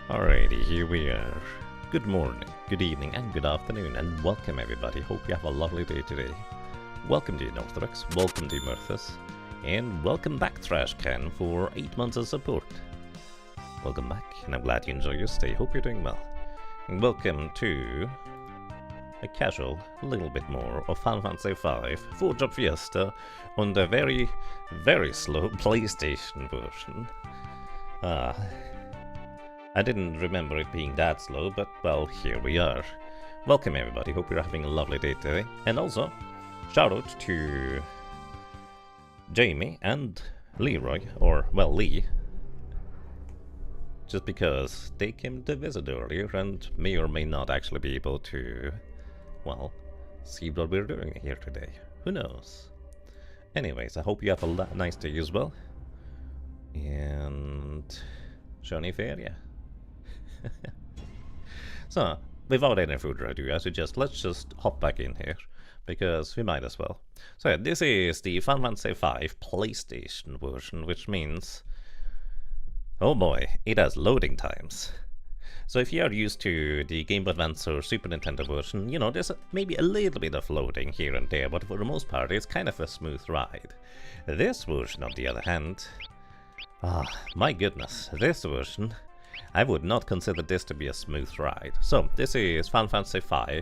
Alrighty, here we are. Good morning, good evening, and good afternoon, and welcome everybody. Hope you have a lovely day today. Welcome to Notorious, welcome to Myrthus, and welcome back Trash Can for 8 months of support. Welcome back, and I'm glad you enjoy your stay. Hope you're doing well. And welcome to a casual, little bit more of Final Fantasy V for Job Fiesta on the very, very slow PlayStation version. I didn't remember it being that slow, but well, here we are. Welcome everybody, hope you're having a lovely day today. And also, shout out to Jamie and Leroy, or well, Lee. Just because they came to visit earlier and may or may not actually be able to, well, see what we're doing here today. Who knows? Anyways, I hope you have a nice day as well. And Johnny Feria. So, without any further ado, let's just hop back in here, because we might as well. So yeah, this is the Final Fantasy V PlayStation version, which means, oh boy, it has loading times. So if you are used to the Game Boy Advance or Super Nintendo version, you know, there's maybe a little bit of loading here and there, but for the most part, it's kind of a smooth ride. This version, on the other hand, my goodness, this version, I would not consider this to be a smooth ride. So, this is Final Fantasy V,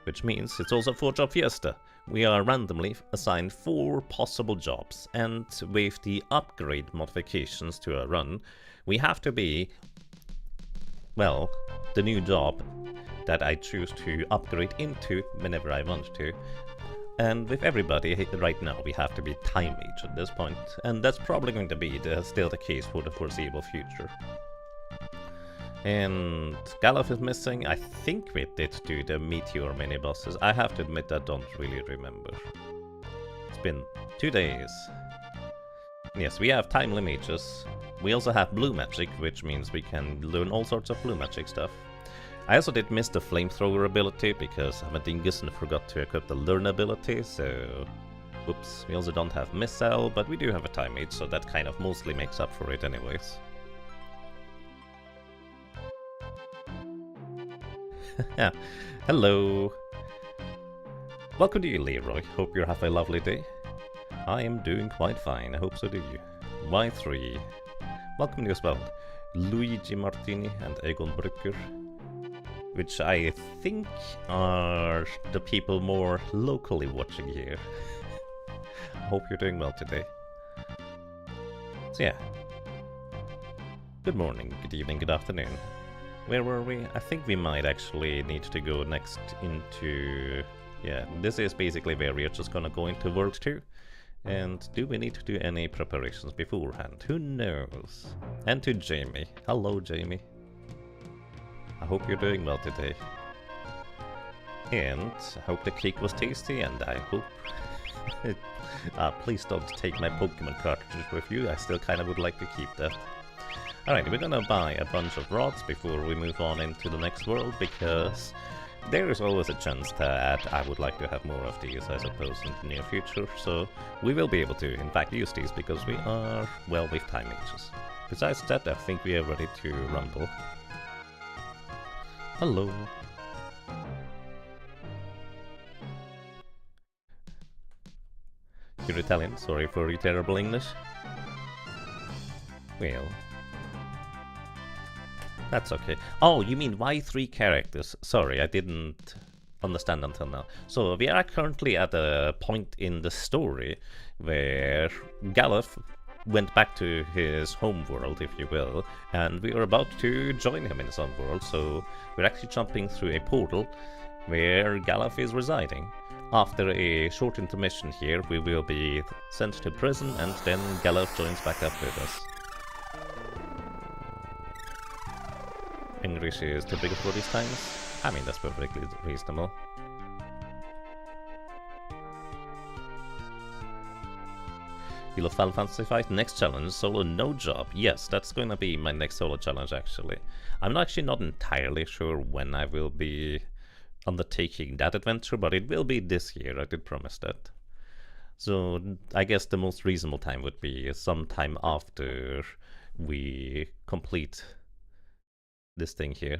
which means it's also for Job Fiesta. We are randomly assigned 4 possible jobs, and with the upgrade modifications to a run, we have to be, well, the new job that I choose to upgrade into whenever I want to. And with everybody right now, we have to be time mage at this point, and that's probably going to be still the case for the foreseeable future. And Galuf is missing. I think we did do the meteor mini bosses. I have to admit I don't really remember. It's been 2 days. Yes, we have timely mages. We also have blue magic, which means we can learn all sorts of blue magic stuff. I also did miss the flamethrower ability because I'm a dingus and forgot to equip the learn ability, so whoops. We also don't have missile, but we do have a time mage, so that kind of mostly makes up for it anyways. Yeah, hello. Welcome to you, Leroy. Hope you have a lovely day. I am doing quite fine. I hope so do you. Y3. Welcome to you as well. Luigi Martini and Egon Brücker, which I think are the people more locally watching here. I hope you're doing well today. So yeah. Good morning, good evening, good afternoon. Where were we? I think we might actually need to go next into... yeah, this is basically where we are just gonna go into World 2. And do we need to do any preparations beforehand? Who knows? And to Jamie. Hello, Jamie. I hope you're doing well today. And I hope the cake was tasty, and I hope... please don't take my Pokemon cartridges with you. I still kind of would like to keep that. Alright, we're gonna buy a bunch of rods before we move on into the next world, because there is always a chance that I would like to have more of these, I suppose, in the near future, so we will be able to, in fact, use these because we are, well, with time mages. Besides that, I think we are ready to rumble. Hello. You're Italian, sorry for your terrible English. Well... that's okay. Oh, you mean why 3 characters? Sorry, I didn't understand until now. So we are currently at a point in the story where Galuf went back to his home world, if you will, and we are about to join him in his own world, so we're actually jumping through a portal where Galuf is residing. After a short intermission here, we will be sent to prison, and then Galuf joins back up with us. English is too big for these times. I mean, that's perfectly reasonable. You love Final Fantasy V? Next challenge, solo no job. Yes, that's going to be my next solo challenge, actually. I'm actually not entirely sure when I will be undertaking that adventure, but it will be this year, I did promise that. So I guess the most reasonable time would be sometime after we complete this thing here.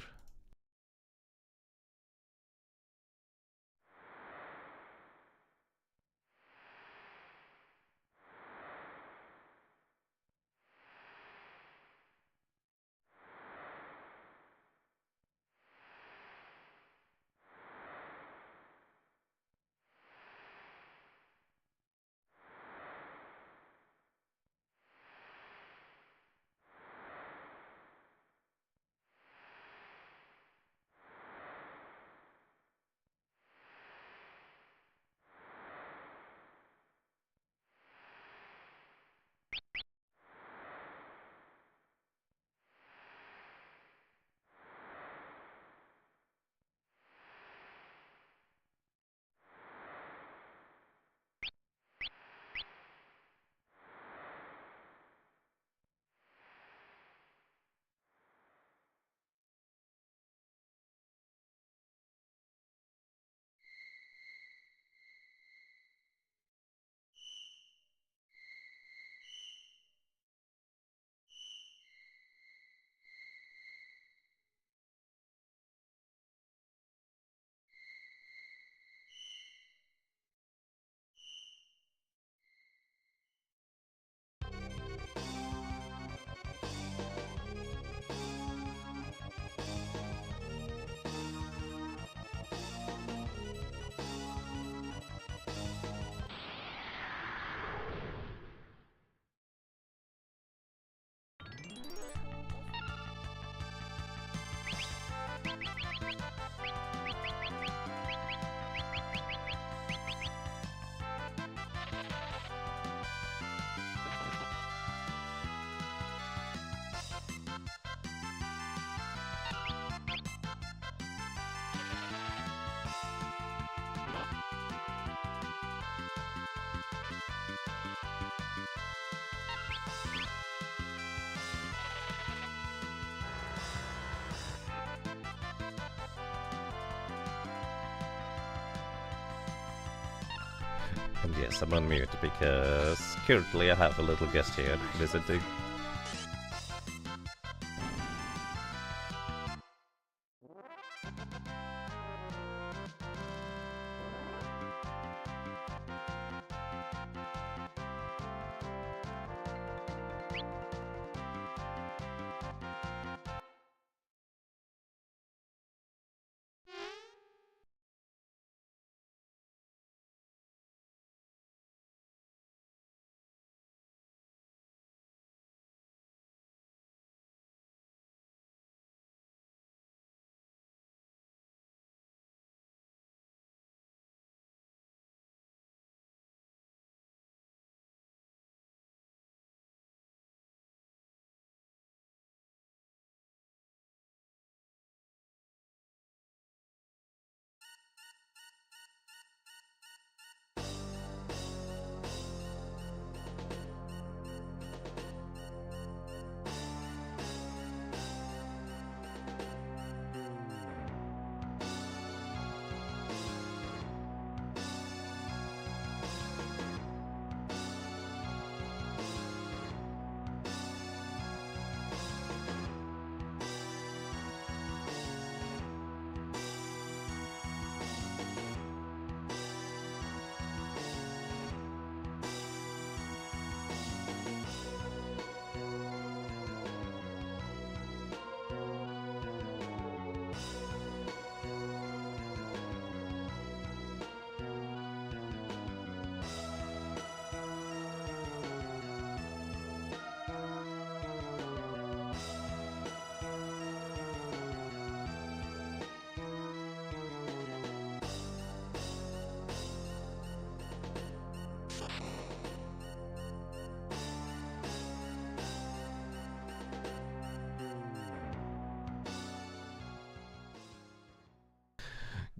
And yes, I'm on mute because currently I have a little guest here visiting.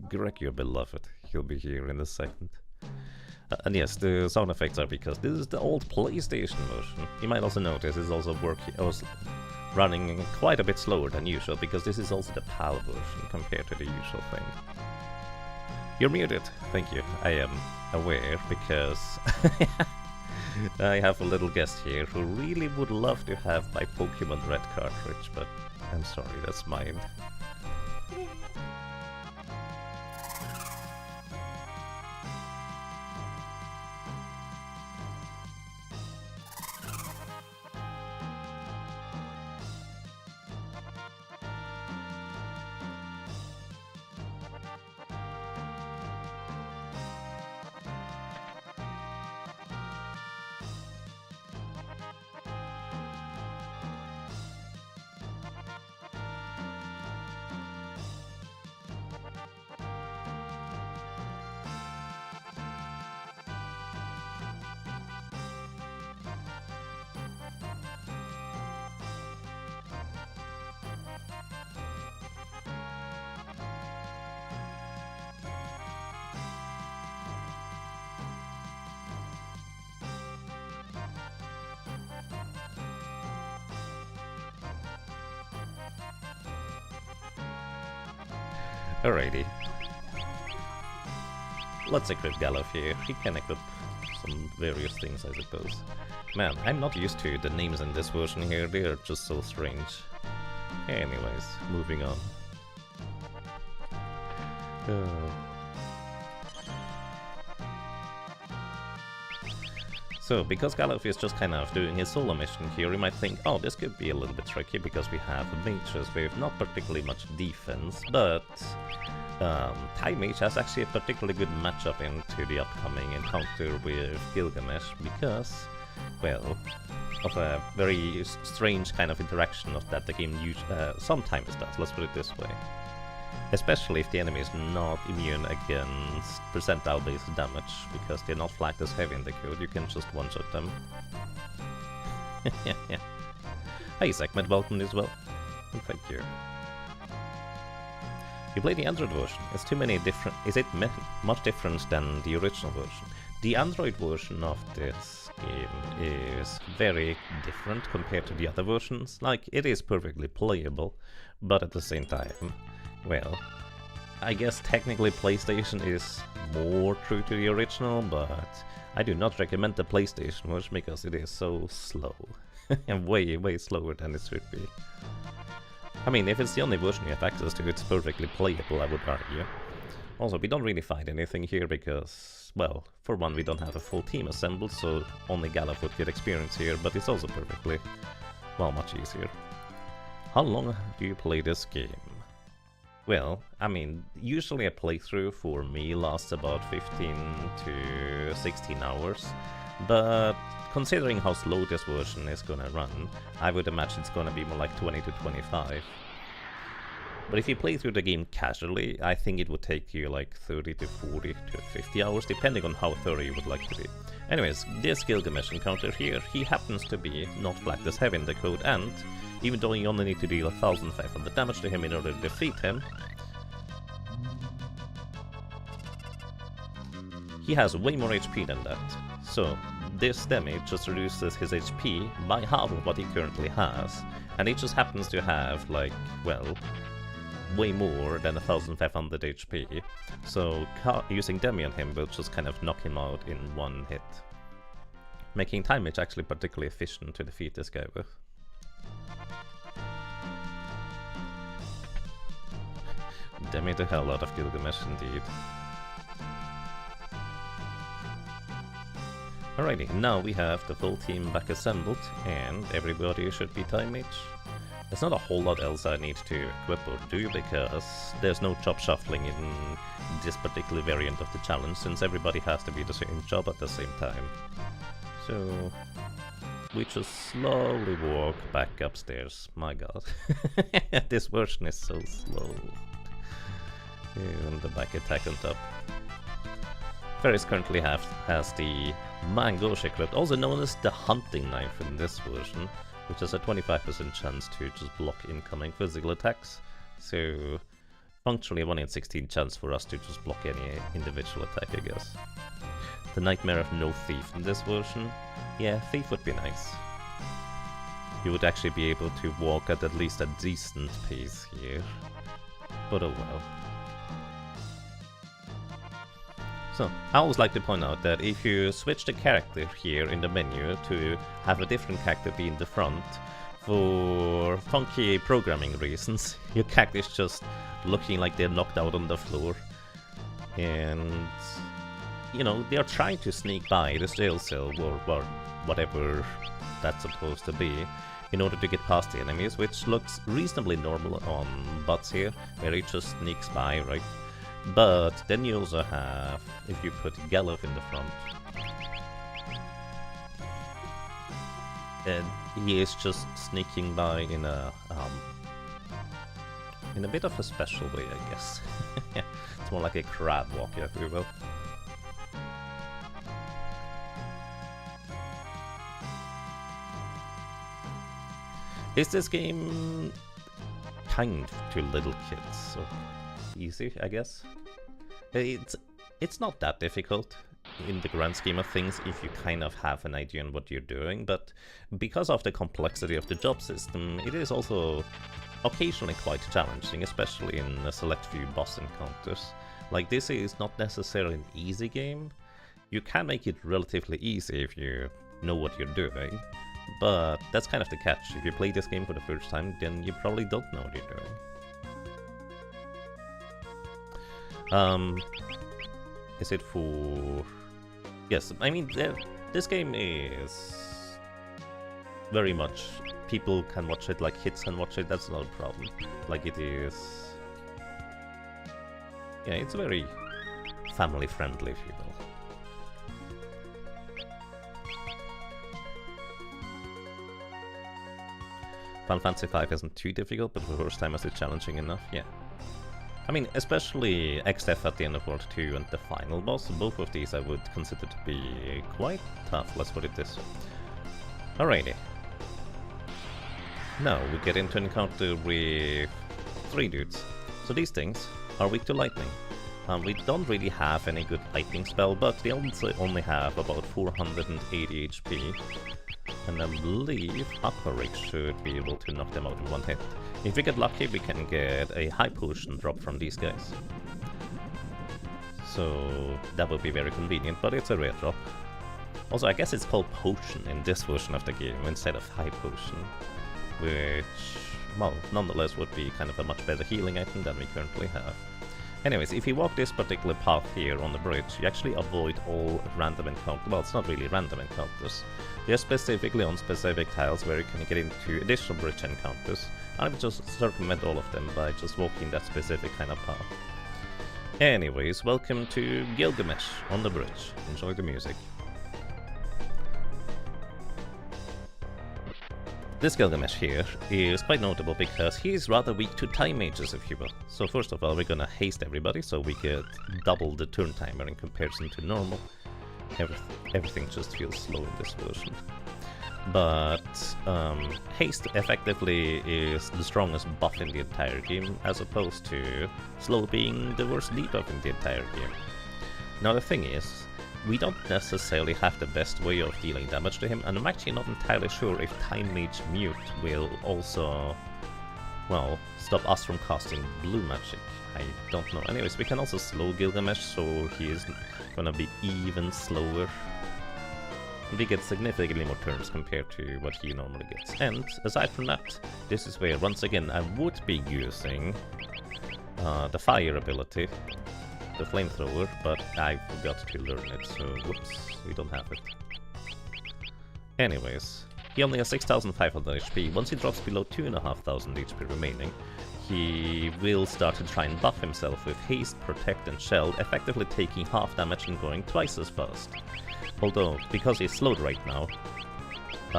Greg, your beloved, he'll be here in a second. And yes, the sound effects are because this is the old PlayStation version. You might also notice it's also running quite a bit slower than usual because this is also the PAL version compared to the usual thing. You're muted. Thank you. I am aware because I have a little guest here who really would love to have my Pokemon Red cartridge, but I'm sorry, that's mine. Alrighty. Let's equip Galuf here. He can equip some various things, I suppose. Man, I'm not used to the names in this version here. They are just so strange. Anyways, moving on. So, because Galuf is just kind of doing his solo mission here, you might think, oh, this could be a little bit tricky because we have mages with not particularly much defense, but Time Mage has actually a particularly good matchup into the upcoming encounter with Gilgamesh because, well, of a very strange kind of interaction of that the game sometimes does, let's put it this way. Especially if the enemy is not immune against percentile-based damage, because they're not flagged as heavy in the code, you can just one-shot them. Yeah. Hey Segment, welcome as well. And thank you. You play the Android version. Is it much different than the original version? The Android version of this game is very different compared to the other versions. Like, it is perfectly playable, but at the same time, well, I guess technically PlayStation is more true to the original, but I do not recommend the PlayStation version because it is so slow. And way slower than it should be. I mean, if it's the only version you have access to, it's perfectly playable, I would argue. Also, we don't really find anything here because, well, for one, we don't have a full team assembled, so only Galuf would get experience here, but it's also perfectly, well, much easier. How long do you play this game? Well, I mean, usually a playthrough for me lasts about 15 to 16 hours, but considering how slow this version is gonna run, I would imagine it's gonna be more like 20 to 25. But if you play through the game casually, I think it would take you like 30 to 40 to 50 hours, depending on how thorough you would like to be. Anyways, this Gilgamesh encounter here, he happens to be not flagged as heavy in the code, and even though you only need to deal 1500 damage to him in order to defeat him, he has way more HP than that. So this damage just reduces his HP by half of what he currently has, and he just happens to have, like, well, way more than 1500 HP, so using Demi on him will just kind of knock him out in one hit, making Time Mage actually particularly efficient to defeat this guy with. Demi the hell out of Gilgamesh indeed. Alrighty, now we have the full team back assembled, and everybody should be Time Mage. There's not a whole lot else I need to equip or do, because there's no job shuffling in this particular variant of the challenge, since everybody has to be the same job at the same time. So we just slowly walk back upstairs. My god. This version is so slow. And the back attack on top. Ferris currently has the Mangosh equipped, also known as the hunting knife in this version, which has a 25% chance to just block incoming physical attacks. So functionally a 1 in 16 chance for us to just block any individual attack, I guess. The nightmare of no thief in this version. Yeah, thief would be nice. You would actually be able to walk at least a decent pace here. But oh well. So, I always like to point out that if you switch the character here in the menu to have a different character be in the front, for funky programming reasons, your character is just looking like they're knocked out on the floor. And, you know, they're trying to sneak by the jail cell or whatever that's supposed to be in order to get past the enemies, which looks reasonably normal on bots here, where it just sneaks by, right? But then you also have, if you put Gallup in the front, and he is just sneaking by in a bit of a special way, I guess. It's more like a crab walk, if you will. Is this game kind to little kids? So easy, I guess. It's not that difficult in the grand scheme of things if you kind of have an idea on what you're doing, but because of the complexity of the job system, it is also occasionally quite challenging, especially in a select few boss encounters. Like, this is not necessarily an easy game. You can make it relatively easy if you know what you're doing, but that's kind of the catch. If you play this game for the first time, then you probably don't know what you're doing. Is it for... Yes, I mean, this game is very much... People can watch it, like kids can watch it, that's not a problem. Like, it is... Yeah, it's very family-friendly, if you will. Final Fantasy V isn't too difficult, but for the first time is it challenging enough? Yeah. I mean, especially XF at the end of World 2 and the final boss, both of these I would consider to be quite tough, let's put it this way. Alrighty. Now we get into an encounter with 3 dudes. So these things are weak to lightning. We don't really have any good lightning spell, but they also only have about 480 HP. And I believe Aquaric should be able to knock them out in one hit. If we get lucky, we can get a high potion drop from these guys. So that would be very convenient, but it's a rare drop. Also, I guess it's called potion in this version of the game instead of high potion, which, well, nonetheless would be kind of a much better healing item than we currently have. Anyways, if you walk this particular path here on the bridge, you actually avoid all random encounters. Well, it's not really random encounters. They're specifically on specific tiles where you can get into additional bridge encounters. I would just circumvent all of them by just walking that specific kind of path. Anyways, welcome to Gilgamesh on the bridge. Enjoy the music. This Gilgamesh here is quite notable because he is rather weak to time mages, if you will. So first of all, we're gonna haste everybody so we get double the turn timer in comparison to normal. Everything just feels slow in this version. But haste effectively is the strongest buff in the entire game, as opposed to slow being the worst debuff in the entire game. Now the thing is, we don't necessarily have the best way of dealing damage to him, and I'm actually not entirely sure if Time Mage Mute will also, well, stop us from casting blue magic. I don't know. Anyways, we can also slow Gilgamesh, so he is gonna be even slower. We get significantly more turns compared to what he normally gets. And aside from that, this is where, once again, I would be using the fire ability, the flamethrower, but I forgot to learn it, so whoops, we don't have it. Anyways, he only has 6,500 HP. Once he drops below 2,500 HP remaining, he will start to try and buff himself with haste, protect, and shell, effectively taking half damage and going twice as fast. Although, because he's slowed right now,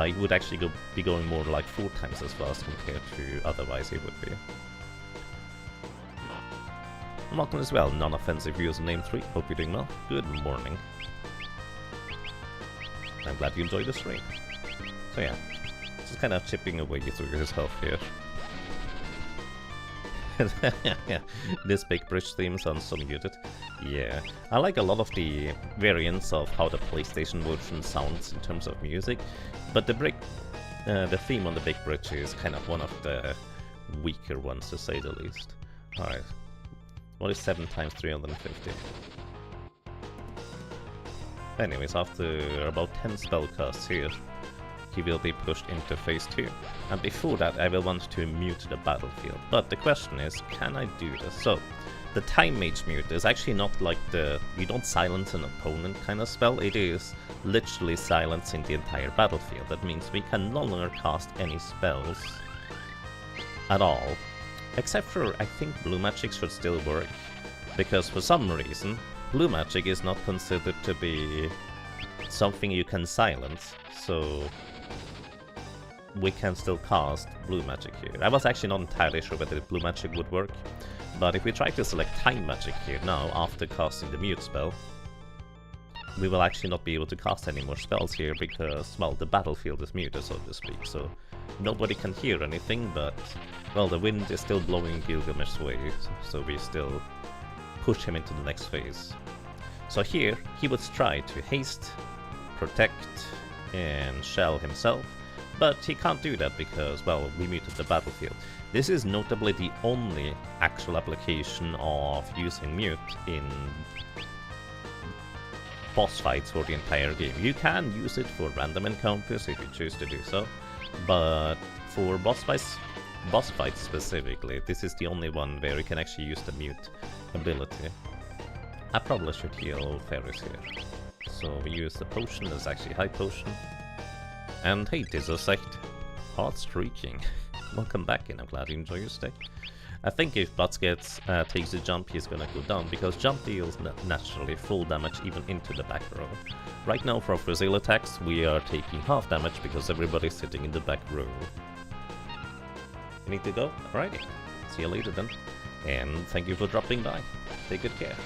he would actually be going more like 4 times as fast compared to otherwise he would be. Welcome as well, non-offensive username 3. Hope you're doing well. Good morning. I'm glad you enjoyed the stream. So yeah, just kind of chipping away through his health here. Yeah, this big bridge theme sounds so muted. Yeah, I like a lot of the variants of how the PlayStation version sounds in terms of music, but the theme on the big bridge is kind of one of the weaker ones, to say the least. Alright. What is 7 times 350? Anyways, after about 10 spell casts here, he will be pushed into phase 2. And before that, I will want to mute the battlefield. But the question is, can I do this? So, the Time Mage mute is actually not like the you don't silence an opponent kind of spell. It is literally silencing the entire battlefield. That means we can no longer cast any spells at all. Except for, I think blue magic should still work. Because for some reason, blue magic is not considered to be something you can silence. So we can still cast blue magic here. I was actually not entirely sure whether blue magic would work. But if we try to select time magic here now, after casting the mute spell, we will actually not be able to cast any more spells here because, well, the battlefield is muted, so to speak. So nobody can hear anything, but, well, the wind is still blowing Gilgamesh's way, so we still push him into the next phase. So here, he would try to haste, protect, and shell himself, but he can't do that because, well, we muted the battlefield. This is notably the only actual application of using mute in boss fights for the entire game. You can use it for random encounters if you choose to do so, but for boss fights specifically, this is the only one where you can actually use the mute ability. I probably should heal Ferris here. So we use the potion, that's actually high potion. And hey, Dizzosect, hard streaking. Welcome back, and I'm glad you enjoy your stay. I think if Butts takes the jump, he's gonna go down, because jump deals naturally full damage even into the back row. Right now for physical attacks, we are taking half damage because everybody's sitting in the back row. You need to go? Alrighty. See you later then. And thank you for dropping by. Take good care.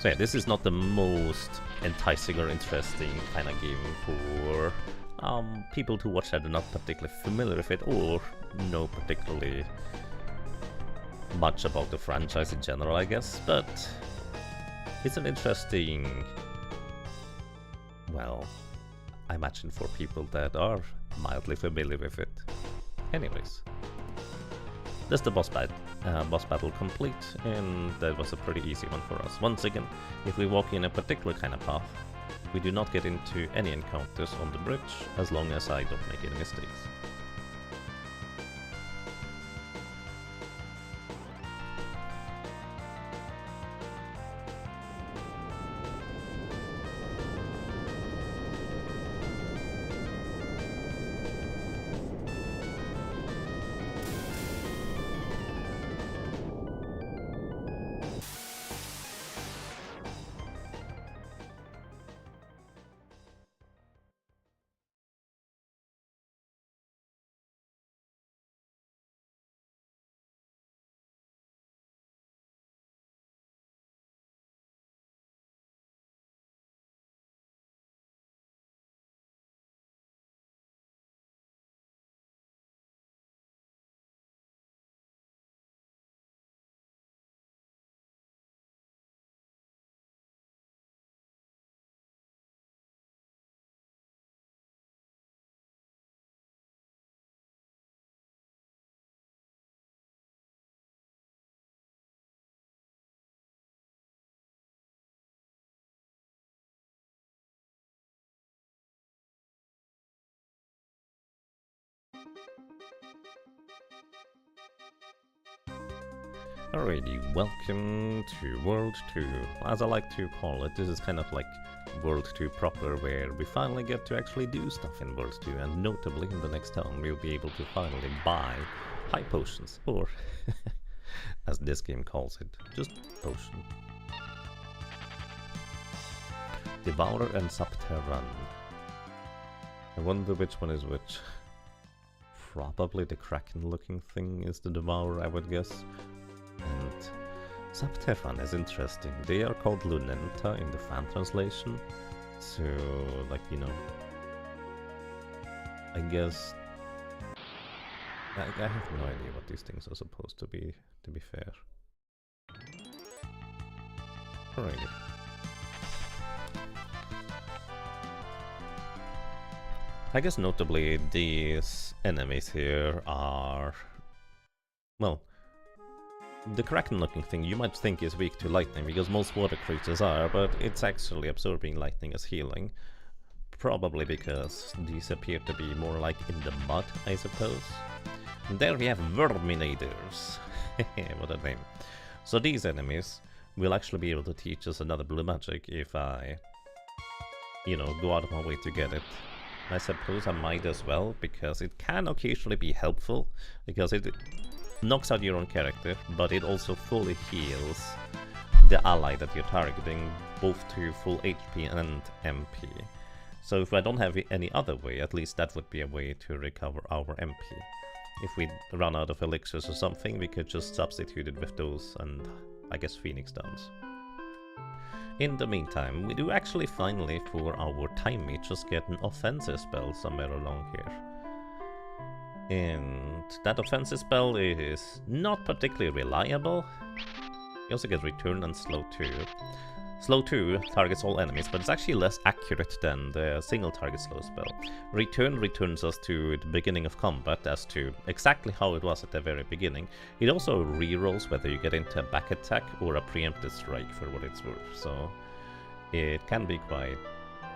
So yeah, this is not the most enticing or interesting kind of game for people to watch that are not particularly familiar with it or know particularly much about the franchise in general, I guess. But it's an interesting, well, I imagine for people that are mildly familiar with it. Anyways, that's the boss battle complete, and that was a pretty easy one for us. Once again, if we walk in a particular kind of path, we do not get into any encounters on the bridge, as long as I don't make any mistakes. Alrighty, welcome to World 2. As I like to call it, this is kind of like World 2 proper, where we finally get to actually do stuff in World 2, and notably in the next town we'll be able to finally buy high potions, or as this game calls it, just potion. Devourer and Subterran. I wonder which one is which. Probably the Kraken looking thing is the Devourer, I would guess. And Subterran is interesting. They are called Lunenta in the fan translation. So, like, you know, I guess I have no idea what these things are supposed to be fair. Alrighty. I guess notably these enemies here are, well, the Kraken-looking thing you might think is weak to lightning, because most water creatures are, but it's actually absorbing lightning as healing. Probably because these appear to be more like in the mud, I suppose. And there we have Verminators. What a name. So these enemies will actually be able to teach us another blue magic if I, you know, go out of my way to get it. I suppose I might as well, because it can occasionally be helpful, because it knocks out your own character, but it also fully heals the ally that you're targeting, both to full HP and MP. So if I don't have any other way, at least that would be a way to recover our MP. If we run out of elixirs or something, we could just substitute it with those and, I guess, Phoenix Downs. In the meantime, we do actually finally, for our time mage, just get an offensive spell somewhere along here. And that offensive spell is not particularly reliable. You also get return and slow 2. Slow 2 targets all enemies, but it's actually less accurate than the single target slow spell. Return returns us to the beginning of combat as to exactly how it was at the very beginning. It also rerolls whether you get into a back attack or a preemptive strike for what it's worth, so it can be quite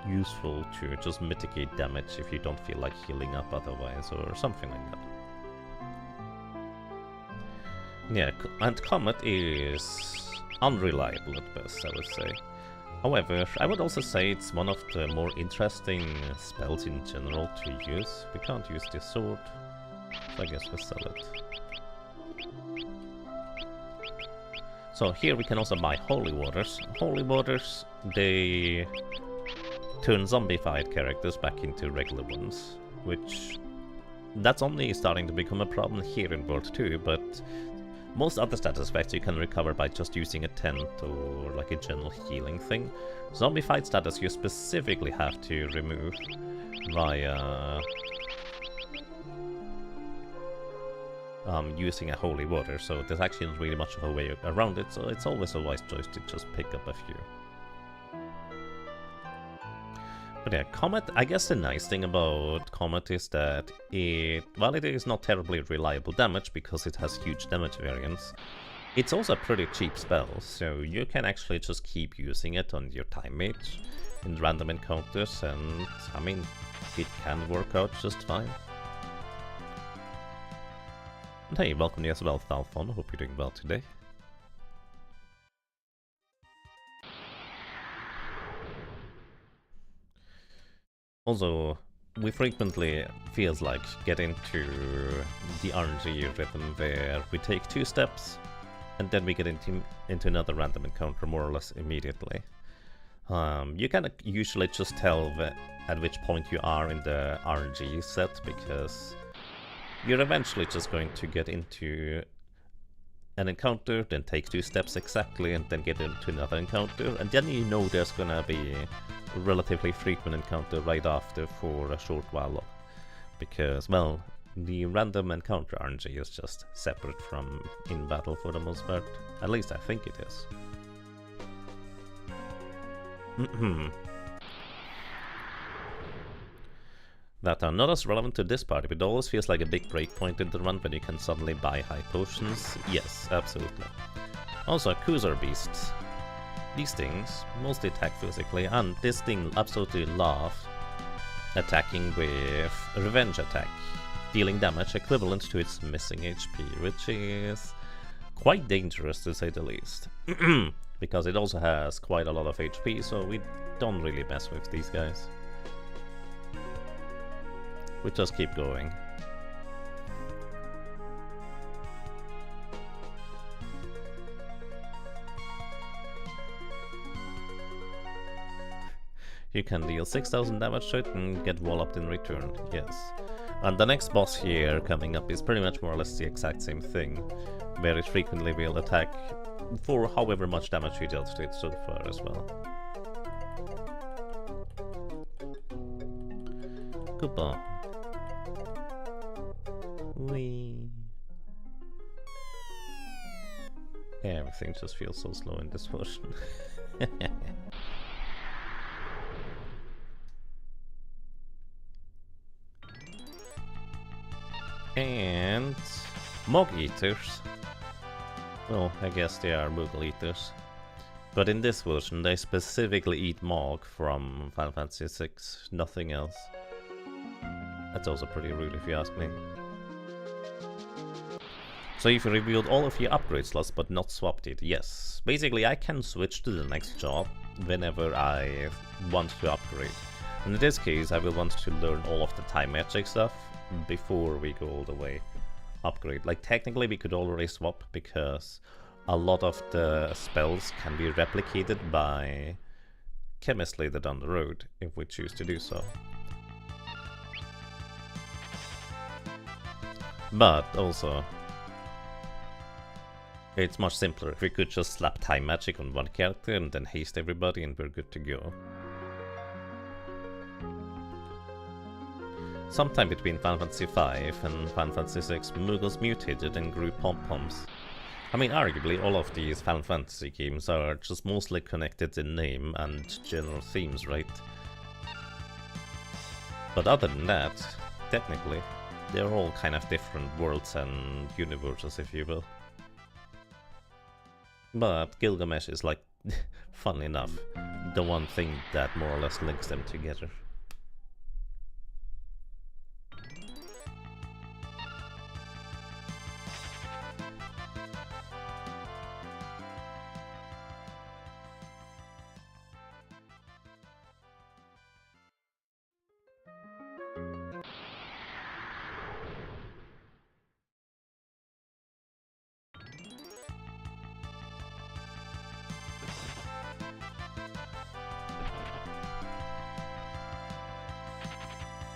useful to just mitigate damage if you don't feel like healing up otherwise, or something like that. Yeah, and Comet is unreliable at best, I would say. However, I would also say it's one of the more interesting spells in general to use. We can't use this sword, so I guess we'll sell it. So here we can also buy Holy Waters. Holy Waters, they turn zombified characters back into regular ones, which that's only starting to become a problem here in World 2, but most other status effects you can recover by just using a tent or like a general healing thing. Zombified status you specifically have to remove via using a holy water, so there's actually not really much of a way around it, so it's always a wise choice to just pick up a few. But yeah, Comet, I guess the nice thing about Comet is that while it is not terribly reliable damage because it has huge damage variance, it's also a pretty cheap spell, so you can actually just keep using it on your time mage in random encounters, and I mean, it can work out just fine. And hey, welcome to you as well, Thalfon. Hope you're doing well today. Also, we frequently feels like get into the RNG rhythm where we take 2 steps and then we get into another random encounter more or less immediately. You can usually just tell at which point you are in the RNG set, because you're eventually just going to get into an encounter, then take 2 steps exactly, and then get into another encounter, and then you know there's gonna be a relatively frequent encounter right after for a short while, because, well, the random encounter RNG is just separate from in-battle for the most part. At least I think it is. That are not as relevant to this party, but it always feels like a big breakpoint in the run when you can suddenly buy high potions. Yes, absolutely. Also, Kuzar Beasts. These things mostly attack physically, and this thing absolutely loves attacking with Revenge Attack, dealing damage equivalent to its missing HP, which is quite dangerous to say the least. Because it also has quite a lot of HP, so we don't really mess with these guys. We just keep going. You can deal 6000 damage to it and get walloped in return, yes. And the next boss here coming up is pretty much more or less the exact same thing, where it frequently will attack for however much damage you dealt to it so far as well. Goodbye. Whee. Everything just feels so slow in this version. Yeah, Mog Eaters. Well, I guess they are Moogle Eaters. But in this version, they specifically eat Mog from Final Fantasy VI, nothing else. That's also pretty rude if you ask me. So if you revealed all of your upgrade slots but not swapped it, yes. Basically I can switch to the next job whenever I want to upgrade. And in this case I will want to learn all of the time magic stuff before we go all the way upgrade. Like technically we could already swap because a lot of the spells can be replicated by chemists later down the road if we choose to do so. But also it's much simpler if we could just slap time magic on one character and then haste everybody and we're good to go. Sometime between Final Fantasy V and Final Fantasy VI, Moogles mutated and grew pom-poms. I mean, arguably all of these Final Fantasy games are just mostly connected in name and general themes, right? But other than that, technically, they're all kind of different worlds and universes, if you will. But Gilgamesh is, like, fun enough, the one thing that more or less links them together.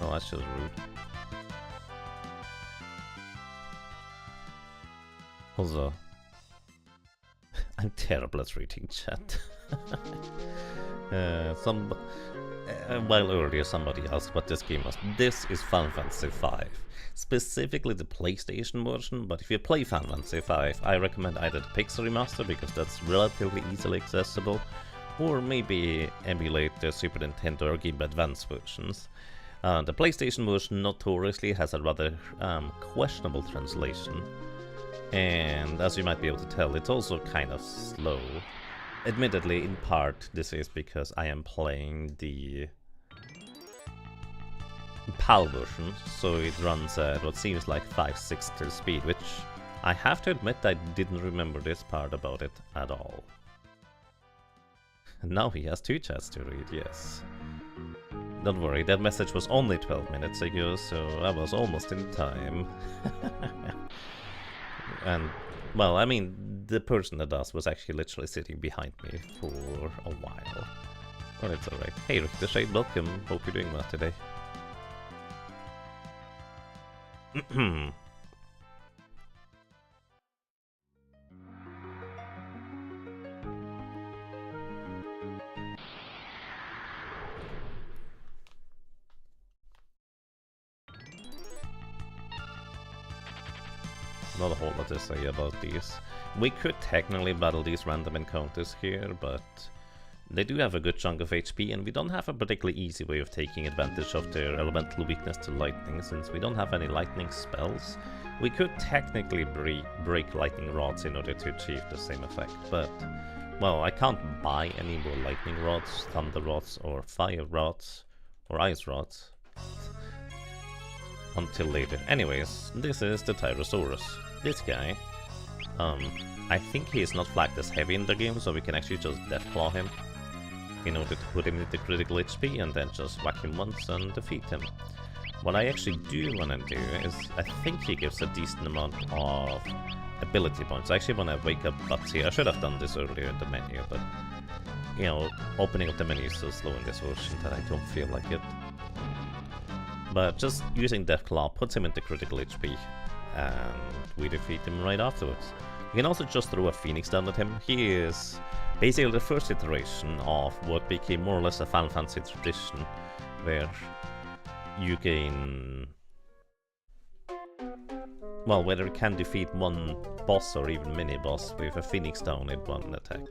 Oh, that's just rude. Also, I'm terrible at reading chat. While earlier somebody asked what this game was. This is Final Fantasy V. Specifically the PlayStation version, but if you play Final Fantasy V, I recommend either the Pixel Remaster because that's relatively easily accessible, or maybe emulate the Super Nintendo or Game Boy Advance versions. The PlayStation version notoriously has a rather questionable translation, and as you might be able to tell, it's also kind of slow. Admittedly, in part, this is because I am playing the PAL version, so it runs at what seems like 5/6 speed, which I have to admit I didn't remember this part about it at all. And now he has 2 chats to read, yes. Don't worry, that message was only 12 minutes ago, so I was almost in time. And, well, I mean, the person that asked was actually literally sitting behind me for a while. But it's alright. Hey, Richter Shade, welcome. Hope you're doing well today. Not a whole lot to say about these. We could technically battle these random encounters here, but they do have a good chunk of HP, and we don't have a particularly easy way of taking advantage of their elemental weakness to lightning, since we don't have any lightning spells. We could technically break lightning rods in order to achieve the same effect, but, well, I can't buy any more lightning rods, thunder rods, or fire rods, or ice rods until later. Anyways, this is the Tyrannosaurus. This guy, I think he is not flagged as heavy in the game, so we can actually just Deathclaw him in order to put him into critical HP and then just whack him once and defeat him. What I actually do want to do is, I think he gives a decent amount of ability points. I actually want to wake up Butts here. I should have done this earlier in the menu, but, you know, opening up the menu is so slow in this version that I don't feel like it. But just using Deathclaw puts him into critical HP, and we defeat him right afterwards. You can also just throw a Phoenix down at him. He is basically the first iteration of what became more or less a Final Fantasy tradition, where you gain... well, whether you can defeat one boss or even mini-boss with a Phoenix down in one attack.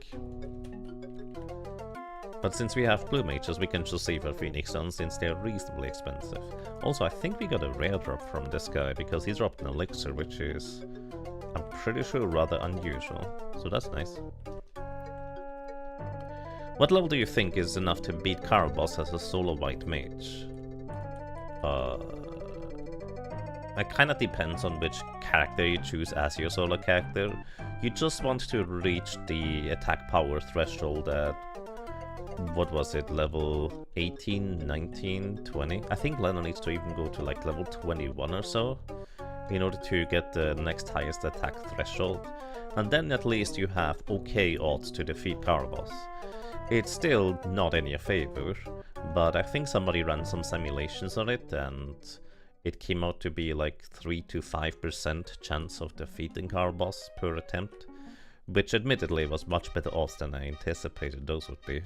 But since we have blue mages, we can just save our Phoenix Stones since they're reasonably expensive. Also, I think we got a rare drop from this guy, because he dropped an elixir, which is I'm pretty sure rather unusual, so that's nice. What level do you think is enough to beat Carl Boss as a solo white mage? It kind of depends on which character you choose as your solo character. You just want to reach the attack power threshold at, what was it, level 18, 19, 20? I think Lena needs to even go to like level 21 or so in order to get the next highest attack threshold. And then at least you have okay odds to defeat Caraboss. It's still not in your favor, but I think somebody ran some simulations on it and it came out to be like 3 to 5% chance of defeating Caraboss per attempt, which admittedly was much better odds than I anticipated those would be.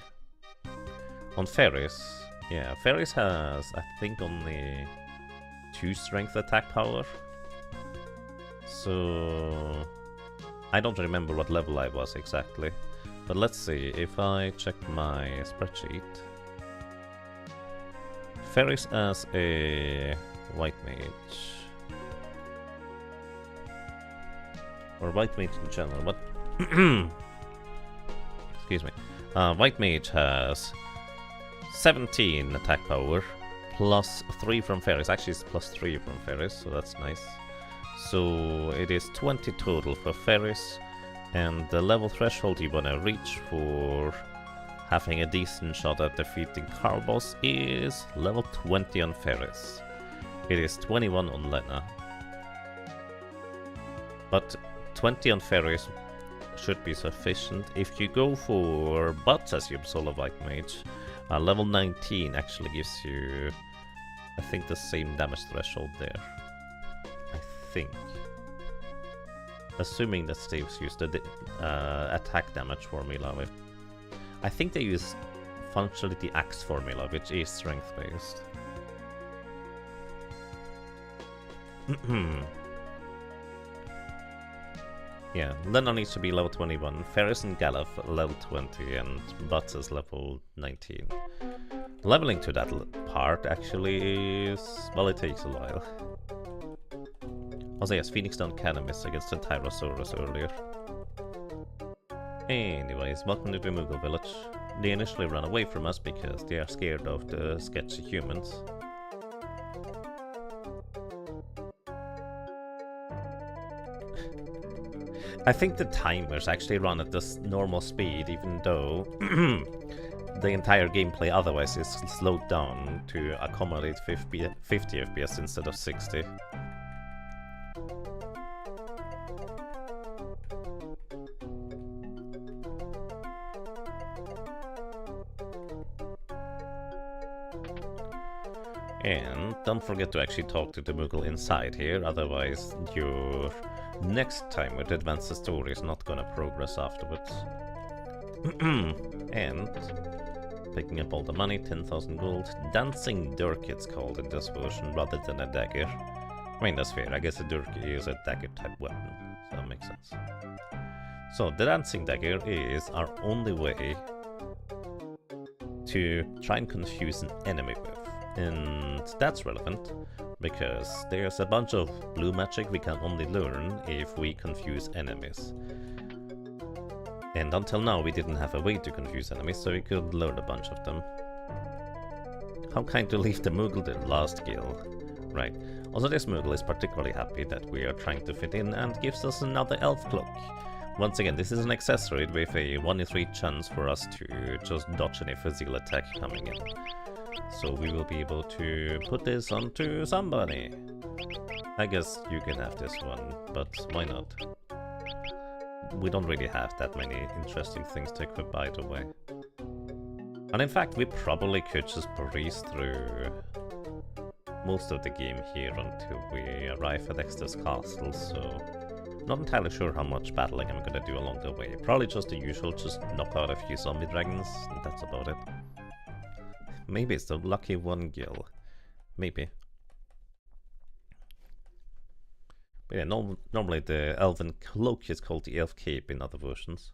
On Ferris, yeah, Ferris has, I think, only 2 strength attack power. So I don't remember what level I was exactly. But let's see, if I check my spreadsheet. Ferris as a white mage. Or white mage in general, what? Excuse me. White mage has 17 attack power, plus 3 from Ferris. Actually, it's plus 3 from Ferris, so that's nice. So it is 20 total for Ferris, and the level threshold you wanna reach for having a decent shot at defeating Caraboss is level 20 on Ferris. It is 21 on Lena. But 20 on Ferris should be sufficient. If you go for Butts as your solo white mage, level 19 actually gives you, I think, the same damage threshold there. I think. Assuming that Steve's used the attack damage formula with. I think they use functionally the axe formula, which is strength based. Yeah, Lena needs to be level 21, Ferris and Galuf level 20, and Butts is level 19. Leveling to that part actually is, well, it takes a while. Also, yes, Phoenix Down Cannabis against the Tyrannosaurus earlier. Anyways, welcome to the Moogle Village. They initially ran away from us because they are scared of the sketchy humans. I think the timers actually run at this normal speed, even though the entire gameplay otherwise is slowed down to accommodate 50 FPS instead of 60. And don't forget to actually talk to the Moogle inside here, otherwise your next time with advance the story is not gonna progress afterwards. And picking up all the money, 10,000 gold. Dancing Dirk it's called in this version rather than a dagger. I mean, that's fair, I guess a dirk is a dagger type weapon, so that makes sense. So the dancing dagger is our only way to try and confuse an enemy with. And that's relevant, because there's a bunch of blue magic we can only learn if we confuse enemies. And until now we didn't have a way to confuse enemies, so we could learn a bunch of them. How kind to leave the Moogle the last guild. Right. Also, this Moogle is particularly happy that we are trying to fit in and gives us another elf cloak. Once again, this is an accessory with a 1 in 3 chance for us to just dodge any physical attack coming in. So we will be able to put this onto somebody. I guess you can have this one, but why not? We don't really have that many interesting things to equip either way. And in fact, we probably could just breeze through most of the game here until we arrive at Exeter's Castle, so not entirely sure how much battling I'm gonna do along the way. Probably just the usual, just knock out a few zombie dragons, and that's about it. Maybe it's the lucky one guild. Maybe. But yeah, normally the elven cloak is called the elf cape in other versions.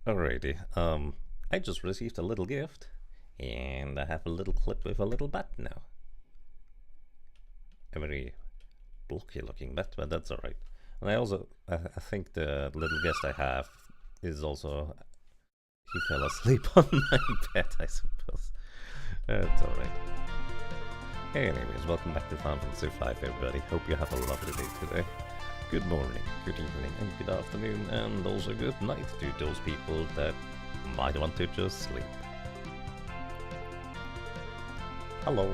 Alrighty, I just received a little gift, and I have a little clip with a little bat now. A very blocky looking bat, but that's alright. And I also, I think the little guest I have is also, he fell asleep on my bed, I suppose. That's alright. Anyways, welcome back to Final Fantasy 5, everybody. Hope you have a lovely day today. Good morning, good evening, and good afternoon, and also good night to those people that might want to just sleep. Hello.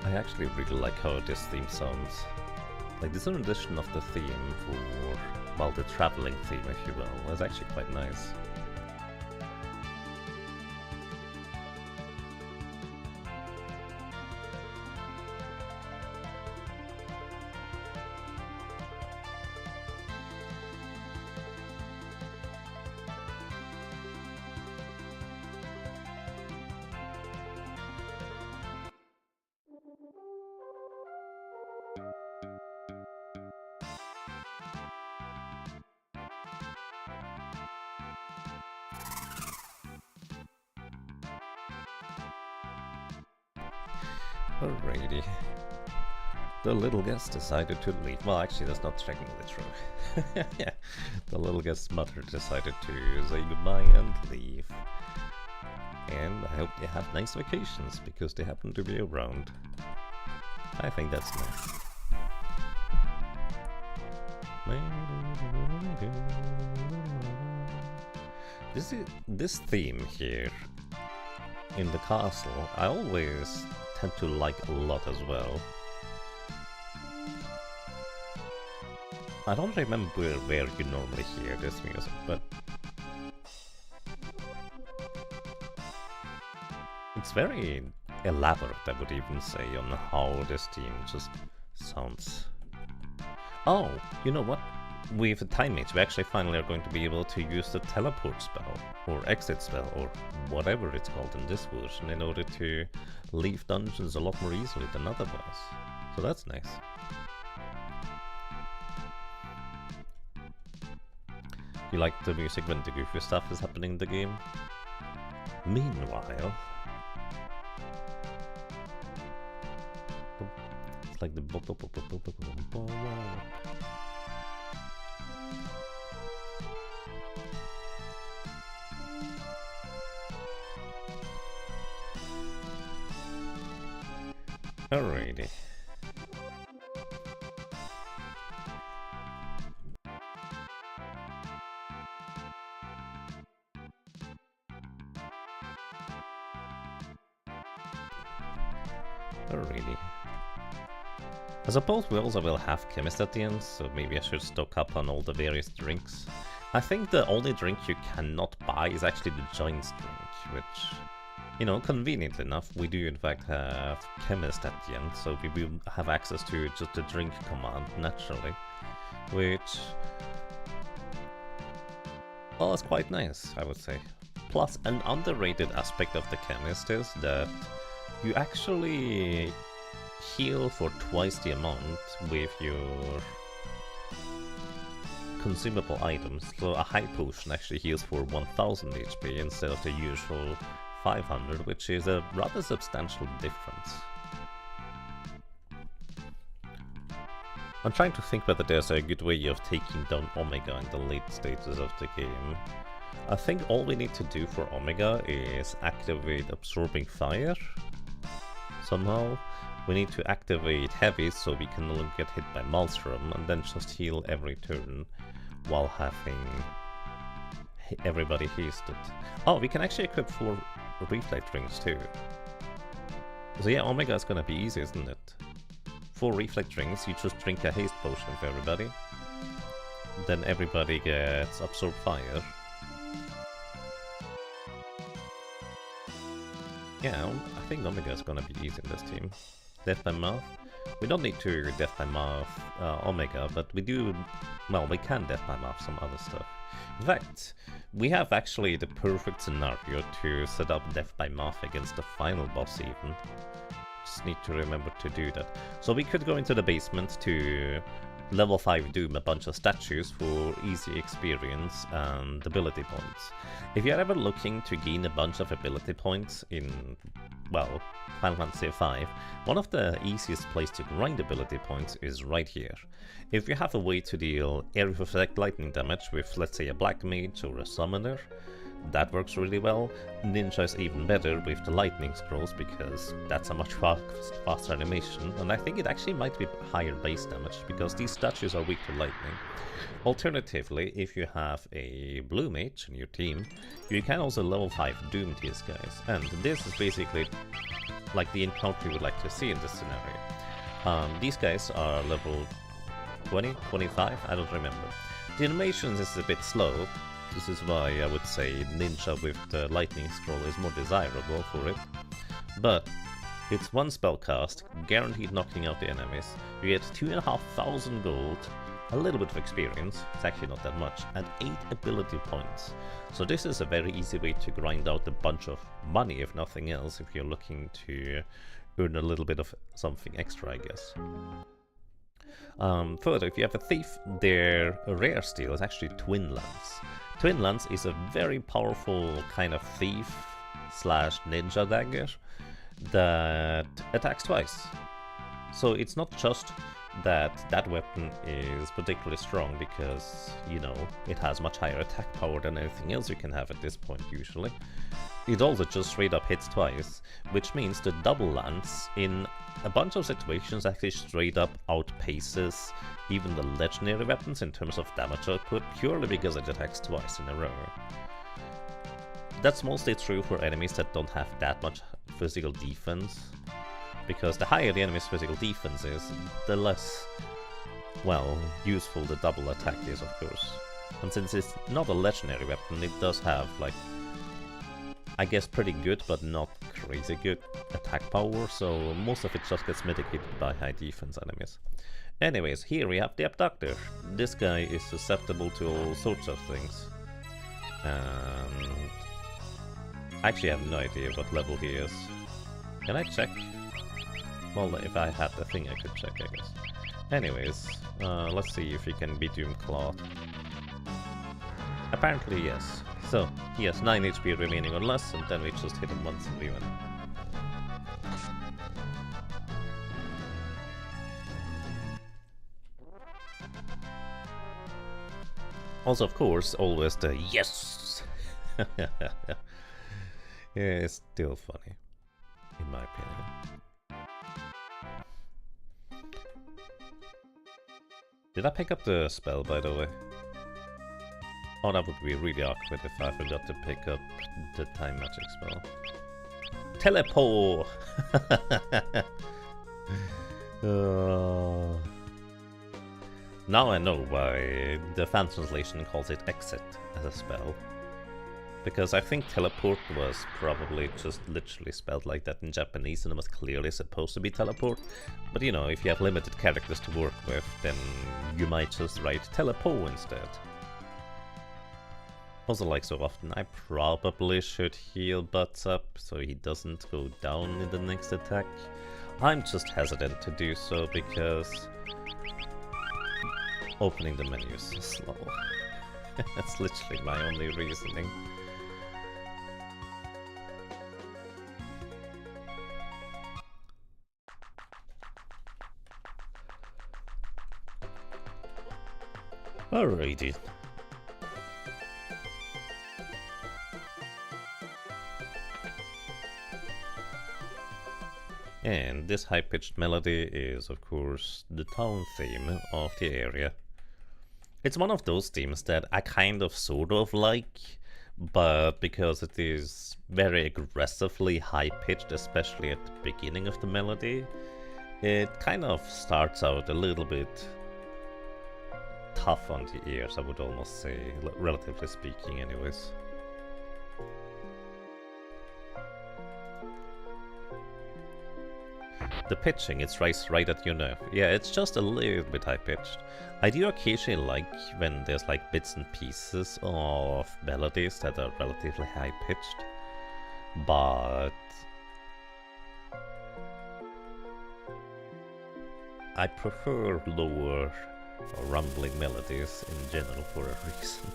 I actually really like how this theme sounds. Like this rendition of the theme for, well, the traveling theme, if you will, is actually quite nice. Alrighty. The little guest decided to leave. Well, actually, that's not technically true. Yeah, the little guest's mother decided to say goodbye and leave. And I hope they have nice vacations, because they happen to be around. I think that's nice. This theme here in the castle, I always tend to like a lot as well. I don't remember where you normally hear this music, but it's very elaborate, I would even say, on how this theme just sounds. Oh, you know what? With the time mage, we actually finally are going to be able to use the teleport spell, or exit spell, or whatever it's called in this version, in order to leave dungeons a lot more easily than otherwise. So that's nice. You like the music when the goofy stuff is happening in the game? Meanwhile, it's like the alrighty. Alrighty. I suppose we also will have chemist at the end, so maybe I should stock up on all the various drinks. I think the only drink you cannot buy is actually the giant's drink, which, you know, conveniently enough, we do in fact have chemist at the end, so we will have access to just the drink command naturally, which, well, is quite nice, I would say. Plus, an underrated aspect of the chemist is that you actually heal for twice the amount with your consumable items. So a high potion actually heals for 1000 HP instead of the usual 500, which is a rather substantial difference. I'm trying to think whether there's a good way of taking down Omega in the late stages of the game. I think all we need to do for Omega is activate Absorbing Fire. Somehow. We need to activate Heavy so we can no longer get hit by Maelstrom, and then just heal every turn while having everybody hasted. Oh, we can actually equip 4 Reflect Rings too. So yeah, Omega is gonna be easy, isn't it? 4 Reflect Rings, you just drink a haste potion for everybody. Then everybody gets Absorb Fire. Yeah, I think Omega is gonna be easy in this team. Death by Mouth. We don't need to Death by Mouth Omega, but we do... Well, we can Death by Mouth some other stuff. In fact, we have actually the perfect scenario to set up Death by Mouth against the final boss even. Just need to remember to do that. So we could go into the basement to level 5 Doom a bunch of statues for easy experience and ability points. If you're ever looking to gain a bunch of ability points in, well, Final Fantasy V, one of the easiest places to grind ability points is right here. If you have a way to deal area of effect lightning damage with, let's say, a Black Mage or a Summoner, that works really well. Ninja is even better with the lightning scrolls because that's a much faster animation, and I think it actually might be higher base damage because these statues are weak to lightning. Alternatively, if you have a blue mage in your team, you can also level 5 doom these guys, and this is basically like the encounter you would like to see in this scenario. These guys are level 20, 25, I don't remember. The animations is a bit slow. This is why I would say Ninja with the Lightning Scroll is more desirable for it. But it's one spell cast, guaranteed knocking out the enemies. You get 2,500 gold, a little bit of experience, it's actually not that much, and 8 ability points. So this is a very easy way to grind out a bunch of money, if nothing else, if you're looking to earn a little bit of something extra, I guess. Further, if you have a thief, their rare steal is actually Twin Lance. Twin Lance is a very powerful kind of thief slash ninja dagger that attacks twice. So it's not just that that weapon is particularly strong because, you know, it has much higher attack power than anything else you can have at this point usually. It also just straight up hits twice, which means the double lance in a bunch of situations actually straight up outpaces even the legendary weapons in terms of damage output, purely because it attacks twice in a row. That's mostly true for enemies that don't have that much physical defense, because the higher the enemy's physical defense is, the less, well, useful the double attack is, of course. And since it's not a legendary weapon, it does have, like, I guess pretty good, but not crazy good attack power, so most of it just gets mitigated by high defense enemies. Anyways, here we have the Abductor. This guy is susceptible to all sorts of things. And I actually have no idea what level he is. Can I check? Well, if I had the thing I could check, I guess. Anyways, let's see if he can be Doomclawed. Apparently yes. So, he has 9 HP remaining or less, and then we just hit him once and we win. Also, of course, always the yes! Yeah, it's still funny, in my opinion. Did I pick up the spell, by the way? Oh, that would be really awkward if I forgot to pick up the time magic spell. Teleport! Now I know why the fan translation calls it exit as a spell. Because I think teleport was probably just literally spelled like that in Japanese and it was clearly supposed to be teleport. But you know, if you have limited characters to work with, then you might just write telepo instead. Also, like so often, I probably should heal Butts up so he doesn't go down in the next attack. I'm just hesitant to do so because opening the menu is so slow. That's literally my only reasoning. Alrighty. And this high-pitched melody is, of course, the town theme of the area. It's one of those themes that I kind of sort of like, but because it is very aggressively high-pitched, especially at the beginning of the melody, it kind of starts out a little bit tough on the ears, I would almost say, relatively speaking anyways. The pitching, it's right at your nerve. Yeah, it's just a little bit high-pitched. I do occasionally like when there's like bits and pieces of melodies that are relatively high-pitched, but I prefer lower rumbling melodies in general for a reason.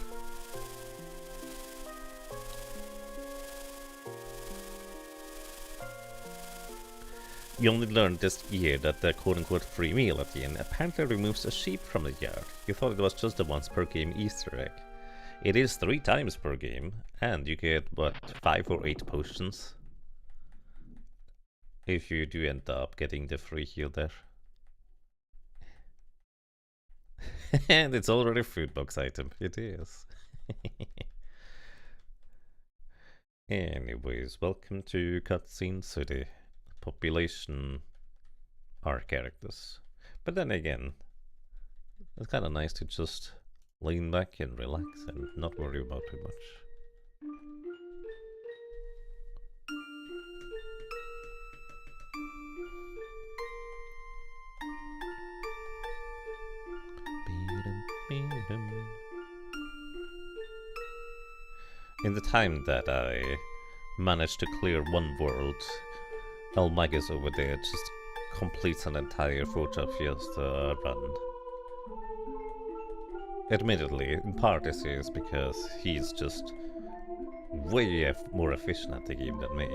We only learned this year that the quote-unquote free meal at the end apparently removes a sheep from the yard. You thought it was just a once per game Easter egg. It is 3 times per game, and you get, what, 5 or 8 potions? If you do end up getting the free heal there. And it's already a food box item. It is. Anyways, welcome to Cutscene City. Population are characters. But then again, it's kind of nice to just lean back and relax and not worry about too much. In the time that I managed to clear one world, Elmagus over there just completes an entire Job Fiesta run. Admittedly, in part this is because he's just way more efficient at the game than me.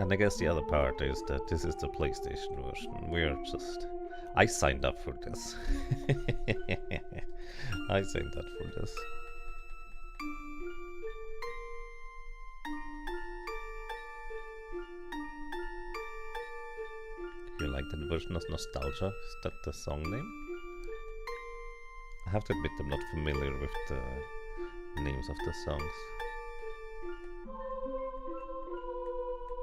And I guess the other part is that this is the PlayStation version. We're just... I signed up for this. I signed up for this. You like that version of Nostalgia? Is that the song name? I have to admit I'm not familiar with the names of the songs.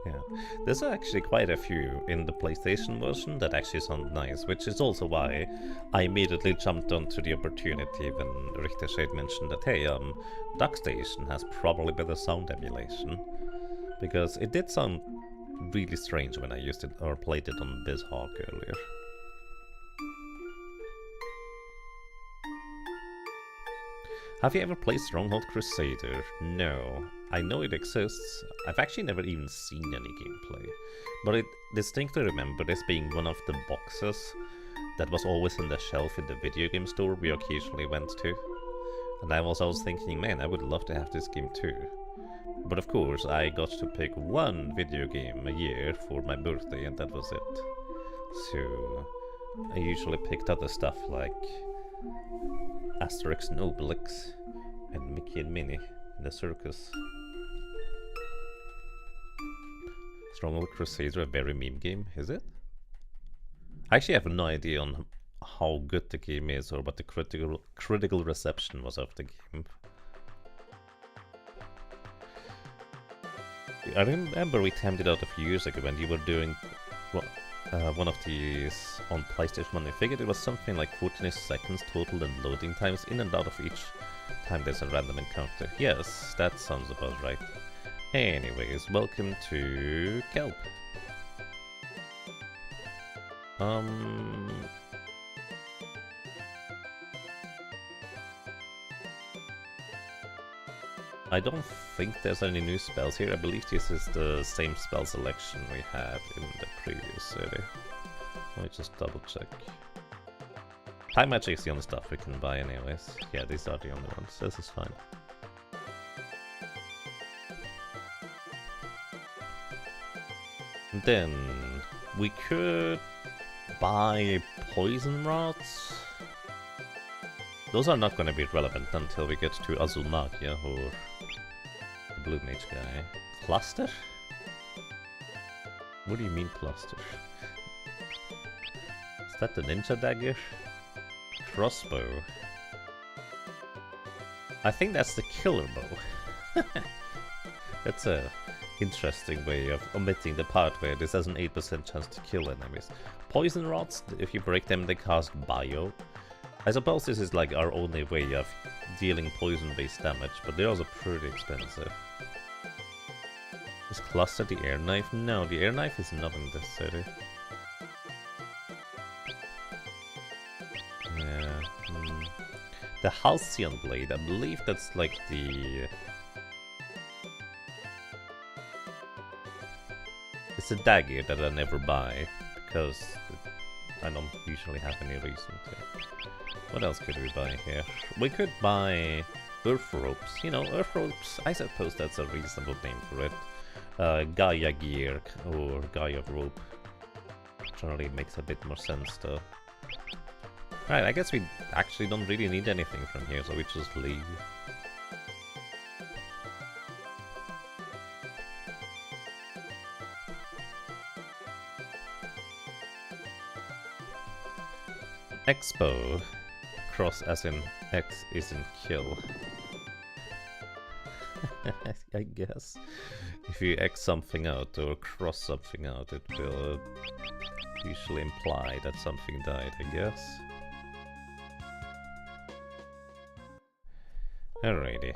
Yeah, there's actually quite a few in the PlayStation version that actually sound nice, which is also why I immediately jumped onto the opportunity when Richter Shade mentioned that, hey, DuckStation has probably better sound emulation. Because it did sound really strange when I used it or played it on BizHawk earlier. Have you ever played Stronghold Crusader? No. I know it exists. I've actually never even seen any gameplay. But I distinctly remember this being one of the boxes that was always on the shelf in the video game store we occasionally went to. And I was always thinking, man, I would love to have this game too. But of course, I got to pick one video game a year for my birthday, and that was it. So I usually picked other stuff like Asterix and Obelix and Mickey and Minnie in the circus. Stronghold Crusader, a very meme game, is it? I actually have no idea on how good the game is or what the critical reception was of the game. I remember we timed it out a few years ago when you were doing one of these on PlayStation 1. I figured it was something like 14 seconds total in loading times in and out of each time there's a random encounter. Yes, that sounds about right. Anyways, welcome to Kelp. I don't think there's any new spells here. I believe this is the same spell selection we had in the previous city. Let me just double check. Time magic is the only stuff we can buy anyways. Yeah, these are the only ones. This is fine. And then we could buy poison rods. those are not going to be relevant until we get to Azul Magia or the Blue Mage guy. Cluster? What do you mean cluster? Is that the ninja dagger? Crossbow? I think that's the killer bow. That's a interesting way of omitting the part where this has an 8% chance to kill enemies. Poison rods, if you break them, they cast bio. I suppose this is like our only way of dealing poison-based damage, but they're also pretty expensive. Is Cluster the air knife? No, the air knife is not in this city. Yeah. The Halcyon Blade, I believe that's like the... It's a dagger that I never buy, because I don't usually have any reason to. What else could we buy here? We could buy Earth Ropes. You know, Earth Ropes, I suppose that's a reasonable name for it. Gaia Gear or Gaia Rope. Generally makes a bit more sense though. Right, I guess we actually don't really need anything from here, so we just leave. Expo. Cross as in X is in kill. I guess. If you X something out or cross something out, it will usually imply that something died, I guess. Alrighty.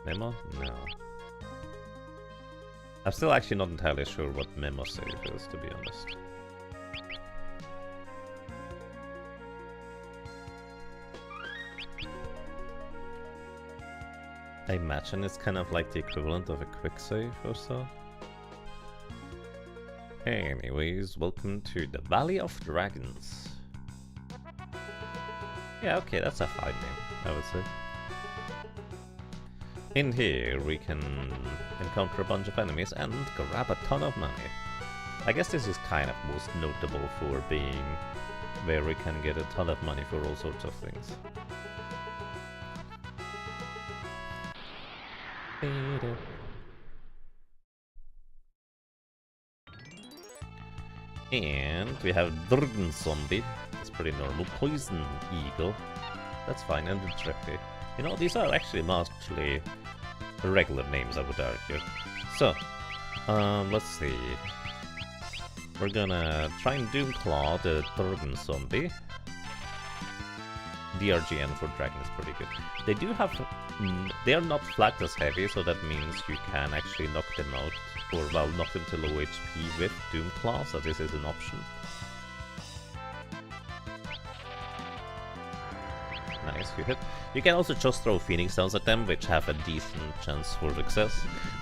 Memo? No. I'm still actually not entirely sure what memo save is, to be honest. I imagine it's kind of like the equivalent of a quick save or so. Anyways, welcome to the Valley of Dragons. Yeah, okay, that's a fine name, I would say. In here, we can encounter a bunch of enemies and grab a ton of money. I guess this is kind of most notable for being where we can get a ton of money for all sorts of things. And we have Dragon Zombie. It's pretty normal. Poison Eagle. That's fine. And the Trippy. You know, these are actually mostly regular names, I would argue. So, let's see. We're gonna try and Doomclaw the Dragon Zombie. DRGN for Dragon is pretty good. They do have... They are not flagged as heavy, so that means you can actually knock them out, or well, knock them to low HP with Doomclaw, so this is an option. Nice, you hit. You can also just throw Phoenix Stones at them, which have a decent chance for success.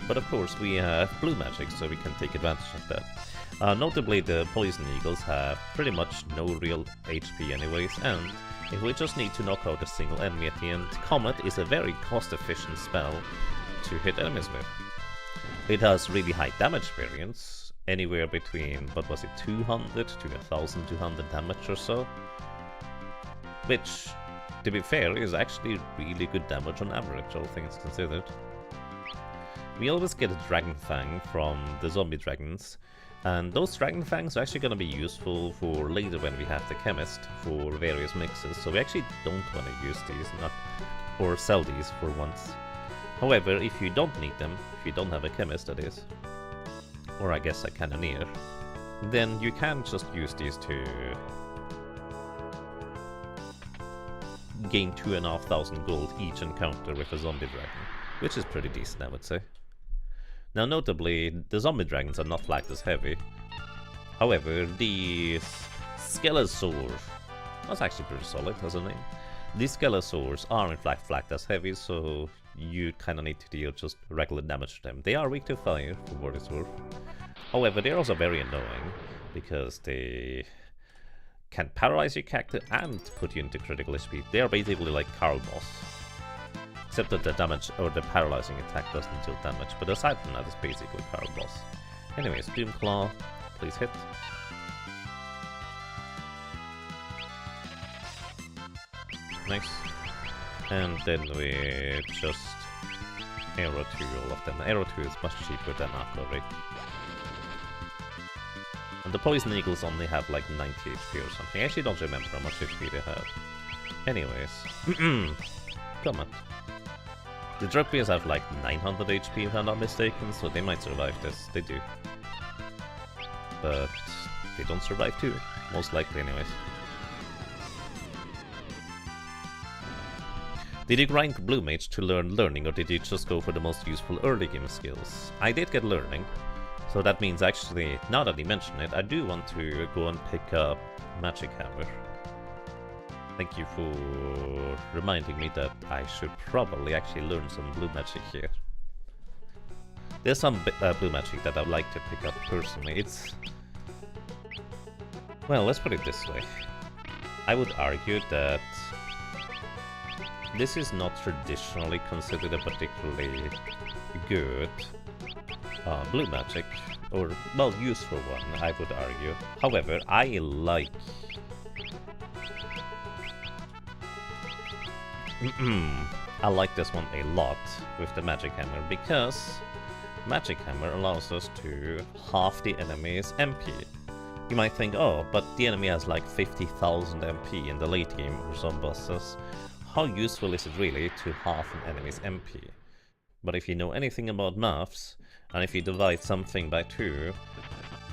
But of course, we have blue magic, so we can take advantage of that. Notably, the Poison Eagles have pretty much no real HP anyways, and if we just need to knock out a single enemy at the end, Comet is a very cost-efficient spell to hit enemies with. It has really high damage variance, anywhere between, what was it, 200 to 1200 damage or so, which, to be fair, is actually really good damage on average, all things considered. We always get a Dragon Fang from the zombie dragons, and those Dragon Fangs are actually going to be useful for later when we have the Chemist for various mixes, so we actually don't want to use these, or sell these for once. However, if you don't need them, if you don't have a Chemist that is, or I guess a Cannoneer, then you can just use these to gain 2,500 gold each encounter with a zombie dragon, which is pretty decent, I would say. Now, notably, the zombie dragons are not flagged as heavy. However, these Skelesaurs, that's actually pretty solid as a name. These Skelesaurs are in fact flagged as heavy, so you kind of need to deal just regular damage to them. They are weak to fire, for what it's worth. However, they're also very annoying, because they can paralyze your character and put you into critical HP. They are basically like Carl boss. Except that the damage or the paralyzing attack doesn't deal damage, but aside from that, it's basically Carl boss. Anyways, Doom Claw, please hit. Nice. And then we just arrow 2 all of them. Arrow 2 is much cheaper than Aqua Ray. And the Poison Eagles only have like 90 HP or something. I actually don't remember how much HP they have. Anyways. Come on. The Druppies have like 900 HP if I'm not mistaken, so they might survive this. They do. But they don't survive too. Most likely anyways. Did you grind Blue Mage to learn Learning, or did you just go for the most useful early game skills? I did get Learning, so that means actually, now that you mention it, I do want to go and pick up Magic Hammer. Thank you for reminding me that I should probably actually learn some Blue Magic here. There's some Blue Magic that I'd like to pick up personally. It's... well, let's put it this way. I would argue that this is not traditionally considered a particularly good blue magic, or, well, useful one, I would argue. However, I like... I like this one a lot with the Magic Hammer, because Magic Hammer allows us to half the enemy's MP. You might think, oh, but the enemy has like 50,000 MP in the late game or some bosses. How useful is it really to half an enemy's MP? But if you know anything about maths, and if you divide something by 2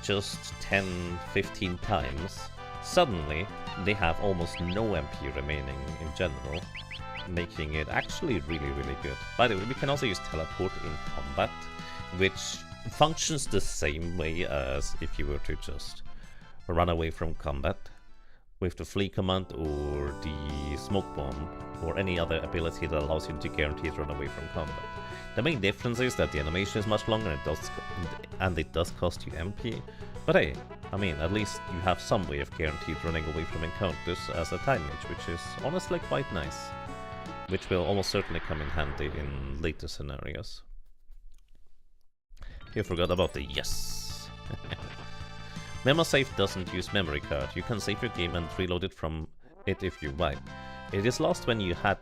just 10-15 times, suddenly they have almost no MP remaining in general, making it actually really, really good. By the way, we can also use teleport in combat, which functions the same way as if you were to just run away from combat with the flee command or the smoke bomb or any other ability that allows you to guarantee run away from combat. The main difference is that the animation is much longer and it does cost you MP, but hey, I mean, at least you have some way of guaranteed running away from encounters as a time mage, which is honestly quite nice, which will almost certainly come in handy in later scenarios. You forgot about the yes. MemoSafe doesn't use memory card. You can save your game and reload it from it if you wipe. It is lost when you had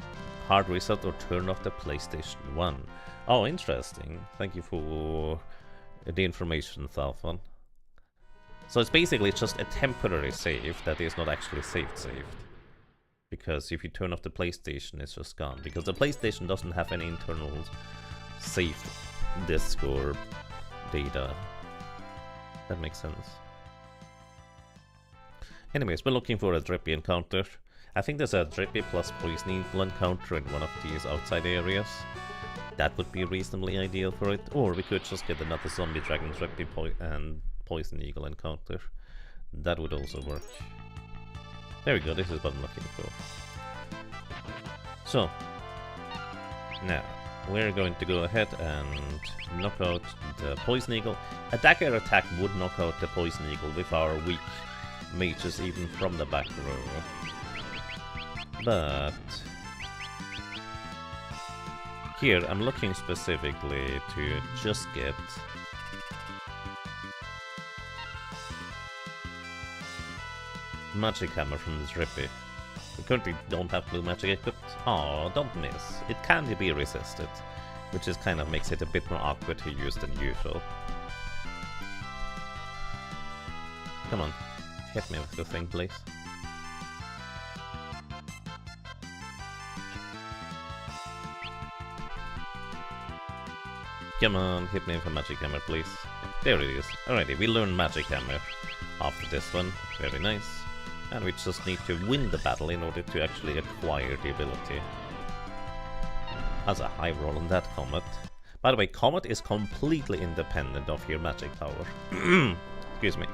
hard reset or turn off the PlayStation 1. Oh, interesting. Thank you for the information, Thalfon. So it's basically just a temporary save that is not actually saved. Because if you turn off the PlayStation, it's just gone. Because the PlayStation doesn't have any internal save disk or data. That makes sense. Anyways, we're looking for a Drippy encounter. I think there's a Drippy plus Poison Eagle encounter in one of these outside areas. That would be reasonably ideal for it. Or we could just get another Zombie Dragon Drippy and Poison Eagle encounter. That would also work. There we go, this is what I'm looking for. So, now, we're going to go ahead and knock out the Poison Eagle. A dagger attack would knock out the Poison Eagle with our weak mages even from the back row. But here I'm looking specifically to just get Magic Hammer from this Drippy. We currently don't have blue magic equipped. Oh, don't miss. It can be resisted, which is kind of makes it a bit more awkward to use than usual. Come on, hit me with the thing, please. Come on, hit me with a Magic Hammer, please. There it is. Alrighty, we learned Magic Hammer after this one. Very nice. And we just need to win the battle in order to actually acquire the ability. That's a high roll on that Comet. By the way, Comet is completely independent of your magic power. Excuse me.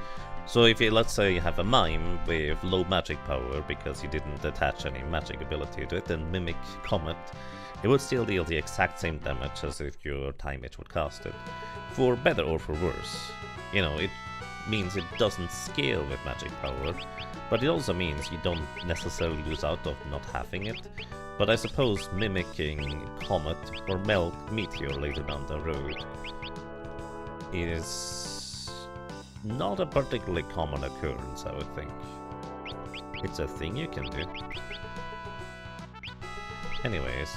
So if you, let's say, you have a Mime with low magic power because you didn't attach any magic ability to it and mimic Comet, it would still deal the exact same damage as if your Time Mage would cast it. For better or for worse. You know, means it doesn't scale with magic power, but it also means you don't necessarily lose out of not having it. But I suppose mimicking Comet or Meteor later down the road is not a particularly common occurrence, I would think. It's a thing you can do. Anyways,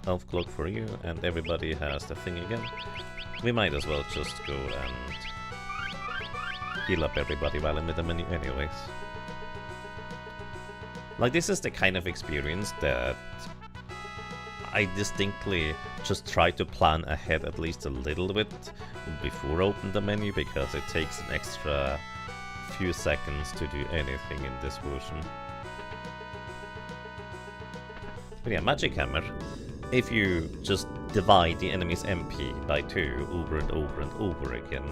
elf cloak for you, and everybody has the thing again. We might as well just go and heal up everybody while I'm in the menu anyways. Like, this is the kind of experience that I distinctly just try to plan ahead at least a little bit before I open the menu, because it takes an extra few seconds to do anything in this version. But yeah, Magic Hammer. If you just divide the enemy's MP by 2 over and over and over again,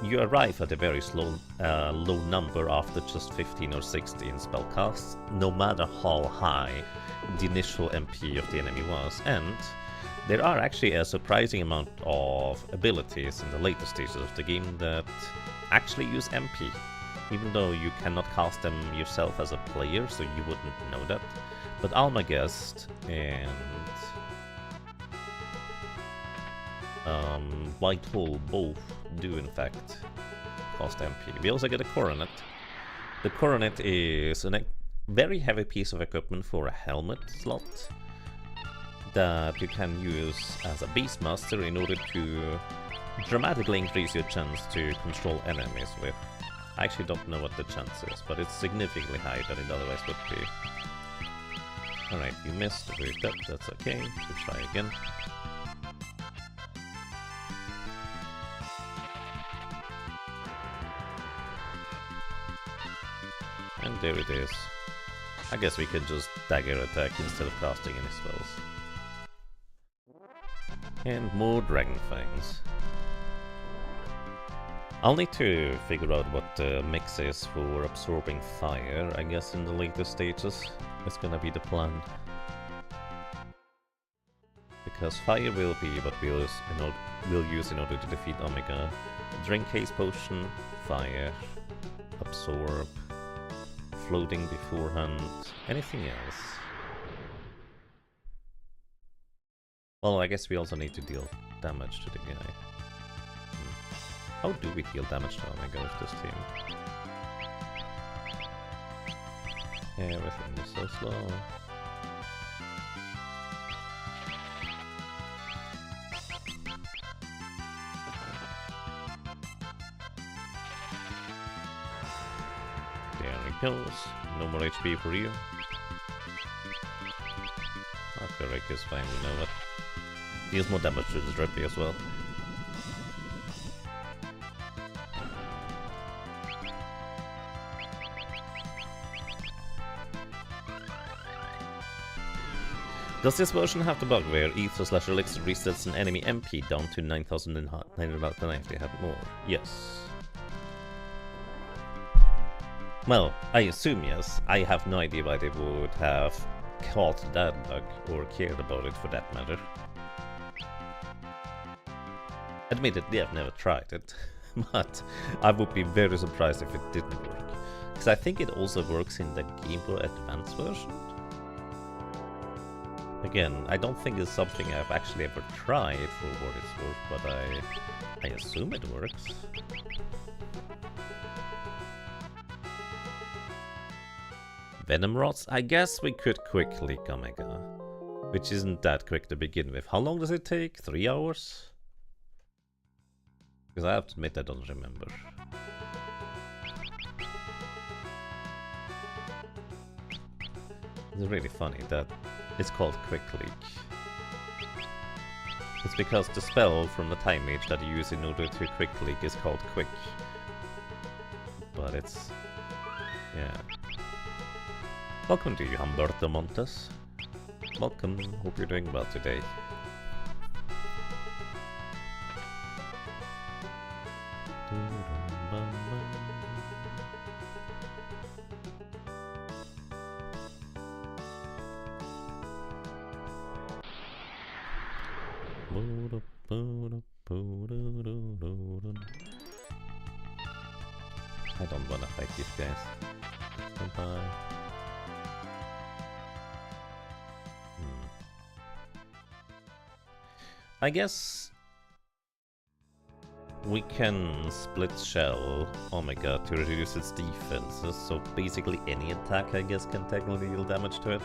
you arrive at a very low number after just 15 or 16 spell casts, no matter how high the initial MP of the enemy was. And there are actually a surprising amount of abilities in the later stages of the game that actually use MP, even though you cannot cast them yourself as a player, so you wouldn't know that. But Almagest and Whitehall both do in fact cost MP. We also get a Coronet. The Coronet is a very heavy piece of equipment for a helmet slot that you can use as a Beastmaster in order to dramatically increase your chance to control enemies with. I actually don't know what the chance is, but it's significantly higher than it otherwise would be. Alright, you missed the first step, that's okay, we'll try again. And there it is. I guess we could just dagger attack instead of casting any spells. And more Dragon Fangs. I'll need to figure out what the mix is for absorbing fire, I guess in the later stages. It's gonna be the plan. Because fire will be what we'll use in order to defeat Omega. Drink Haze Potion, fire, absorb, floating beforehand, anything else? Well, I guess we also need to deal damage to the guy. How do we deal damage to Omega with this team? Everything is so slow. There it goes. No more HP for you. Okay, Rick is fine, we know it. Deals more damage to the Drippy as well. Does this version have the bug where Ether/Elixir resets an enemy MP down to 9,990 had more? Yes. Well, I assume yes. I have no idea why they would have caught that bug or cared about it for that matter. Admittedly, I've never tried it, but I would be very surprised if it didn't work. Because I think it also works in the Game Boy Advance version. Again, I don't think it's something I've actually ever tried for what it's worth, but I assume it works. Venom Rods? I guess we could quickly Omega, which isn't that quick to begin with. How long does it take? 3 hours? Because I have to admit I don't remember. It's really funny that it's called Quick Leak. It's because the spell from the Time Mage that you use in order to Quick Leak is called Quick. But it's... yeah. Welcome to you, Humberto Montes. Welcome, hope you're doing well today. I don't wanna fight these guys. Goodbye. I guess we can split shell, oh my god, to reduce its defenses, so basically any attack I guess can technically deal damage to it.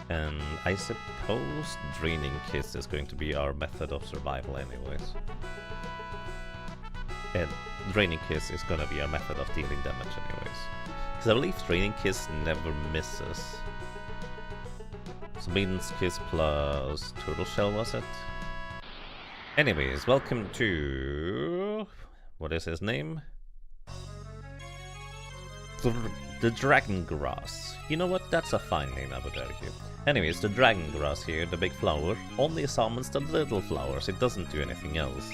And I suppose Draining Kiss is going to be our method of survival anyways. And Draining Kiss is gonna be our method of dealing damage anyways. Because I believe Draining Kiss never misses. So Maiden's Kiss plus Turtle Shell, was it? Anyways, welcome to... what is his name? The Dragon Grass. You know what? That's a fine name, I would argue. Anyways, the Dragon Grass here, the big flower, only summons the little flowers. It doesn't do anything else.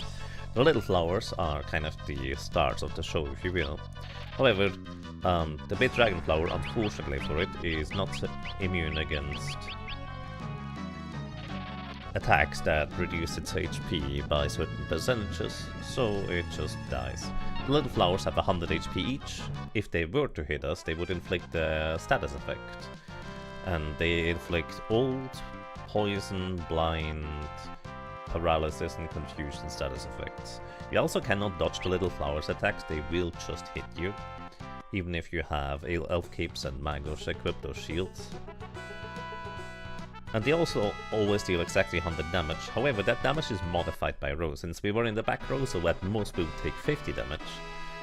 The little flowers are kind of the stars of the show, if you will. However, the big dragon flower, unfortunately for it, is not immune against attacks that reduce its HP by certain percentages, so it just dies. The little flowers have 100 HP each. If they were to hit us, they would inflict a status effect. And they inflict old, poison, blind, paralysis, and confusion status effects. You also cannot dodge the little flowers attacks, they will just hit you. Even if you have elf capes and magos equipped or shields. And they also always deal exactly 100 damage. However, that damage is modified by row, since we were in the back row, so at most we would take 50 damage.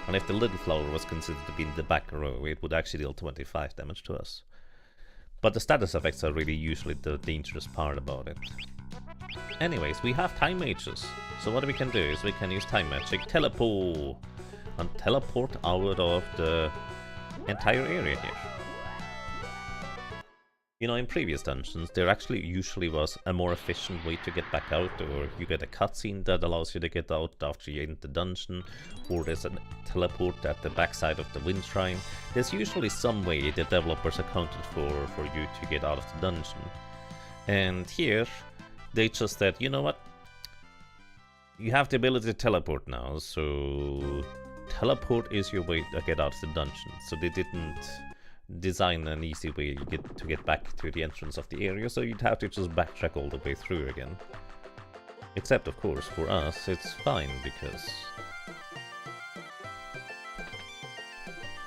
And if the little flower was considered to be in the back row, it would actually deal 25 damage to us. But the status effects are really usually the dangerous part about it. Anyways, we have time mages. So what we can do is we can use time magic, teleport, and teleport out of the entire area here. You know, in previous dungeons, there actually usually was a more efficient way to get back out, or you get a cutscene that allows you to get out after you end the dungeon, or there's a teleport at the backside of the Wind Shrine. There's usually some way the developers accounted for you to get out of the dungeon. And here, they just said, you know what? You have the ability to teleport now, so teleport is your way to get out of the dungeon. So they didn't design an easy way to get back to the entrance of the area, so you'd have to just backtrack all the way through again. Except, of course, for us, it's fine, because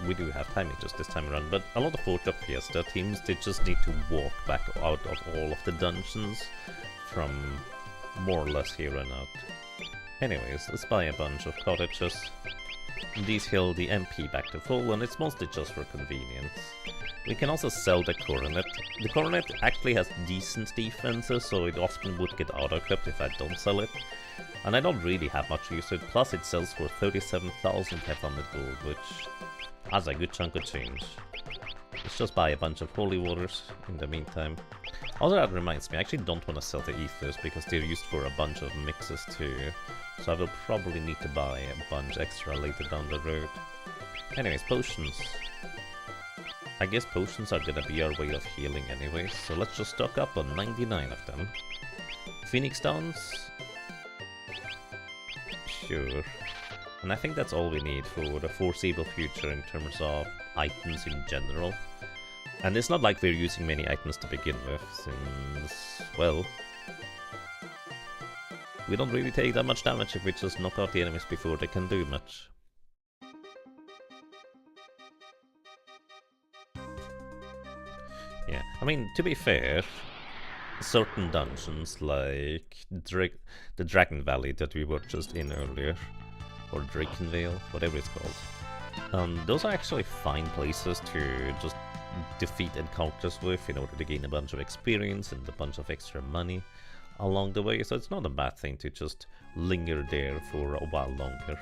we do have time mages this time around, but a lot of Job Fiesta teams, they just need to walk back out of all of the dungeons from more or less here on out. Anyways, let's buy a bunch of cottages. These heal the MP back to full, and it's mostly just for convenience. We can also sell the Coronet. The Coronet actually has decent defenses, so it often would get auto-equipped if I don't sell it. And I don't really have much use of it, plus it sells for 37,500 gold, which has a good chunk of change. Let's just buy a bunch of holy waters in the meantime. Also, that reminds me, I actually don't want to sell the ethers because they're used for a bunch of mixes too. So I will probably need to buy a bunch extra later down the road. Anyways, potions. I guess potions are gonna be our way of healing anyways, so let's just stock up on 99 of them. Phoenix Downs? Sure. And I think that's all we need for the foreseeable future in terms of items in general. And it's not like we're using many items to begin with, since, well, we don't really take that much damage if we just knock out the enemies before they can do much. Yeah, I mean, to be fair, certain dungeons like the Dragon Valley that we were just in earlier, or Drakenvale, whatever it's called, those are actually fine places to just defeat encounters with in order to gain a bunch of experience and a bunch of extra money along the way, so it's not a bad thing to just linger there for a while longer.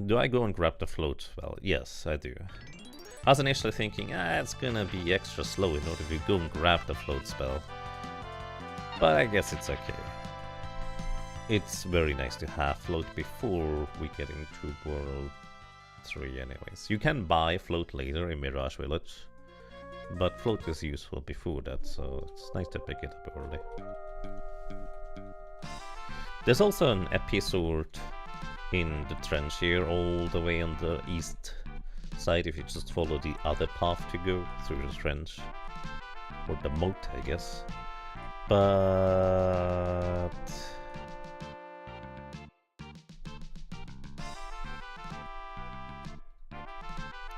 Do I go and grab the float? Well, yes, I do. I was initially thinking, it's gonna be extra slow in order to go and grab the float spell, but I guess it's okay. It's very nice to have float before we get into World 3 anyways. You can buy float later in Mirage Village, but float is useful before that, so it's nice to pick it up early. There's also an episode in the trench here, all the way on the east side, if you just follow the other path to go through the trench. Or the moat, I guess. But...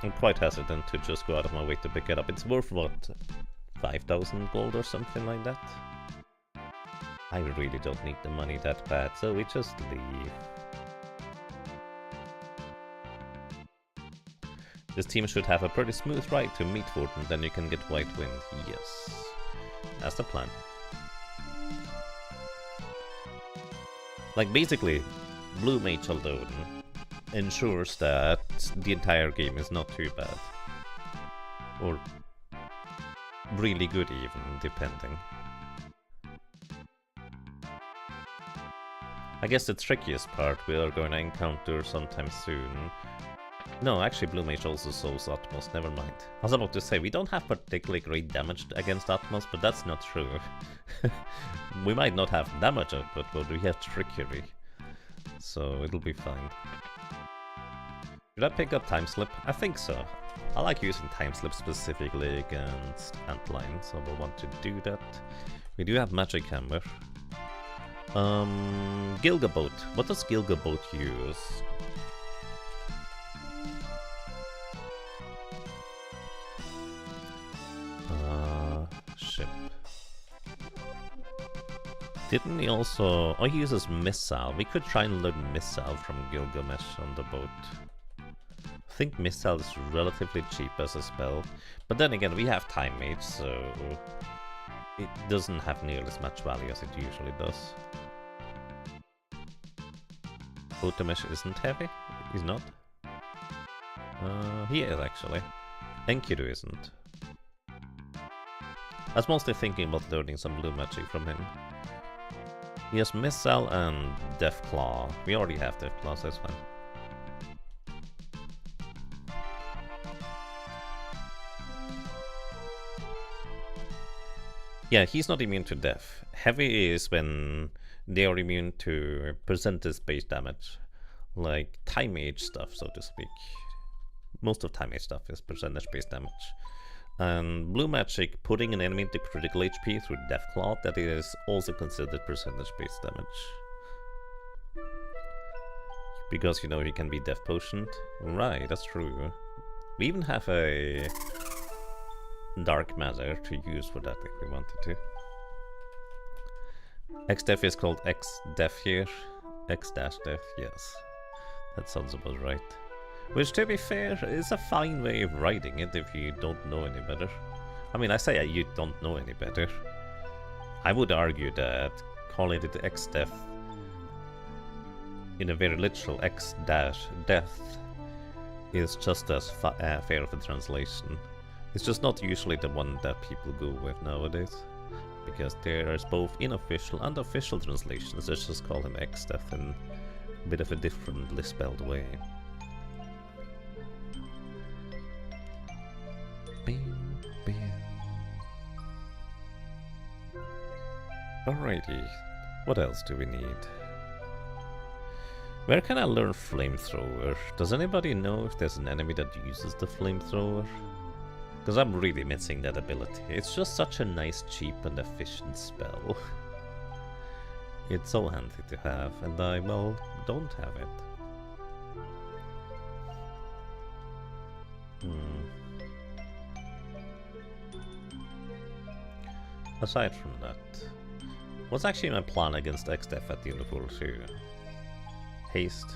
I'm quite hesitant to just go out of my way to pick it up. It's worth, what, 5,000 gold or something like that? I really don't need the money that bad, so we just leave. This team should have a pretty smooth ride to Meatford, and then you can get White Wind. Yes, that's the plan. Like, basically, Blue Mage alone ensures that the entire game is not too bad. Or really good even, depending. I guess the trickiest part we are going to encounter sometime soon. No, actually Blue Mage also solves Atmos, never mind. I was about to say, we don't have particularly great damage against Atmos, but that's not true. We might not have damage output, but we have trickery. So it'll be fine. Should I pick up Time Slip? I think so. I like using Time Slip specifically against Antline, so we'll want to do that. We do have Magic Hammer. Gilgaboat. What does Gilgaboat use? Ship. Didn't he also... Oh, he uses Missile. We could try and learn Missile from Gilgamesh on the boat. I think Missile is relatively cheap as a spell. But then again, we have Time Mage, so... it doesn't have nearly as much value as it usually does. Otamesh isn't heavy? He's not? He is actually. Enkidu isn't. I was mostly thinking about learning some blue magic from him. He has Missile and Deathclaw. We already have Deathclaw, so that's fine. Yeah, he's not immune to death. Heavy is when they are immune to percentage-based damage. Like Time Mage stuff, so to speak. Most of Time Mage stuff is percentage-based damage. And Blue Magic, putting an enemy into critical HP through Deathclaw, that is also considered percentage-based damage. Because, you know, he can be Death Potioned. Right, that's true. We even have a Dark Matter to use for that if we wanted to. X-Def is called X-Def here. X-Def, yes. That sounds about right. Which, to be fair, is a fine way of writing it if you don't know any better. I mean, I say you don't know any better. I would argue that calling it X-Def in a very literal X-Death is just as fair of a translation. It's just not usually the one that people go with nowadays. Because there's both unofficial and official translations. Let's just call him X-Def in a bit of a differently spelled way. Alrighty, what else do we need? Where can I learn Flamethrower? Does anybody know if there's an enemy that uses the Flamethrower? Because I'm really missing that ability. It's just such a nice, cheap and efficient spell. It's so handy to have, and I, well, don't have it. Aside from that, what's actually my plan against X-Def at the end of World 2? Haste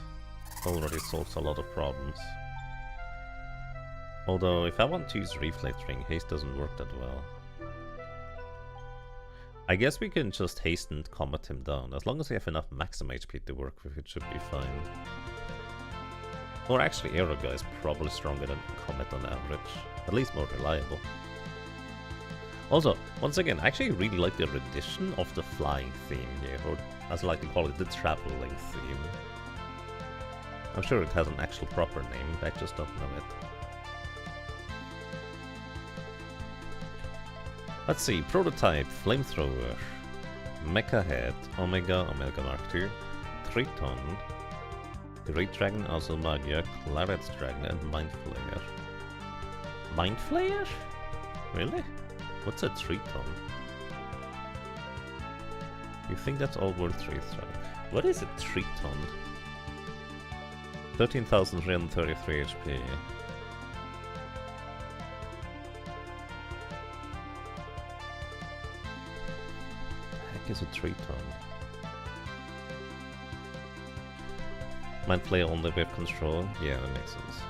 already solves a lot of problems. Although, if I want to use Reflect Ring, Haste doesn't work that well. I guess we can just haste and combat him down. As long as we have enough maximum HP to work with, it should be fine. Or actually, Aeroga is probably stronger than Comet on average. At least more reliable. Also, once again, I actually really like the rendition of the flying theme here, or as I like to call it, the traveling theme. I'm sure it has an actual proper name, but I just don't know it. Let's see, Prototype, Flamethrower, Mecha Head, Omega, Omega Mark II, Triton, Great Dragon, also Magia, Claret's Dragon, and Mind Flayer. Mind Flayer? Really? What's a Triton? You think that's all worth 3 throw? What is a Triton? 13,333 HP. Heck is a Triton? Mind Flayer only with control? Yeah, that makes sense.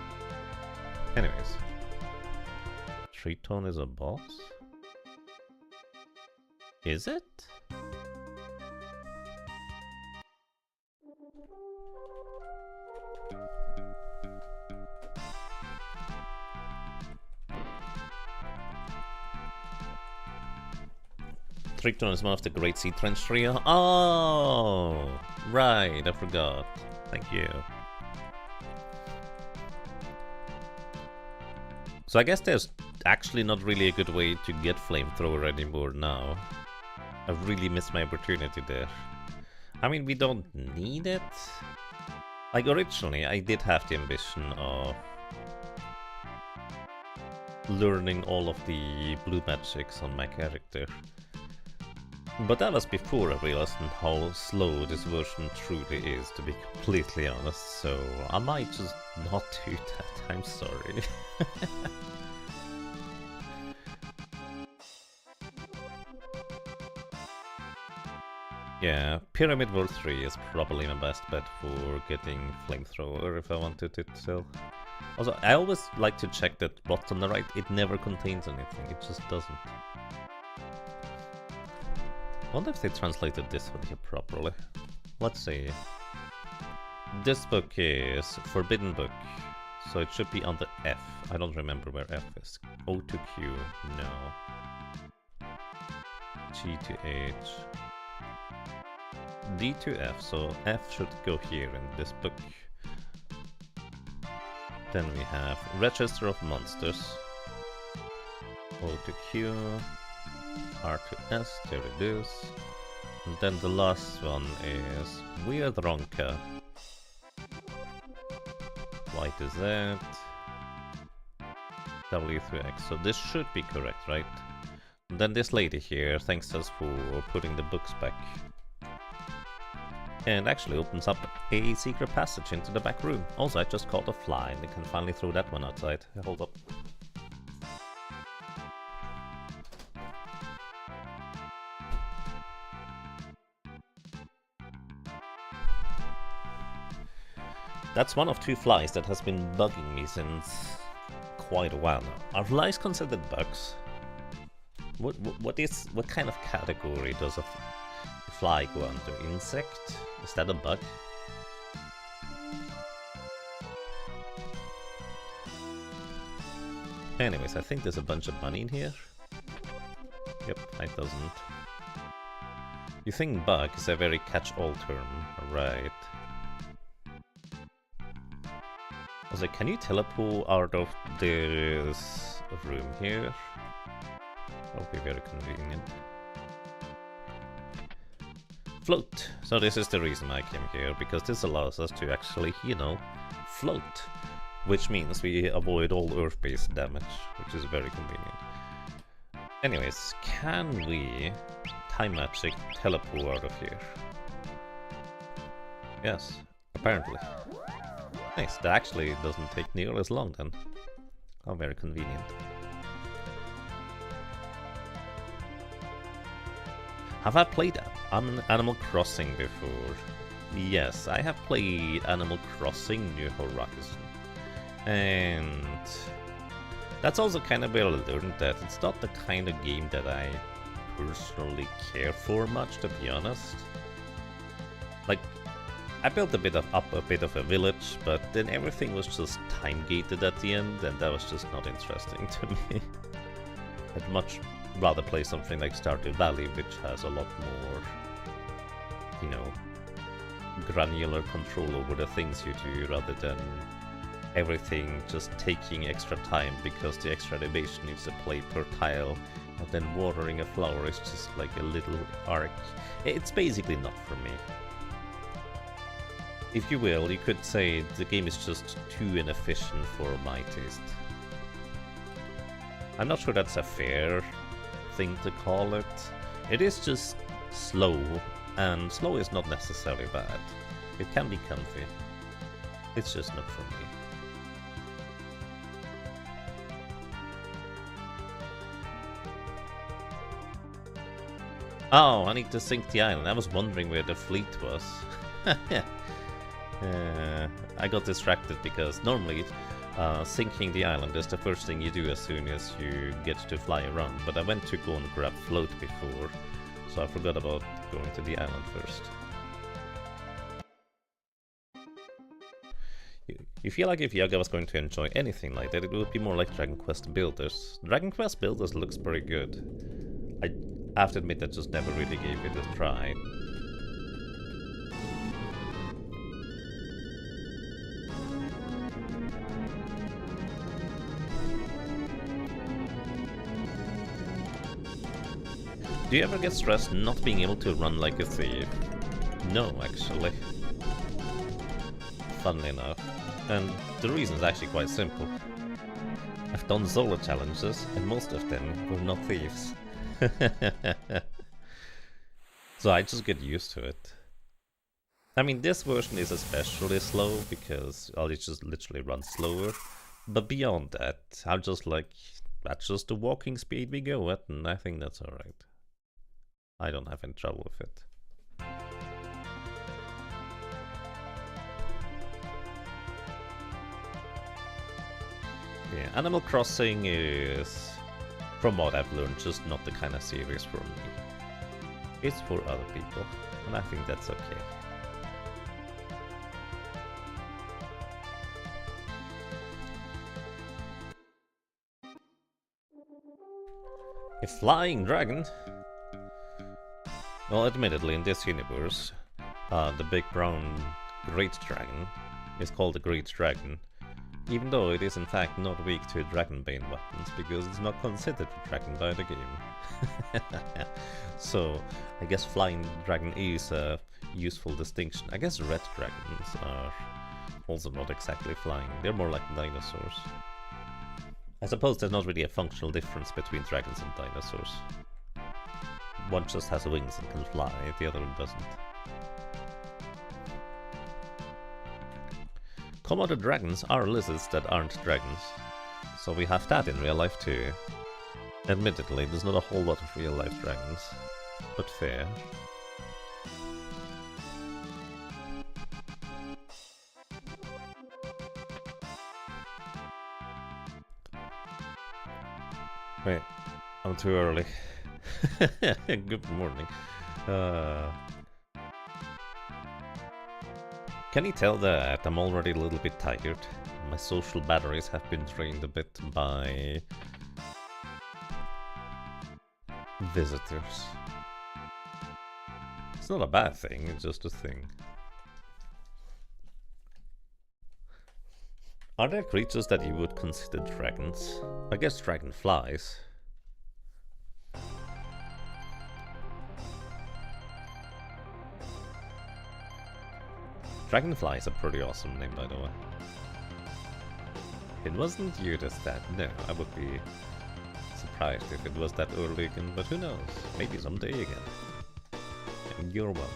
Anyways. Triton is a boss? Is it? Triton is one of the Great Sea Trench trio. Oh! Right, I forgot. Thank you. So I guess there's actually not really a good way to get Flamethrower anymore now. I've really missed my opportunity there. I mean, we don't need it. Like, originally, I did have the ambition of learning all of the blue magics on my character. But that was before I realized how slow this version truly is, to be completely honest, so I might just not do that, I'm sorry. Yeah, Pyramid World 3 is probably my best bet for getting Flamethrower if I wanted it still. Also, I always like to check that bot on the right, it never contains anything, it just doesn't. I wonder if they translated this one here properly. Let's see. This book is Forbidden Book, so it should be on the F. I don't remember where F is. O to Q, no. G to H. D to F, so F should go here in this book. Then we have Register of Monsters. O to Q. R to S, there it is. And then the last one is Weird Ronka. Y to Z. W through X. So this should be correct, right? And then this lady here thanks us for putting the books back. And actually opens up a secret passage into the back room. Also, I just caught a fly and I can finally throw that one outside. Hold up. That's one of 2 flies that has been bugging me since quite a while now. Are flies considered bugs? What kind of category does a fly go under? Insect? Is that a bug? Anyways, I think there's a bunch of money in here. Yep, 5,000. You think bug is a very catch-all term, right? Also, can you teleport out of this room here? That would be very convenient. Float! So this is the reason I came here, because this allows us to actually, you know, float. Which means we avoid all earth-based damage, which is very convenient. Anyways, can we time magic teleport out of here? Yes, apparently. Nice, that actually doesn't take nearly as long then. How very convenient. Have I played Animal Crossing before? Yes, I have played Animal Crossing New Horizons. And that's also kind of where I learned that it's not the kind of game that I personally care for much, to be honest. Like, I built up a bit of a village, but then everything was just time-gated at the end, and that was just not interesting to me. I'd much rather play something like Stardew Valley, which has a lot more, you know, granular control over the things you do, rather than everything just taking extra time because the extra animation needs to play per tile, and then watering a flower is just like a little arc. It's basically not for me. If you will, you could say the game is just too inefficient for my taste. I'm not sure that's a fair thing to call it. It is just slow, and slow is not necessarily bad. It can be comfy. It's just not for me. Oh, I need to sink the island. I was wondering where the fleet was. I got distracted because normally sinking the island is the first thing you do as soon as you get to fly around. But I went to go and grab float before, so I forgot about going to the island first. You feel like if Yaga was going to enjoy anything like that, it would be more like Dragon Quest Builders. Dragon Quest Builders looks pretty good. I have to admit I just never really gave it a try. Do you ever get stressed not being able to run like a thief? No, actually. Funnily enough. And the reason is actually quite simple. I've done solo challenges, and most of them were not thieves. So I just get used to it. I mean, this version is especially slow because I'll just literally run slower. But beyond that, I'm just like, that's just the walking speed we go at, and I think that's alright. I don't have any trouble with it. Yeah, Animal Crossing is, from what I've learned, just not the kind of series for me. It's for other people, and I think that's okay. A flying dragon? Well, admittedly, in this universe, the big brown great dragon is called the Great Dragon, even though it is in fact not weak to Dragonbane weapons, because it's not considered a dragon by the game. So, I guess flying dragon is a useful distinction. I guess red dragons are also not exactly flying, they're more like dinosaurs. I suppose there's not really a functional difference between dragons and dinosaurs. One just has wings and can fly, the other one doesn't. Commodore dragons are lizards that aren't dragons, so we have that in real life too. Admittedly, there's not a whole lot of real life dragons, but fair. Wait, I'm too early. Good morning. Can you tell that I'm already a little bit tired? My social batteries have been drained a bit by visitors. It's not a bad thing, it's just a thing. Are there creatures that you would consider dragons? I guess dragonflies. Dragonfly is a pretty awesome name, by the way. It wasn't you that said, no, I would be surprised if it was that early again, but who knows, maybe someday again. And you're welcome.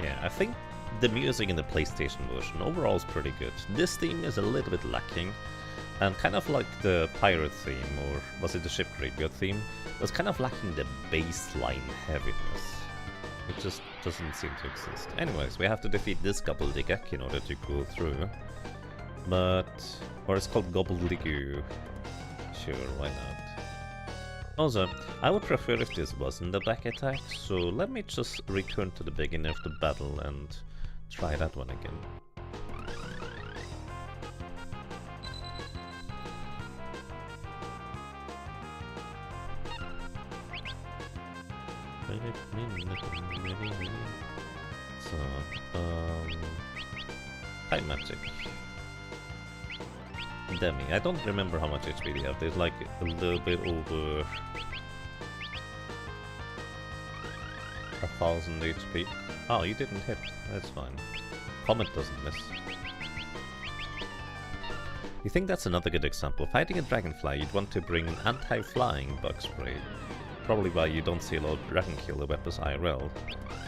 Yeah, I think the music in the PlayStation version overall is pretty good. This theme is a little bit lacking, and kind of like the pirate theme, or was it the ship graveyard theme, was kind of lacking the baseline heaviness. It just doesn't seem to exist. Anyways, we have to defeat this gobbledygook in order to go through. Or it's called gobbledygoo. Sure, why not? Also, I would prefer if this wasn't a back attack, so let me just return to the beginning of the battle and try that one again. So, time magic. Demi. I don't remember how much HP they have. There's like a little bit over 1000 HP. Oh, you didn't hit. That's fine. Comet doesn't miss. You think that's another good example? Fighting a dragonfly, you'd want to bring an anti-flying bug spray. Probably why you don't see a lot of dragon killer weapons IRL.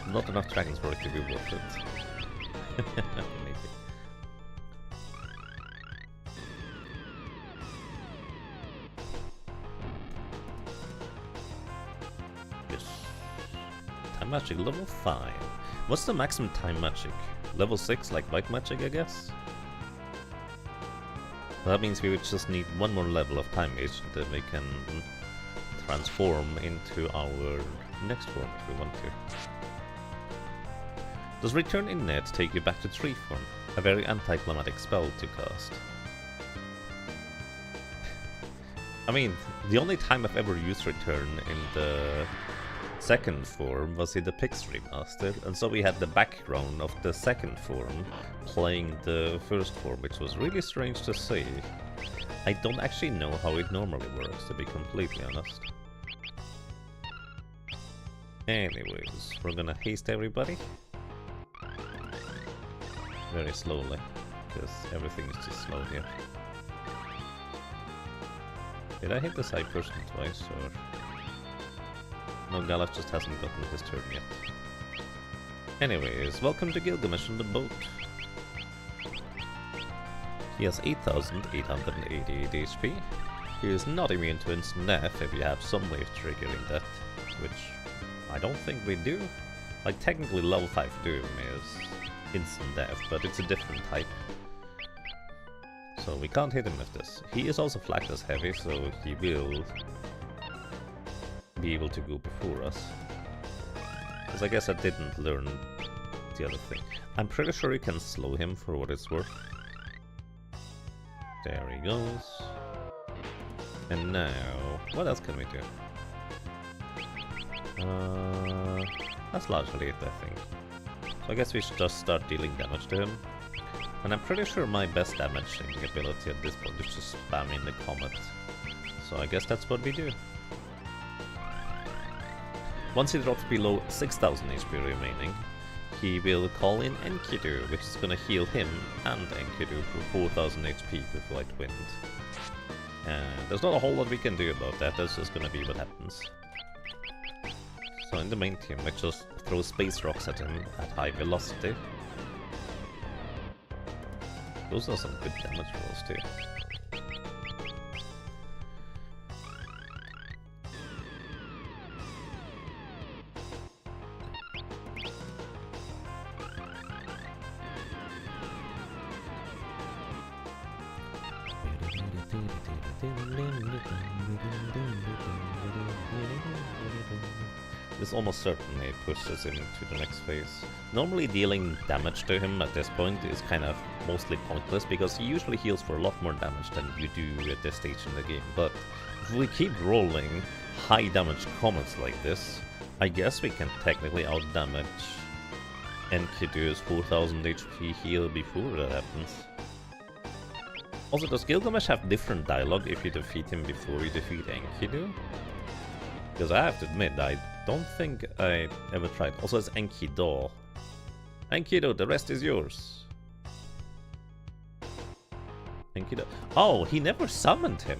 Not enough dragons for it to be worth it. Maybe. Yes. Time magic level 5. What's the maximum time magic? Level 6, like white magic, I guess? That means we would just need one more level of time mage that we can transform into our next form if we want to. Does Return in Net take you back to tree form? A very anticlimactic spell to cast. I mean, the only time I've ever used Return in the second form was in the Pix remaster, and so we had the background of the second form playing the first form, which was really strange to see. I don't actually know how it normally works, to be completely honest. Anyways, we're gonna haste everybody. Very slowly, because everything is just slow here. Did I hit the side person twice, or...? No, Galaf just hasn't gotten his turn yet. Anyways, welcome to Gilgamesh on the boat. He has 8,888 HP. He is not immune to instant death if you have some way of triggering that, which I don't think we do. Like, technically level 5 Doom is instant death, but it's a different type. So we can't hit him with this. He is also flagged as heavy, so he will be able to go before us. Because I guess I didn't learn the other thing. I'm pretty sure you can slow him for what it's worth. There he goes. And now, what else can we do? That's largely it, I think. So I guess we should just start dealing damage to him. And I'm pretty sure my best damaging ability at this point is just spamming the comet. So I guess that's what we do. Once he drops below 6,000 HP remaining, he will call in Enkidu, which is gonna heal him and Enkidu for 4,000 HP with White Wind. And there's not a whole lot we can do about that, that's just gonna be what happens. So in the main team, we just throw space rocks at him at high velocity. Those are some good damage rolls too. This almost certainly pushes him to the next phase. Normally dealing damage to him at this point is kind of mostly pointless because he usually heals for a lot more damage than you do at this stage in the game. But if we keep rolling high damage comets like this, I guess we can technically outdamage Enkidu's 4000 HP heal before that happens. Also, does Gilgamesh have different dialogue if you defeat him before you defeat Enkidu? Because I have to admit, I don't think I ever tried. Also, it's Enkidu. Enkidu, the rest is yours. Enkidu. Oh, he never summoned him.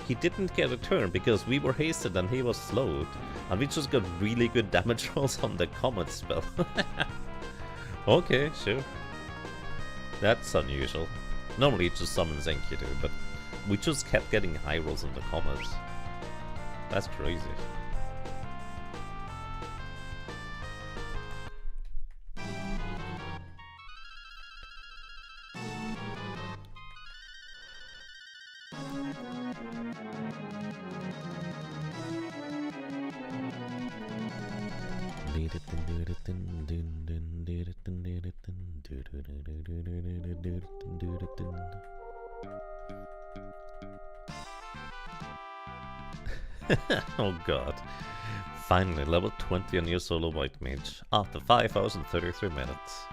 He didn't get a turn because we were hasted and he was slowed. And we just got really good damage rolls on the comet spell. Okay, sure. That's unusual. Normally it just summons Enkidu, but we just kept getting high rolls on the comets. That's crazy. Oh god. Finally, level 20 on your solo white mage after 5 hours and 33 minutes.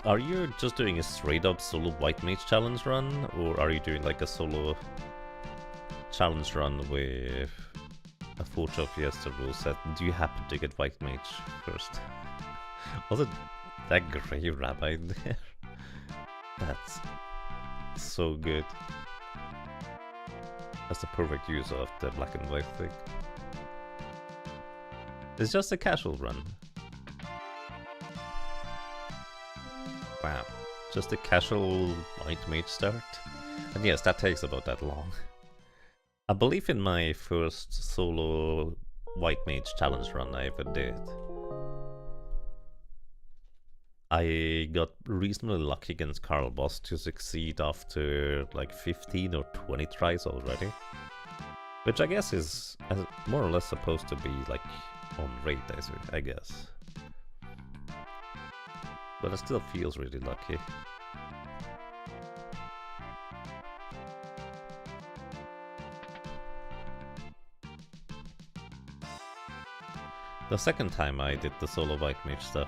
Are you just doing a straight up solo white mage challenge run, or are you doing like a solo challenge run with a Job Fiesta rule set? Do you happen to get white mage first? Was it that grey rabbi there? That's so good. That's the perfect use of the black and white thing. It's just a casual run. Wow, just a casual white mage start. And yes, that takes about that long. I believe in my first solo white mage challenge run I ever did, I got reasonably lucky against Carl Boss to succeed after like 15 or 20 tries already. Which I guess is more or less supposed to be like on rate, I guess. But it still feels really lucky. The second time I did the solo white mage stuff,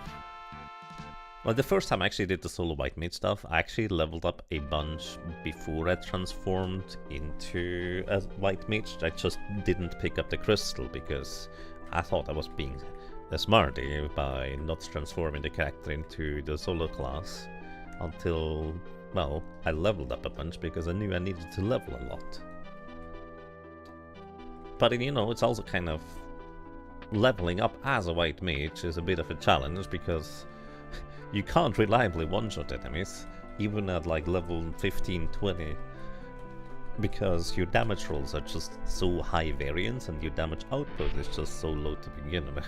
well, the first time I actually did the solo white mage stuff, I actually leveled up a bunch before I transformed into a white mage. I just didn't pick up the crystal because I thought I was being a smarty by not transforming the character into the solo class until, well, I leveled up a bunch because I knew I needed to level a lot. But you know, it's also kind of leveling up as a white mage is a bit of a challenge because you can't reliably one-shot enemies, even at like level 15, 20, because your damage rolls are just so high variance and your damage output is just so low to begin with.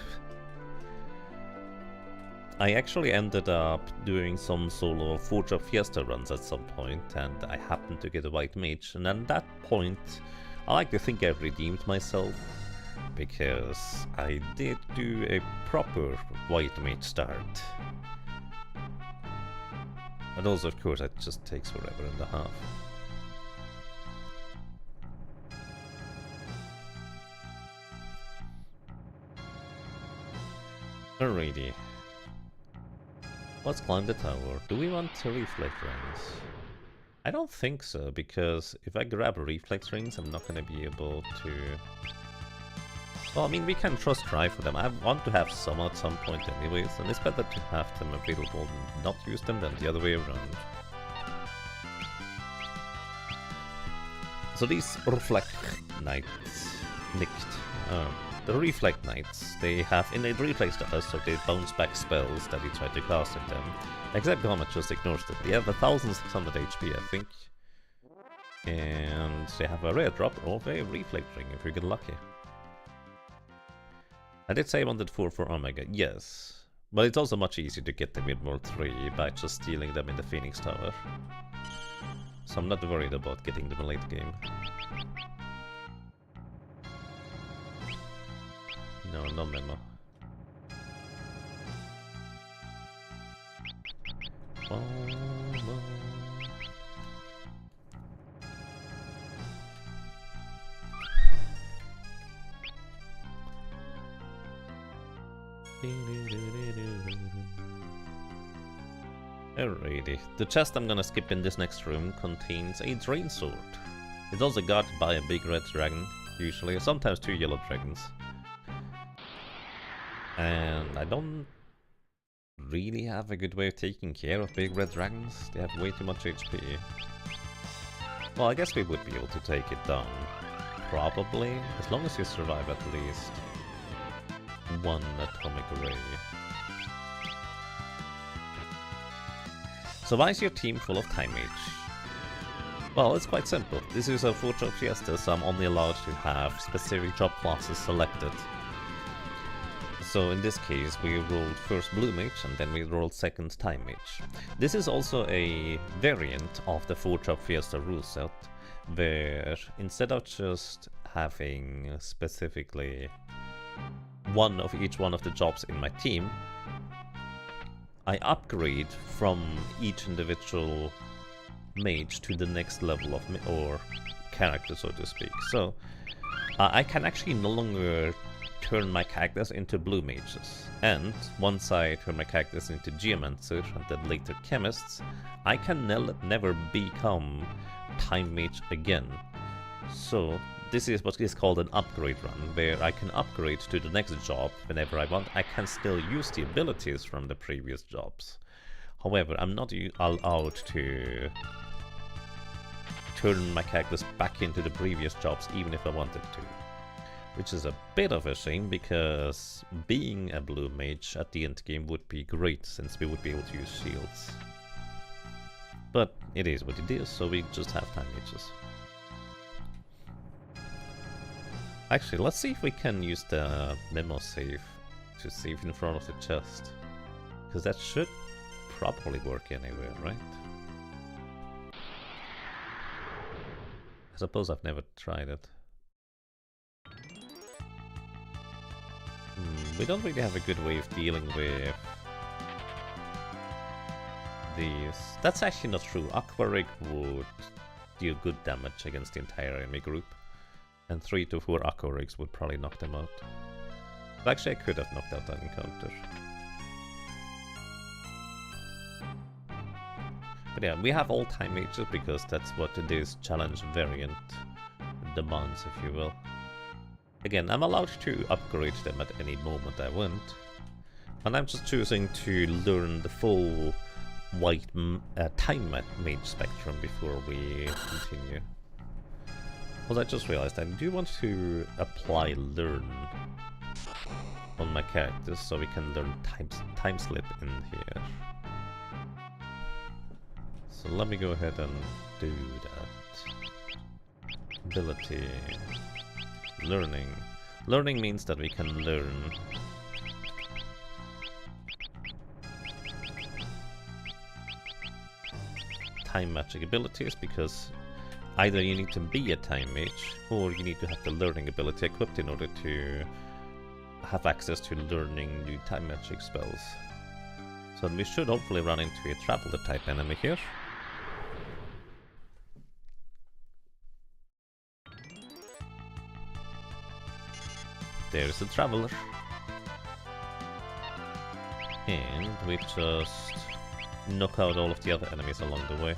I actually ended up doing some solo Job Fiesta runs at some point, and I happened to get a white mage, and at that point I like to think I've redeemed myself, because I did do a proper white mage start. And also, of course, it just takes forever and a half. Alrighty. Let's climb the tower. Do we want reflex rings? I don't think so, because if I grab reflex rings, I'm not gonna be able to... Well, I mean, we can just try for them. I want to have some at some point anyways, and it's better to have them available and not use them than the other way around. So these Reflect Knights, the Reflect Knights, they have innate reflex to us, so they bounce back spells that we try to cast at them. Except Comet just ignores them. They have 1600 HP, I think. And they have a rare drop of a Reflect Ring if you get lucky. I did say I wanted 4 for Omega, yes. But it's also much easier to get them in World 3 by just stealing them in the Phoenix Tower. So I'm not worried about getting them late game. No memo. Oh, no. Alrighty, the chest I'm gonna skip in this next room contains a Drain Sword. It's also guarded by a big red dragon, usually, sometimes 2 yellow dragons. And I don't really have a good way of taking care of big red dragons. They have way too much HP. Well, I guess we would be able to take it down. Probably, as long as you survive at least 1 atomic ray. So why is your team full of Time Mage? Well, it's quite simple. This is a Job Fiesta, so I'm only allowed to have specific job classes selected. So in this case, we rolled first Blue Mage, and then we rolled second Time Mage. This is also a variant of the Job Fiesta rule set, where instead of just having specifically one of each one of the jobs in my team, I upgrade from each individual mage to the next level of or character, so to speak. So I can actually no longer turn my characters into blue mages, and once I turn my characters into geomancer and then later chemists, I can never become time mage again. So this is what is called an upgrade run, where I can upgrade to the next job whenever I want. I can still use the abilities from the previous jobs. However, I'm not allowed to turn my characters back into the previous jobs even if I wanted to. Which is a bit of a shame, because being a blue mage at the end game would be great, since we would be able to use shields. But it is what it is, so we just have time mages. Actually, let's see if we can use the memo save to save in front of the chest. Because that should probably work anywhere, right? I suppose I've never tried it. We don't really have a good way of dealing with these. That's actually not true. Aquarig would deal good damage against the entire enemy group, and 3 to 4 Aquarigs would probably knock them out. But actually, I could have knocked out that encounter. But yeah, we have all time mages because that's what this challenge variant demands, if you will. Again, I'm allowed to upgrade them at any moment I want, and I'm just choosing to learn the full white time mage spectrum before we continue. Well, I just realized I do want to apply learn on my characters so we can learn time slip in here. So let me go ahead and do that. Ability. Learning. Learning means that we can learn time magic abilities, because either you need to be a time mage or you need to have the learning ability equipped in order to have access to learning new time magic spells. So we should hopefully run into a traveler type enemy here. There's a traveler. And we just knock out all of the other enemies along the way.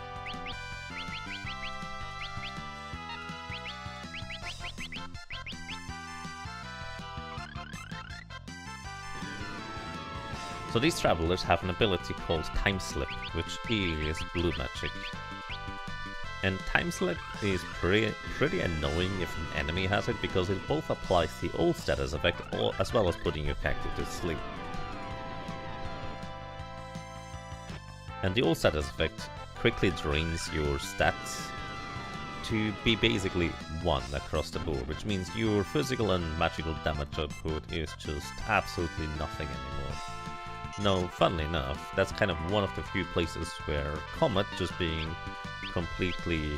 So these travelers have an ability called Time Slip, which is blue magic. And Time Slip is pretty annoying if an enemy has it, because it both applies the old status effect as well as putting your character to sleep. And the old status effect quickly drains your stats to be basically 1 across the board, which means your physical and magical damage output is just absolutely nothing anymore. Now, funnily enough, that's kind of one of the few places where Comet just being completely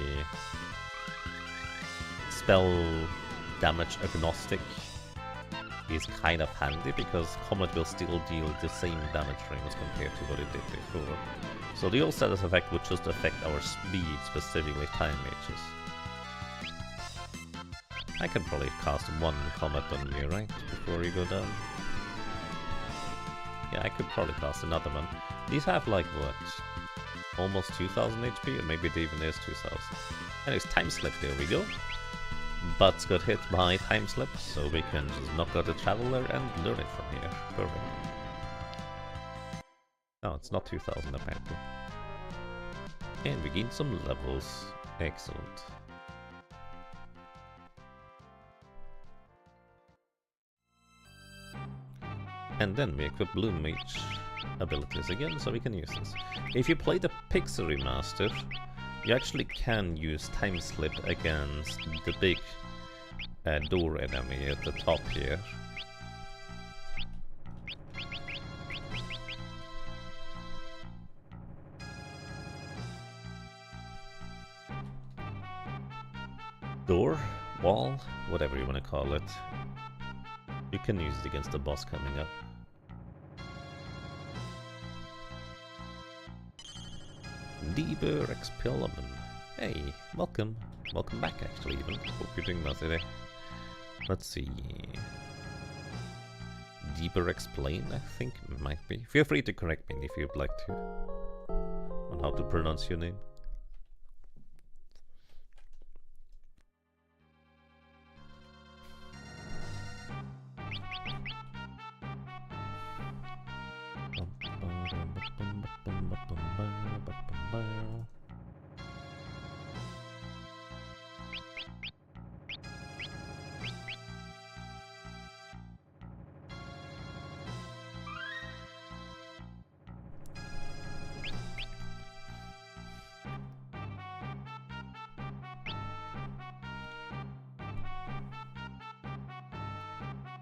spell damage agnostic is kind of handy, because Comet will still deal the same damage range compared to what it did before. So the old status effect would just affect our speed, specifically time mages. I can probably cast 1 Comet on you, right? Before you go down. Yeah, I could probably cast another one. These have like, what? Almost 2000 HP, or maybe it even is 2000. Anyways, Time Slip, there we go. Butts got hit by Time Slip, so we can just knock out the Traveler and learn it from here. Perfect. No, it's not 2000 apparently. And we gain some levels. Excellent. And then we equip Blue Mage abilities again, so we can use this. If you play the Pixel Remaster, you actually can use Time Slip against the big door enemy at the top here. Door, wall, whatever you want to call it. You can use it against the boss coming up. Deeper Expellion. Hey, welcome. Welcome back, actually, even. Hope you're doing well today. Let's see. Deeper Explain, I think it might be. Feel free to correct me if you'd like to. On how to pronounce your name.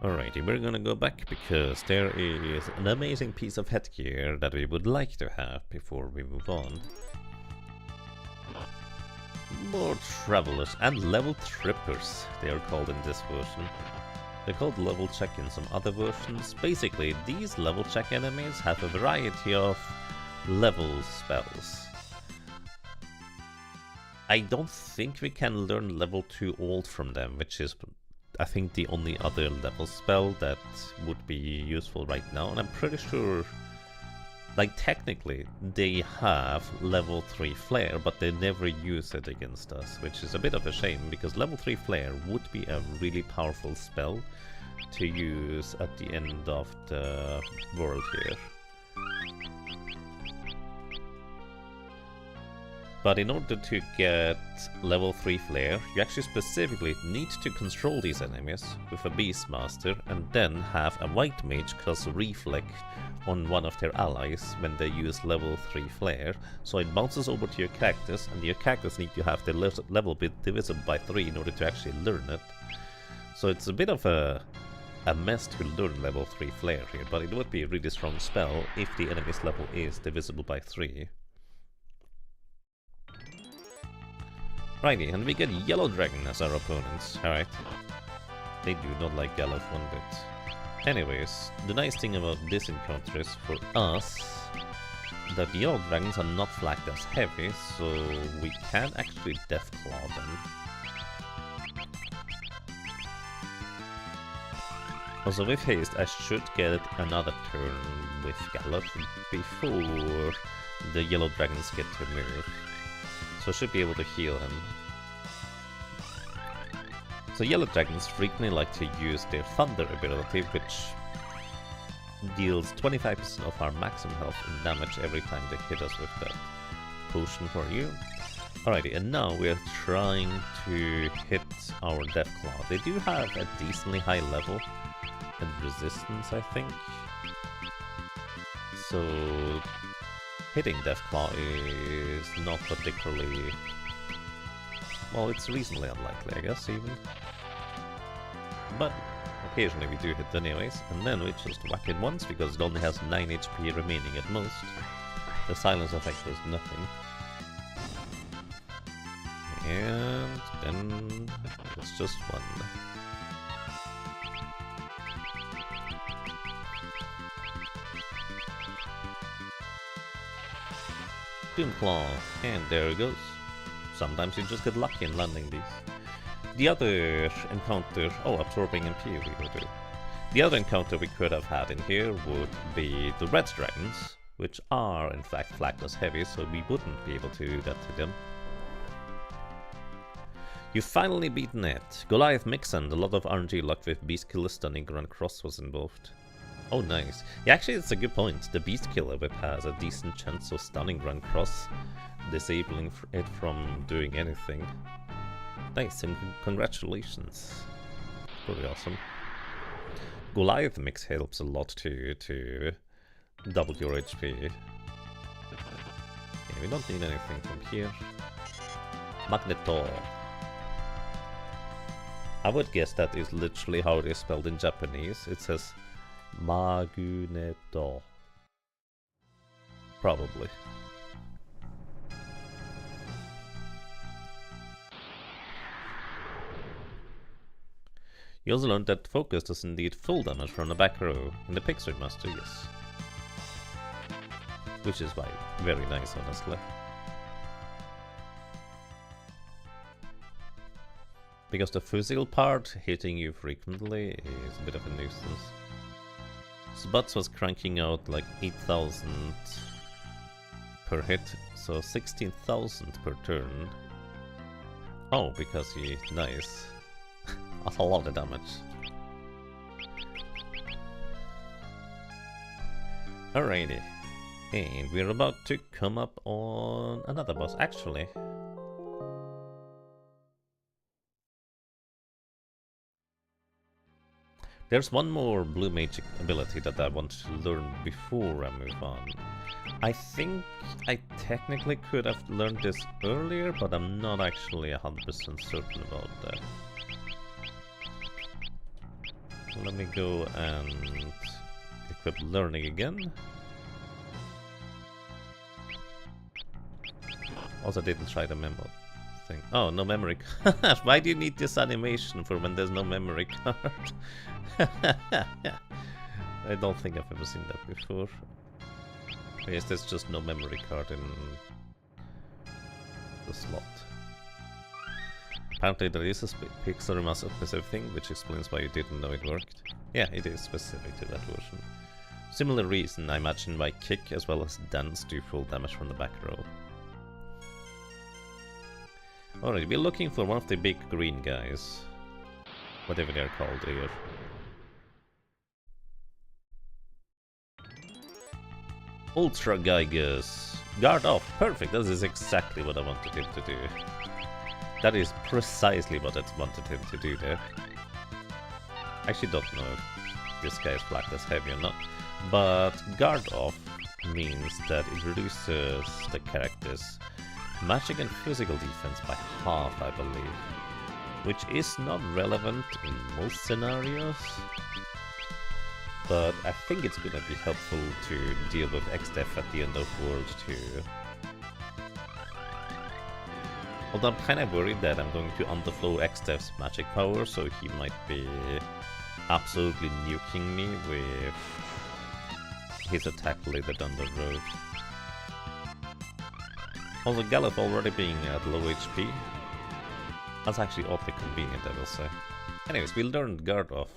Alrighty, we're gonna go back because there is an amazing piece of headgear that we would like to have before we move on. More travelers and level trippers, they are called in this version. They're called level check in some other versions. Basically, these level check enemies have a variety of level spells. I don't think we can learn level 2 ult from them, which is I think the only other level spell that would be useful right now, and I'm pretty sure, like technically, they have level 3 flare, but they never use it against us, which is a bit of a shame, because level 3 flare would be a really powerful spell to use at the end of the world here. But in order to get level 3 flare, you actually specifically need to control these enemies with a Beastmaster and then have a white mage cast Reflect on one of their allies when they use level 3 flare. So it bounces over to your characters, and your characters need to have their level bit divisible by 3 in order to actually learn it. So it's a bit of a mess to learn level 3 flare here, but it would be a really strong spell if the enemy's level is divisible by 3. Righty, and we get Yellow Dragon as our opponents. Alright. They do not like yellow one bit. Anyways, the nice thing about this encounter is for us that the Yellow Dragons are not flagged as heavy, so we can actually Deathclaw them. Also with haste, I should get another turn with Gallop before the Yellow Dragons get to move. So I should be able to heal him. So Yellow Dragons frequently like to use their Thunder ability, which deals 25% of our maximum health in damage every time they hit us with that potion for you. Alrighty, and now we are trying to hit our Deathclaw. They do have a decently high level and resistance, I think. So hitting Deathclaw is not particularly... well, it's reasonably unlikely, I guess, even. But occasionally we do hit anyways, and then we just whack it once because it only has 9 HP remaining at most. The silence effect does nothing. And then it's just one. Doomclaw, and there it goes. Sometimes you just get lucky in landing these. The other encounter... oh, absorbing MP we will do. The other encounter we could have had in here would be the Red Dragons, which are in fact flagged as heavy, so we wouldn't be able to do that to them. You've finally beaten it. Goliath mix and a lot of RNG luck with Beast Killer Stunning Grand Cross was involved. Oh, nice. Yeah, actually, it's a good point. The Beast Killer whip has a decent chance of stunning Grand Cross, disabling it from doing anything. Nice, and congratulations. Pretty awesome. Goliath mix helps a lot to double your HP. Yeah, we don't need anything from here. Magneto. I would guess that is literally how it is spelled in Japanese. It says Magneto. Probably. You also learned that focus does indeed full damage from the back row in the Pixar Master, yes. Which is why very nice, honestly. Because the physical part hitting you frequently is a bit of a nuisance. Spots was cranking out like 8,000 per hit, so 16,000 per turn. Oh, because he... nice. That's a lot of damage. Alrighty. And we're about to come up on another boss, actually. There's one more blue magic ability that I want to learn before I move on. I think I technically could have learned this earlier, but I'm not actually 100% certain about that. Let me go and equip learning again. Also didn't try the memo thing. Oh, no memory card. Why do you need this animation for when there's no memory card? I don't think I've ever seen that before. I guess there's just no memory card in the slot. Apparently there is a Pixar Master specific thing, which explains why you didn't know it worked. Yeah, it is specific to that version. Similar reason, I imagine why kick as well as dance do full damage from the back row. Alright, we're looking for one of the big green guys. Whatever they're called here. Ultra Geigus. Guard off. Perfect. That is exactly what I wanted him to do. That is precisely what I wanted him to do there. I actually don't know if this guy is flagged as heavy or not. But guard off means that it reduces the character's magic and physical defense by half, I believe. Which is not relevant in most scenarios. But I think it's gonna be helpful to deal with X-Def at the end of World 2. Although I'm kinda worried that I'm going to underflow X-Def's magic power, so he might be absolutely nuking me with his attack later down the road. Also, Gallop already being at low HP. That's actually oddly convenient, I will say. Anyways, we learned Guard off.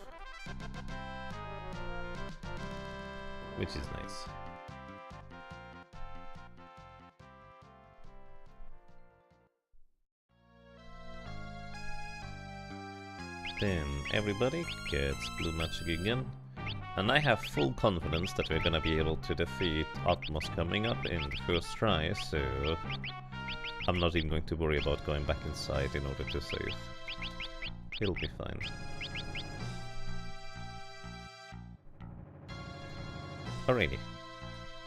Which is nice. Then everybody gets blue magic again. And I have full confidence that we're gonna be able to defeat Atmos coming up in the first try, so I'm not even going to worry about going back inside in order to save. It'll be fine. Alrighty.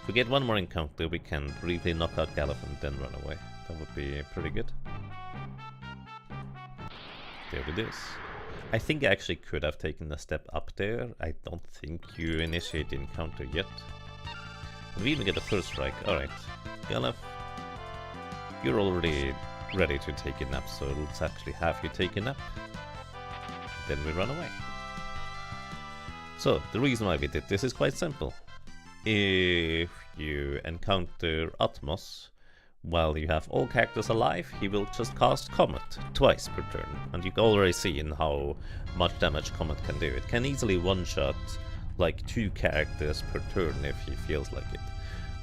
If we get one more encounter, we can briefly knock out Gallop and then run away. That would be pretty good. There it is. I think I actually could have taken a step up there. I don't think you initiate the encounter yet. We even get the first strike. Alright. Gallop, you're already ready to take a nap, so let's actually have you take a nap. Then we run away. So, the reason why we did this is quite simple. If you encounter Atmos while you have all characters alive, he will just cast Comet twice per turn. And you can already see in how much damage Comet can do. It can easily one-shot like 2 characters per turn if he feels like it.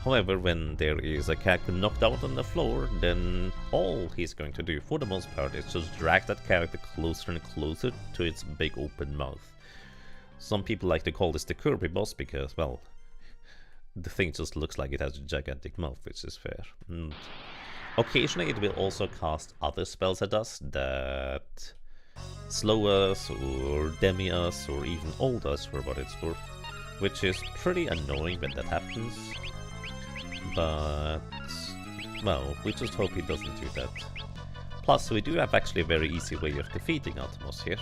However, when there is a character knocked out on the floor, then all he's going to do for the most part is just drag that character closer and closer to its big open mouth. Some people like to call this the Kirby boss because, well, the thing just looks like it has a gigantic mouth, which is fair. And occasionally it will also cast other spells at us that slow us or demi us or even hold us for what it's worth, which is pretty annoying when that happens. But, well, we just hope he doesn't do that. Plus, we do have actually a very easy way of defeating Atmos here.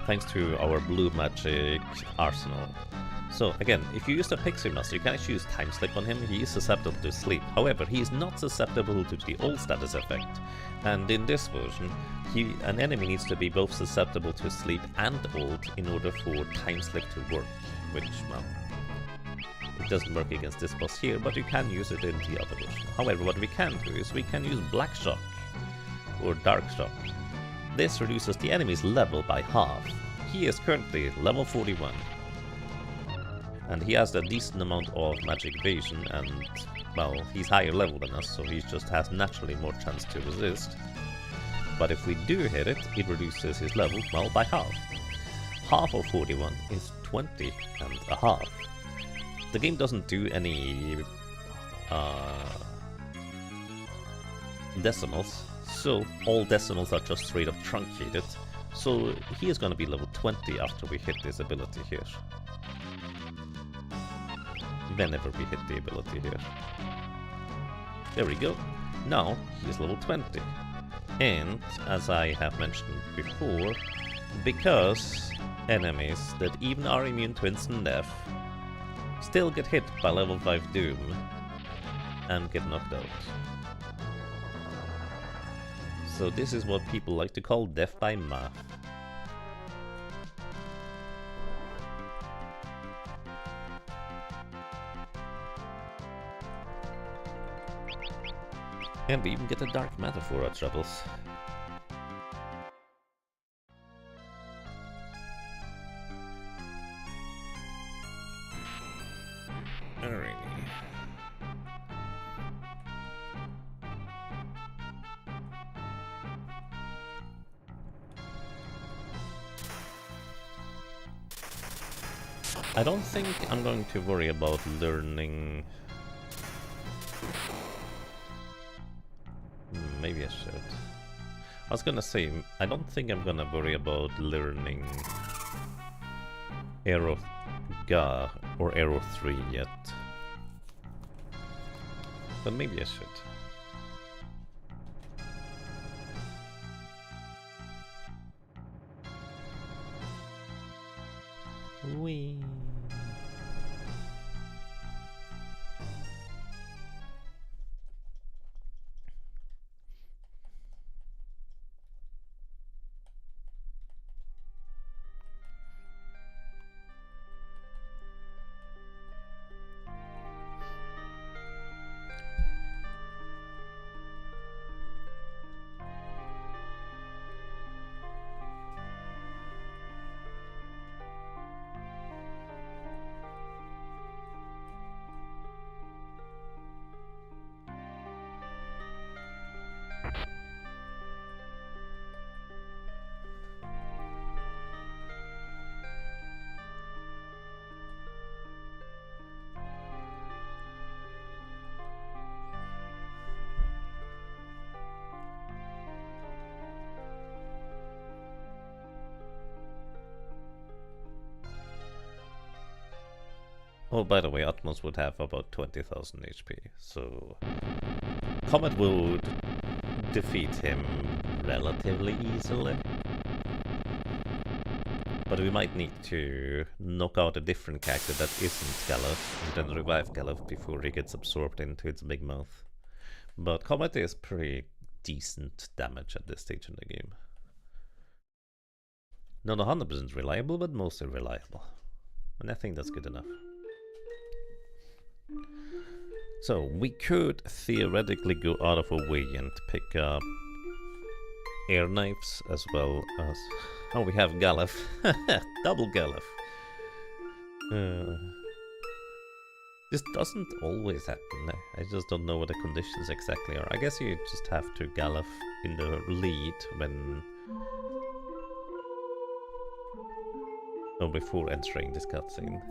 Thanks to our blue magic arsenal. So again, if you use the Pixie Master, you can actually use Time Slip on him. He is susceptible to sleep. However, he is not susceptible to the old status effect. And in this version, an enemy needs to be both susceptible to sleep and old in order for Time Slip to work. Which, well, it doesn't work against this boss here, but you can use it in the other version. However, what we can do is we can use Black Shock or Dark Shock. This reduces the enemy's level by half. He is currently level 41. And he has a decent amount of magic evasion, and, well, he's higher level than us, so he just has naturally more chance to resist. But if we do hit it, it reduces his level, well, by half. Half of 41 is 20 and a half. The game doesn't do any decimals, so all decimals are just straight up truncated. So he is going to be level 20 after we hit this ability here. Whenever we hit the ability here. There we go. Now he is level 20. And, as I have mentioned before, because enemies that even are immune to instant death still get hit by level 5 Doom and get knocked out. So this is what people like to call death by math. And we even get a dark matter for our troubles. Alrighty. I don't think I'm going to worry about learning. Maybe I should. I was gonna say, I don't think I'm gonna worry about learning Arrow Ga or Arrow 3 yet. But maybe I should. Whee! Oh, by the way, Atmos would have about 20,000 HP, so Comet would defeat him relatively easily. But we might need to knock out a different character that isn't Galuf, and then revive Galuf before he gets absorbed into its big mouth. But Comet is pretty decent damage at this stage in the game. Not 100% reliable, but mostly reliable. And I think that's good enough. So, we could theoretically go out of our way and pick up air knives as well as... Oh, we have Galuf. Double Galuf. This doesn't always happen. I just don't know what the conditions exactly are. I guess you just have to Galuf in the lead when... Oh, before entering this cutscene.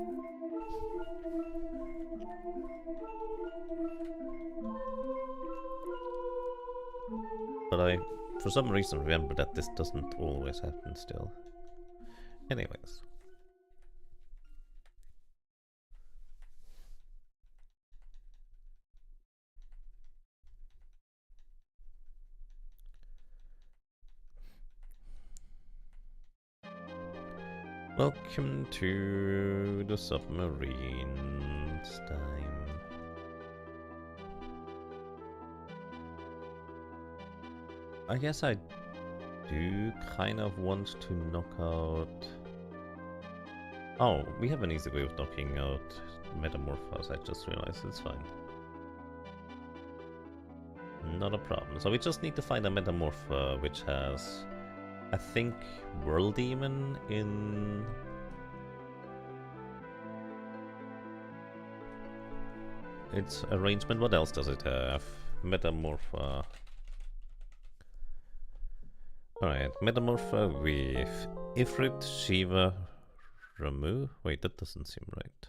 But I, for some reason, remember that this doesn't always happen still. Anyways. Welcome to the submarines time. I guess I do kind of want to knock out... Oh, we have an easy way of knocking out Metamorphose, I just realized. It's fine. Not a problem. So we just need to find a Metamorph which has, I think, World Demon in... its arrangement. What else does it have? Metamorph... Alright, Metamorph with Ifrit, Shiva, Ramu. Wait, that doesn't seem right.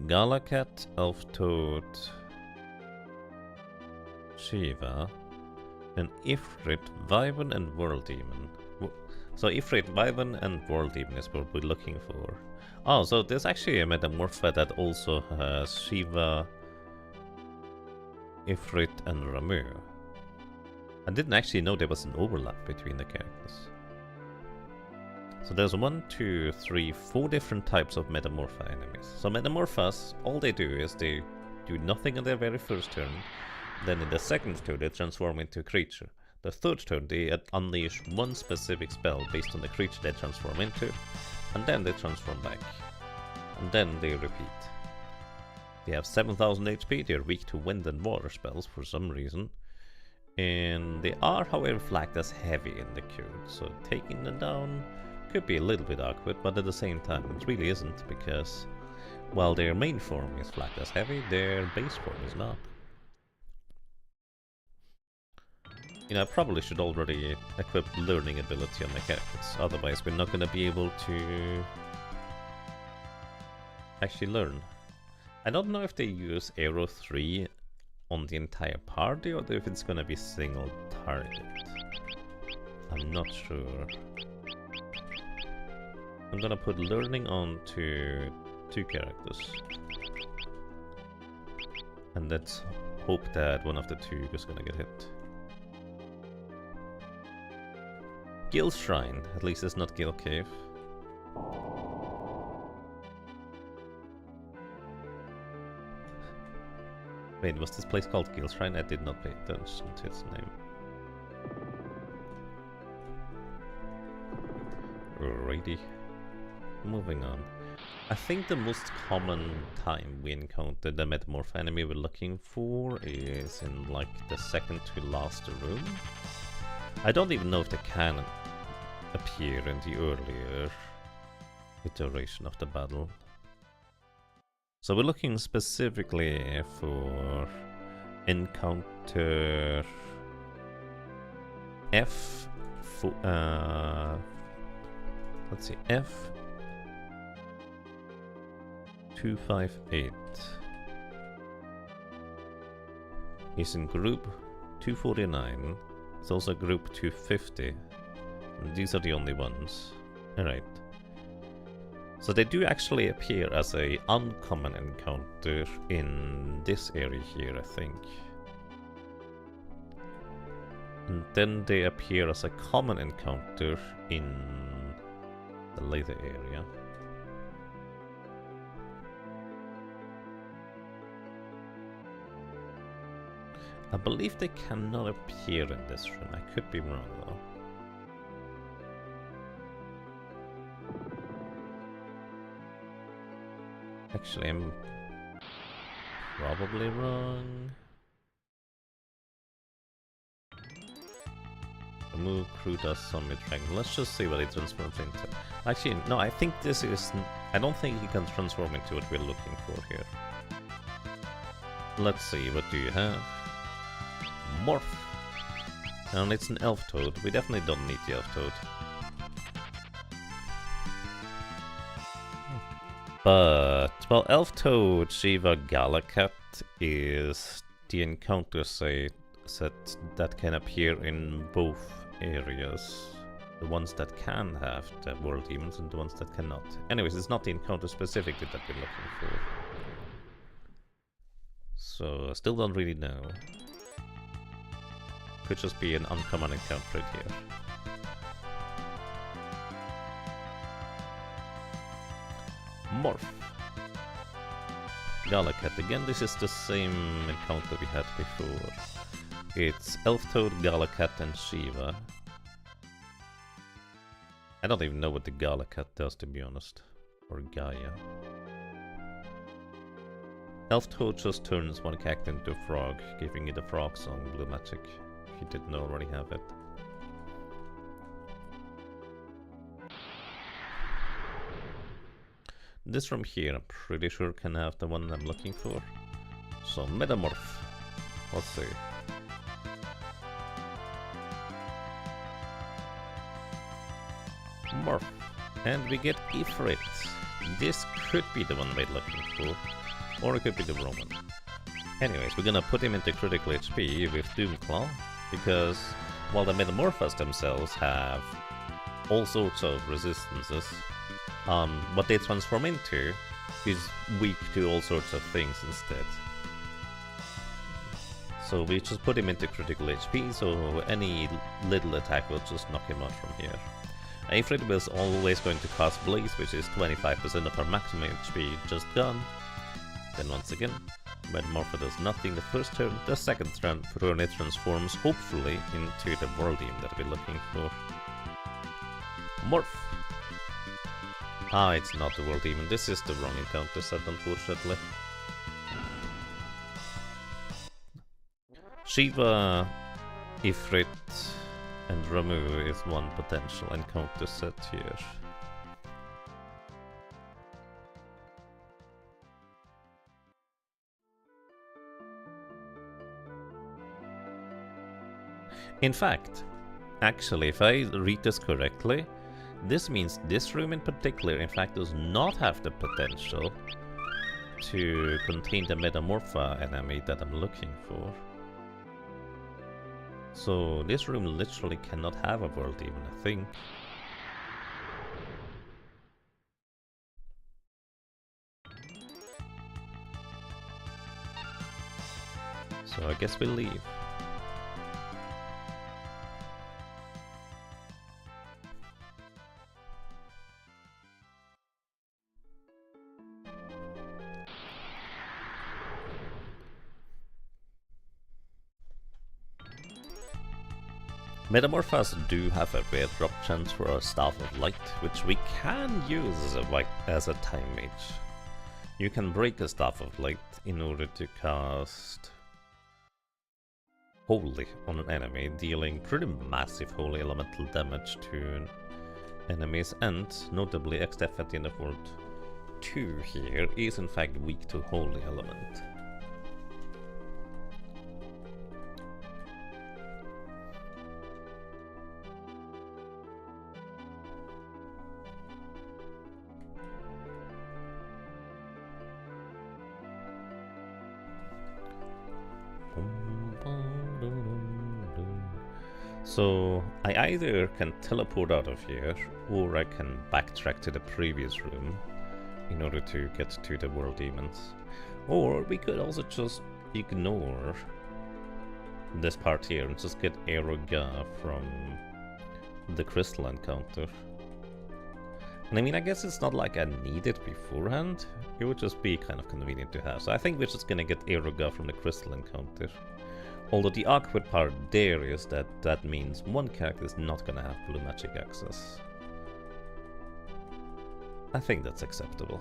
Galakat, Elf Toad, Shiva, and Ifrit, Wyvern, and World Demon. So Ifrit, Wyvern, and World Demon is what we're looking for. Oh, so there's actually a Metamorph that also has Shiva, Ifrit, and Ramu. I didn't actually know there was an overlap between the characters. So there's 1, 2, 3, 4 different types of Metamorpha enemies. So Metamorphas, all they do is they do nothing on their very first turn. Then in the second turn they transform into a creature. The third turn they unleash one specific spell based on the creature they transform into. And then they transform back. And then they repeat. They have 7000 HP, they're weak to wind and water spells for some reason. And they are, however, flagged as heavy in the queue, so taking them down could be a little bit awkward, but at the same time it really isn't, because while their main form is flagged as heavy, their base form is not. You know, I probably should already equip learning ability on my characters, otherwise we're not going to be able to actually learn. I don't know if they use Arrow 3 on the entire party, or if it's gonna be single target. I'm not sure. I'm gonna put learning on to 2 characters. And let's hope that one of the 2 is gonna get hit. Gil Shrine, at least it's not Gil Cave. Wait, was this place called Gil Shrine? I did not pay attention to its name. Alrighty. Moving on. I think the most common time we encounter the Metamorph enemy we're looking for is in like the second to last room. I don't even know if they can appear in the earlier iteration of the battle. So we're looking specifically for encounter let's see, F258 is in group 249. It's also group 250. And these are the only ones. Alright. So they do actually appear as a uncommon encounter in this area here, I think. And then they appear as a common encounter in the later area. I believe they cannot appear in this room. I could be wrong though. Actually, I'm probably wrong. Remove crew dust summit dragon. Let's just see what it transforms into. Actually, no, I think this is... I don't think he can transform into what we're looking for here. Let's see, what do you have? Morph! And it's an elf toad. We definitely don't need the elf toad. But, well, Elf Toad Shiva Galakat is the encounter set that can appear in both areas. The ones that can have the world demons and the ones that cannot. Anyways, it's not the encounter specifically that we're looking for. So, I still don't really know. Could just be an uncommon encounter here. Morph. Galacat again. This is the same encounter we had before. It's Elf Toad, Galacat, and Shiva. I don't even know what the Galacat does, to be honest. Or Gaia. Elf Toad just turns one character into a frog, giving it a frog song, Blue Magic, if you didn't already have it. This from here, I'm pretty sure can have the one I'm looking for. So, Metamorph. Let's see. Morph. And we get Ifrit. This could be the one we're looking for. Or it could be the Roman. Anyways, we're gonna put him into critical HP with Doomclaw. Because while the Metamorphos themselves have all sorts of resistances, what they transform into is weak to all sorts of things instead. So we just put him into critical HP, so any little attack will just knock him out from here. Ifrit was always going to cast Blaze, which is 25% of our maximum HP just gone. Then once again, Metamorpho does nothing the first turn, the second turn it transforms, hopefully, into the World Demon that we're looking for. Morph! Ah, it's not the World Demon, this is the wrong encounter set, unfortunately. Shiva, Ifrit, and Ramu is one potential encounter set here. In fact, actually, if I read this correctly, this means this room in particular, in fact, does not have the potential to contain the Metamorpha enemy that I'm looking for. So this room literally cannot have a World Demon, I think. So I guess we'll leave. Metamorphos do have a rare drop chance for a Staff of Light, which we can use as a time mage. You can break a Staff of Light in order to cast Holy on an enemy, dealing pretty massive Holy Elemental damage to enemies, and notably XDF at the end of World 2 here is in fact weak to Holy Element. So I either can teleport out of here, or I can backtrack to the previous room in order to get to the World Demons. Or we could also just ignore this part here and just get Aeroga from the Crystal encounter. And I mean, I guess it's not like I need it beforehand, it would just be kind of convenient to have. So I think we're just gonna get Aeroga from the Crystal encounter. Although the awkward part there is that that means one character is not gonna have blue magic access. I think that's acceptable.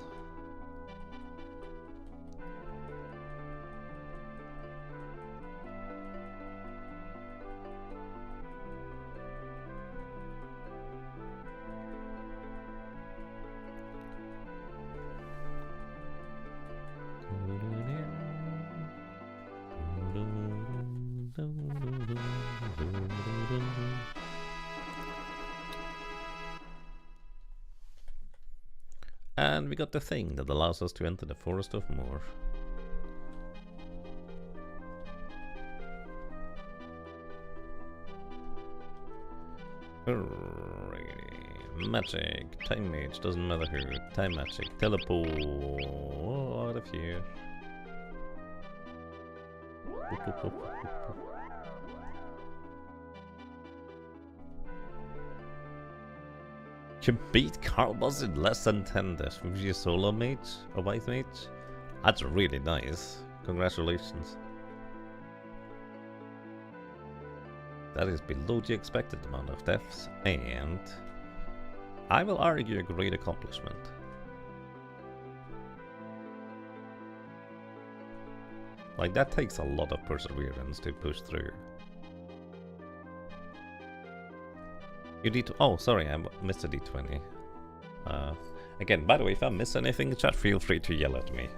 And we got the thing that allows us to enter the Forest of Moor. Magic, time mage, doesn't matter who, time magic, teleport out of here. You beat Carbos in less than 10 deaths with your solo mage or white mage? That's really nice. Congratulations. That is below the expected amount of deaths, and I will argue a great accomplishment. Like, that takes a lot of perseverance to push through. You need to. Oh, sorry, I missed a d20. Again, by the way, if I miss anything, chat, feel free to yell at me,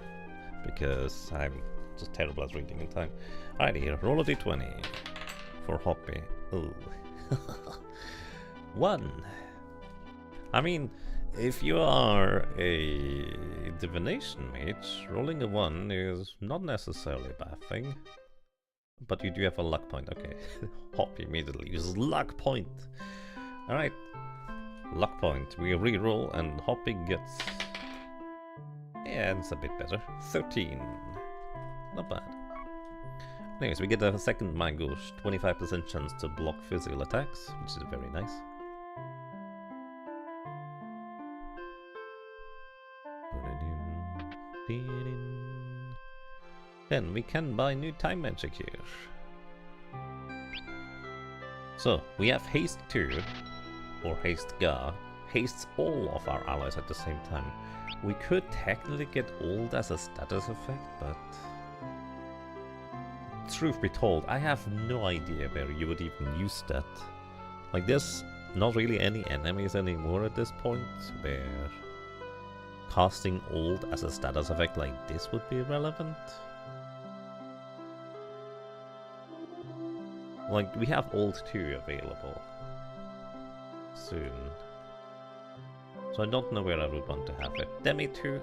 because I'm just terrible at reading in time. Alrighty, roll a d20 for Hoppy. Ooh. 1. I mean, if you are a divination mage, rolling a 1 is not necessarily a bad thing. But you do have a luck point. Okay, Hoppy immediately uses luck point. Alright, luck point. We reroll and Hoppy gets... yeah, it's a bit better. 13. Not bad. Anyways, we get a second Mangosh, 25% chance to block physical attacks, which is very nice. Then we can buy new time magic here. So, we have Haste 2, or Haste Ga, hastes all of our allies at the same time. We could technically get Old as a status effect, but... truth be told, I have no idea where you would even use that. Like, there's not really any enemies anymore at this point where casting Old as a status effect like this would be relevant. Like, we have Old 2 available soon. So I don't know where I would want to have it. Demi 2.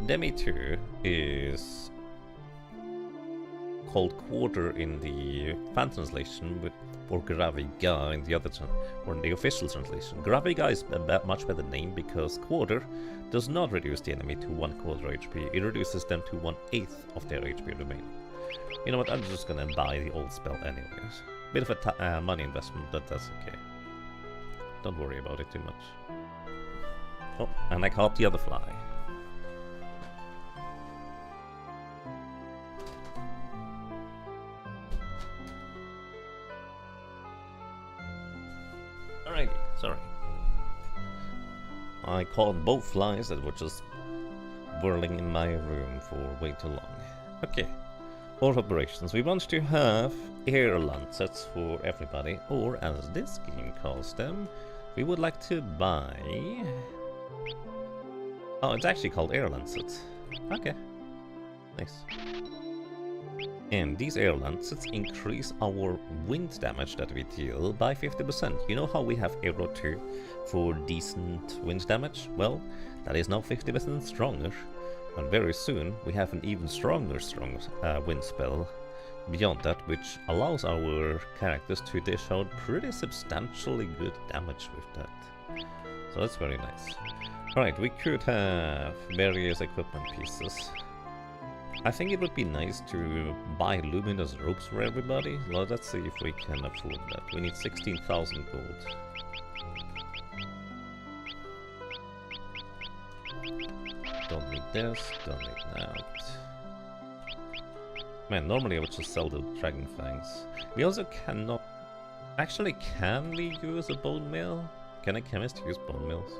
Demi 2 is called Quarter in the fan translation, or Graviga in the other or in the official translation. Graviga is a much better name because Quarter does not reduce the enemy to 1/4 HP. It reduces them to 1/8 of their HP remaining. You know what, I'm just gonna buy the old spell anyways. Bit of a money investment, but that's okay. Don't worry about it too much. Oh, and I caught the other fly. Alrighty, sorry. I caught both flies that were just whirling in my room for way too long. Okay. For operations, we want to have air lancets for everybody, or as this game calls them, we would like to buy... oh, it's actually called air lancets. Okay. Nice. And these air lancets increase our wind damage that we deal by 50%. You know how we have Aero 2 for decent wind damage? Well, that is now 50% stronger. And very soon we have an even stronger wind spell beyond that, which allows our characters to dish out pretty substantially good damage with that. So that's very nice. Alright, we could have various equipment pieces. I think it would be nice to buy luminous ropes for everybody. Well, let's see if we can afford that. We need 16,000 gold. Don't need this, don't need that. Man, normally I would just sell the dragon fangs. We also cannot... actually, can we use a bone mill? Can a chemist use bone mills?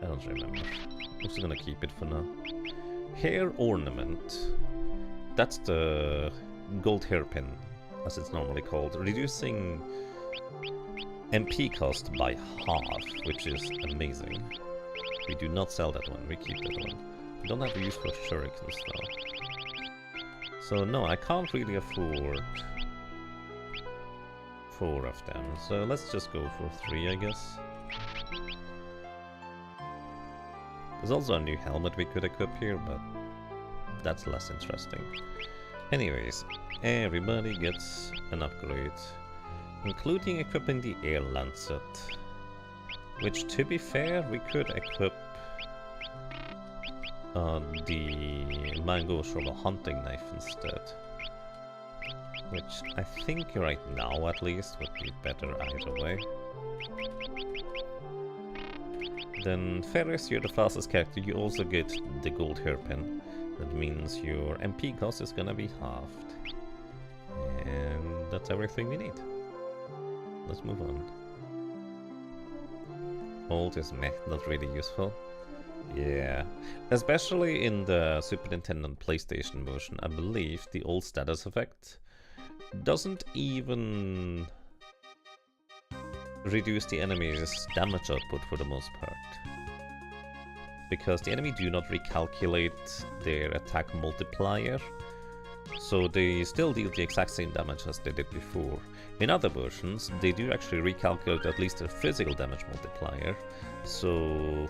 I don't remember. I'm just gonna keep it for now. Hair ornament. That's the gold hairpin, as it's normally called. Reducing MP cost by half, which is amazing. We do not sell that one, we keep that one. We don't have use for shurikens though. So no, I can't really afford 4 of them, so let's just go for 3, I guess. There's also a new helmet we could equip here, but that's less interesting. Anyways, everybody gets an upgrade, including equipping the air lancet. Which, to be fair, we could equip the mango from a hunting knife instead. Which I think right now, at least, would be better either way. Then Ferris, you're the fastest character, you also get the gold hairpin. That means your MP cost is gonna be halved. And that's everything we need. Let's move on. Old is meh, not really useful. Yeah, especially in the Super Nintendo and PlayStation version, I believe the old status effect doesn't even reduce the enemy's damage output for the most part. Because the enemy do not recalculate their attack multiplier, so they still deal the exact same damage as they did before. In other versions, they do actually recalculate at least their physical damage multiplier, so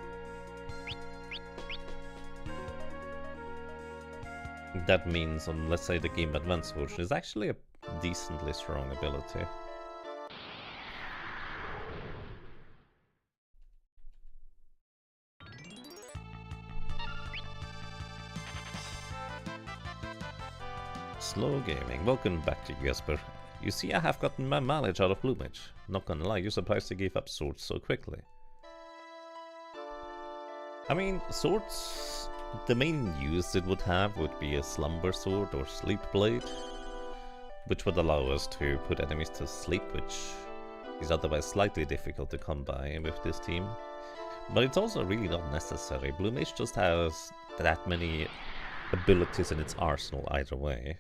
that means on, let's say, the Game Advance version is actually a decently strong ability. Slow gaming. Welcome back to you, Jesper. You see, I have gotten my mileage out of Blue Mage. Not gonna lie, you're surprised to give up swords so quickly. I mean, swords, the main use it would have would be a slumber sword or sleep blade, which would allow us to put enemies to sleep, which is otherwise slightly difficult to come by with this team. But it's also really not necessary. Blue Mage just has that many abilities in its arsenal either way.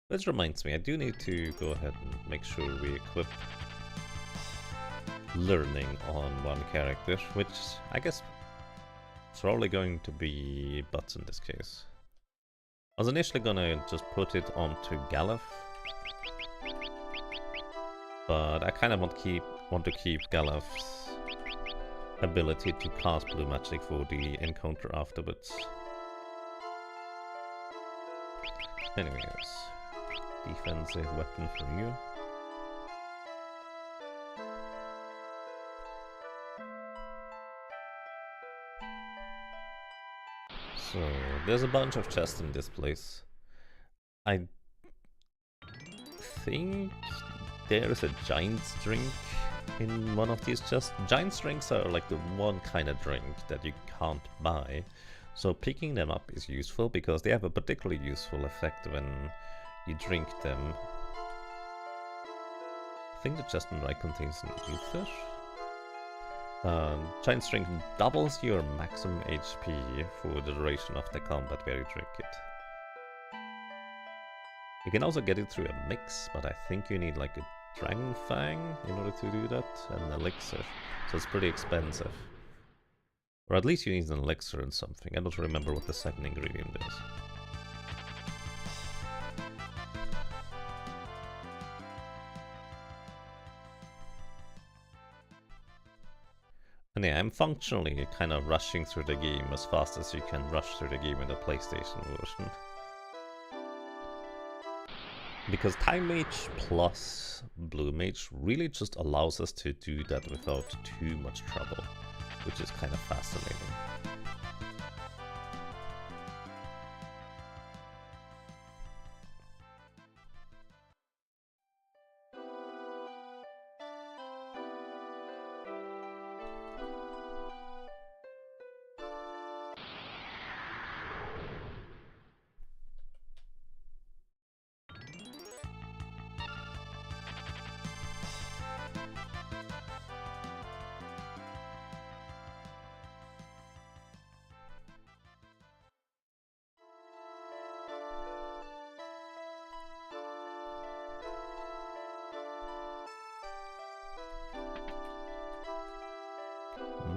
Which reminds me, I do need to go ahead and make sure we equip learning on one character, which I guess is probably going to be Butts in this case. I was initially gonna just put it onto Galef, but I kind of want to keep Galef's ability to cast blue magic for the encounter afterwards. Anyways, defensive weapon for you. So, there's a bunch of chests in this place. I think there's a giant's drink in one of these chests. Giant's drinks are like the one kind of drink that you can't buy. So picking them up is useful because they have a particularly useful effect when you drink them. I think the chest on the right contains an ether. Giant's drink doubles your maximum HP for the duration of the combat where you drink it. You can also get it through a mix, but I think you need like a dragon fang in order to do that, and an elixir. So it's pretty expensive. Or at least you need an elixir and something. I don't remember what the second ingredient is. And yeah, I'm functionally kind of rushing through the game as fast as you can rush through the game in the PlayStation version. Because Time Mage plus Blue Mage really just allows us to do that without too much trouble, which is kind of fascinating.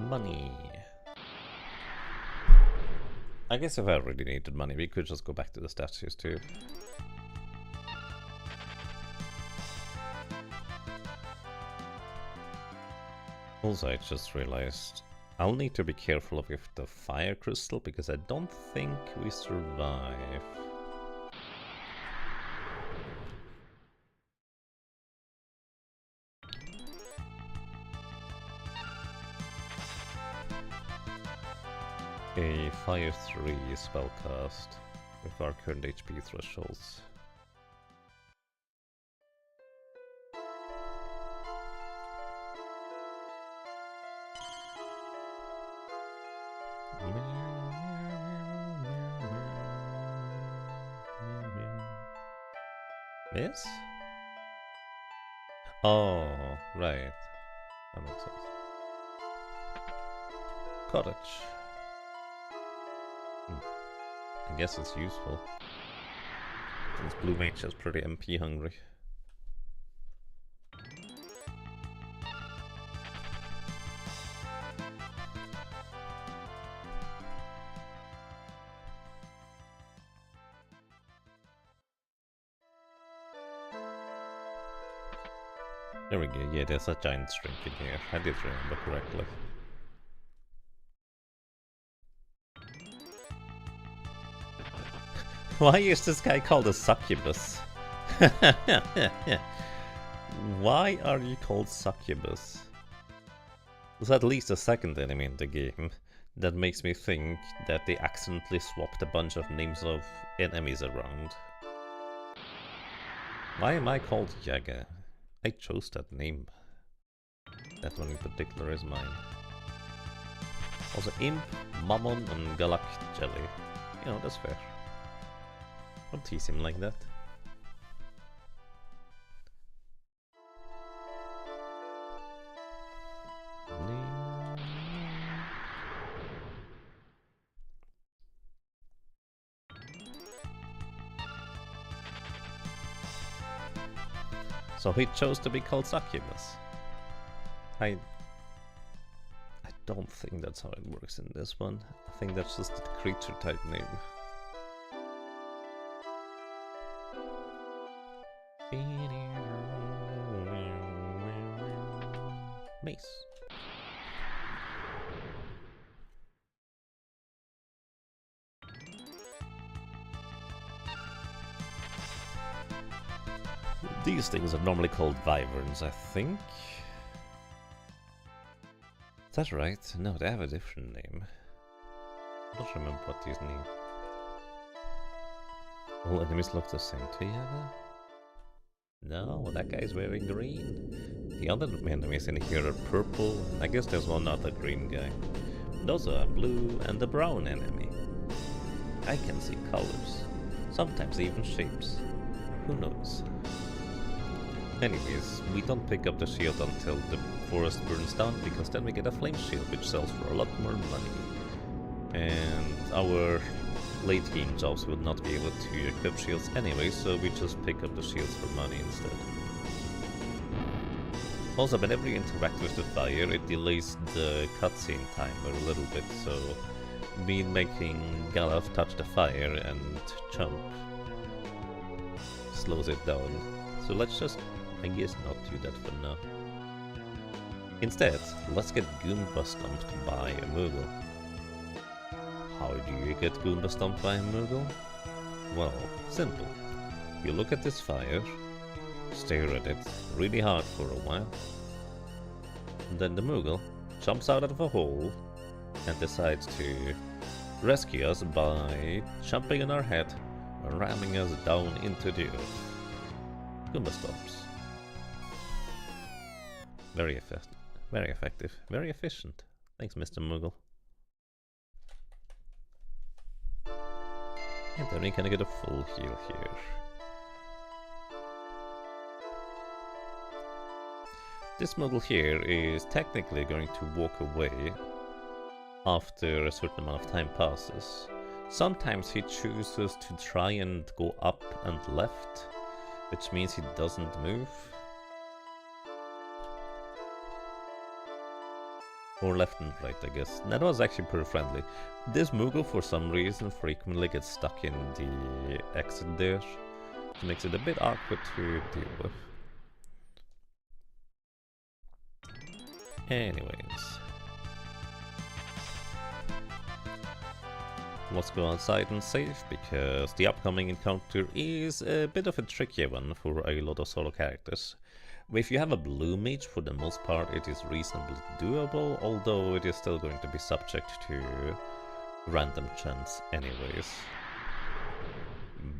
Money. I guess if I really needed money, we could just go back to the statues too. Also, I just realized I'll need to be careful with the fire crystal because I don't think we survive. A Fire 3 spellcast with our current HP thresholds. Miss? Oh, right. That makes sense. Cottage. I guess it's useful. Since Blue Mage is pretty MP hungry. There we go, yeah, there's a giant shrink in here. I did remember correctly. Why is this guy called a succubus? Why are you called succubus? There's at least a second enemy in the game that makes me think that they accidentally swapped a bunch of names of enemies around. Why am I called Yaga? I chose that name. That one in particular is mine. Also Imp, Mammon and Galak Jelly. You know, that's fair. Don't tease him like that. So he chose to be called Succubus. I don't think that's how it works in this one. I think that's just a creature type name. Mace. These things are normally called wyverns, I think. Is that right? No, they have a different name. I don't remember what these mean. All enemies look the same to you, No, that guy's wearing green. The other enemies in here are purple, and I guess there's one other green guy. Those are blue and the brown enemy. I can see colors, sometimes even shapes. Who knows? Anyways, we don't pick up the shield until the forest burns down, because then we get a flame shield which sells for a lot more money. And our late game jobs would not be able to equip shields anyway, so we just pick up the shields for money instead. Also, whenever you interact with the fire, it delays the cutscene timer a little bit, so me making Galaf touch the fire and jump slows it down. So let's just, I guess, not do that for now. Instead, let's get Goomba stomped by a Moogle. How do you get Goomba stomped by a Moogle? Well, simple. You look at this fire, stare at it really hard for a while, and then the Moogle jumps out of a hole and decides to rescue us by jumping on our head and ramming us down into the earth. Goomba stomps. Very effective, very efficient. Thanks, Mr. Moogle. And then we can get a full heal here. This Moogle here is technically going to walk away after a certain amount of time passes. Sometimes he chooses to try and go up and left, which means he doesn't move. Or left and right, I guess. That was actually pretty friendly. This Moogle, for some reason, frequently gets stuck in the exit there, which makes it a bit awkward to deal with. Anyways. Let's go outside and save, because the upcoming encounter is a bit of a trickier one for a lot of solo characters. If you have a blue mage, for the most part it is reasonably doable, although it is still going to be subject to random chance anyways.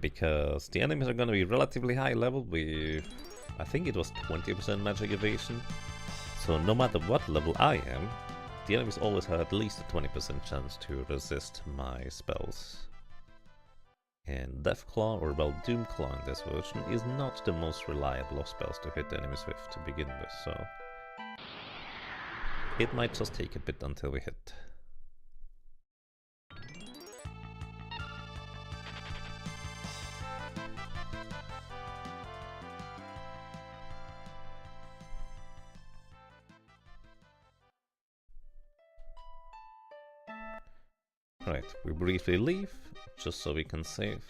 Because the enemies are going to be relatively high level with, I think it was 20% magic evasion. So no matter what level I am, the enemies always have at least a 20% chance to resist my spells. And Deathclaw, or well, Doomclaw in this version, is not the most reliable of spells to hit enemies with to begin with, so it might just take a bit until we hit. Right, we briefly leave, just so we can save.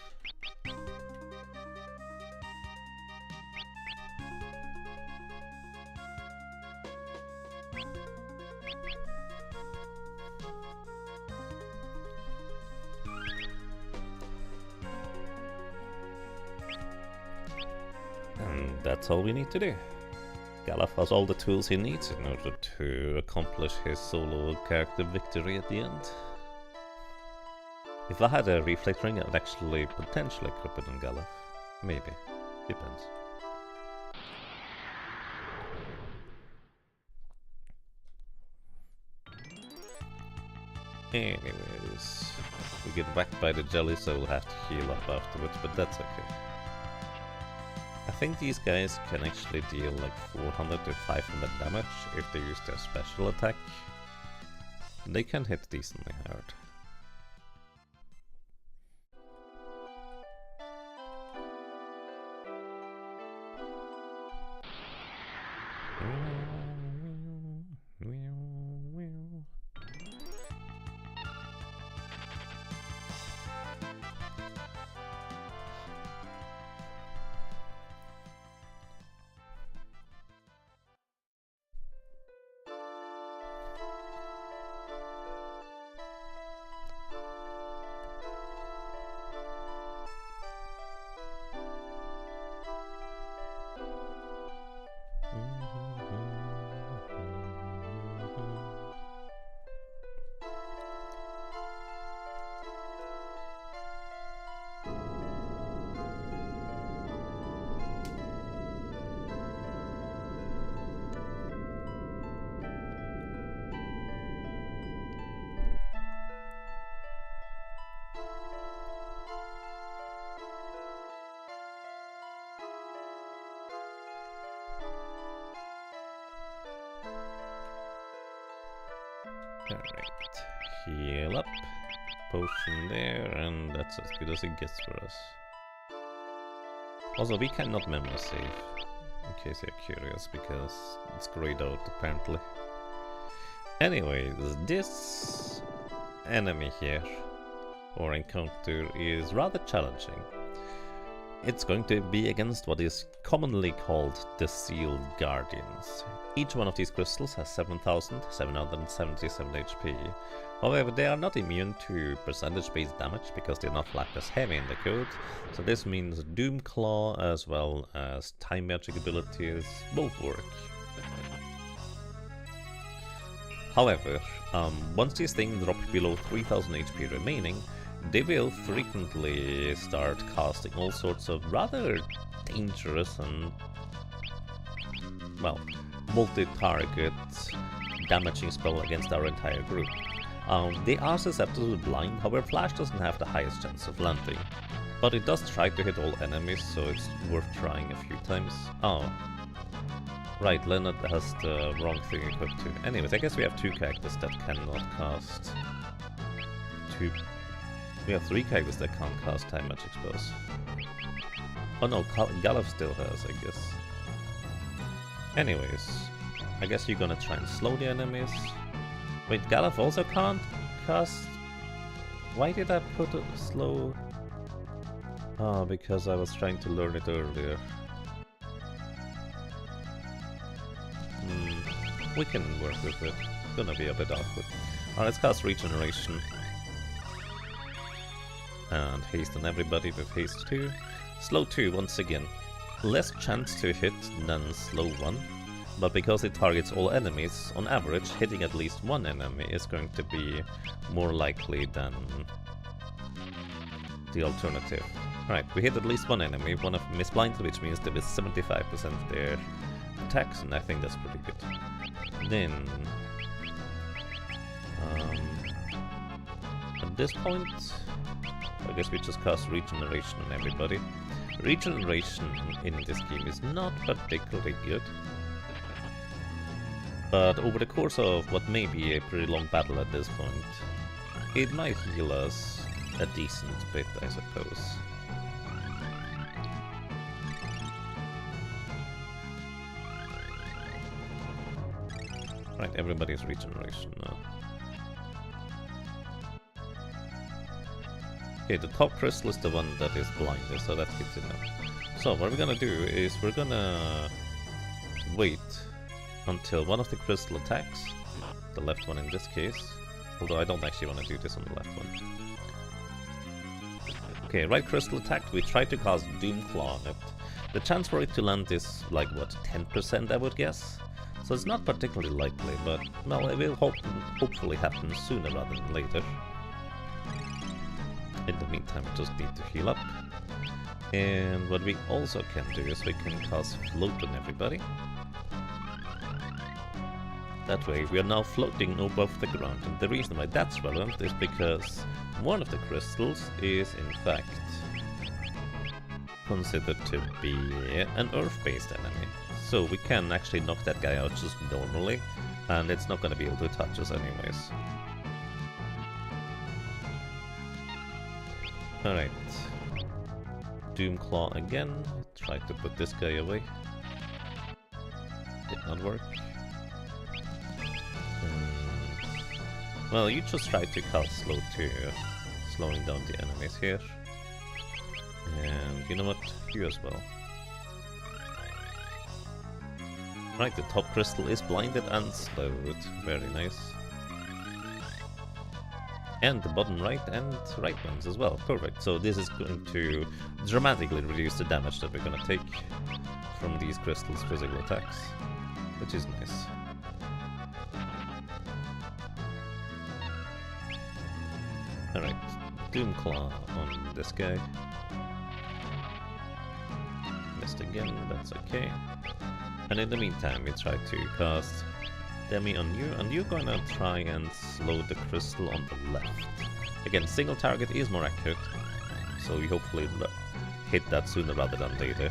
And that's all we need to do. Galaf has all the tools he needs in order to accomplish his solo character victory at the end. If I had a reflect ring, I'd actually potentially equip it on Galaf. Maybe. Depends. Anyways, we get whacked by the jelly, so we'll have to heal up afterwards, but that's okay. I think these guys can actually deal like 400 to 500 damage if they use their special attack. They can hit decently hard. Alright, heal up, potion there, and that's as good as it gets for us. Also, we cannot memory save, in case you're curious, because it's grayed out apparently. Anyways, this enemy here, or encounter, is rather challenging. It's going to be against what is commonly called the Sealed Guardians. Each one of these crystals has 7,777 HP. However, they are not immune to percentage-based damage because they're not flagged as heavy in the code. So this means Doomclaw as well as time magic abilities both work. However, once these things drop below 3000 HP remaining, they will frequently start casting all sorts of rather dangerous and, well, multi-target damaging spell against our entire group. They are susceptible to blind, however Flash doesn't have the highest chance of landing. But it does try to hit all enemies, so it's worth trying a few times. Oh. Right, Leonard has the wrong thing equipped too. Anyways, I guess we have two characters that cannot cast. We have three characters that can't cast time magic spells. Oh no, Galaf still has, I guess. Anyways, I guess you're gonna try and slow the enemies. Wait, Galaf also can't cast... Why did I put a slow... Oh, because I was trying to learn it earlier. We can work with it. Gonna be a bit awkward. Alright, let's cast Regeneration. And haste on everybody with haste 2. Slow 2 once again. Less chance to hit than slow 1. But because it targets all enemies, on average, hitting at least one enemy is going to be more likely than the alternative. Right, we hit at least one enemy, one of them is blinded, which means there is 75% their attacks, and I think that's pretty good. Then, at this point, I guess we just cast regeneration on everybody. Regeneration in this game is not particularly good. But over the course of what may be a pretty long battle at this point, it might heal us a decent bit, I suppose. Right, everybody's regeneration now. Okay, the top crystal is the one that is blinded, so that's good to know. So what we're gonna do is we're gonna wait until one of the crystal attacks, the left one in this case, although I don't actually want to do this on the left one. Okay, right crystal attacked, we try to cast Doomclaw on it. The chance for it to land is like, what, 10% I would guess? So it's not particularly likely, but well, it will hopefully happen sooner rather than later. In the meantime, we just need to heal up. And what we also can do is we can cast Float on everybody. That way we are now floating above the ground, and the reason why that's relevant is because one of the crystals is in fact considered to be an earth-based enemy. So we can actually knock that guy out just normally, and it's not going to be able to touch us anyways. Alright. Doomclaw again. Try to put this guy away. Did not work. Well, you just try to cast slow too, slowing down the enemies here. And you know what? You as well. Right, the top crystal is blinded and slowed. Very nice. And the bottom right and right ones as well. Perfect. So this is going to dramatically reduce the damage that we're going to take from these crystals' physical attacks, which is nice. Alright, Doomclaw on this guy. Missed again, that's okay. And in the meantime, we try to cast Demi on you, and you're gonna try and slow the crystal on the left. Again, single target is more accurate, so we hopefully hit that sooner rather than later.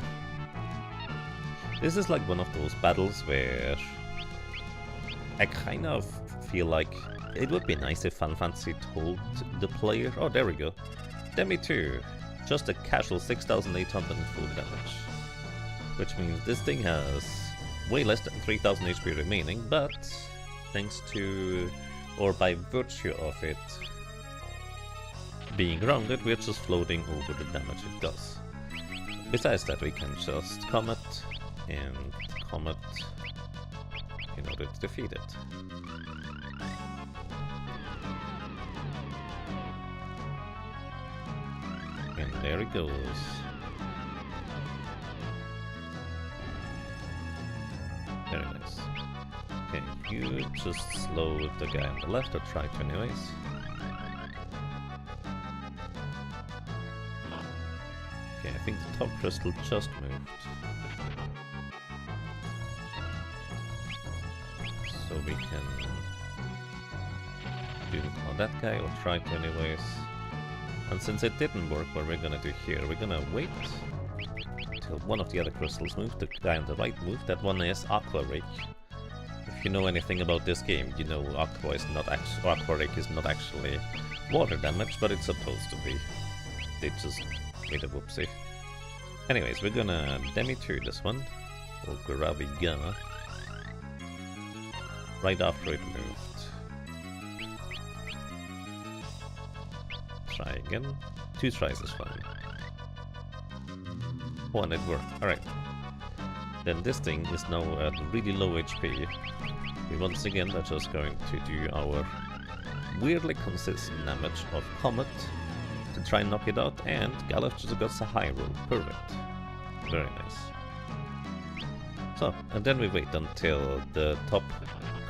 This is like one of those battles where I kind of feel like it would be nice if Final Fantasy told the player, oh there we go, Demi 2, just a casual 6,800 full damage. Which means this thing has way less than 3,000 HP remaining, but thanks to, or by virtue of it being grounded, we're just floating over the damage it does. Besides that, we can just comet and comet in order to defeat it. And there it goes. Very nice. Okay, you just slow the guy on the left, or try to anyways. Okay, I think the top crystal just moved. So we can do that guy, or try to anyways. And since it didn't work, what we're gonna do here, we're gonna wait till one of the other crystals move, the guy on the right move. That one is Aqua Rake. If you know anything about this game, you know Aqua Rake is not actually water damage, but it's supposed to be. They just made a whoopsie. Anyways, we're gonna Demi 2 this one, or Garabiga, right after it moved. Try again. 2 tries is fine. Oh, and it worked. Alright. Then this thing is now at really low HP. We once again are just going to do our weirdly consistent damage of Comet to try and knock it out, and Galuf just got a high roll. Perfect. Very nice. So, and then we wait until the top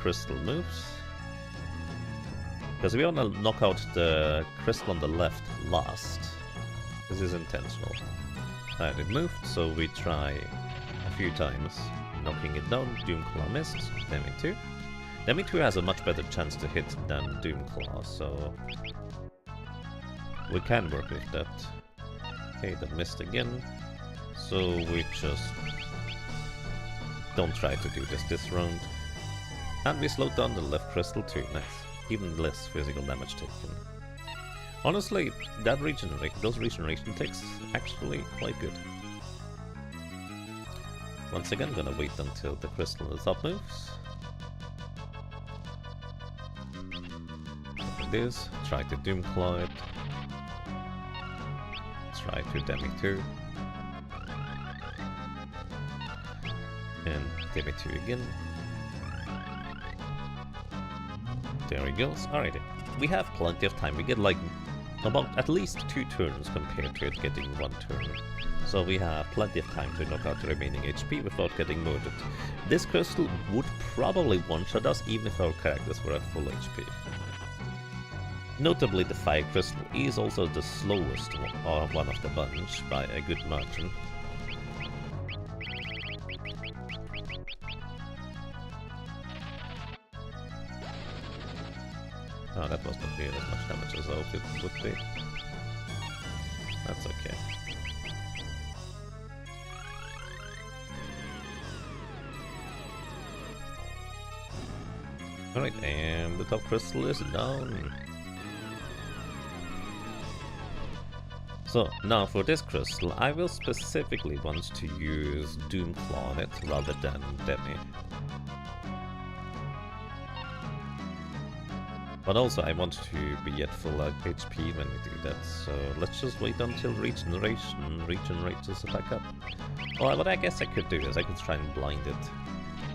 crystal moves. Because we want to knock out the crystal on the left last. This is intentional. Alright, it moved, so we try a few times knocking it down. Doomclaw missed. Demi 2. Demi 2 has a much better chance to hit than Doomclaw, so we can work with that. Okay, that missed again. So we just don't try to do this round. And we slowed down the left crystal too, nice. Even less physical damage taken. Honestly, those regeneration ticks actually quite good. Once again, gonna wait until the crystal on the top moves. Like this, try to Doomclaw it. Try to Demi 2. And Demi 2 again. There he goes. Alrighty. We have plenty of time. We get like about at least 2 turns compared to it getting 1 turn. So we have plenty of time to knock out the remaining HP without getting murdered. This crystal would probably one-shot us even if our characters were at full HP. Notably, the 5 crystal is also the slowest one of the bunch by a good margin. Oh, that was not doing as much damage as I hoped it would be. That's okay. Alright, and the top crystal is down. So, now for this crystal, I will specifically want to use Doomclaw on it rather than Demi. But also I want to be at full HP when we do that, so let's just wait until regeneration regenerates us back up. Well, what I guess I could do is I could try and blind it.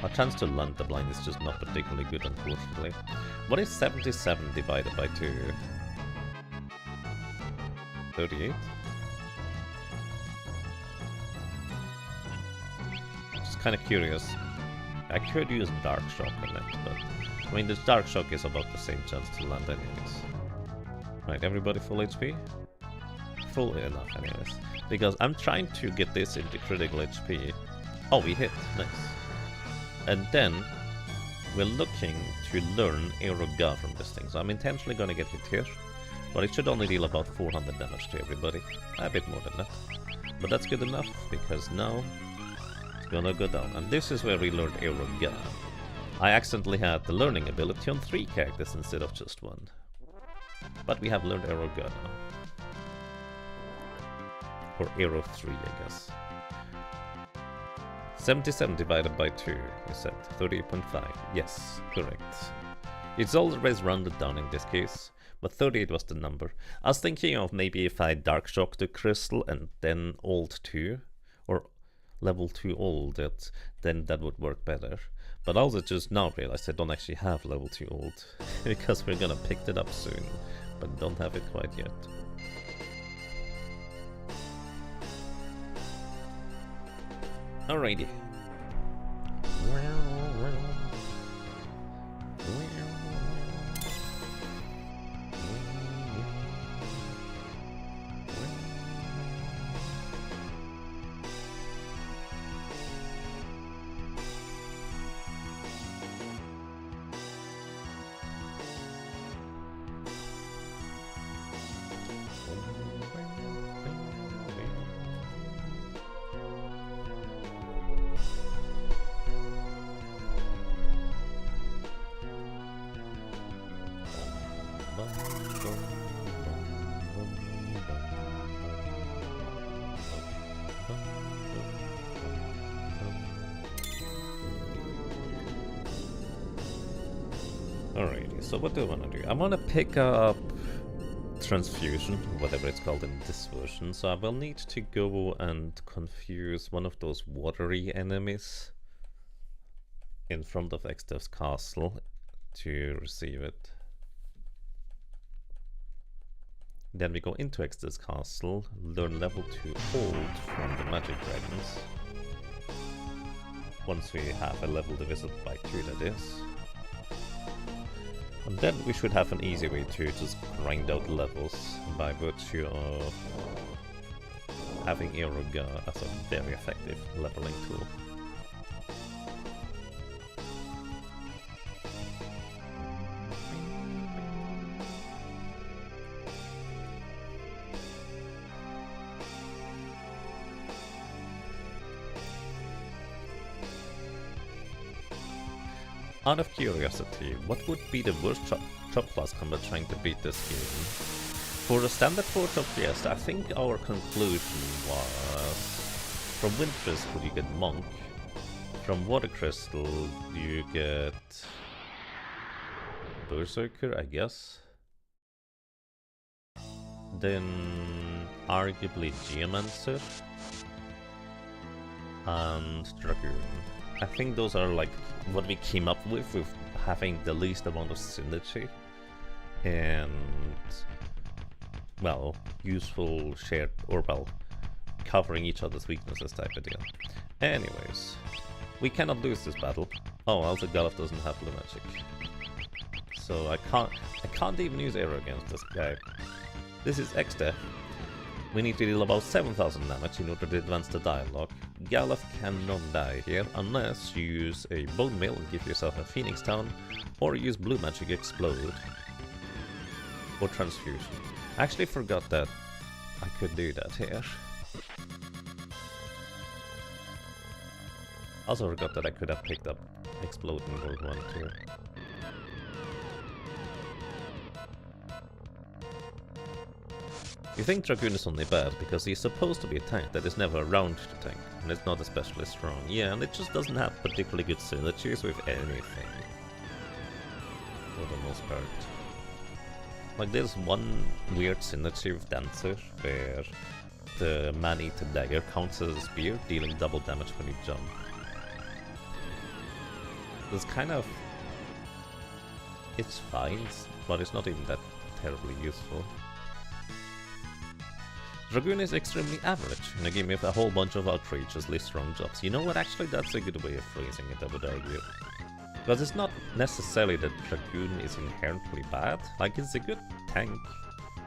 Our chance to land the blind is just not particularly good, unfortunately. What is 77 divided by 2? 38? Just kind of curious. I could use Dark Shock on it, but I mean, the Dark Shock is about the same chance to land anyways. Right, everybody full HP? Full enough anyways. Because I'm trying to get this into critical HP. Oh, we hit. Nice. And then we're looking to learn Aeroga from this thing. So I'm intentionally gonna get hit here. But it should only deal about 400 damage to everybody. A bit more than that. But that's good enough, because now it's gonna go down. And this is where we learned Aeroga. I accidentally had the learning ability on 3 characters instead of just 1. But we have learned Aeroga now. Or Aero 3, I guess. 77 divided by 2, you said. 38.5. Yes, correct. It's always rounded down in this case, but 38 was the number. I was thinking of maybe if I Dark Shock the crystal and then Alt 2, or level 2 Alt it, then that would work better. But also just now realized I don't actually have level 2 Alt, because we're gonna pick it up soon, but don't have it quite yet. Alrighty. Alrighty, so what do I want to do? I want to pick up Transfusion, whatever it's called in this version, so I will need to go and confuse one of those watery enemies in front of Extev's castle to receive it. Then we go into Extev's castle, learn level 2 hold from the magic dragons. Once we have a level divisible by 2, that is. And then we should have an easy way to just grind out levels by virtue of having Aeroga as a very effective leveling tool. Out of curiosity, what would be the worst Job class combat trying to beat this game? For the standard for Job Fiesta, I think our conclusion was from Wind Crystal you get Monk, from Water Crystal you get Berserker, I guess. Then arguably Geomancer and Dragoon. I think those are like what we came up with having the least amount of synergy and, well, useful shared, or well, covering each other's weaknesses type of deal. Anyways, we cannot lose this battle. Oh, also Galuf doesn't have blue magic, so I can't even use arrow against this guy. This is X-Death. We need to deal about 7000 damage in order to advance the dialogue. Galuf cannot die here unless you use a Bone Mill and give yourself a Phoenix Town, or use Blue Magic Explode, or Transfusion. I actually forgot that I could do that here. Also forgot that I could have picked up Explode in World 1 too. You think Dragoon is only bad because he's supposed to be a tank that is never around to tank, and it's not especially strong. Yeah, and it just doesn't have particularly good synergies with anything, for the most part. Like, there's one weird synergy with Dancer, where the Man-Eater Dagger counts as a spear, dealing double damage when you jump. It's kind of... it's fine, but it's not even that terribly useful. Dragoon is extremely average in a game with a whole bunch of outrageously strong jobs. You know what, actually that's a good way of phrasing it, I would argue. Because it's not necessarily that Dragoon is inherently bad, like it's a good tank.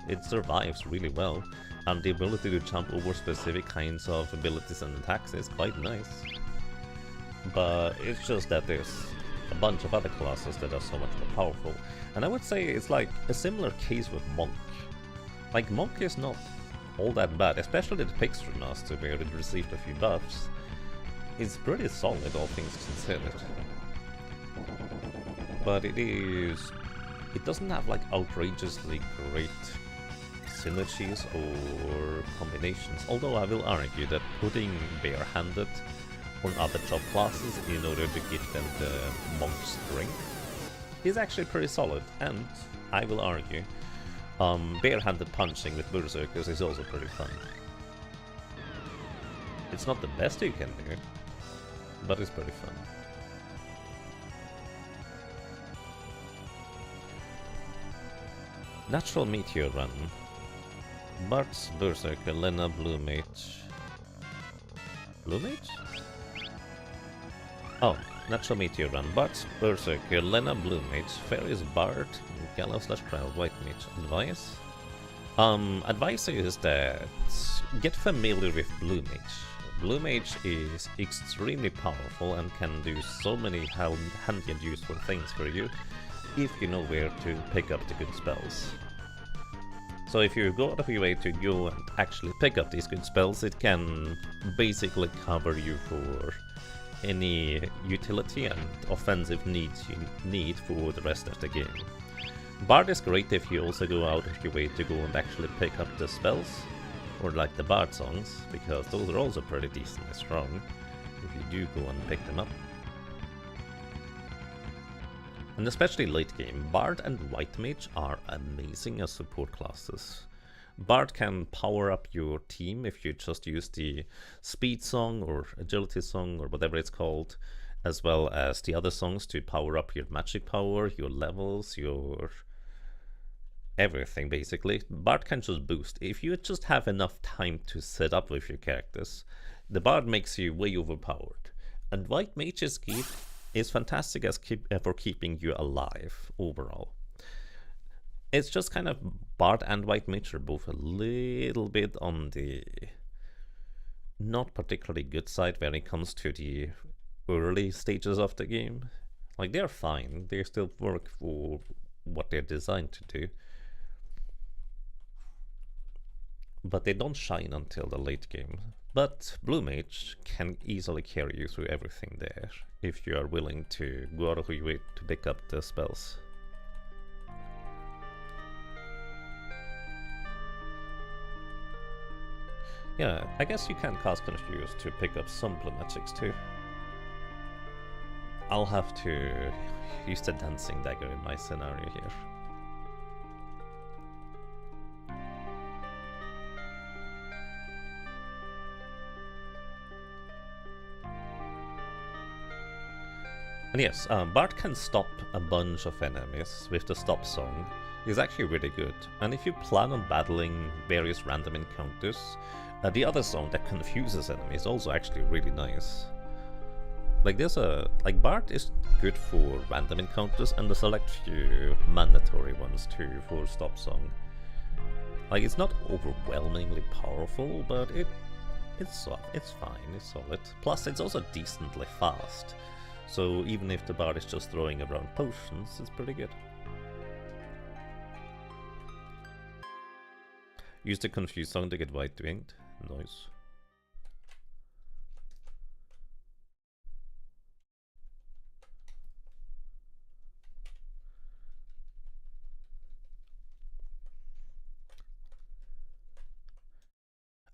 It survives really well, and the ability to jump over specific kinds of abilities and attacks is quite nice. But it's just that there's a bunch of other classes that are so much more powerful. And I would say it's like a similar case with Monk. Like, Monk is not all that bad, especially the Pixel Master where it received a few buffs. It's pretty solid, all things considered. But it doesn't have like outrageously great synergies or combinations, although I will argue that putting barehanded on other top classes in order to give them the Monk strength is actually pretty solid, and I will argue barehanded punching with Berserkers is also pretty fun. It's not the best you can do, but it's pretty fun. Natural Meteor Run. Bart's Berserker, Lena, Blue Mage. Blue Mage? Oh, Natural Meteor Run. Bart's Berserker, Lena, Blue Mage, Fairies, Bard, Gallows/Trial, White Mage. Advice? Advice is that get familiar with Blue Mage. Blue Mage is extremely powerful and can do so many handy and useful things for you if you know where to pick up the good spells. So if you go out of your way to go and actually pick up these good spells, it can basically cover you for any utility and offensive needs you need for the rest of the game. Bard is great if you also go out of your way to go and actually pick up the spells, or like the Bard songs, because those are also pretty decently strong if you do go and pick them up. And especially late game, Bard and White Mage are amazing as support classes. Bard can power up your team if you just use the speed song or agility song or whatever it's called, as well as the other songs to power up your magic power, your levels, your everything basically. Bard can just boost. If you just have enough time to set up with your characters, the Bard makes you way overpowered. And White Mage's key is fantastic as for keeping you alive overall. It's just kind of Bard and White Mage are both a little bit on the not particularly good side when it comes to the early stages of the game. Like, they're fine, they still work for what they're designed to do, but they don't shine until the late game. But Blue Mage can easily carry you through everything there, if you are willing to go out of your way to pick up the spells. Yeah, I guess you can cast Confuse to pick up some Blue Magics too. I'll have to use the Dancing Dagger in my scenario here. And yes, Bard can stop a bunch of enemies with the stop song. It's actually really good. And if you plan on battling various random encounters, the other song that confuses enemies is also actually really nice. Like Bard is good for random encounters and the select few mandatory ones too for stop song. Like it's not overwhelmingly powerful, but it's fine, it's solid. Plus it's also decently fast. So even if the Bard is just throwing around potions, it's pretty good. Use the Confuse song to get White Winged. Nice.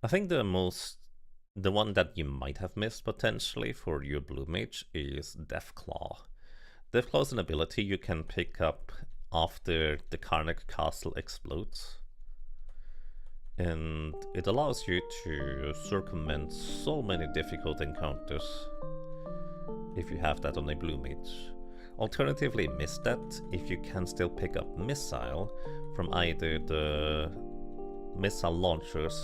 I think the one that you might have missed potentially for your Blue Mage is Deathclaw. Deathclaw is an ability you can pick up after the Karnak Castle explodes. And it allows you to circumvent so many difficult encounters if you have that on a Blue Mage. Alternatively, miss that if you can still pick up Missile from either the missile launchers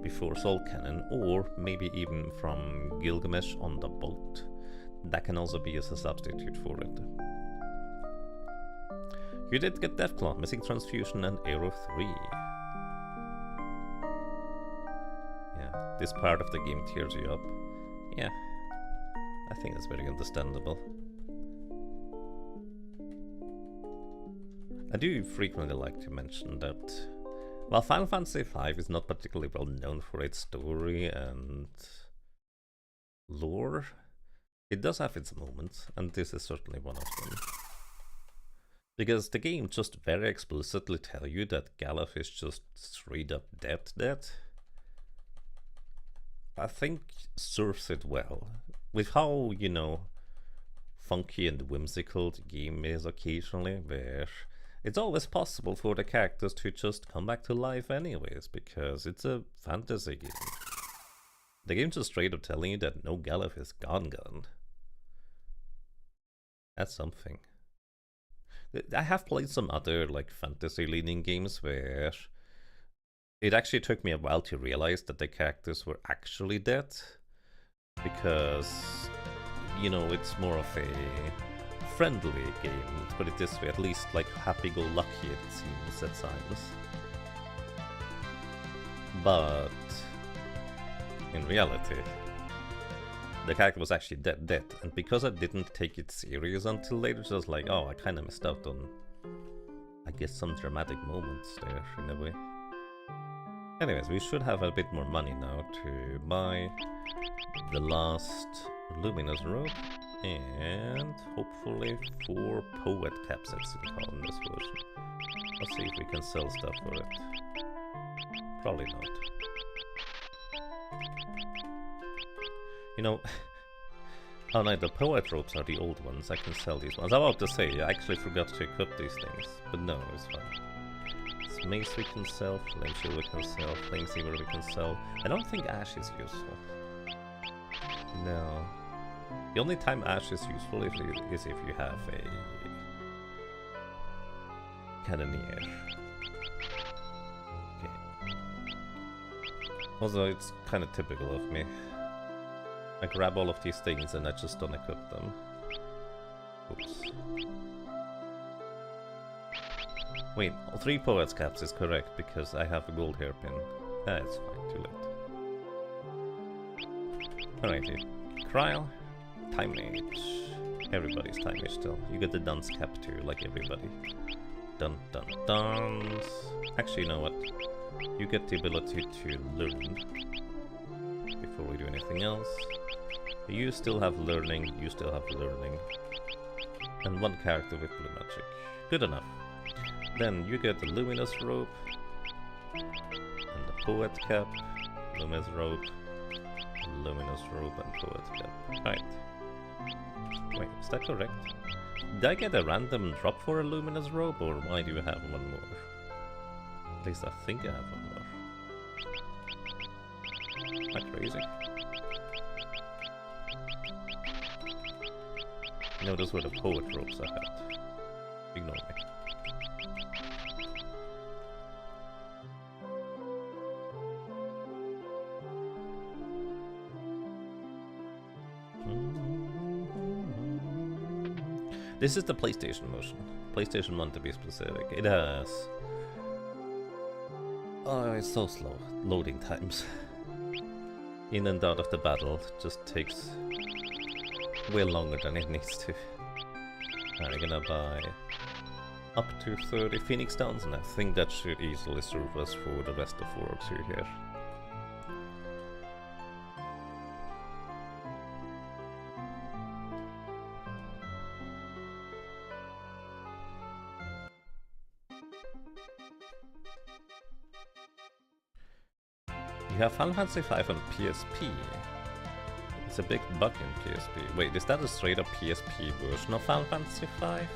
before Soul Cannon, or maybe even from Gilgamesh on the boat. That can also be used as a substitute for it. You did get Deathclaw, Missing Transfusion, and Arrow 3. Yeah, this part of the game tears you up. Yeah, I think that's very understandable. I do frequently like to mention that while Final Fantasy V is not particularly well known for its story and lore, it does have its moments, and this is certainly one of them. Because the game just very explicitly tell you that Galuf is just straight up dead. I think serves it well. With how, you know, funky and whimsical the game is occasionally, where it's always possible for the characters to just come back to life anyways, because it's a fantasy game. The game's just straight up telling you that no Galuf is gone. That's something. I have played some other like fantasy leaning games where it actually took me a while to realize that the characters were actually dead, because, you know, it's more of a friendly game, let's put it this way, at least like happy-go-lucky it seems at times. But in reality, the character was actually dead, and because I didn't take it serious until later, it was like, oh, I kind of missed out on, I guess, some dramatic moments there, in a way. Anyways, we should have a bit more money now to buy the last Luminous Robe, and hopefully 4 Poet Capsets in this version. Let's see if we can sell stuff for it. Probably not. You know, oh no, the Poet Robes are the old ones, I can sell these ones. I was about to say, I actually forgot to equip these things, but no, it's fine. It's Mace we can sell, Flame Shield we can sell, Flame Saber we can sell. I don't think Ash is useful. No. The only time Ash is useful is if you have a Cannoneer. Okay. Also, it's kind of typical of me. I grab all of these things and I just don't equip them. Oops. Wait, all 3 Poet's Caps is correct because I have a gold hairpin. Ah, it's fine, too late. Alrighty. Cryle. Time Mage. Everybody's Time Mage still. You get the Dunce Cap too, like everybody. Dun dun duns. Actually, you know what? You get the ability to learn. anything else. You still have learning, you still have learning. And one character with blue magic. Good enough. Then you get the luminous robe. And the poet cap. Luminous robe. Luminous robe and poet cap. Right. Wait, is that correct? Did I get a random drop for a luminous robe, or why do you have one more? At least I think I have one more. Am I crazy? No, those were the poet robes I had. Ignore me. This is the PlayStation motion. PlayStation 1 to be specific. It has... Oh, it's so slow. Loading times. In and out of the battle just takes way longer than it needs to. I'm gonna buy up to 30 Phoenix Downs, and I think that should easily serve us for the rest of World 2 here. You have Final Fantasy 5 on PSP. It's a big bug in PSP. Wait, is that a straight up PSP version of Final Fantasy 5?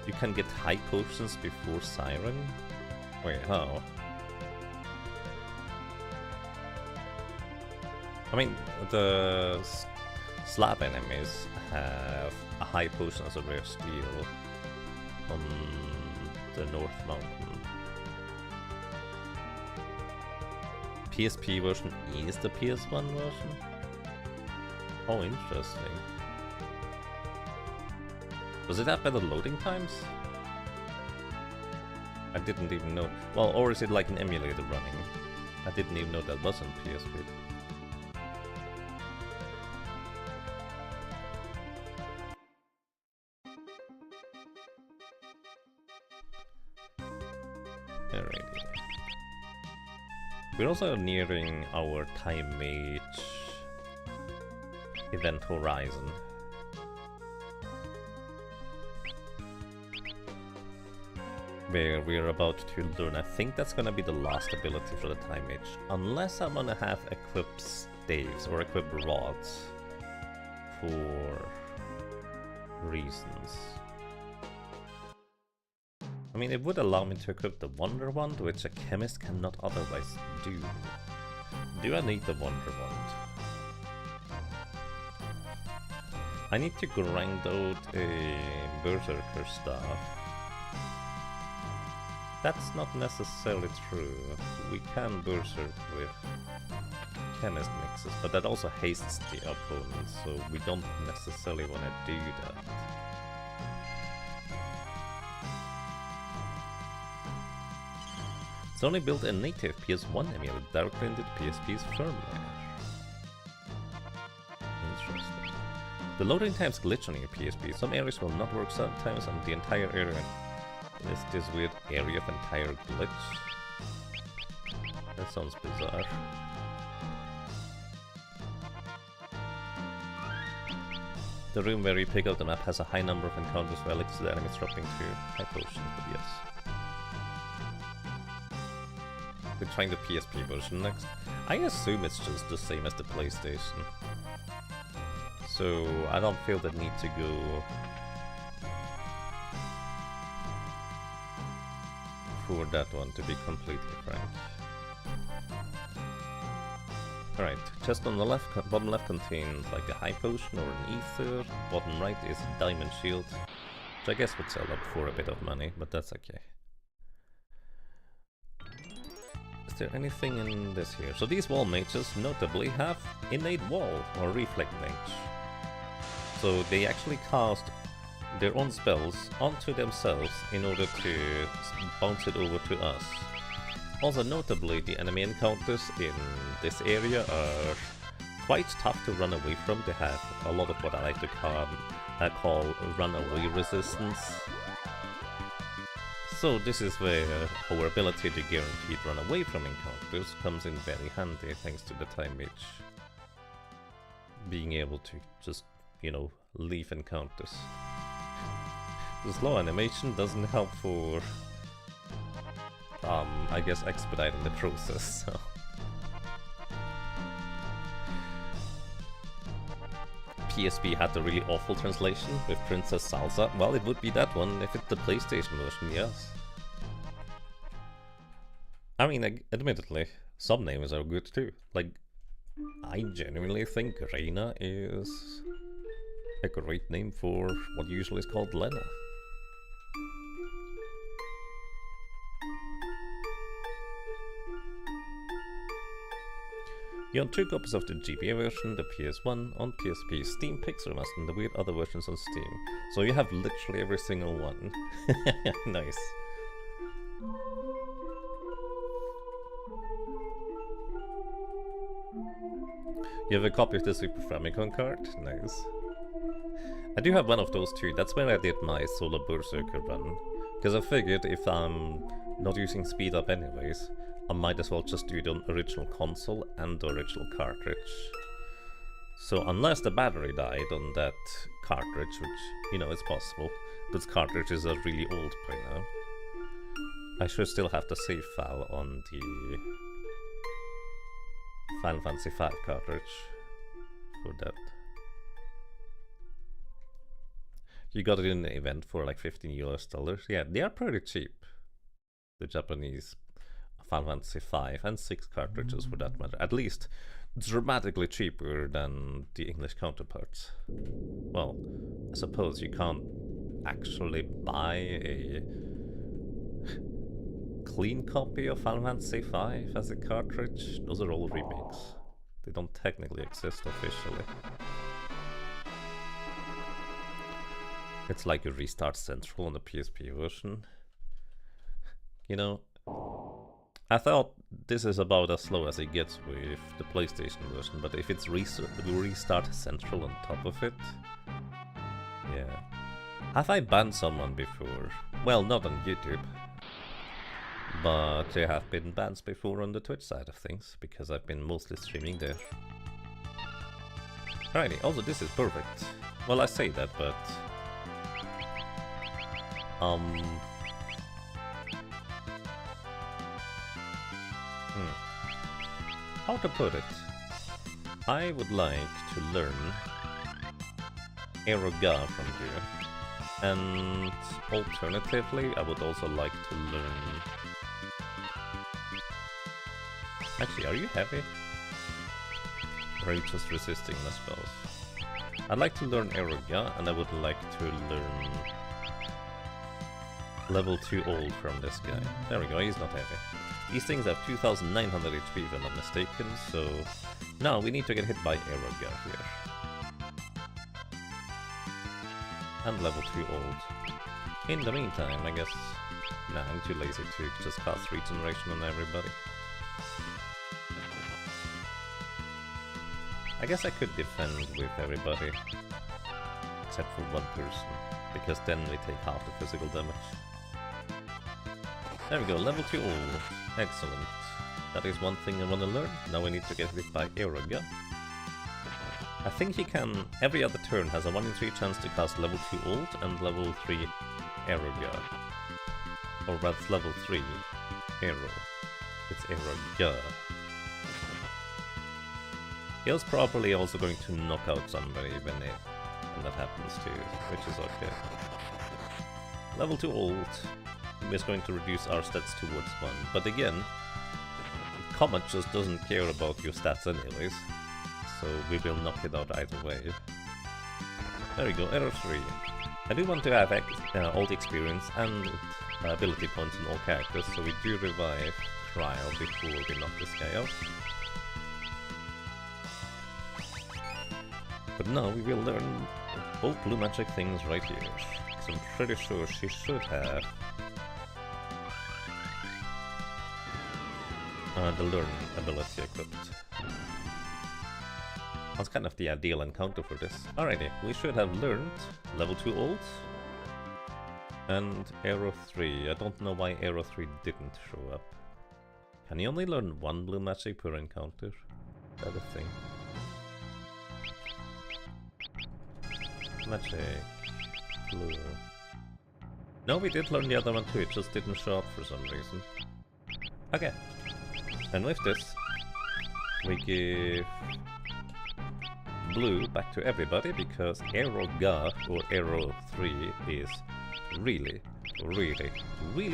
You can get high potions before Siren? Wait, how? I mean, the slab enemies have a high potion as a rare steel on the North Mountain. PSP version is the PS1 version? Oh, interesting. Does it have better loading times? I didn't even know. Well, or is it like an emulator running? I didn't even know that was on PSP. Alrighty. We're also nearing our Time Mage event horizon. Where we're about to learn. I think that's gonna be the last ability for the Time Mage. Unless I'm gonna have equipped staves or equipped rods for reasons. I mean, it would allow me to equip the Wonder Wand, which a chemist cannot otherwise do. Do I need the Wonder Wand? I need to grind out a Berserker staff. That's not necessarily true. We can Berserk with chemist mixes, but that also hastes the opponent, so we don't necessarily want to do that. It's only built a native PS1 emulator directly into the PSP's firmware. Interesting. The loading times glitch on your PSP. Some areas will not work sometimes, and the entire area is this weird area of entire glitch. That sounds bizarre. The room where you pick up the map has a high number of encounters where the enemies dropping to high potions, but yes. We're trying the PSP version next. I assume it's just the same as the PlayStation. So I don't feel the need to go for that one, to be completely frank. Alright, chest on the left, bottom left contains like a high potion or an ether. Bottom right is a diamond shield, which I guess would sell up for a bit of money, but that's okay. Is there anything in this here? So these wall mages notably have innate wall or reflect mage. So they actually cast their own spells onto themselves in order to bounce it over to us. Also notably, the enemy encounters in this area are quite tough to run away from. They have a lot of what I like to call runaway resistance. So this is where our ability to guaranteed run away from encounters comes in very handy, thanks to the time mage being able to just, you know, leave encounters. The slow animation doesn't help for, I guess, expediting the process, so. PSP had a really awful translation with Princess Salsa. Well, it would be that one if it's the PlayStation version, yes. I mean, admittedly, some names are good too. Like, I genuinely think Reina is a great name for what usually is called Lena. You own 2 copies of the GBA version, the PS1 on PSP, Steam Pixel Master, and the weird other versions on Steam. So you have literally every single one. Nice. You have a copy of the Super Famicom card? Nice. I do have one of those too. That's where I did my solo Berserker run. Because I figured if I'm not using speed up anyways, I might as well just do the original console and the original cartridge. So unless the battery died on that cartridge, which, you know, it's possible, those cartridges are really old by now, I should still have the save file on the Final Fantasy V cartridge for that. You got it in the event for like $15 US. Yeah, they are pretty cheap. The Japanese Final Fantasy V and 6 cartridges for that matter. At least dramatically cheaper than the English counterparts. Well, I suppose you can't actually buy a clean copy of Final Fantasy V as a cartridge. Those are all remakes. They don't technically exist officially. It's like you restart Central on the PSP version. You know, I thought this is about as slow as it gets with the PlayStation version, but if it's restart Central on top of it, yeah. Have I banned someone before? Well, not on YouTube, but there have been bans before on the Twitch side of things, because I've been mostly streaming there. Alrighty, also this is perfect. Well, I say that, but how to put it? I would like to learn Eroga from here. And alternatively, I would also like to learn... Actually, are you heavy? Or are you just resisting my spells? I'd like to learn Eroga, and I would like to learn level 2 old from this guy. There we go, he's not heavy. These things have 2900 HP if I'm not mistaken, so now we need to get hit by Eroga here. And level 2 old. In the meantime, I guess... Nah, I'm too lazy to just cast regeneration on everybody. I guess I could defend with everybody, except for one person, because then we take half the physical damage. There we go, level 2 old. Excellent. That is one thing I want to learn. Now we need to get hit by Eroga. I think he can, every other turn has a 1 in 3 chance to cast level 2 old and level 3 Eroga. Or that's level 3 Ero. It's Eroga. He was probably also going to knock out somebody when that happens too, which is okay. Level 2 old. Is going to reduce our stats towards 1, but again, Comet just doesn't care about your stats anyways, so we will knock it out either way. There we go, error 3. I do want to have all the experience and ability points on all characters, so we do revive Trial before we knock this guy out. But now we will learn both blue magic things right here, because I'm pretty sure she should have the learn ability equipped. That's kind of the ideal encounter for this. Alrighty, we should have learned level 2 old. And Arrow 3. I don't know why Arrow 3 didn't show up. Can you only learn one blue magic per encounter? Is that a thing? Magic. Blue. No, we did learn the other one too, it just didn't show up for some reason. Okay. And with this, we give blue back to everybody because Arrow Ga, or Arrow 3, is really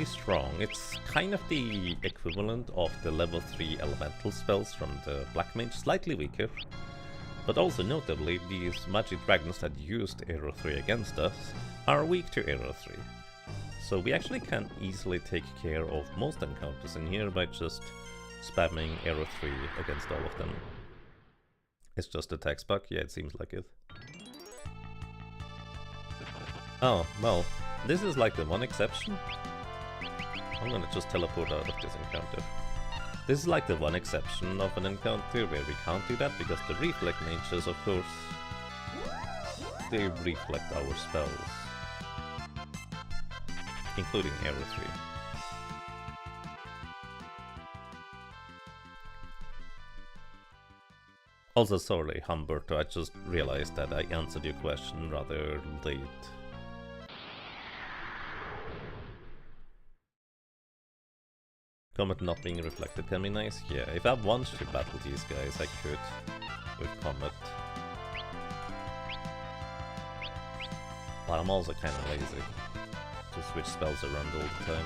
strong. It's kind of the equivalent of the level 3 elemental spells from the Black Mage, slightly weaker. But also notably, these magic dragons that used Arrow 3 against us are weak to Arrow 3. So we actually can easily take care of most encounters in here by just spamming Arrow 3 against all of them. It's just a text bug? Yeah, it seems like it. Oh, well, this is like the one exception. I'm gonna just teleport out of this encounter. This is like the one exception of an encounter where we can't do that because the reflect mages, of course, they reflect our spells. Including Arrow 3. Also, sorry, Humberto, I just realized that I answered your question rather late. Comet not being reflected can be nice. Yeah, if I wanted to battle these guys, I could with Comet. But I'm also kind of lazy to switch spells around all the time.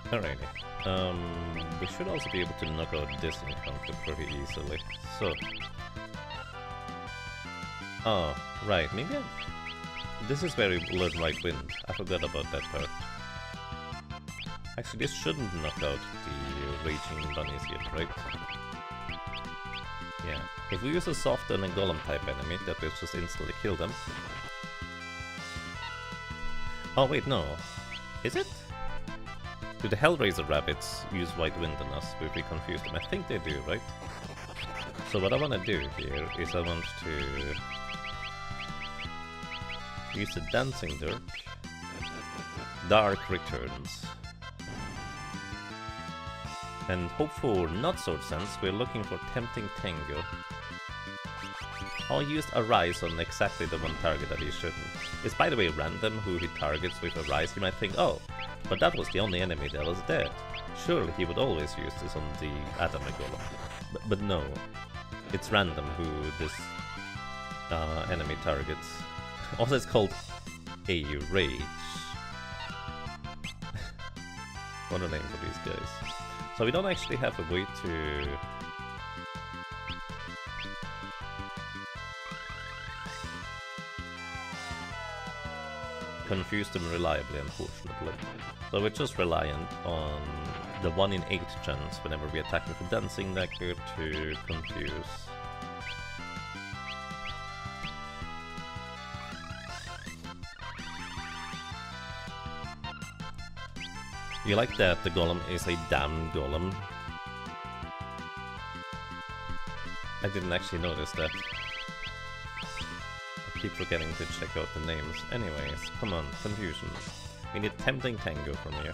Alrighty. We should also be able to knock out this encounter pretty easily. So. Oh, right. Maybe this is where we learn Right Wind. I forgot about that part. Actually, this shouldn't knock out the Raging Bunnies yet, right? Yeah. If we use a soft and a golem type enemy, that will just instantly kill them. Oh, wait, no. Is it? Do the Hellraiser rabbits use White Wind on us if we confuse them? I think they do, right? So what I want to do here is I want to use the Dancing Dirk. Dark returns. And hope for not sword sense, we're looking for Tempting Tango. I'll use Arise on exactly the one target that he shouldn't. It's by the way random who he targets with Arise. You might think, oh, but that was the only enemy that was dead. Surely he would always use this on the Atomic Golem. But no, it's random who this enemy targets. Also, it's called a Rage. What a name for these guys. So we don't actually have a way to confuse them reliably, unfortunately. So we're just reliant on the 1 in 8 chance whenever we attack with a Dancing Dagger to confuse. You like that the golem is a damned golem? I didn't actually notice that. I keep forgetting to check out the names. Anyways, come on, confusion. We need Tempting Tango from here.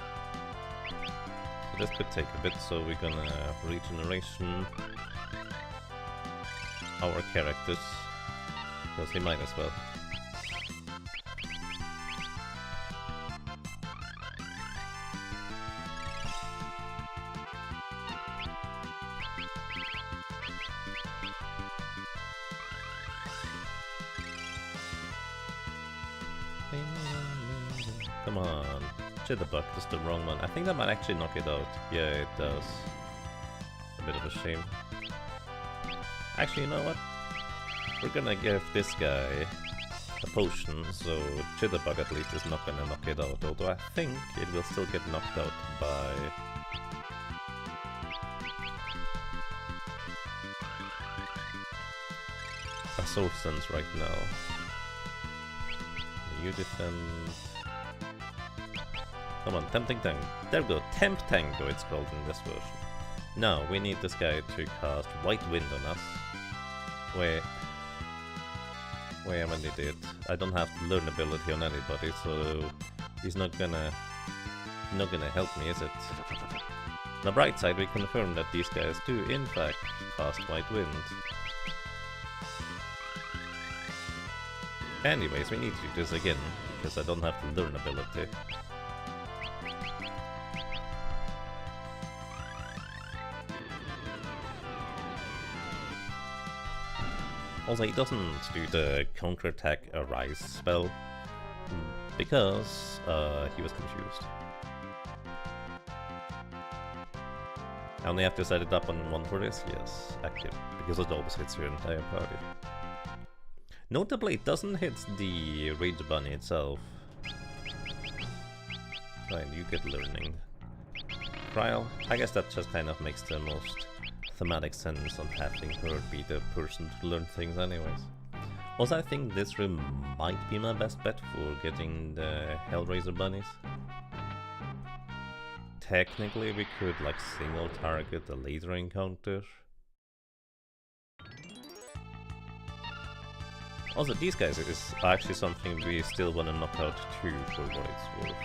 So this could take a bit, so we're gonna regeneration our characters, because he might as well. Come on. Jitterbug is the wrong one. I think that might actually knock it out. Yeah, it does. A bit of a shame. Actually, you know what? We're gonna give this guy a potion, so Jitterbug at least is not gonna knock it out, although I think it will still get knocked out by... a Sword Sense right now. You defend... Come on, Tempting Tango. There we go, Temp Tango it's called in this version. Now, we need this guy to cast White Wind on us. Wait a minute, I don't have learn ability on anybody, so he's not gonna help me, is it? On the bright side, we confirm that these guys do in fact cast White Wind. Anyways, we need to do this again, because I don't have the learn ability. Also, he doesn't do the counterattack Arise spell, because he was confused. I only have to set it up on one for this? Yes, actually, because it always hits your entire party. Notably, it doesn't hit the Rage Bunny itself. Right, you get learning. Trial, I guess that just kind of makes the most thematic sense on having her be the person to learn things anyways. Also, I think this room might be my best bet for getting the Hellraiser bunnies. Technically, we could like single target a later encounter. Also, these guys is actually something we still want to knock out too, for what it's worth.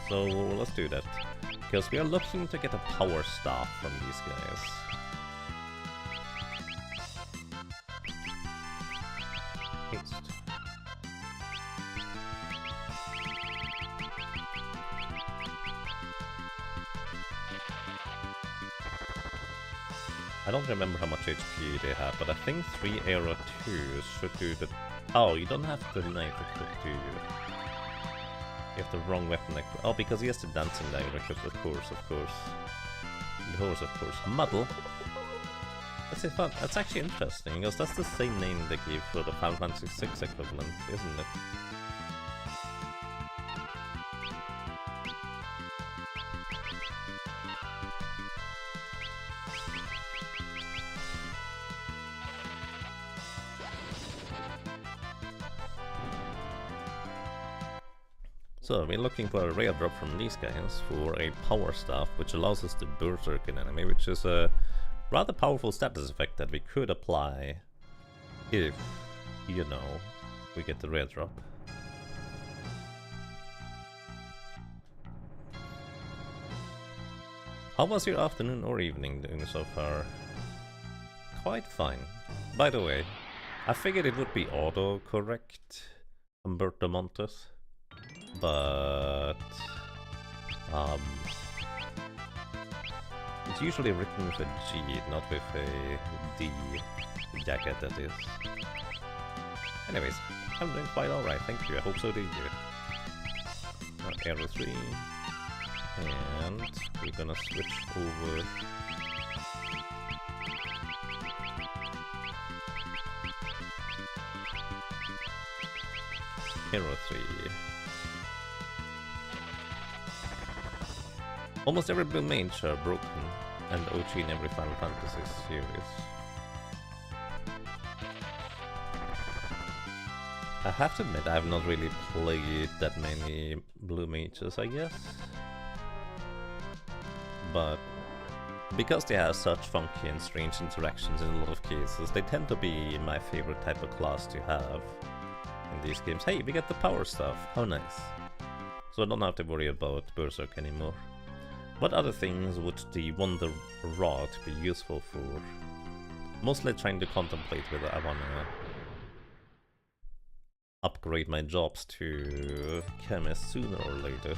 So let's do that. Because we are looking to get a power staff from these guys. Haste. I don't remember how much HP they have, but I think 3 arrow 2s should do the... Oh, you don't have the knife equipped, do you? You have the wrong weapon equipped. Oh, because he has the dancing dagger equipped, of course. The horse, of course. Muddle. That's fun. That's actually interesting, because that's the same name they give for the Final Fantasy VI equivalent, isn't it? So we're looking for a rare drop from these guys for a power staff, which allows us to berserk an enemy, which is a rather powerful status effect that we could apply if, you know, we get the rare drop. How was your afternoon or evening doing so far? Quite fine. By the way, I figured it would be auto-correct Umberto Montes. But it's usually written with a G, not with a D. Jacket, that is. Anyways, I'm doing quite alright, thank you. I hope so do you. Arrow 3. And we're gonna switch over. Arrow 3. Almost every blue mage are broken, and OG in every Final Fantasy series. I have to admit, I have not really played that many blue mages, I guess. But because they have such funky and strange interactions in a lot of cases, they tend to be my favorite type of class to have in these games. Hey, we get the power stuff, how nice. So I don't have to worry about Berserk anymore. What other things would the Wonder Rod be useful for? Mostly trying to contemplate whether I wanna upgrade my jobs to chemist sooner or later.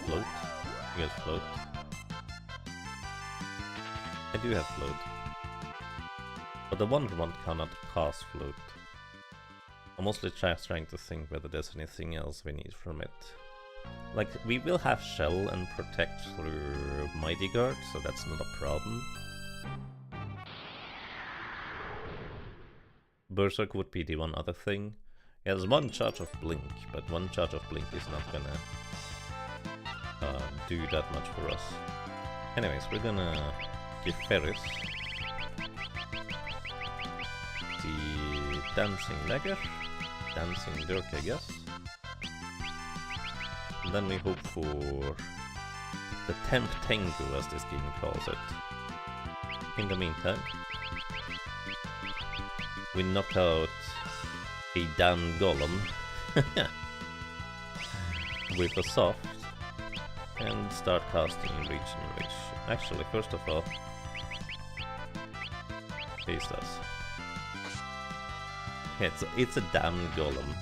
Float. You get float. I do have float. But the Wonder Wand cannot cast float. I'm mostly trying to think whether there's anything else we need from it. Like, we will have Shell and Protect through Mighty Guard, so that's not a problem. Berserk would be the one other thing. Yeah, there's one charge of Blink, but one charge of Blink is not gonna do that much for us. Anyways, we're gonna give Ferris the Dancing Dagger, Dancing Dirk, I guess. And then we hope for the Temp Tengu, as this game calls it. In the meantime, we knock out a damn golem with a soft and start casting Regeneration. Actually, first of all, face us. It's a damn golem.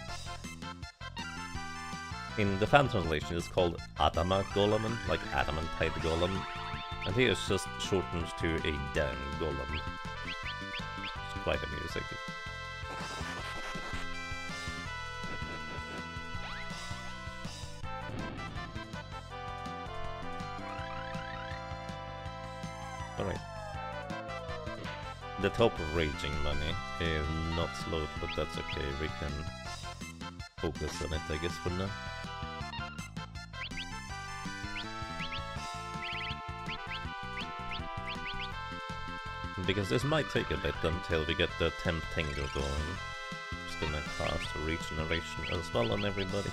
In the fan translation, it's called Adama Golemen, like adamantite golem, and here it's just shortened to a damn golem. It's quite amusing. Alright. The top raging money is not slowed, but that's okay, we can focus on it, I guess, for now. Because this might take a bit until we get the Temp Tengu going. Just gonna cast Regeneration as well on everybody.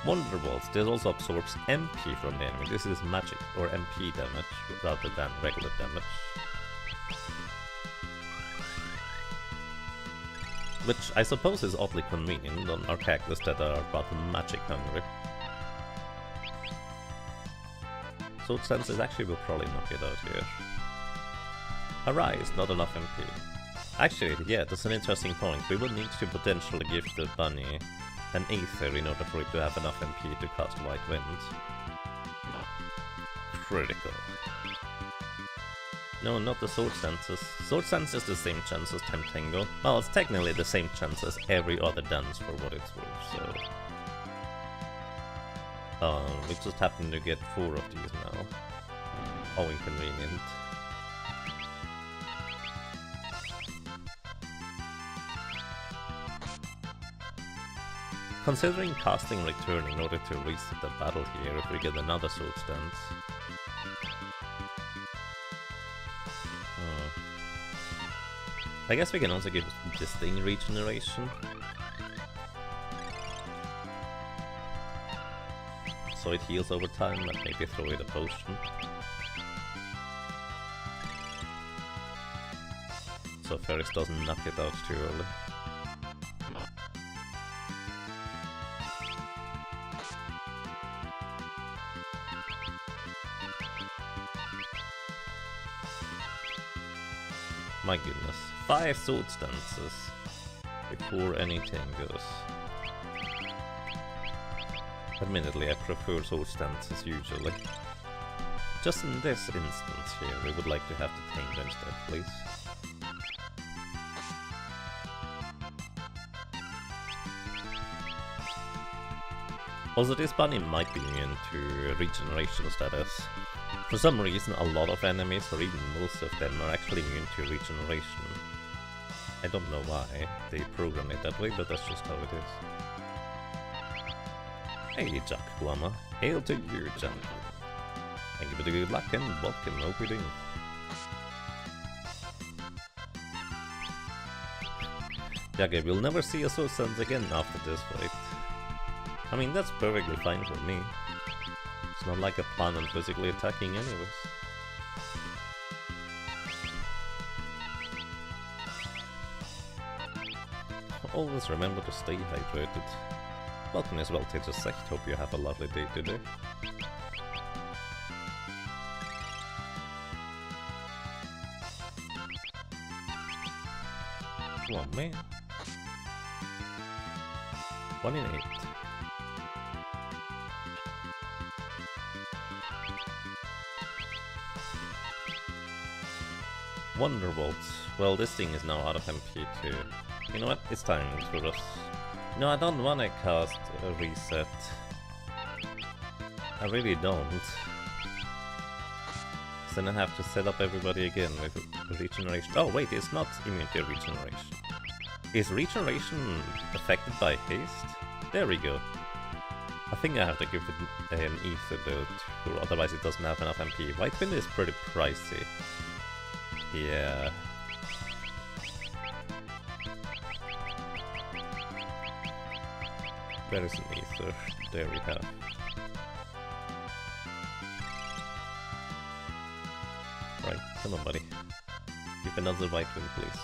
Wonder Waltz, this also absorbs MP from the enemy. This is magic or MP damage rather than regular damage. Which I suppose is oddly convenient on our characters that are about magic hungry. Sword Senses actually will probably knock it out here. Arise, not enough MP. Actually, yeah, that's an interesting point. We would need to potentially give the bunny an Aether in order for it to have enough MP to cast White Wind. Critical. No, not the Sword Senses. Sword Sense is the same chance as Temp Tengu. Well, it's technically the same chance as every other dance for what it's worth, so... we just happen to get 4 of these now. How inconvenient. Considering casting Return in order to reset the battle here if we get another Sword Stance. I guess we can also give this thing Regeneration. So it heals over time, and maybe throw it a potion. So Ferris doesn't knock it out too early. My goodness, 5 Sword Stances before anything goes. Admittedly, I prefer Sword Stances usually. Just in this instance here, we would like to have the Tamer instead, please. Also, this bunny might be immune to regeneration status. For some reason, a lot of enemies, or even most of them, are actually immune to regeneration. I don't know why they program it that way, but that's just how it is. Hey, Jack Glama. Hail to you, champion. Thank you for the good luck and welcome, hope you're doing. Jagger, we'll never see a Sword Sense again after this fight. I mean, that's perfectly fine for me. It's not like I plan on physically attacking anyways. Always remember to stay hydrated. welcome as well, Tejas Sect. Hope you have a lovely day today. Come on, man. 1 in 8. Wonderbolt. Well, this thing is now out of MP too. You know what? It's time for us. No, I don't want to cast a reset. I really don't. So then I have to set up everybody again with regeneration. Oh wait, it's not immunity regeneration. Is regeneration affected by haste? There we go. I think I have to give it an ether though, or otherwise it doesn't have enough MP. White Wind is pretty pricey. Yeah. There is an ether. There we have. Right, come on, buddy. Give another White Wind, please.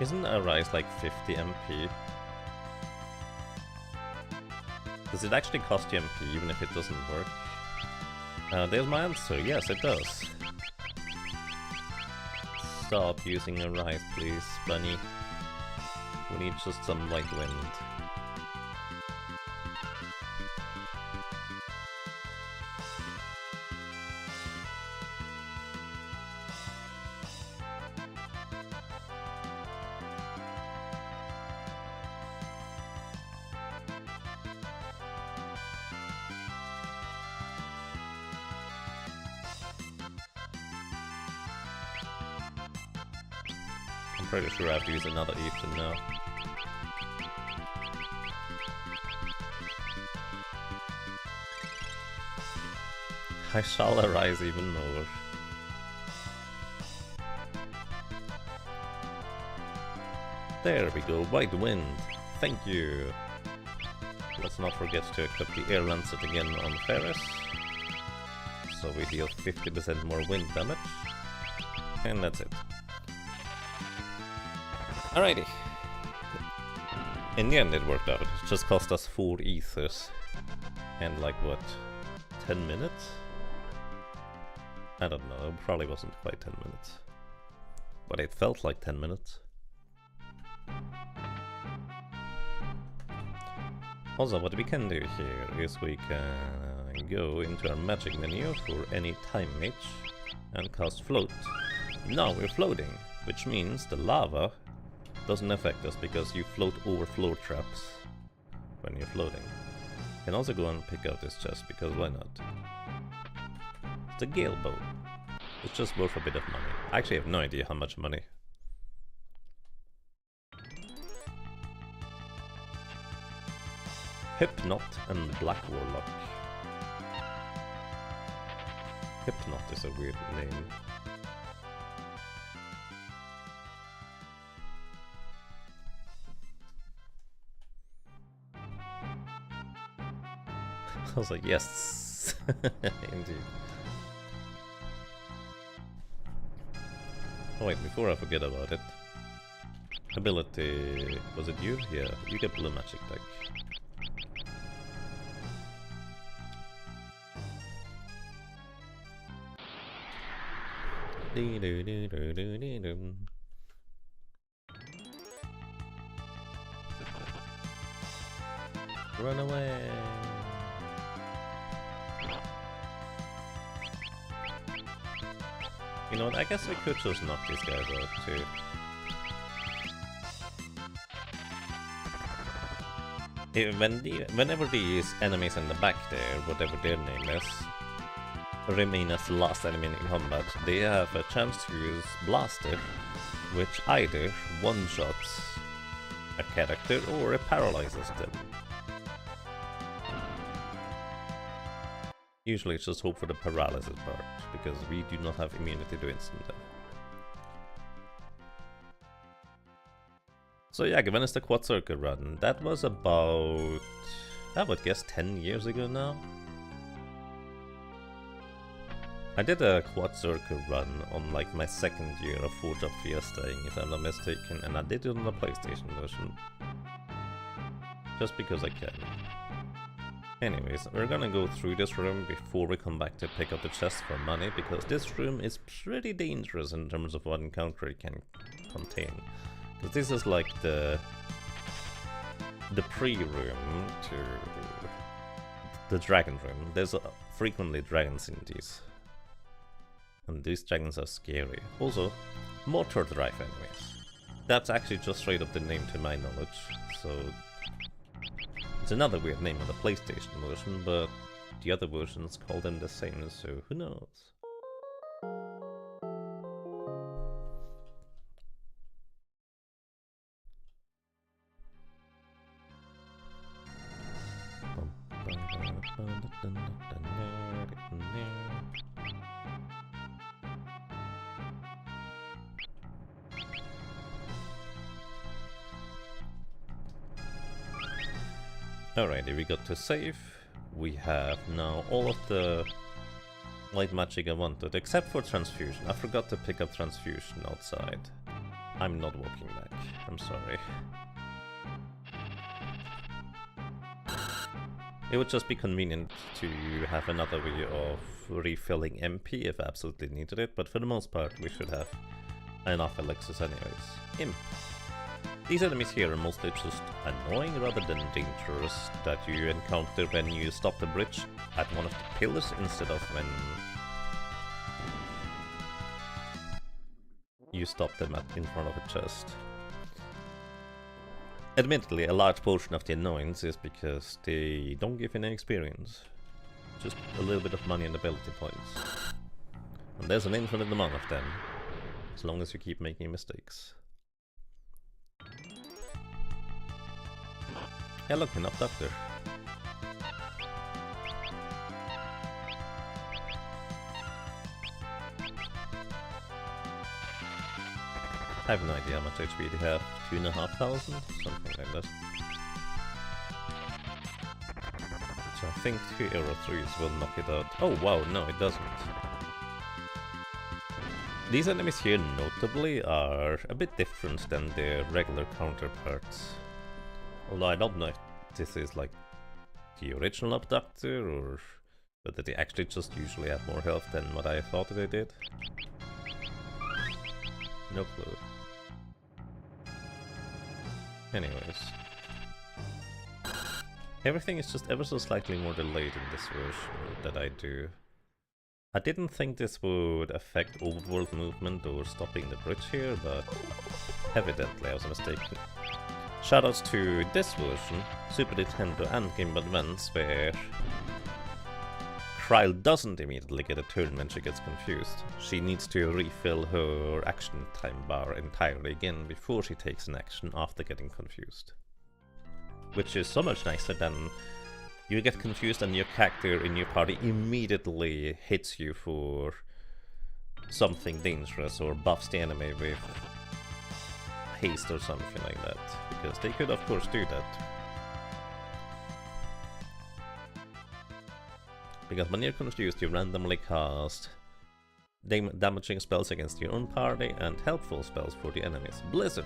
Isn't a rise like 50 MP? Does it actually cost you MP even if it doesn't work? There's my answer. Yes, it does. Stop using a rise, please, bunny. We need just some White Wind. I'm pretty sure I have to use another ether now. I shall arise even more. There we go, White Wind. Thank you. Let's not forget to equip the Air Lancet again on Ferris. So we deal 50% more wind damage. And that's it. Alrighty. In the end it worked out. It just cost us 4 ethers. And like what? 10 minutes? I don't know, it probably wasn't quite 10 minutes. But it felt like 10 minutes. Also, what we can do here is we can go into our magic menu for any time mage and cast float. Now we're floating, which means the lava doesn't affect us because you float over floor traps when you're floating. You can also go and pick out this chest because why not? It's a Gale Bow. It's just worth a bit of money. I actually have no idea how much money. Hypnot and Black Warlock. Hypnot is a weird name. I was like, yes, indeed. Oh wait, before I forget about it. Ability, was it you? Yeah, you get blue magic back. Run away! You know what, I guess we could just knock these guys out too. Whenever these enemies in the back there, whatever their name is, remain as the last enemy in combat, they have a chance to use Blaster, which either one-shots a character or it paralyzes them. Usually it's just hope for the paralysis part, because we do not have immunity to instant death. So yeah, given us the quad circle run, that was about, I would guess, 10 years ago now. I did a quad circle run on like my second year of Job Fiesta, if I'm not mistaken, and I did it on the PlayStation version. Just because I can. Anyways, we're gonna go through this room before we come back to pick up the chest for money, because this room is pretty dangerous in terms of what encounter it can contain. Because this is like the pre-room to the dragon room. There's frequently dragons in these. And these dragons are scary. Also, motor drive enemies. That's actually just straight up the name to my knowledge, so... It's another weird name on the PlayStation version, but the other versions call them the same, so who knows? Alrighty, we got to save. We have now all of the light magic I wanted, except for transfusion. I forgot to pick up transfusion outside. I'm not walking back, I'm sorry. It would just be convenient to have another way of refilling MP if I absolutely needed it, but for the most part we should have enough elixirs anyways. Imp. These enemies here are mostly just annoying rather than dangerous, that you encounter when you stop the bridge at one of the pillars instead of when you stop them in front of a chest. Admittedly, a large portion of the annoyance is because they don't give any experience. Just a little bit of money and ability points. And there's an infinite amount of them, as long as you keep making mistakes. Hey look, an abductor. I have no idea how much HP they have. 2,500? Something like that. So I think 2 arrow 3s will knock it out. Oh wow, no it doesn't. These enemies here notably are a bit different than their regular counterparts. Although I don't know if this is like the original abductor or whether they actually just usually have more health than what I thought they did. No clue. Anyways. Everything is just ever so slightly more delayed in this version that I do. I didn't think this would affect overworld movement or stopping the bridge here, but evidently I was mistaken. Shoutouts to this version, Super Nintendo and Game Boy Advance, where Kryl doesn't immediately get a turn when she gets confused. She needs to refill her action time bar entirely again before she takes an action after getting confused. Which is so much nicer than you get confused and your character in your party immediately hits you for something dangerous or buffs the enemy with haste or something like that, because they could of course do that. Because when you're confused you randomly cast damaging spells against your own party and helpful spells for the enemies. Blizzard!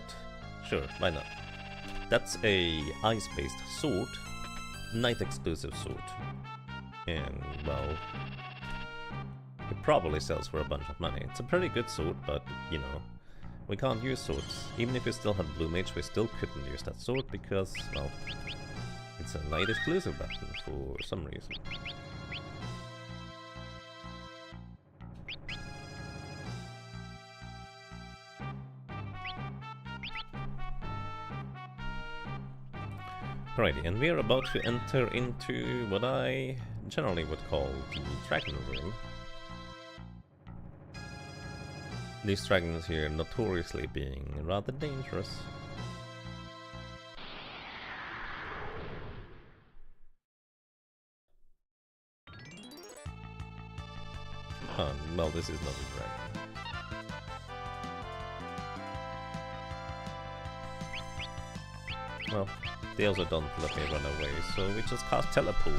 Sure, why not? That's a ice-based sword, night exclusive sword. And well, it probably sells for a bunch of money. It's a pretty good sword, but you know, we can't use swords. Even if we still had Blue Mage, we still couldn't use that sword because, well, it's a night exclusive weapon for some reason. Alrighty, and we're about to enter into what I generally would call the dragon room. These dragons here notoriously being rather dangerous. Well, this is not a dragon. Well, they also don't let me run away, so we just cast teleport.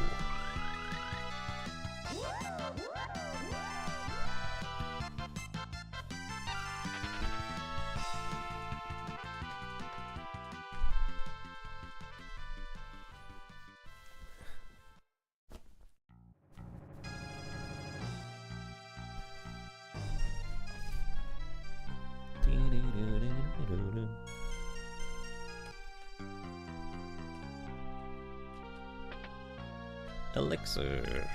Elixir.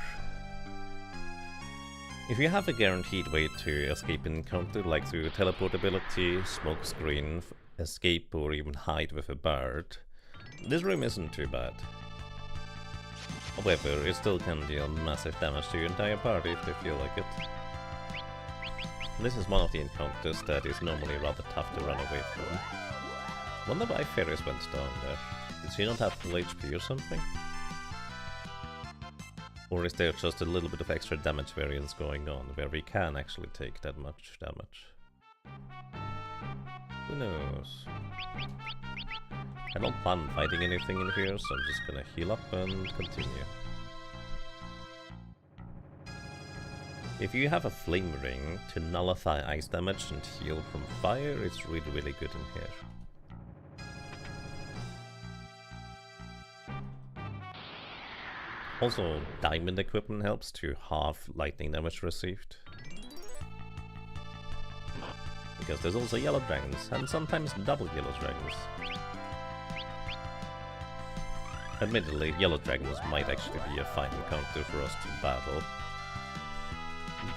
If you have a guaranteed way to escape an encounter, like through teleportability, smoke screen, escape, or even hide with a bard, this room isn't too bad. However, it still can deal massive damage to your entire party if they feel like it. This is one of the encounters that is normally rather tough to run away from. Wonder why Ferris went down there. Did she not have full HP or something? Or is there just a little bit of extra damage variance going on, where we can actually take that much damage? Who knows? I don't plan fighting anything in here, so I'm just gonna heal up and continue. If you have a flame ring to nullify ice damage and heal from fire, it's really good in here. Also, diamond equipment helps to halve lightning damage received. Because there's also yellow dragons, and sometimes double yellow dragons. Admittedly, yellow dragons might actually be a fine encounter for us to battle,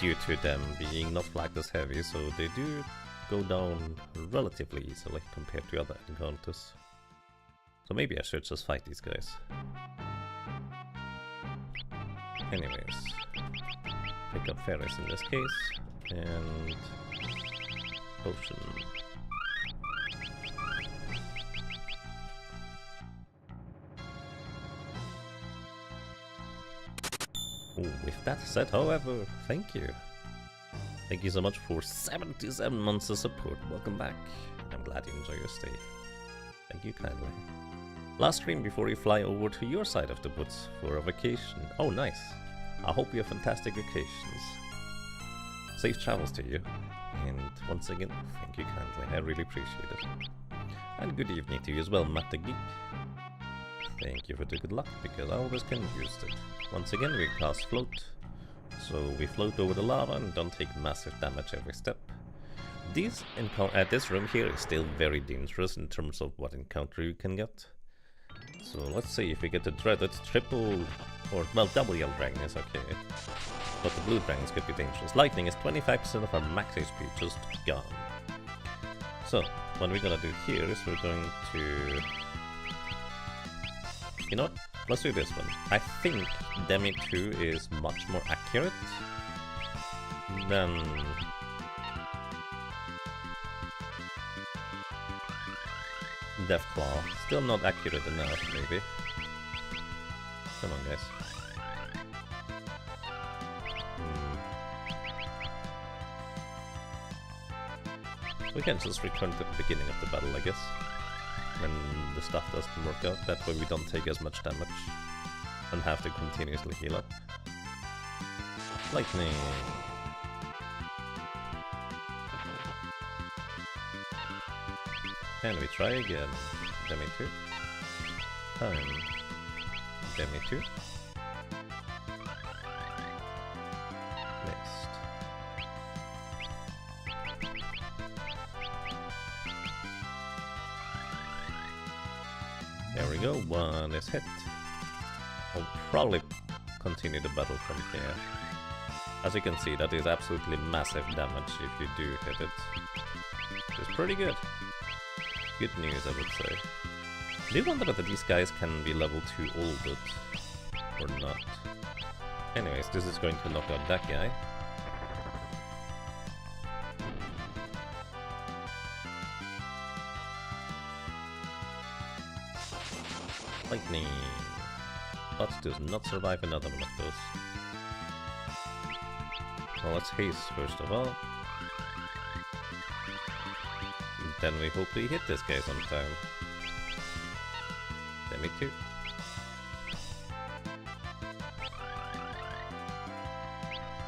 due to them being not flagged as heavy, so they do go down relatively easily compared to other encounters. So maybe I should just fight these guys. Anyways, pick up Ferris in this case, and potion. Ooh, with that said, however, thank you. Thank you so much for 77 months of support. Welcome back. I'm glad you enjoy your stay. Thank you kindly. Last stream before you fly over to your side of the woods for a vacation. Oh, nice. I hope you have fantastic vacations. Safe travels to you. And once again, thank you kindly. I really appreciate it. And good evening to you as well, Matt the Geek. Thank you for the good luck, because I always can use it. Once again, we cast float. So we float over the lava and don't take massive damage every step. This room here is still very dangerous in terms of what encounter you can get. So let's see if we get the dreaded triple, or well, double yellow dragon is okay. But the blue dragons could be dangerous. Lightning is 25% of our max HP just gone. So, what we're gonna do here is we're going to... You know what? Let's do this one. I think Demi 2 is much more accurate than... Deathclaw. Still not accurate enough, maybe. Come on, guys. We can just return to the beginning of the battle, I guess. When the stuff doesn't work out, that way we don't take as much damage and have to continuously heal up. Lightning! And we try again. Demi 2. Time. Demi 2. Next. There we go, one is hit. I'll probably continue the battle from here. As you can see, that is absolutely massive damage if you do hit it. Which is pretty good. Good news, I would say. I do wonder whether these guys can be level 2 ulted or not. Anyways, this is going to knock out that guy. Lightning! But does not survive another one of those. Well, let's haste first of all. Then we hope we hit this guy sometime. Yeah, me too.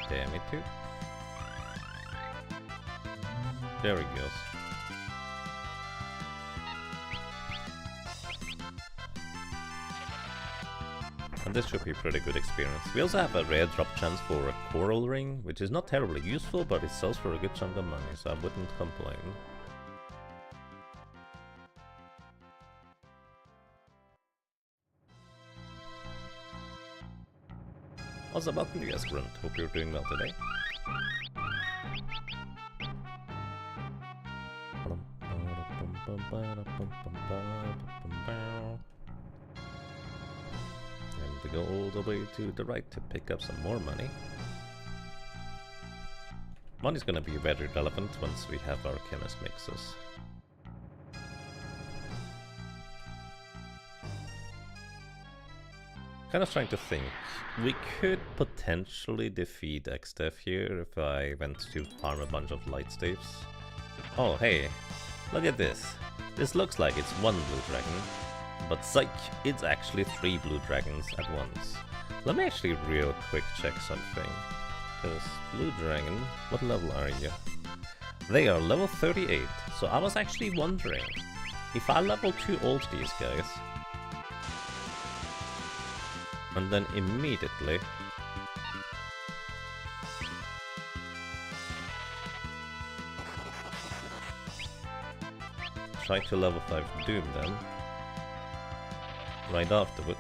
Yeah, me too. There he goes. And this should be a pretty good experience. We also have a rare drop chance for a coral ring, which is not terribly useful, but it sells for a good chunk of money, so I wouldn't complain. Also, welcome to you guys, Grunt. Hope you're doing well today. And we go all the way to the right to pick up some more money. Money's gonna be very relevant once we have our chemist mixes. Kind of trying to think. We could potentially defeat XDev here if I went to farm a bunch of light staves. Oh hey, look at this. This looks like it's one blue dragon, but psych, it's actually 3 blue dragons at once. Let me actually real quick check something. Because blue dragon, what level are you? They are level 38, so I was actually wondering if I level 2 ult these guys and then immediately try to level 5 Doom them right afterwards.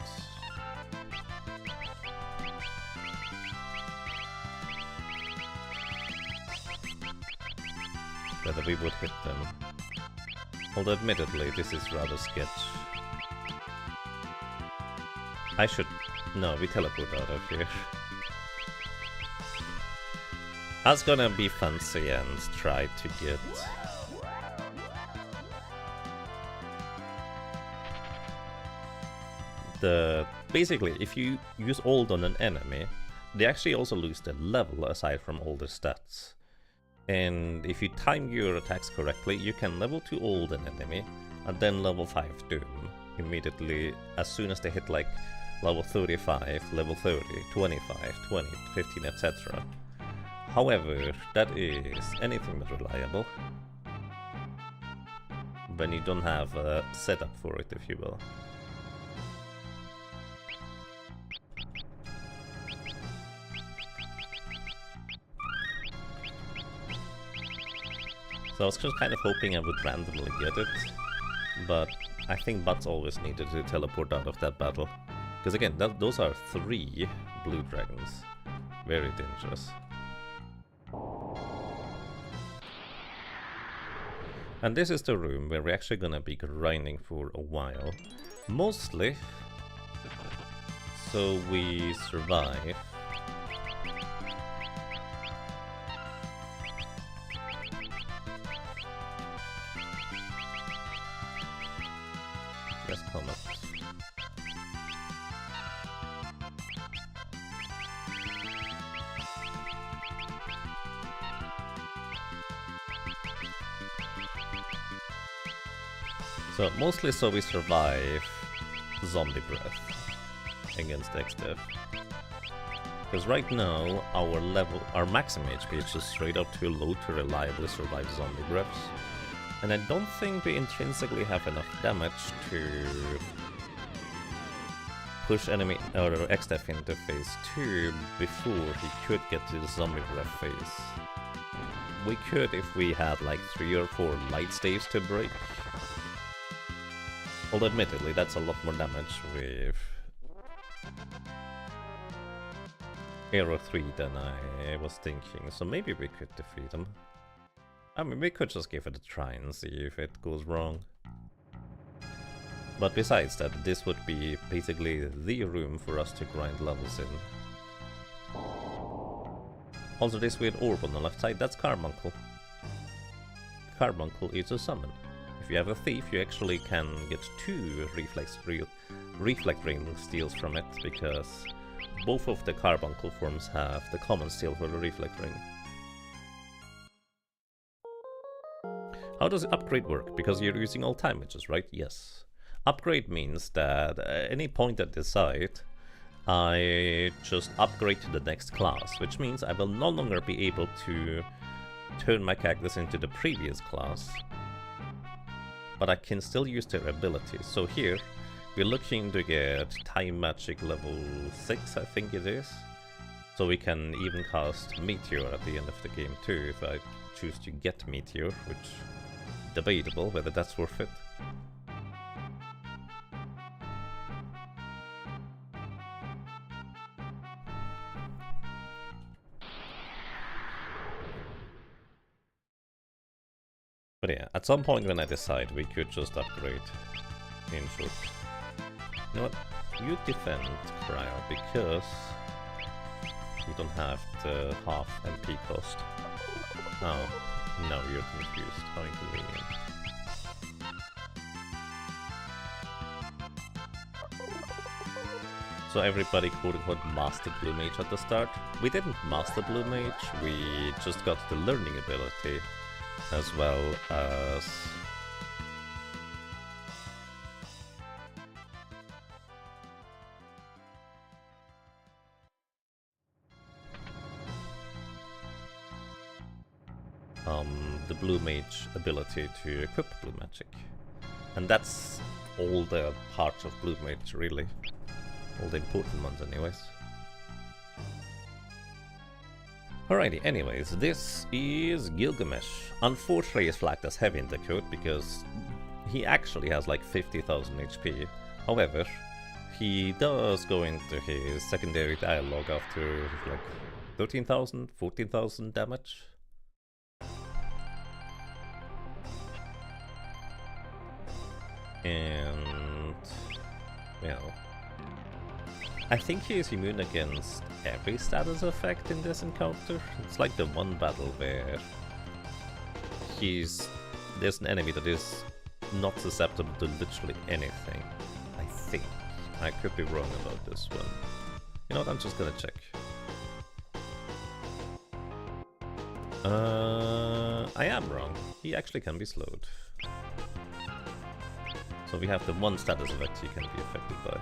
Whether we would hit them. Although admittedly this is rather sketch. I should... No, we teleport out of here. I was gonna be fancy and try to get... Basically, if you use ult on an enemy, they actually also lose their level aside from all their stats. And if you time your attacks correctly, you can level 2 ult an enemy and then level 5 Doom immediately as soon as they hit like level 35, level 30, 25, 20, 15, etc. However, that is anything but reliable when you don't have a setup for it, if you will. So I was just kind of hoping I would randomly get it, but I think bots always needed to teleport out of that battle. Because again, those are 3 blue dragons. Very dangerous. And this is the room where we're actually gonna be grinding for a while. Mostly so we survive. Let's come up. So mostly so we survive zombie breath against XDev. Because right now our maximum HP is just straight up too low to reliably survive zombie breaths. And I don't think we intrinsically have enough damage to push enemy or XDev into phase 2 before he could get to the zombie breath phase. We could if we had like 3 or 4 light staves to break. Although admittedly that's a lot more damage with Arrow 3 than I was thinking, so maybe we could defeat him. I mean, we could just give it a try and see if it goes wrong. But besides that, this would be basically the room for us to grind levels in. Also this weird orb on the left side, that's Carbuncle. Carbuncle is a summon. If you have a thief, you actually can get 2 reflect ring steals from it, because both of the Carbuncle forms have the common steal for the reflect ring. How does the upgrade work? Because you're using all time witches, right? Yes. Upgrade means that at any point I decide, I just upgrade to the next class, which means I will no longer be able to turn my characters into the previous class, but I can still use their abilities. So here, we're looking to get Time Magic level 6, I think it is. So we can even cast Meteor at the end of the game too, if I choose to get Meteor, which is debatable whether that's worth it. But yeah, at some point when I decide, we could just upgrade in short. You know what? You defend Cryo because you don't have the half MP cost. Oh, no, you're confused. How inconvenient. So everybody quote-unquote mastered Blue Mage at the start. We didn't master Blue Mage, we just got the learning ability as well as the Blue Mage ability to equip Blue Magic. And that's all the parts of Blue Mage, really. All the important ones, anyways. Alrighty, anyways, this is Gilgamesh. Unfortunately, he's flagged as heavy in the code because he actually has like 50,000 HP. However, he does go into his secondary dialogue after like 13,000, 14,000 damage. And, well, I think he is immune against every status effect in this encounter. It's like the one battle where there's an enemy that is not susceptible to literally anything. I think. I could be wrong about this one. You know what, I'm just gonna check. I am wrong. He actually can be slowed. So we have the one status effect he can be affected by.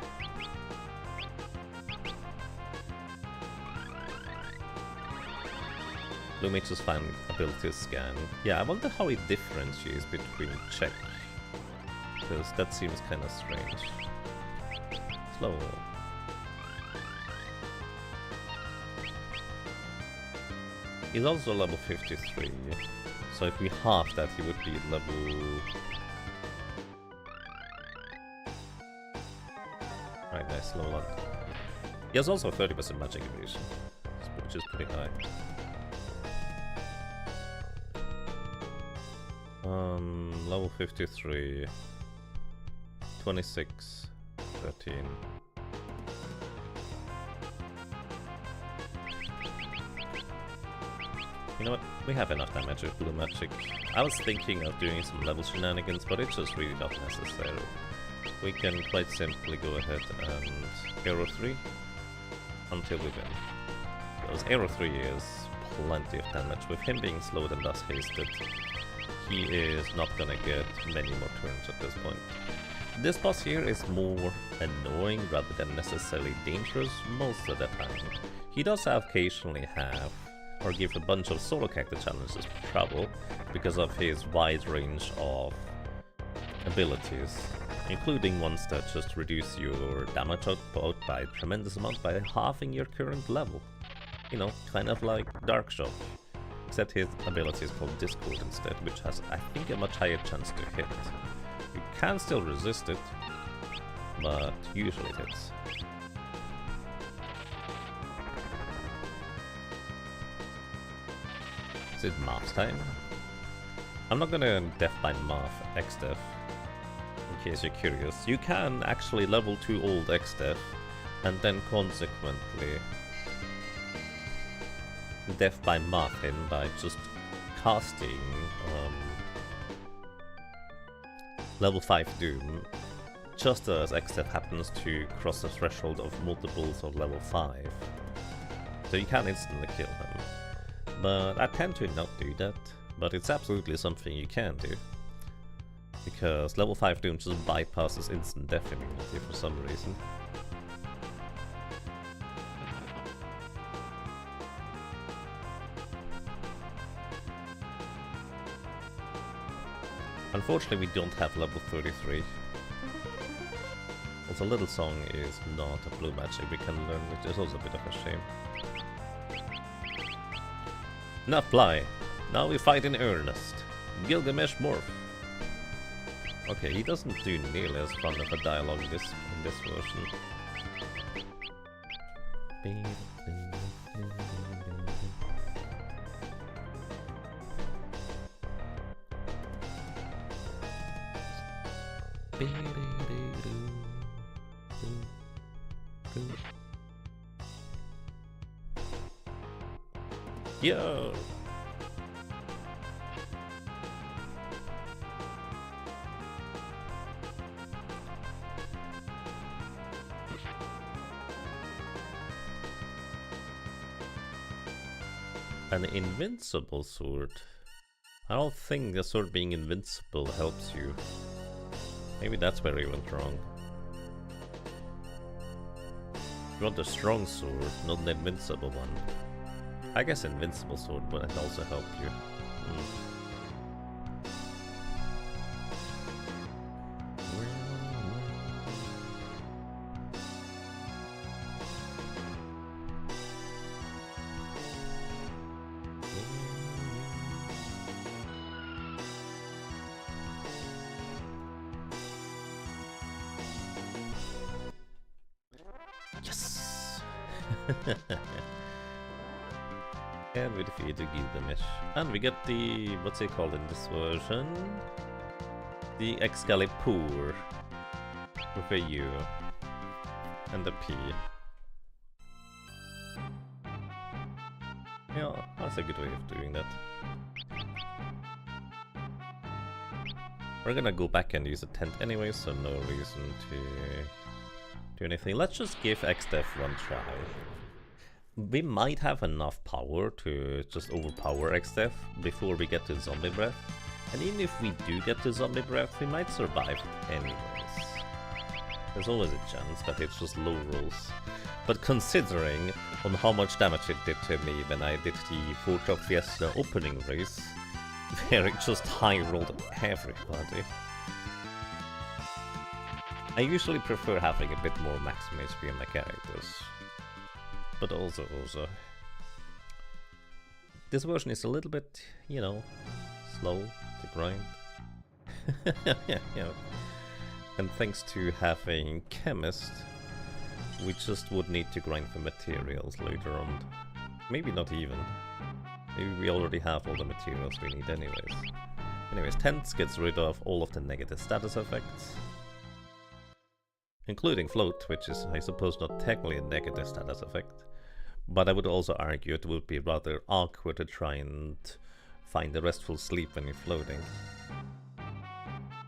Blue Mage's fine ability scan. Yeah, I wonder how it differentiates between check. Because that seems kind of strange. Slow. He's also level 53. So if we half that, he would be level... Right, nice, level up. He has also 30% magic evasion, which is pretty high. Level 53, 26, 13. You know what? We have enough damage with Blue Magic. I was thinking of doing some level shenanigans, but it's just really not necessary. We can quite simply go ahead and Arrow 3 until we win. Because Arrow 3 is plenty of damage. With him being slowed and thus hasted, he is not gonna get many more turns at this point. This boss here is more annoying rather than necessarily dangerous most of the time. He does occasionally have or give a bunch of solo character challenges trouble because of his wide range of abilities, including ones that just reduce your damage output by a tremendous amount by halving your current level. You know, kind of like Dark Shock. Except his ability is called Discord instead, which has, I think, a much higher chance to hit. You can still resist it, but usually it hits. Is it Math time? I'm not gonna Death by Math X-Death, in case you're curious. You can actually level 2 old X-Death, and then consequently Death by Math him by just casting level 5 Doom, just as X-Death happens to cross the threshold of multiples of level 5. So you can instantly kill him. But I tend to not do that, but it's absolutely something you can do. Because level 5 Doom just bypasses instant death immunity for some reason. Unfortunately, we don't have level 33. Also, Little Song is not a blue magic we can learn, which is also a bit of a shame. Now fly. Now we fight in earnest. Gilgamesh Morph. Okay, he doesn't do nearly as fun of a dialogue in this version. Yo! An invincible sword? I don't think the sword being invincible helps you. Maybe that's where he went wrong. You want a strong sword, not an invincible one. I guess invincible sword would also help you. Yes! And we defeated Gilgamesh. And we get the... what's it called in this version? The Excalibur. With a U. And a P. Yeah, that's a good way of doing that. We're gonna go back and use a tent anyway, so no reason to do anything. Let's just give XDeath one try. We might have enough power to just overpower XDeath before we get to Zombie Breath. And even if we do get to Zombie Breath, we might survive it anyways. There's always a chance, but it's just low rolls. But considering on how much damage it did to me when I did the Job Fiesta opening race, where it just high rolled everybody. I usually prefer having a bit more maximum HP in my characters. But also, this version is a little bit, you know, slow to grind. Yeah. And thanks to having Chemist, we just would need to grind for materials later on. Maybe not even. Maybe we already have all the materials we need anyways. Anyways, Tents gets rid of all of the negative status effects. Including Float, which is, I suppose, not technically a negative status effect. But I would also argue it would be rather awkward to try and find a restful sleep when you're floating.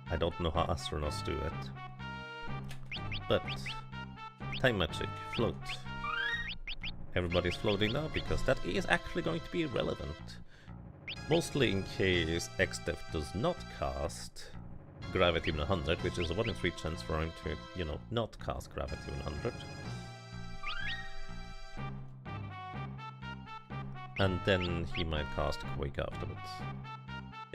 I don't know how astronauts do it. But, Time Magic, Float. Everybody's floating now because that is actually going to be relevant. Mostly in case XDeath does not cast Gravity 100, which is a 1 in 3 chance for him to, you know, not cast Gravity 100. And then he might cast Quake afterwards.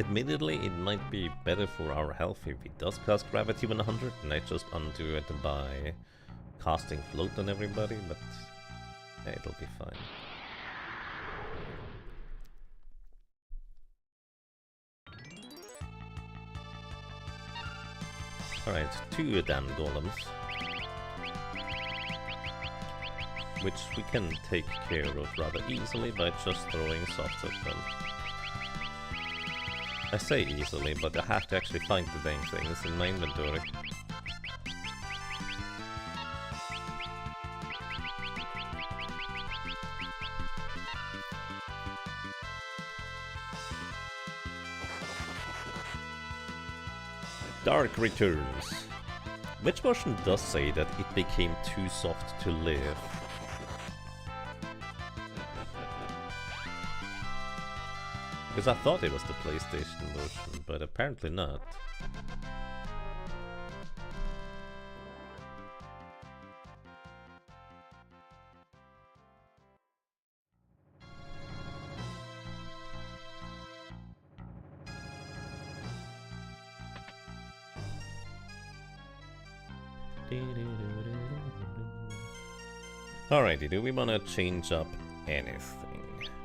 Admittedly, it might be better for our health if he does cast Gravity 100 and I just undo it by casting Float on everybody, but it'll be fine. Alright, 2 damn golems. Which we can take care of rather easily by just throwing softs at them. I say easily, but I have to actually find the dang things in my inventory. Dark Returns. Which version does say that it became too soft to live? Because I thought it was the PlayStation version, but apparently not. Alrighty, do we want to change up anything?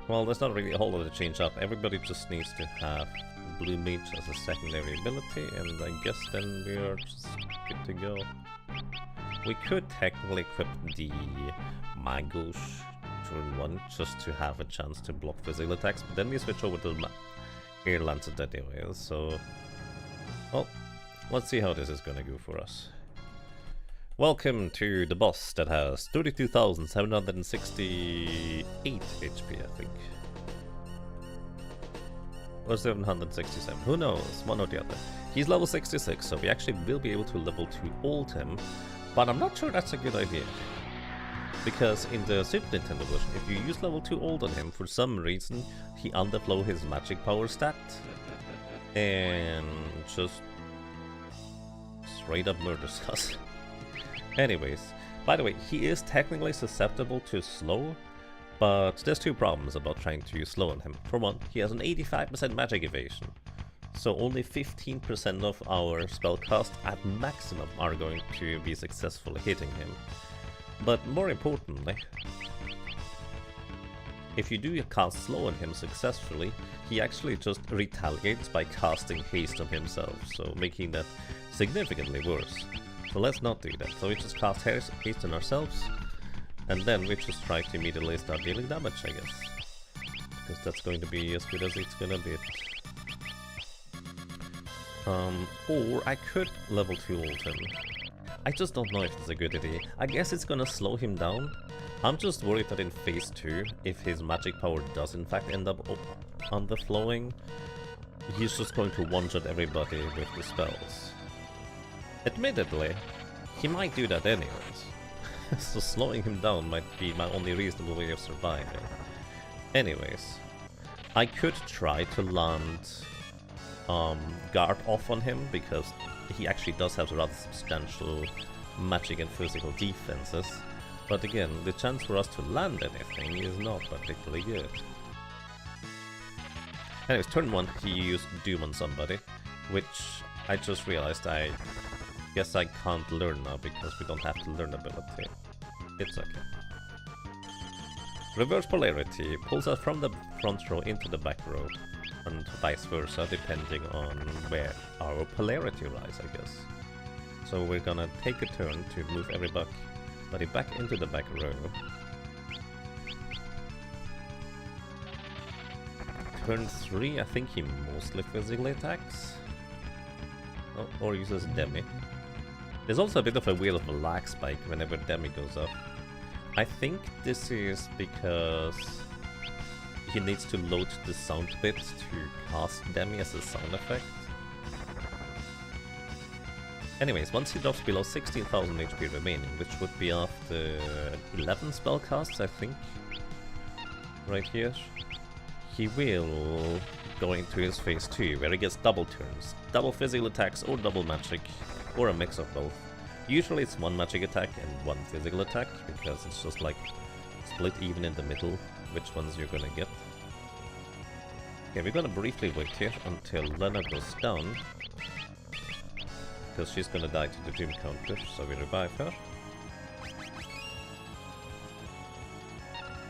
Well, there's not really a whole lot to change up. Everybody just needs to have Blue Mage as a secondary ability, and I guess then we are just good to go. We could technically equip the Magos turn 1 just to have a chance to block physical attacks, but then we switch over to the Air Lancet anyway, so... Well, let's see how this is gonna go for us. Welcome to the boss that has 32,768 HP, I think. Or 767, who knows, one or the other. He's level 66, so we actually will be able to level 2 ult him, but I'm not sure that's a good idea. Because in the Super Nintendo version, if you use level 2 ult on him, for some reason, he underflow his magic power stat, and just straight up murders us. Anyways, by the way, he is technically susceptible to slow, but there's two problems about trying to use slow on him. For one, he has an 85% magic evasion, so only 15% of our spellcasts at maximum are going to be successfully hitting him. But more importantly, if you do cast slow on him successfully, he actually just retaliates by casting haste on himself, so making that significantly worse. So let's not do that. So we just cast haste on ourselves, and then we just try to immediately start dealing damage, I guess. Because that's going to be as good as it's gonna be. Or I could level 2 ult him. I just don't know if it's a good idea. I guess it's gonna slow him down. I'm just worried that in phase 2, if his magic power does in fact end up underflowing, he's just going to one-shot everybody with the spells. Admittedly, he might do that anyways, so slowing him down might be my only reasonable way of surviving. Anyways, I could try to land guard off on him, because he actually does have rather substantial magic and physical defenses, but again, the chance for us to land anything is not particularly good. Anyways, turn 1 he used Doom on somebody, which I just realized I guess I can't learn now because we don't have to learn ability. It's okay. Reverse polarity pulls us from the front row into the back row, and vice versa depending on where our polarity lies, I guess. So we're gonna take a turn to move everybody back into the back row. Turn 3, I think he mostly physically attacks. Oh, or uses Demi. There's also a bit of a wheel of a lag spike whenever Demi goes up. I think this is because he needs to load the sound bit to cast Demi as a sound effect. Anyways, once he drops below 16,000 HP remaining, which would be after 11 spellcasts, I think, right here, he will go into his phase 2, where he gets double turns, double physical attacks or double magic, or a mix of both. Usually it's one magic attack and one physical attack, because it's just like split even in the middle which ones you're gonna get. Okay, we're gonna briefly wait here until Lena goes down, because she's gonna die to the Doom counter, so we revive her.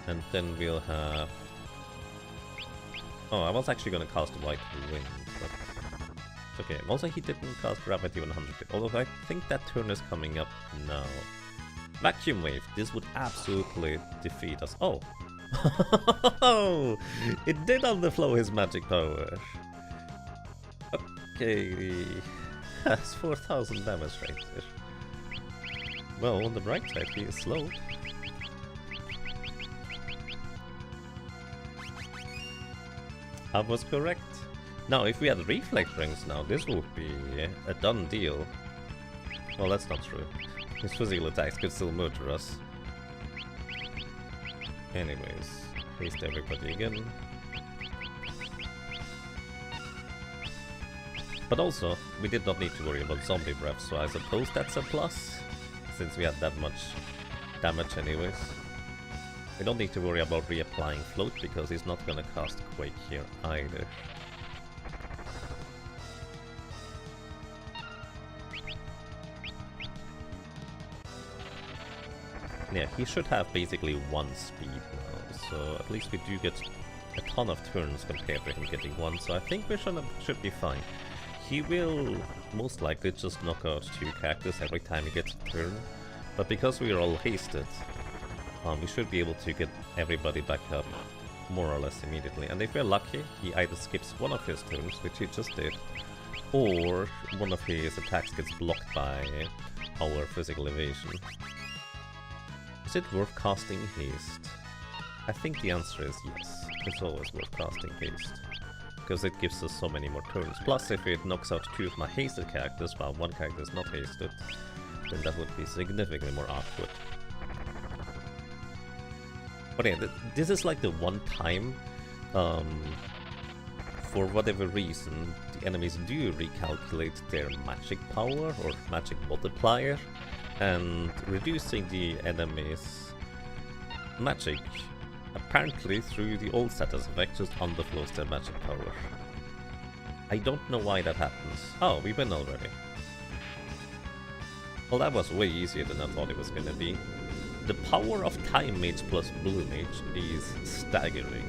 And then we'll have... Oh, I was actually gonna cast White Wind, but... It's okay. Also, he didn't cast Gravity 100, although I think that turn is coming up now. Vacuum Wave, this would absolutely defeat us. Oh! It did underflow his magic power. Okay, that's 4,000 damage right there. Well, on the bright side, he is slow. I was correct. Now, if we had reflect rings now, this would be a done deal. Well, that's not true. His physical attacks could still murder us. Anyways, haste everybody again. But also, we did not need to worry about zombie breath, so I suppose that's a plus, since we had that much damage anyways. We don't need to worry about reapplying float, because he's not gonna cast Quake here either. Yeah, he should have basically 1 speed now, so at least we do get a ton of turns compared to him getting 1, so I think we should be fine. He will most likely just knock out 2 characters every time he gets a turn, but because we are all hasted, we should be able to get everybody back up more or less immediately. And if we're lucky, he either skips one of his turns, which he just did, or one of his attacks gets blocked by our physical evasion. Is it worth casting haste? I think the answer is yes. It's always worth casting haste, because it gives us so many more turns. Plus, if it knocks out 2 of my hasted characters while 1 character is not hasted, then that would be significantly more awkward. But yeah, this is like the one time, for whatever reason, the enemies do recalculate their magic power or magic multiplier, and reducing the enemy's magic, apparently through the old status effect, just underflows their magic power. I don't know why that happens. Oh, we win already. Well, that was way easier than I thought it was gonna be. The power of Time Mage plus Blue Mage is staggering.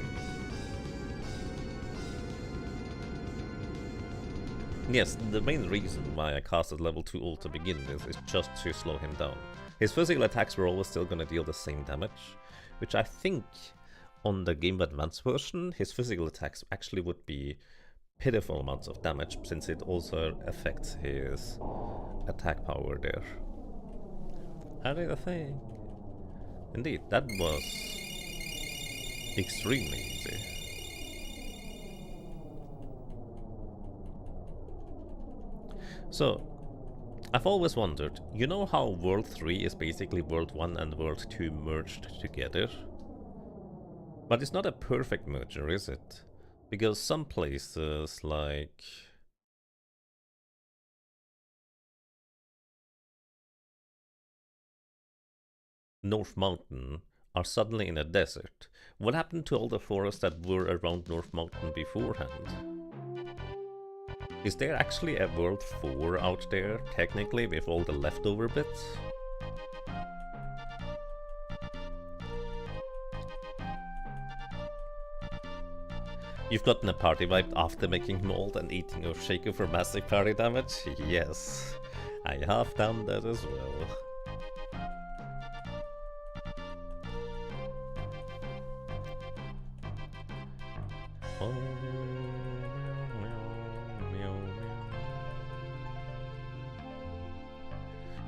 Yes, the main reason why I casted level 2 ult to begin with is just to slow him down. His physical attacks were always still gonna deal the same damage, which I think on the Game Advance version, his physical attacks actually would be pitiful amounts of damage, since it also affects his attack power there. How did I think? Indeed, that was extremely easy. So, I've always wondered, you know how World 3 is basically World 1 and World 2 merged together? But it's not a perfect merger, is it? Because some places, like North Mountain, are suddenly in a desert. What happened to all the forests that were around North Mountain beforehand? Is there actually a World 4 out there, technically, with all the leftover bits? You've gotten a party vibe after making mold and eating a shaker for massive party damage? Yes, I have done that as well. Oh.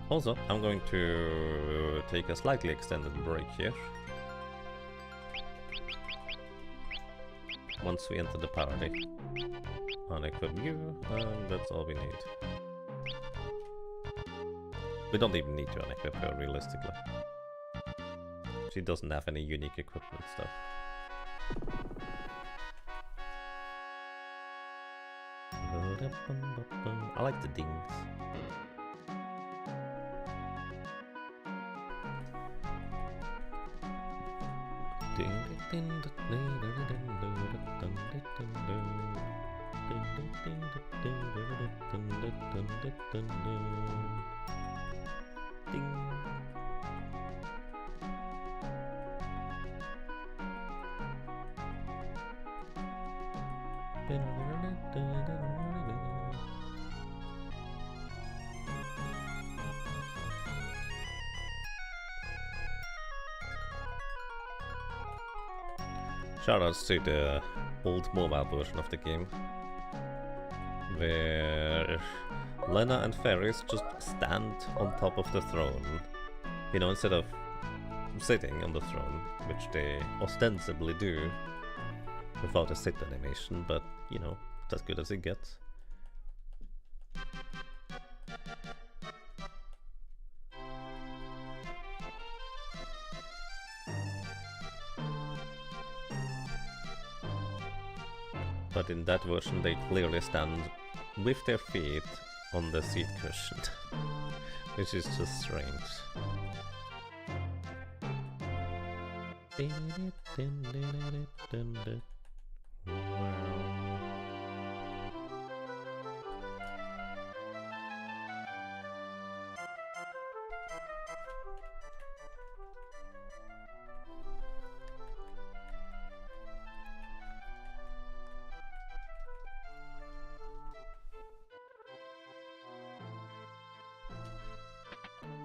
Also, I'm going to take a slightly extended break here. Once we enter the party. Unequip you, and that's all we need. We don't even need to unequip her, realistically. She doesn't have any unique equipment stuff. I like the dings. Shoutouts to the old mobile version of the game, where Lena and Ferris just stand on top of the throne, you know, instead of sitting on the throne, which they ostensibly do without a sit animation, but, you know, as good as it gets. But in that version they clearly stand with their feet on the seat cushion, which is just strange.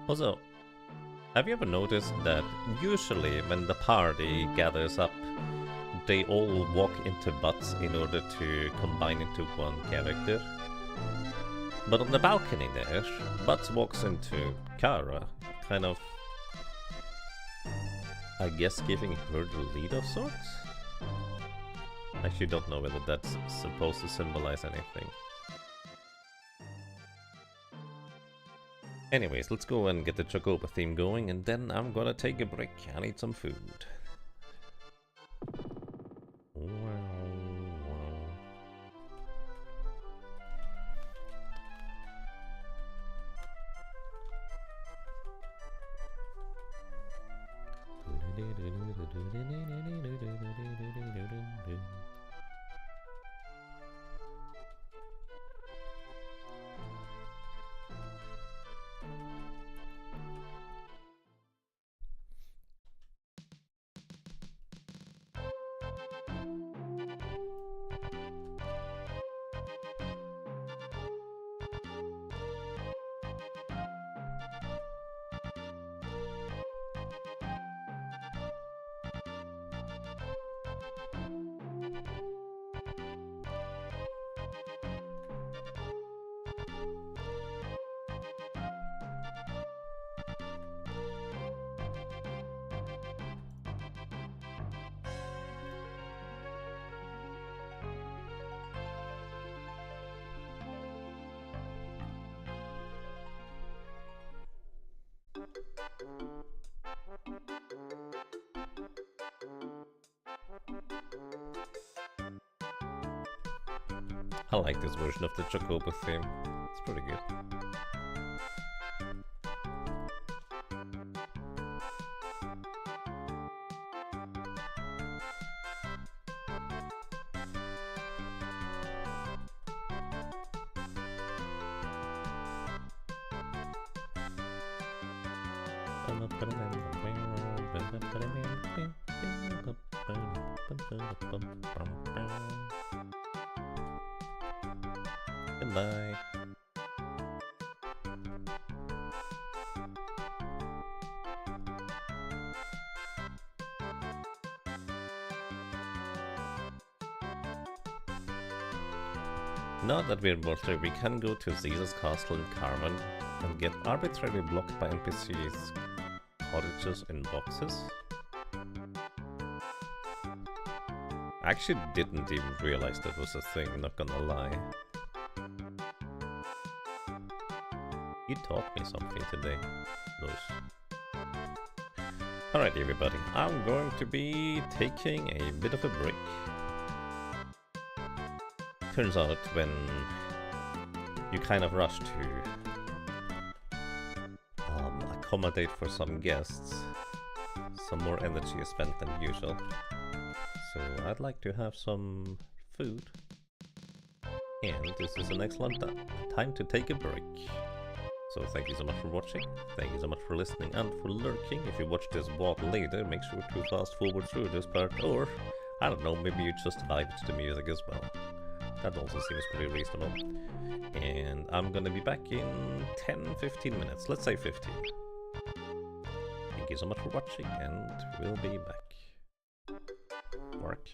Also, have you ever noticed that usually when the party gathers up, they all walk into Butts in order to combine into one character? But on the balcony there, Butts walks into Kara, kind of, I guess, giving her the lead of sorts? I actually don't know whether that's supposed to symbolize anything. Anyways, let's go and get the Chocobo theme going, and then I'm gonna take a break. I need some food. I like this version of the Chocobo theme. It's pretty good. Goodbye. Now that we're both there, we can go to Ziza's castle in Carmen and get arbitrarily blocked by NPCs cottages in boxes. I actually didn't even realize that was a thing, not gonna lie. You taught me something today, Rose. Alright everybody, I'm going to be taking a bit of a break. Turns out when you kind of rush to accommodate for some guests, some more energy is spent than usual. So I'd like to have some food. And this is an excellent time to take a break. So thank you so much for watching, thank you so much for listening and for lurking. If you watch this VOD later, make sure to fast forward through this part, or, I don't know, maybe you just vibe to the music as well. That also seems pretty reasonable. And I'm gonna be back in 10-15 minutes, let's say 15. Thank you so much for watching, and we'll be back. Work.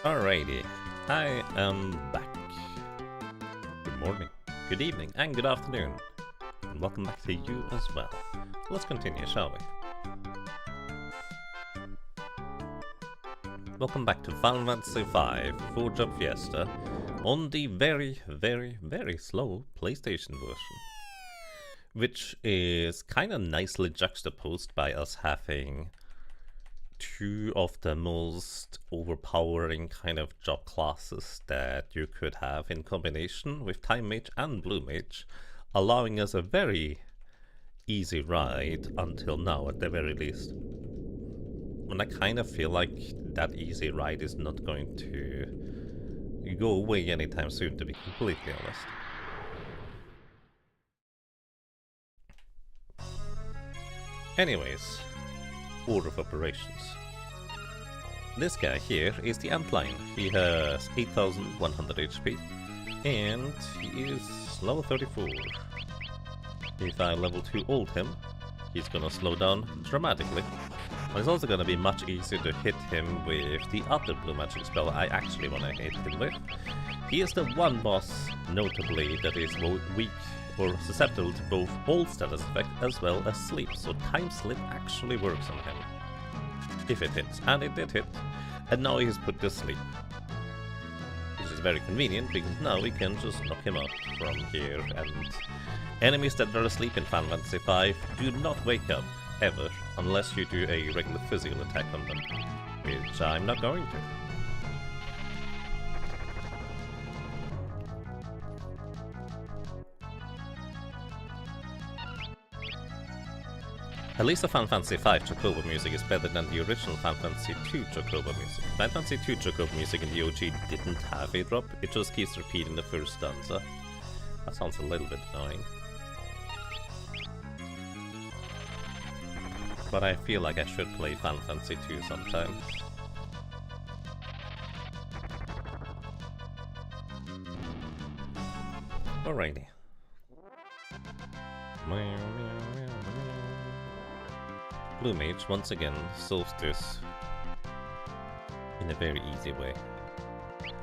Alrighty, I am back. Good morning, good evening, and good afternoon. And welcome back to you as well. Let's continue, shall we? Welcome back to Final Fantasy V for Job Fiesta on the very, very, very slow PlayStation version. Which is kind of nicely juxtaposed by us having two of the most overpowering kind of job classes that you could have in combination with Time Mage and Blue Mage, allowing us a very easy ride until now at the very least. And I kind of feel like that easy ride is not going to go away anytime soon, to be completely honest. Anyways, order of operations. This guy here is the Antlion. He has 8100 HP and he is level 34. If I level 2 ult him, he's gonna slow down dramatically. But it's also gonna be much easier to hit him with the other blue magic spell I actually wanna hit him with. He is the one boss, notably, that is weak or susceptible to both ult status effect as well as sleep, so time slip actually works on him. If it hits, and it did hit, and now he's put to sleep. Which is very convenient, because now we can just knock him out from here, and enemies that are asleep in Final Fantasy V do not wake up, ever, unless you do a regular physical attack on them, which I'm not going to. At least the Final Fantasy V Chocobo music is better than the original Final Fantasy II Chocobo music. Final Fantasy II Chocobo music in the OG didn't have a drop, it just keeps repeating the first stanza. That sounds a little bit annoying. But I feel like I should play Final Fantasy II sometime. Alrighty. Blue Mage once again solves this in a very easy way.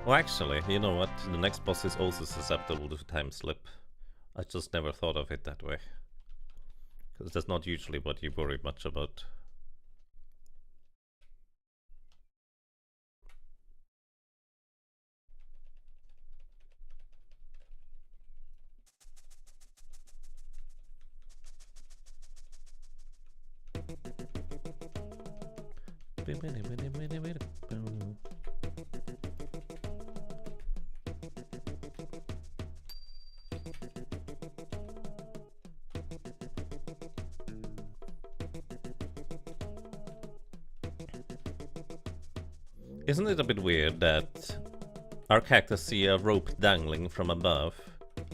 Well, actually, you know what? The next boss is also susceptible to time slip. I just never thought of it that way. Because that's not usually what you worry much about. Isn't it a bit weird that our characters see a rope dangling from above,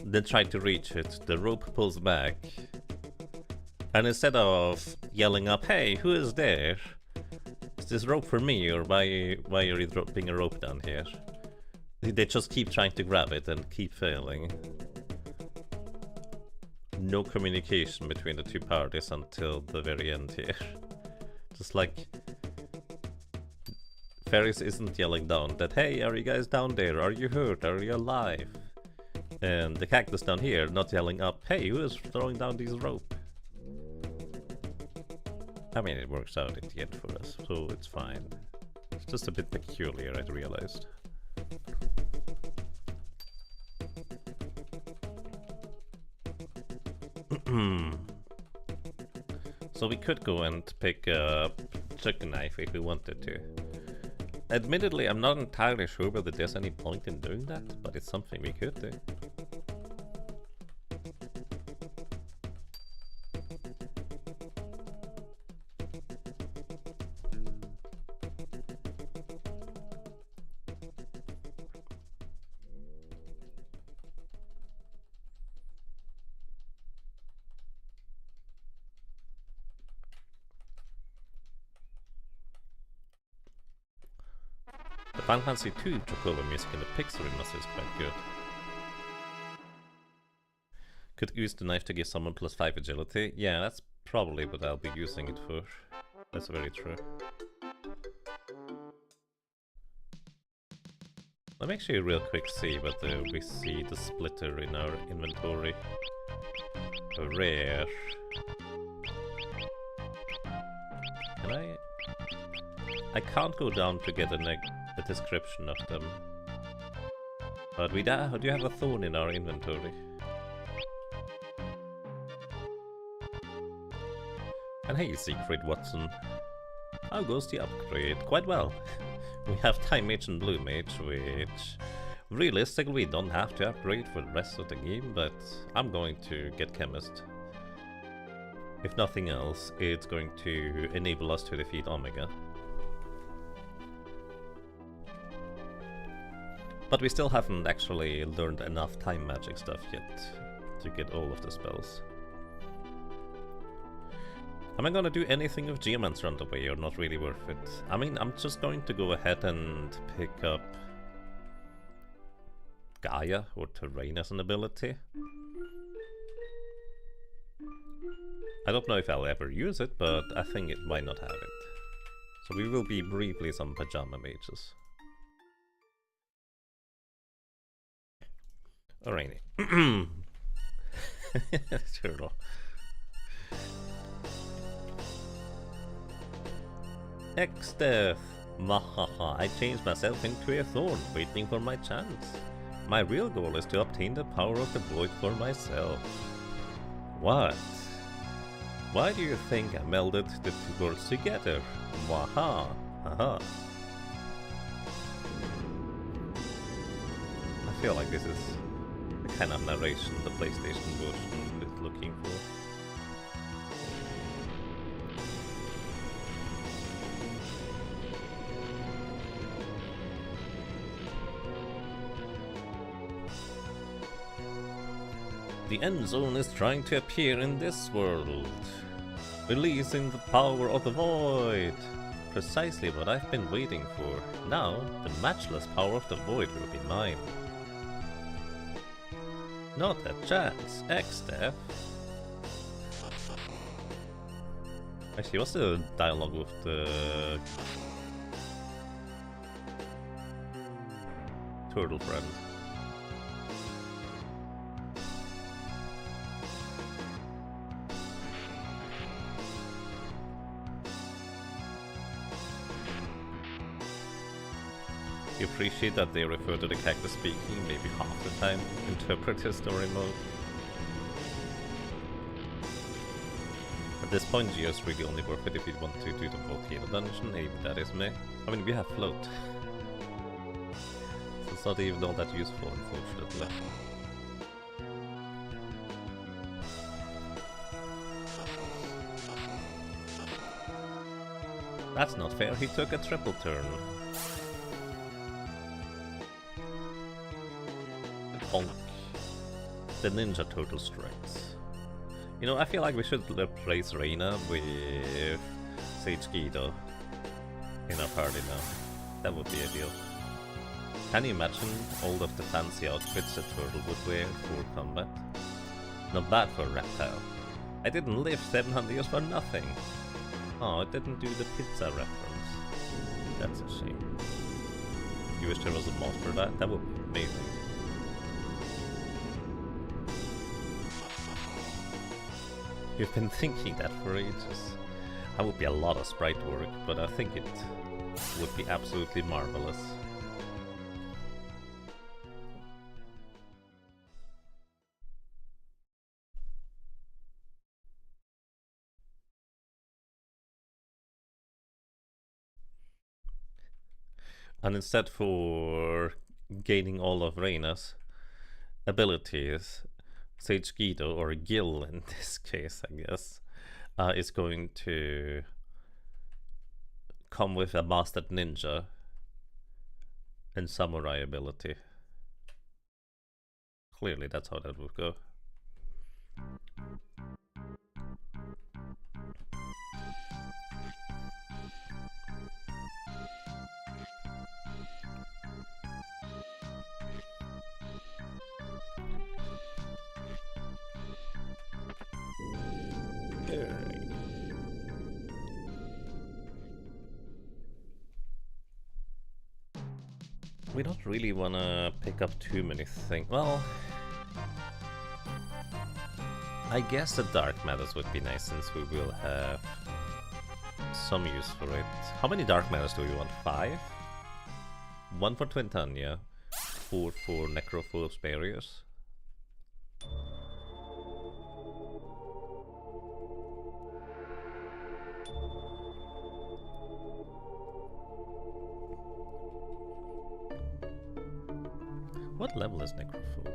then try to reach it, the rope pulls back, and instead of yelling up, "Hey, who is there? Is this rope for me, or why are you dropping a rope down here?" They just keep trying to grab it and keep failing. No communication between the two parties until the very end here. Just like Ferris isn't yelling down that, "Hey, are you guys down there? Are you hurt? Are you alive?" And the cactus down here not yelling up, "Hey, who is throwing down this rope?" I mean, it works out in the end for us, so it's fine. It's just a bit peculiar, I realized. So we could go and pick up chicken knife if we wanted to. Admittedly, I'm not entirely sure whether there's any point in doing that, but it's something we could do. The Final Fantasy II Chocobo music in the Pixel remaster is quite good. Could use the knife to give someone +5 agility. Yeah, that's probably what I'll be using it for. That's very true. Let me actually real quick see whether we see the splitter in our inventory. Rare. Can I can't go down to get a description of them. But we do have a thorn in our inventory. And hey, Siegfried Watson. How goes the upgrade? Quite well. We have Time Mage and Blue Mage, which realistically we don't have to upgrade for the rest of the game, but I'm going to get Chemist. If nothing else, it's going to enable us to defeat Omega. But we still haven't actually learned enough time magic stuff yet to get all of the spells. Am I gonna do anything with Geomancer on the way, or not really worth it? I mean, I'm just going to go ahead and pick up Gaia or Terrain as an ability. I don't know if I'll ever use it, but I think why not have it? So we will be briefly some pajama mages. Alrighty. Turtle. X-Death! Mahaha, I changed myself into a thorn, waiting for my chance. My real goal is to obtain the power of the void for myself. What? Why do you think I melded the two worlds together? Waha! Haha. I feel like this is the kind of narration the PlayStation version is looking for. The end zone is trying to appear in this world, releasing the power of the void. Precisely what I've been waiting for. Now, the matchless power of the void will be mine. Not a chance, X-Death. Actually, what's the dialogue with the turtle friend? You appreciate that they refer to the character speaking maybe half the time, interpret his story mode. At this point, Geo's really only worth it if you want to do the volcano dungeon, maybe that is me. I mean, we have float. So it's not even all that useful, unfortunately. That's not fair, he took a triple turn. Bonk. The Ninja Turtle strikes. You know, I feel like we should replace Reina with Sage Guido in our party now. That would be ideal. Can you imagine all of the fancy outfits a turtle would wear for combat? Not bad for a reptile. I didn't live 700 years for nothing. Oh, it didn't do the pizza reference. That's a shame. You wish there was a mod for that? That would be amazing. You've been thinking that for ages. That would be a lot of sprite work, but I think it would be absolutely marvelous. And instead for gaining all of Reina's abilities, Sage Guido, or Gil in this case, I guess, is going to come with a Mastered Ninja and Samurai ability. Clearly that's how that would go. We don't really want to pick up too many things. Well, I guess the dark matters would be nice since we will have some use for it. How many dark matters do we want? 5? 1 for Twintania, 4 for Necrophobes barriers. What level is Necrophobe?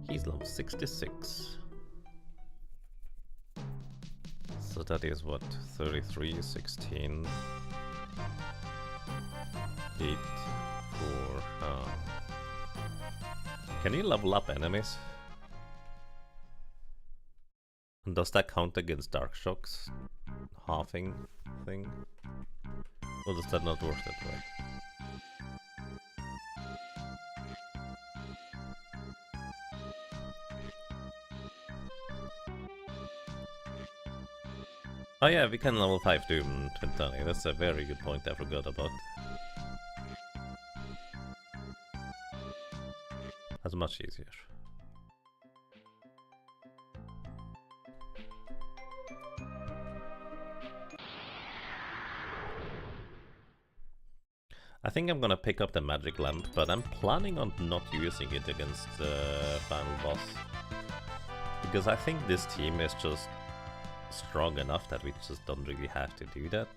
He's level 66. So that is what? 33, 16, 8, 4. Can you level up enemies? And does that count against Dark Shock's halving thing? Or does that not work that way? Oh yeah, we can level 5 Doom Twintani. That's a very good point I forgot about. That's much easier. I think I'm gonna pick up the magic lamp, but I'm planning on not using it against the final boss. Because I think this team is just strong enough that we just don't really have to do that.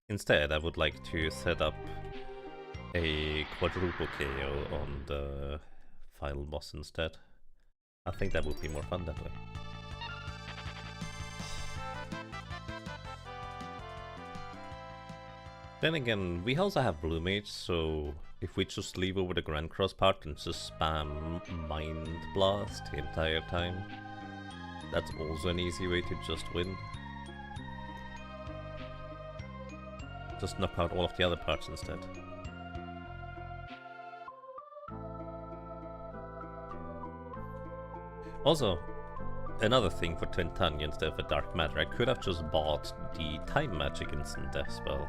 Instead, I would like to set up a quadruple KO on the final boss instead. I think that would be more fun that way. Then again, we also have Blue Mage, so if we just leave over the Grand Cross part and just spam Mind Blast the entire time, that's also an easy way to just win. Just knock out all of the other parts instead. Also, another thing for Twintania instead of a Dark Matter, I could have just bought the Time Magic Instant Death spell.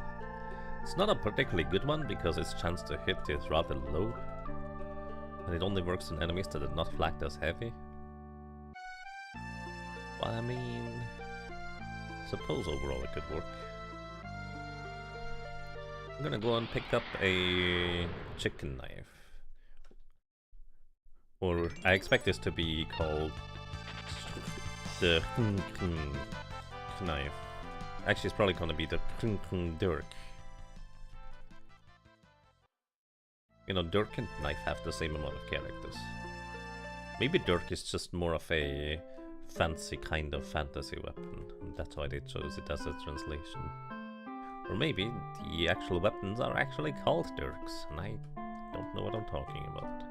It's not a particularly good one because its chance to hit is rather low, and it only works on enemies that are not flagged as heavy. But I mean, suppose overall it could work. I'm gonna go and pick up a chicken knife. Or I expect this to be called the knife. Actually, it's probably gonna be the dirk. You know, Dirk and Knife have the same amount of characters. Maybe Dirk is just more of a fancy kind of fantasy weapon, and that's why they chose it as a translation. Or maybe the actual weapons are actually called Dirks, and I don't know what I'm talking about.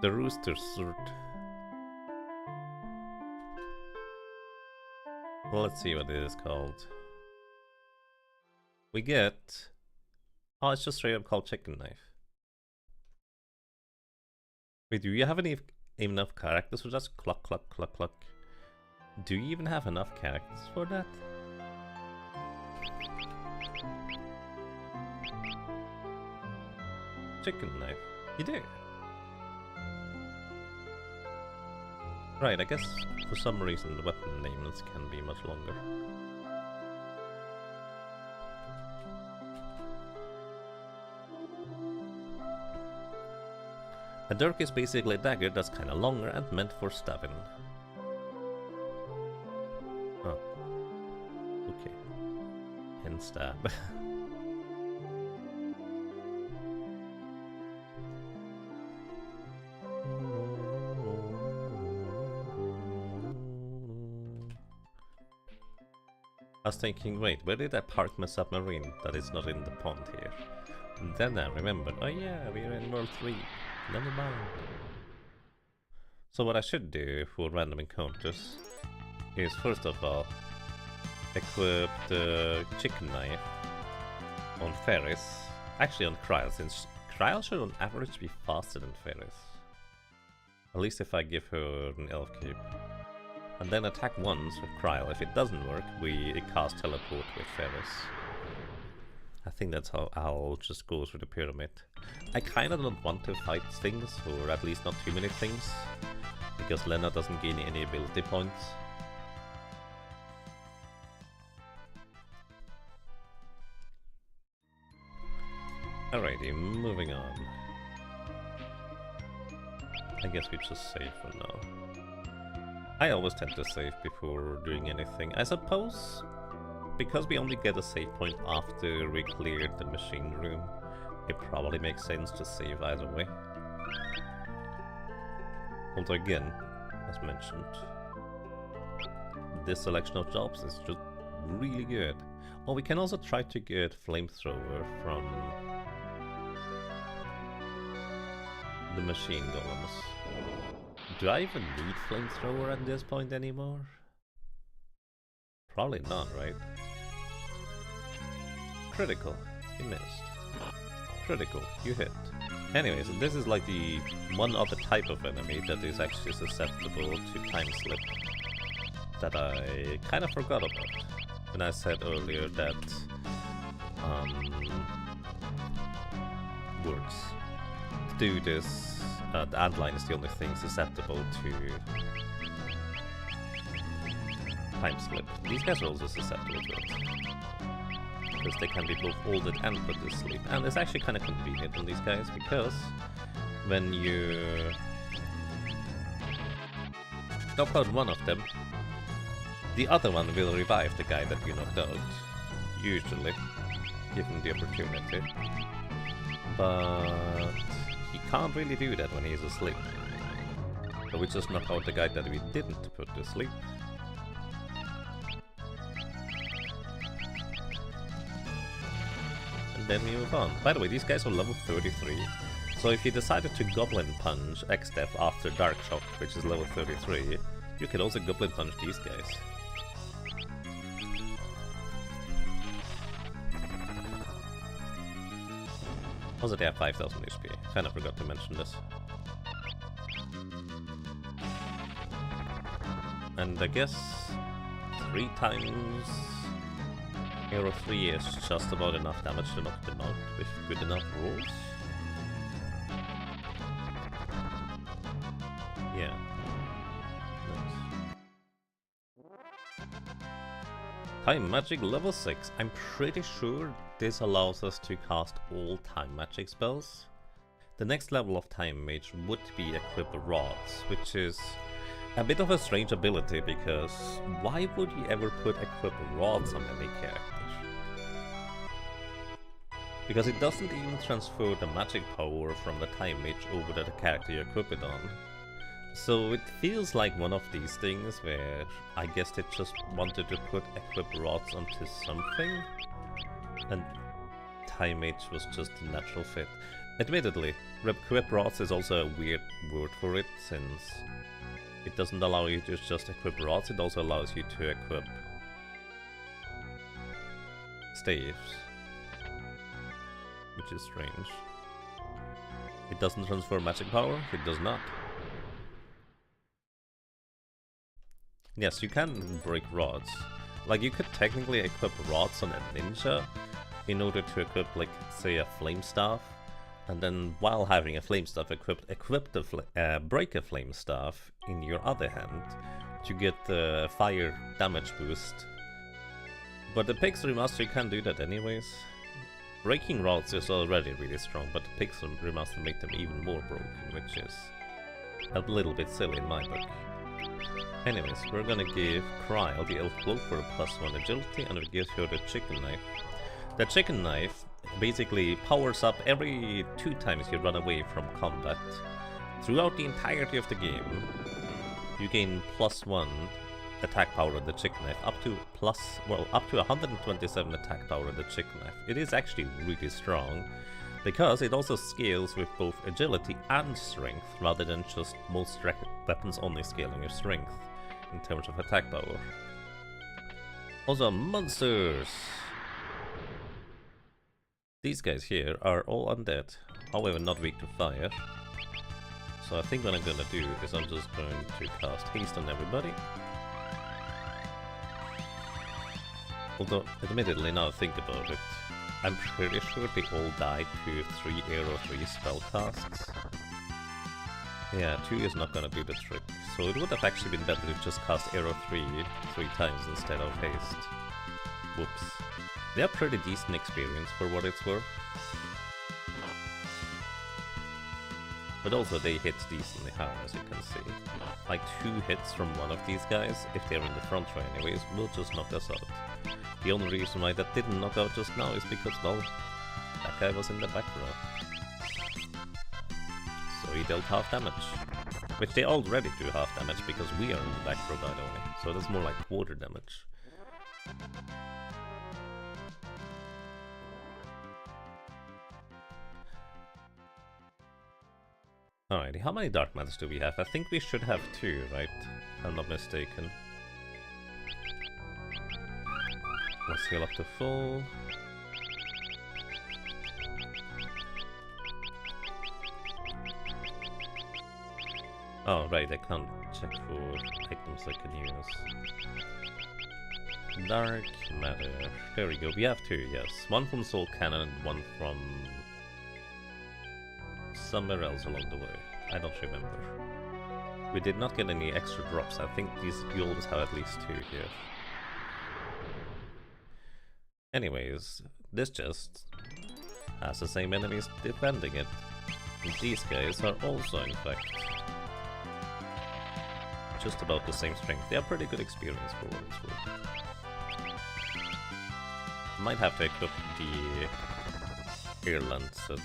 The Rooster Sword. Well, let's see what it is called. We get... Oh, it's just straight up called Chicken Knife. Wait, do you have enough characters for just cluck, cluck, cluck, cluck? Do you even have enough characters for that? Chicken Knife. You do? Right, I guess for some reason the weapon names can be much longer. A dirk is basically a dagger that's kinda longer and meant for stabbing. Oh. Okay. Hand stab. I was thinking, wait, where did I park my submarine that is not in the pond here? And then I remembered, oh yeah, we're in World 3. Never mind. So what I should do for random encounters is first of all equip the chicken knife on Ferris, actually on Kryl, since Kryl should on average be faster than Ferris. At least if I give her an elf cape. And then attack once with Kryl. If it doesn't work, we cast teleport with Ferris. I think that's how I'll just go through the pyramid. I kinda don't want to fight things, or at least not too many things, because Lena doesn't gain any ability points. Alrighty, moving on. I guess we just save for now. I always tend to save before doing anything. I suppose, because we only get a save point after we cleared the machine room, it probably makes sense to save either way. Although again, as mentioned, this selection of jobs is just really good. Oh, we can also try to get flamethrower from the machine golems. Do I even need flamethrower at this point anymore? Probably not, right? Critical, you missed. Critical, you hit. Anyways, this is like the one other type of enemy that is actually susceptible to time slip that I kind of forgot about when I said earlier that words. To do this, the antline is the only thing susceptible to time slip. These guys are also susceptible to it, because they can be both altered and put to sleep. And it's actually kind of convenient on these guys, because when you knock out one of them, the other one will revive the guy that you knocked out, usually, given the opportunity. But he can't really do that when he's asleep. So we just knock out the guy that we didn't put to sleep. And then we move on. By the way, these guys are level 33. So if you decided to Goblin Punch X-Step after Dark Shock, which is level 33, you could also Goblin Punch these guys. Also, they have 5000 HP. Kinda forgot to mention this. And I guess 3 times Hero 3 is just about enough damage to knock them out with good enough rolls. Yeah. Nice. Time Magic level 6. I'm pretty sure this allows us to cast all Time Magic spells. The next level of Time Mage would be Equip Rods, which is a bit of a strange ability, because why would you ever put Equip Rods on any character? Because it doesn't even transfer the magic power from the Time Mage over to the character you equip it on. So it feels like one of these things where I guess they just wanted to put Equip Rods onto something, and Time Mage was just a natural fit. Admittedly, Equip Rods is also a weird word for it, since it doesn't allow you to just equip rods, it also allows you to equip staves, which is strange. It doesn't transfer magic power, it does not. Yes, you can break rods. Like, you could technically equip rods on a ninja in order to equip, like, say, a flame staff, and then while having a flame staff equipped, break a flame staff in your other hand to get the fire damage boost. But the Pixel Remaster, you can't do that anyways. Breaking rods is already really strong, but the Pixel Remaster make them even more broken, which is a little bit silly in my book. Anyways, we're gonna give Kryl the Elf Cloak for a +1 agility, and we give her the Chicken Knife. The Chicken Knife basically powers up every 2 times you run away from combat. Throughout the entirety of the game, you gain +1 attack power of the Chicken Knife, up to 127 attack power of the Chicken Knife. It is actually really strong, because it also scales with both agility and strength, rather than just most weapons only scaling your strength in terms of attack power. Also, monsters! These guys here are all undead, however not weak to fire. So I think what I'm gonna do is I'm just going to cast haste on everybody. Although, admittedly, now I think about it, I'm pretty sure they all died to 3 arrow 3 spell casts. Yeah, 2 is not gonna do the trick, so it would have actually been better to just cast arrow 3 times instead of haste. Whoops. They have pretty decent experience for what it's worth. But also they hit decently hard, as you can see. Like 2 hits from one of these guys, if they're in the front row anyways, will just knock us out. The only reason why that didn't knock out just now is because, well, that guy was in the back row. So he dealt half damage. Which they already do half damage because we are in the back row by the way. So that's more like quarter damage. Alrighty, how many dark matters do we have? I think we should have 2, right? If I'm not mistaken. Let's heal up to full. Oh, right, I can't check for items I can use. Dark matter. There we go, we have 2, yes. One from Soul Cannon and one from somewhere else along the way. I don't remember. We did not get any extra drops. I think you always have at least 2 here. Anyways, this chest has the same enemies defending it. And these guys are also, in fact, just about the same strength. They have pretty good experience for what it's worth. Might have to equip the air lancet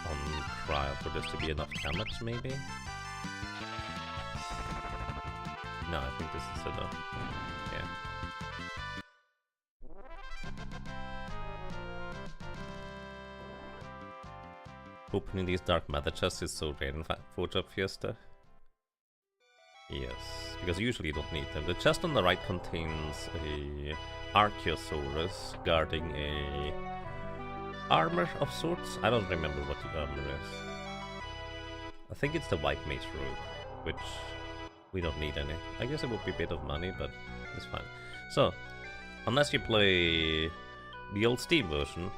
on trial for this to be enough damage, maybe? No, I think this is enough. Yeah. Opening these dark matter chests is so rare in for Job Fiesta. Yes, because usually you don't need them. The chest on the right contains a Archaeosaurus guarding a armor of sorts. I don't remember what the armor is. I think it's the white mage robe, which we don't need any. I guess it would be a bit of money, but it's fine. So, unless you play the old Steam version,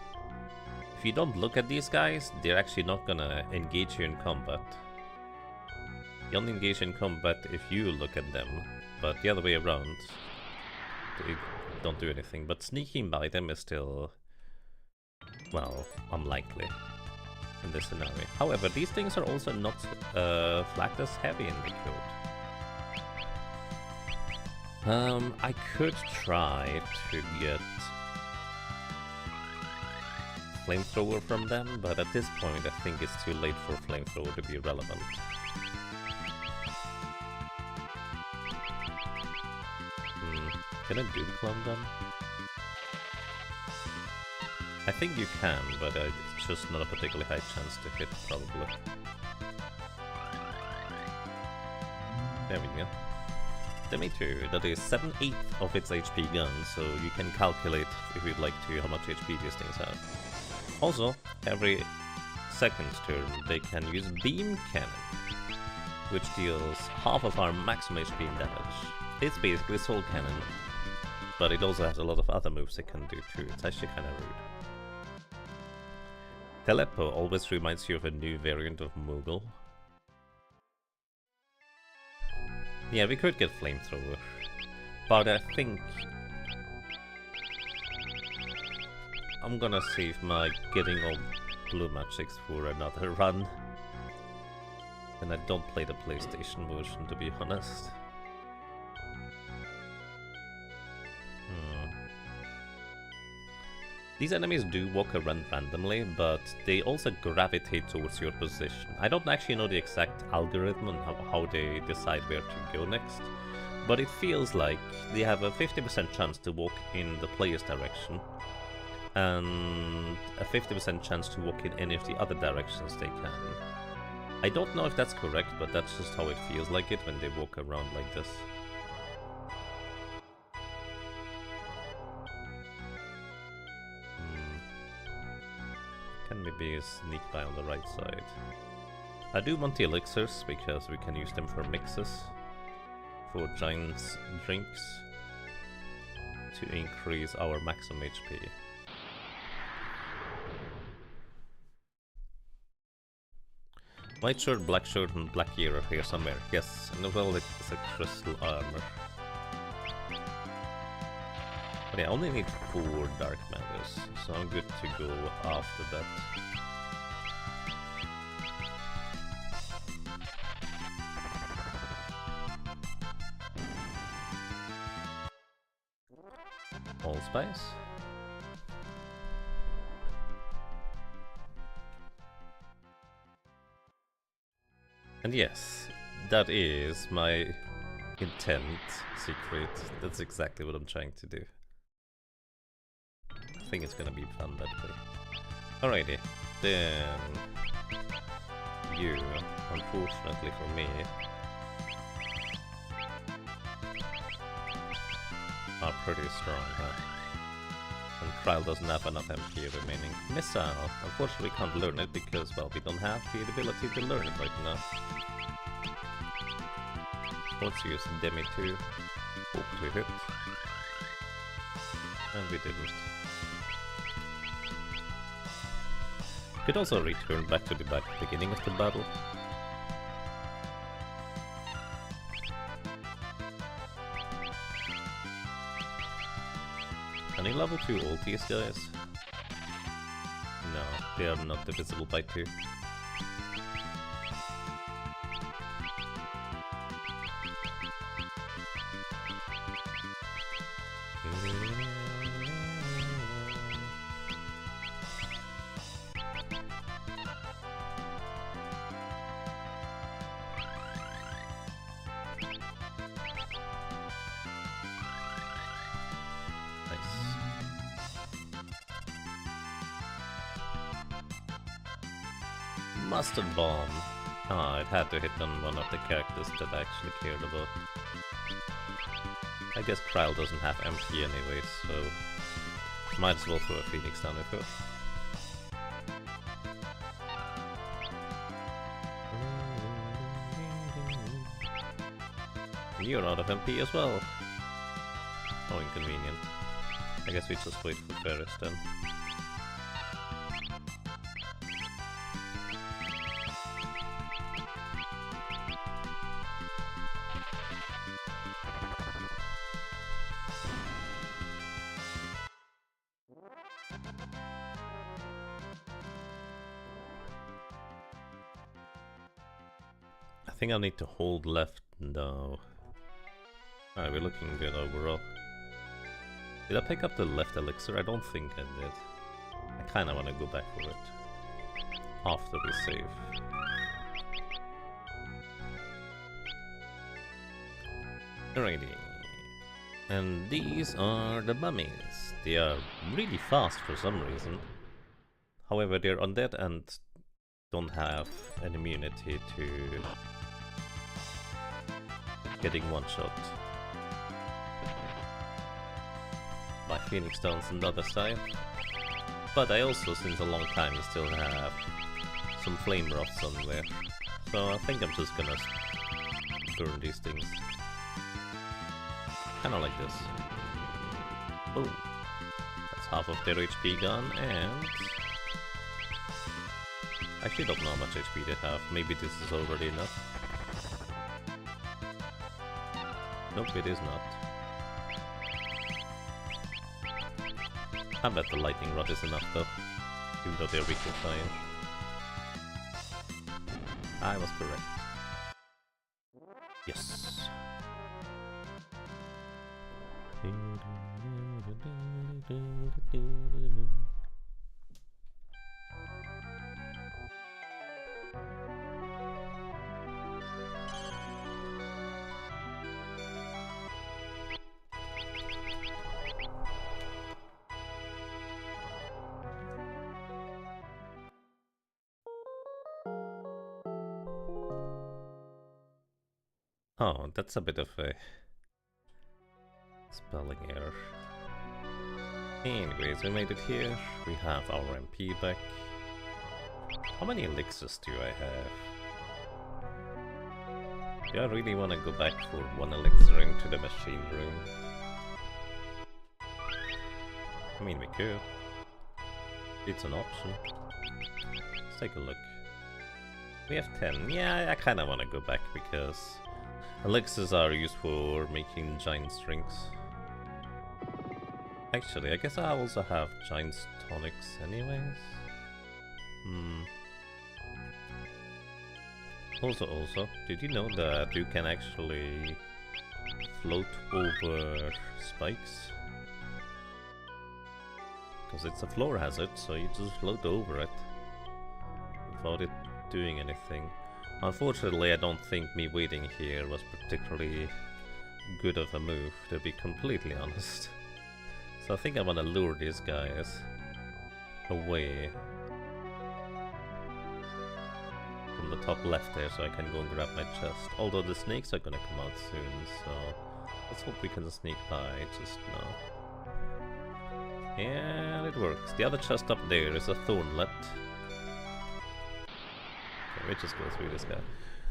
if you don't look at these guys, they're actually not gonna engage you in combat. You only engage in combat if you look at them, but the other way around, they don't do anything. But sneaking by them is still, well, unlikely in this scenario. However, these things are also not flagged as heavy in the code. I could try to get flamethrower from them, but at this point I think it's too late for flamethrower to be relevant. Can I do clone them? I think you can, but it's just not a particularly high chance to hit, probably. There we go. Demi 2, that is 7/8 of its HP gun, so you can calculate, if you'd like to, how much HP these things have. Also, every second turn they can use Beam Cannon, which deals half of our maximum HP damage. It's basically Soul Cannon, but it also has a lot of other moves it can do too. It's actually kind of rude. Telepo always reminds you of a new variant of Moogle. Yeah, we could get Flamethrower, but I think I'm gonna save my getting all blue magics for another run. And I don't play the PlayStation version, to be honest. These enemies do walk around randomly, but they also gravitate towards your position. I don't actually know the exact algorithm on how they decide where to go next, but it feels like they have a 50% chance to walk in the player's direction, and a 50% chance to walk in any of the other directions they can. I don't know if that's correct, but that's just how it feels like it when they walk around like this. maybe sneak by on the right side. I do want the elixirs because we can use them for mixes, for giants drinks, to increase our maximum HP. White shirt, black shirt, and black gear are here somewhere. Yes, and well, it's a crystal armor. But yeah, I only need 4 dark matters, so I'm good to go after that. Allspice. And yes, that is my intent secret. That's exactly what I'm trying to do. I think it's gonna be fun that way. Alrighty, then you, unfortunately for me, are pretty strong, huh? And Kryle doesn't have enough MP remaining. Missile. Unfortunately, we can't learn it because, well, we don't have the ability to learn it right now. Let's use Demi 2. Hope to hit. And we didn't. Could also return back to the beginning of the battle. Any level 2 ultis, guys? No, they are not divisible by 2. Mustard bomb. Ah, it had to hit on one of the characters that I actually cared about. I guess Kryle doesn't have MP anyway, so might as well throw a Phoenix down with her. You're out of MP as well. How inconvenient. I guess we just wait for Ferris then. I think I need to hold left now. Alright, we're looking good overall. Did I pick up the left elixir? I don't think I did. I kinda wanna go back for it after we save. Alrighty. And these are the mummies. They are really fast for some reason. However, they're undead and don't have an immunity to getting one shot by Phoenix Stones on the other side. But I also, since a long time, still have some flame rods somewhere. So I think I'm just gonna burn these things. Kinda like this. Boom. That's half of their HP gone, and I actually don't know how much HP they have. Maybe this is already enough. Nope, it is not. I bet the lightning rod is enough though, even though they're weak to fire. I was correct. Yes. Oh, that's a bit of a spelling error. Anyways, we made it here. We have our MP back. How many elixirs do I have? Do I really want to go back for 1 elixir into the machine room? I mean, we could. It's an option. Let's take a look. We have 10. Yeah, I kind of want to go back because elixirs are used for making giant strings. Actually, I guess I also have giant tonics anyways. Also, did you know that you can actually float over spikes? Because it's a floor hazard, so you just float over it without it doing anything. Unfortunately, I don't think me waiting here was particularly good of a move, to be completely honest. So I think I want to lure these guys away from the top left there so I can go and grab my chest. Although the snakes are gonna come out soon, so let's hope we can sneak by just now. And it works. The other chest up there is a thornlet. Okay, we just go through this guy.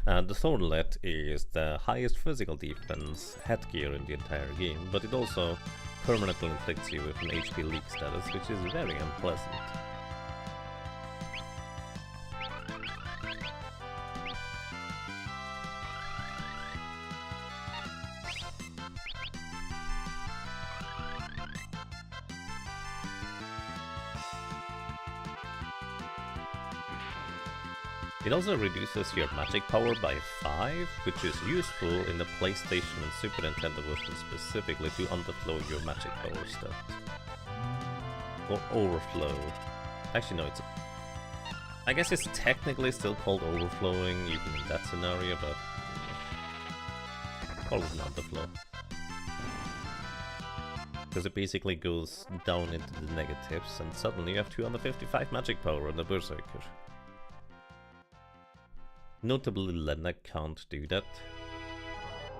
And the thornlet is the highest physical defense headgear in the entire game, but it also permanently inflicts you with an HP leak status, which is very unpleasant. It also reduces your magic power by 5, which is useful in the PlayStation and Super Nintendo version specifically to underflow your magic power stat. Or overflow. Actually no, I guess it's technically still called overflowing even in that scenario, but call it an underflow. Because it basically goes down into the negatives and suddenly you have 255 magic power on the Berserker. Notably, Lena can't do that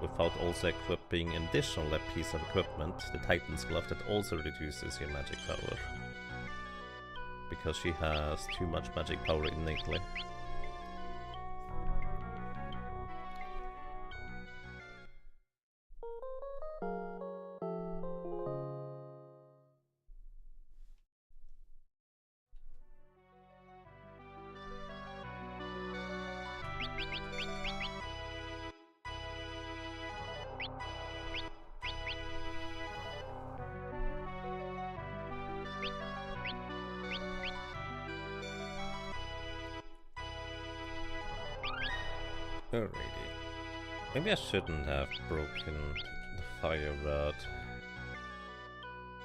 without also equipping an additional piece of equipment, the Titan's Glove, that also reduces your magic power. Because she has too much magic power innately. Alrighty. Maybe I shouldn't have broken the fire rod.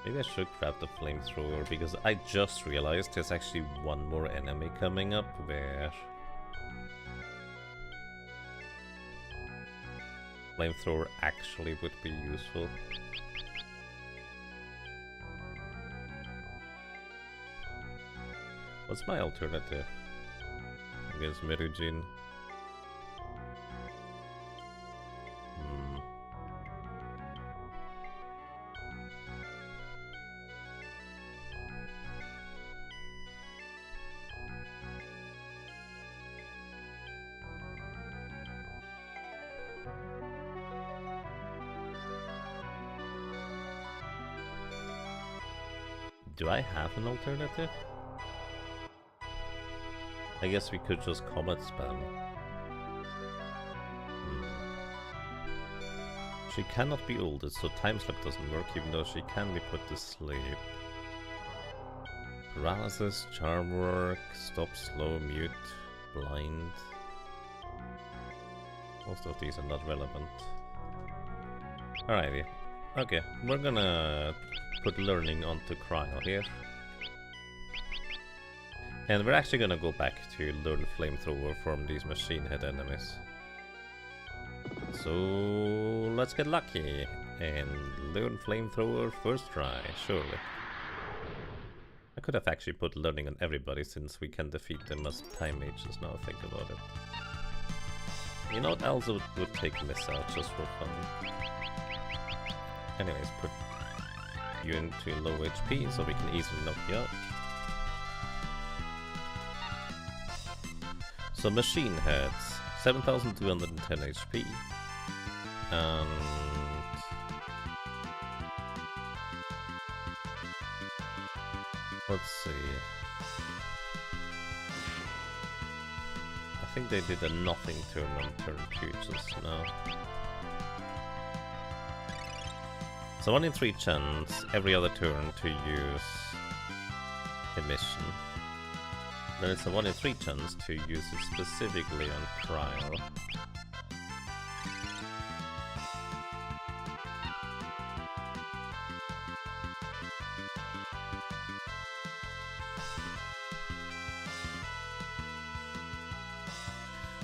Maybe I should grab the flamethrower, because I just realized there's actually one more enemy coming up where flamethrower actually would be useful. What's my alternative? I guess Merujin. Do I have an alternative? I guess we could just comet spam. She cannot be ulted, so time slip doesn't work, even though she can be put to sleep. Paralysis, charm work, stop, slow, mute, blind. Most of these are not relevant. Alrighty. Okay, we're gonna put learning onto Cryo here. And we're actually gonna go back to learn flamethrower from these machine head enemies. So let's get lucky and learn flamethrower first try, surely. I could have actually put learning on everybody since we can defeat them as time mages now I think about it. You know what else would take this out just for fun? Anyways, put you into low HP so we can easily knock you out. So machine heads, 7,210 HP. And let's see. I think they did a nothing turn on turn 2 just now. So 1 in 3 chance every other turn to use emission. Then it's a 1 in 3 chance to use it specifically on trial.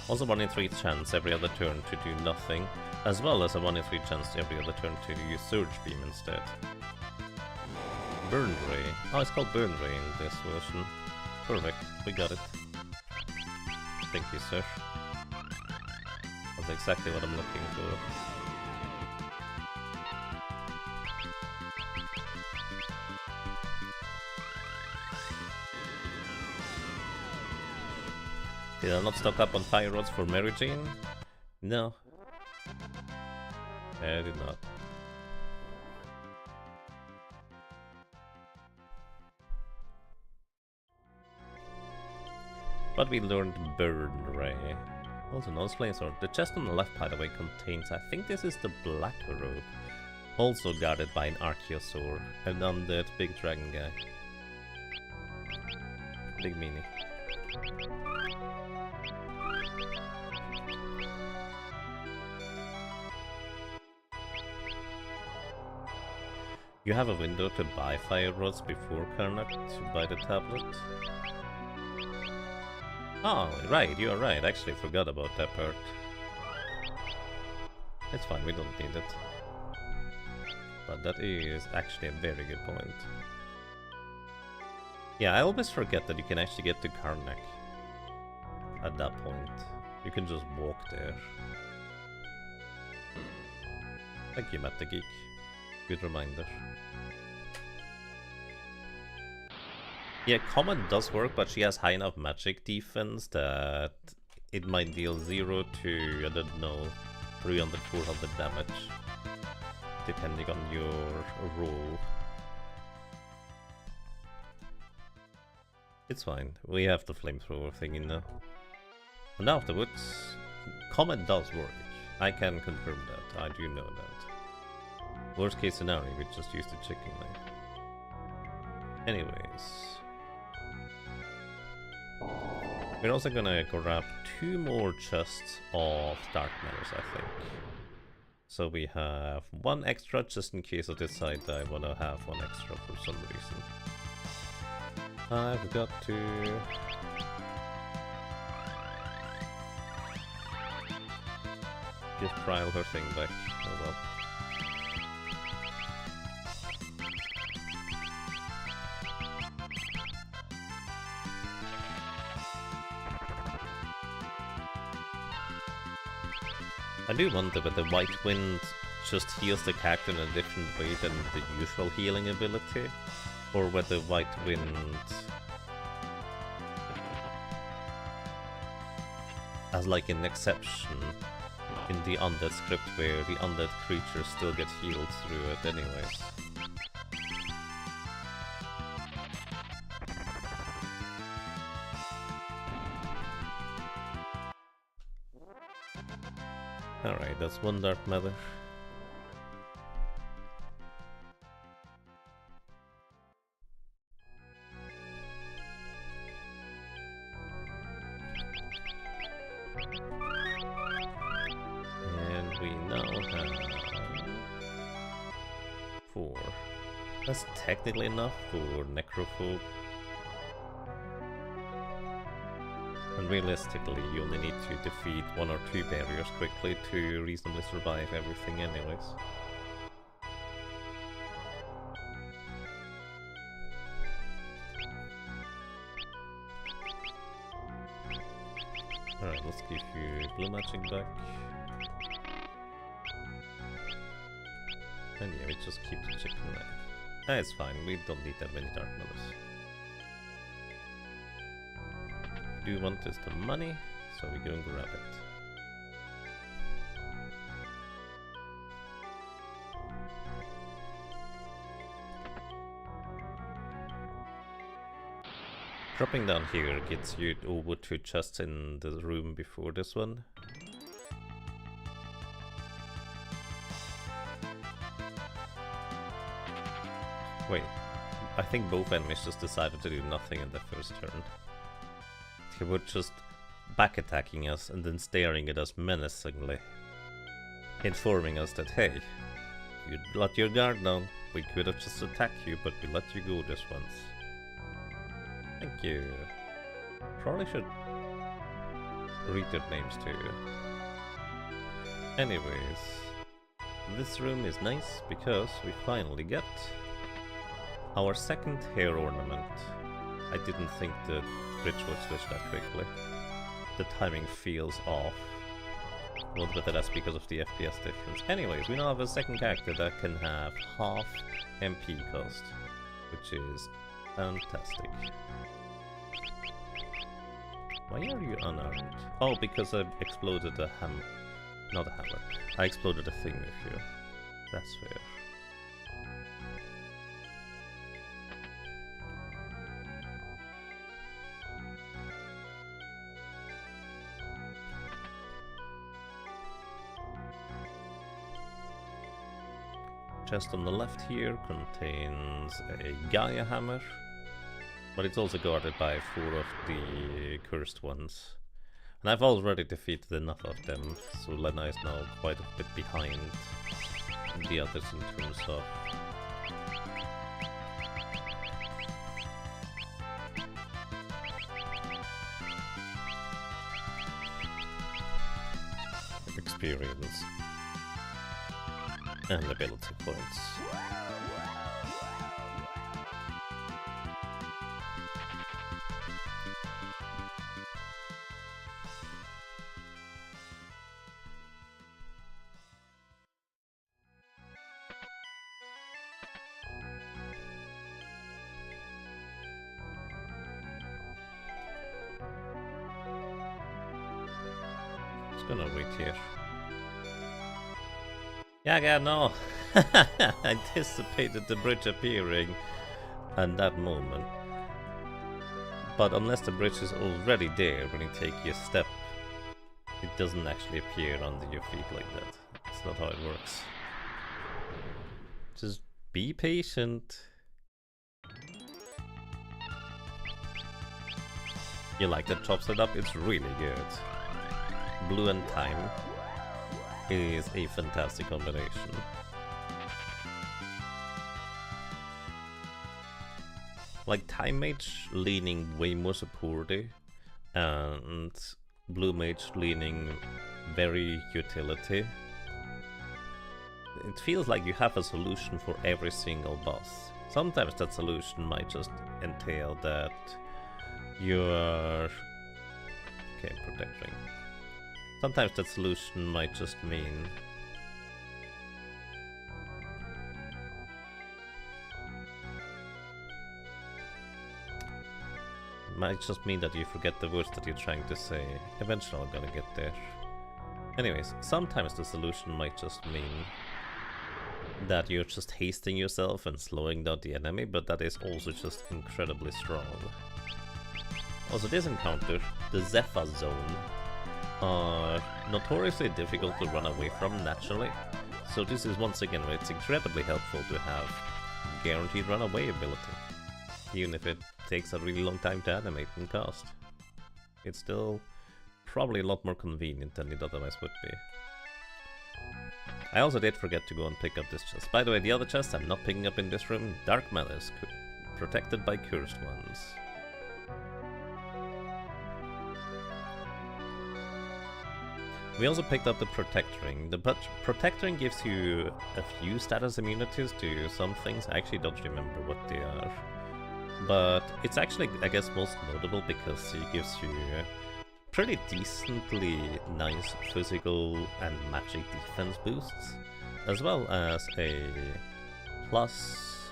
Also 1 in 3 chance every other turn to do nothing, as well as a 1 in 3 chance every other turn to use Surge Beam instead. Burn Ray. Oh, it's called Burn Ray in this version. Perfect, we got it. Thank you, sir. That's exactly what I'm looking for. Did I not stock up on fire rods for Mary Jane? No. I did not. But we learned Burn Ray. Also no flamesword. The chest on the left, by the way, contains, I think this is the Black Robe. Also guarded by an Archaeosaur. And undead big dragon guy. Big meanie. You have a window to buy fire rods before Karnak to buy the tablet. Oh, right, you are right. I actually forgot about that part. It's fine, we don't need it. But that is actually a very good point. Yeah, I always forget that you can actually get to Karnak at that point. You can just walk there. Thank you, Matt the Geek. Good reminder. Yeah, Comet does work, but she has high enough magic defense that it might deal 0 to, I don't know, 300, 400 damage. Depending on your roll. It's fine, we have the flamethrower thing in there. And afterwards, Comet does work. I can confirm that, I do know that. Worst case scenario, we just use the chicken leg. Anyways. We're also gonna grab 2 more chests of dark matters, I think. So we have 1 extra just in case I decide I wanna have 1 extra for some reason. I've got to... give Trial her thing back. Oh well. I do wonder whether White Wind just heals the character in a different way than the usual healing ability, or whether White Wind as like an exception in the undead script where the undead creatures still get healed through it anyways. Alright, that's 1 dark matter. And we now have 4. That's technically enough for Necrophobe. And realistically, you only need to defeat 1 or 2 barriers quickly to reasonably survive everything anyways. Alright, let's give you blue magic back. And yeah, we just keep the chicken knife. Ah, it's fine, we don't need that many dark matters. we do want is the money, so we go and grab it. Dropping down here gets you over to chests in the room before this one. Wait, I think both enemies just decided to do nothing in the first turn. They were just back attacking us and then staring at us menacingly, informing us that, hey, you let your guard down, we could have just attacked you, but we let you go this once. Thank you. Probably should read their names too. Anyways, this room is nice because we finally get our second hair ornament. I didn't think the bridge would switch that quickly. The timing feels off. Well, but that's because of the FPS difference. Anyways, we now have a second character that can have half MP cost, which is fantastic. Why are you unarmed? Oh, because I exploded a hammer. Not a hammer. I exploded a thing with you. That's fair. Chest on the left here contains a Gaia hammer, but it's also guarded by 4 of the cursed ones. And I've already defeated enough of them, so Lena is now quite a bit behind the others in terms of experience and ability points. Just gonna wait here. Yeah, no. I anticipated the bridge appearing at that moment. But unless the bridge is already there when you take your step, it doesn't actually appear under your feet like that. That's not how it works. Just be patient. You like that top setup? It's really good. Blue and time is a fantastic combination. Like Time Mage leaning way more supporty and Blue Mage leaning very utility. It feels like you have a solution for every single boss. Sometimes that solution might just entail that you're... Okay, protecting. Sometimes that solution might just mean that you forget the words that you're trying to say. Eventually I'm gonna get there. Anyways, sometimes the solution might just mean that you're just hasting yourself and slowing down the enemy, but that is also just incredibly strong. Also, this encounter, the Zephyr Zone, are notoriously difficult to run away from naturally, so this is once again where it's incredibly helpful to have guaranteed runaway ability, even if it takes a really long time to animate and cast. It's still probably a lot more convenient than it otherwise would be. I also did forget to go and pick up this chest. By the way, the other chest I'm not picking up in this room, Dark Malice, protected by cursed ones. We also picked up the Protectoring. The Protectoring gives you a few status immunities to some things. I actually don't remember what they are. But it's actually, I guess, most notable because it gives you pretty decently nice physical and magic defense boosts, as well as a plus...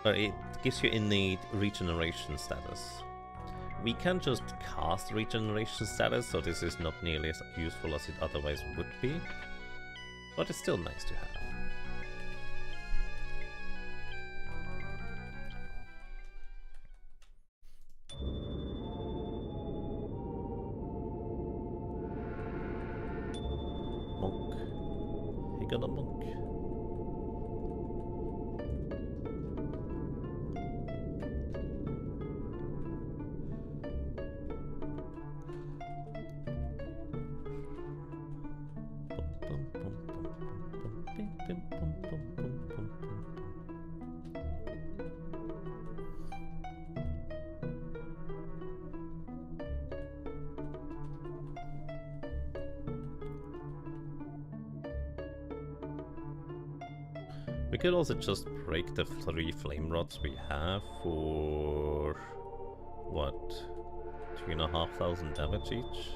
it gives you innate regeneration status, We can just cast regeneration status, so this is not nearly as useful as it otherwise would be. But it's still nice to have. Monk. He got a monk. We could also just break the 3 flame rods we have for what, 2,500 damage each?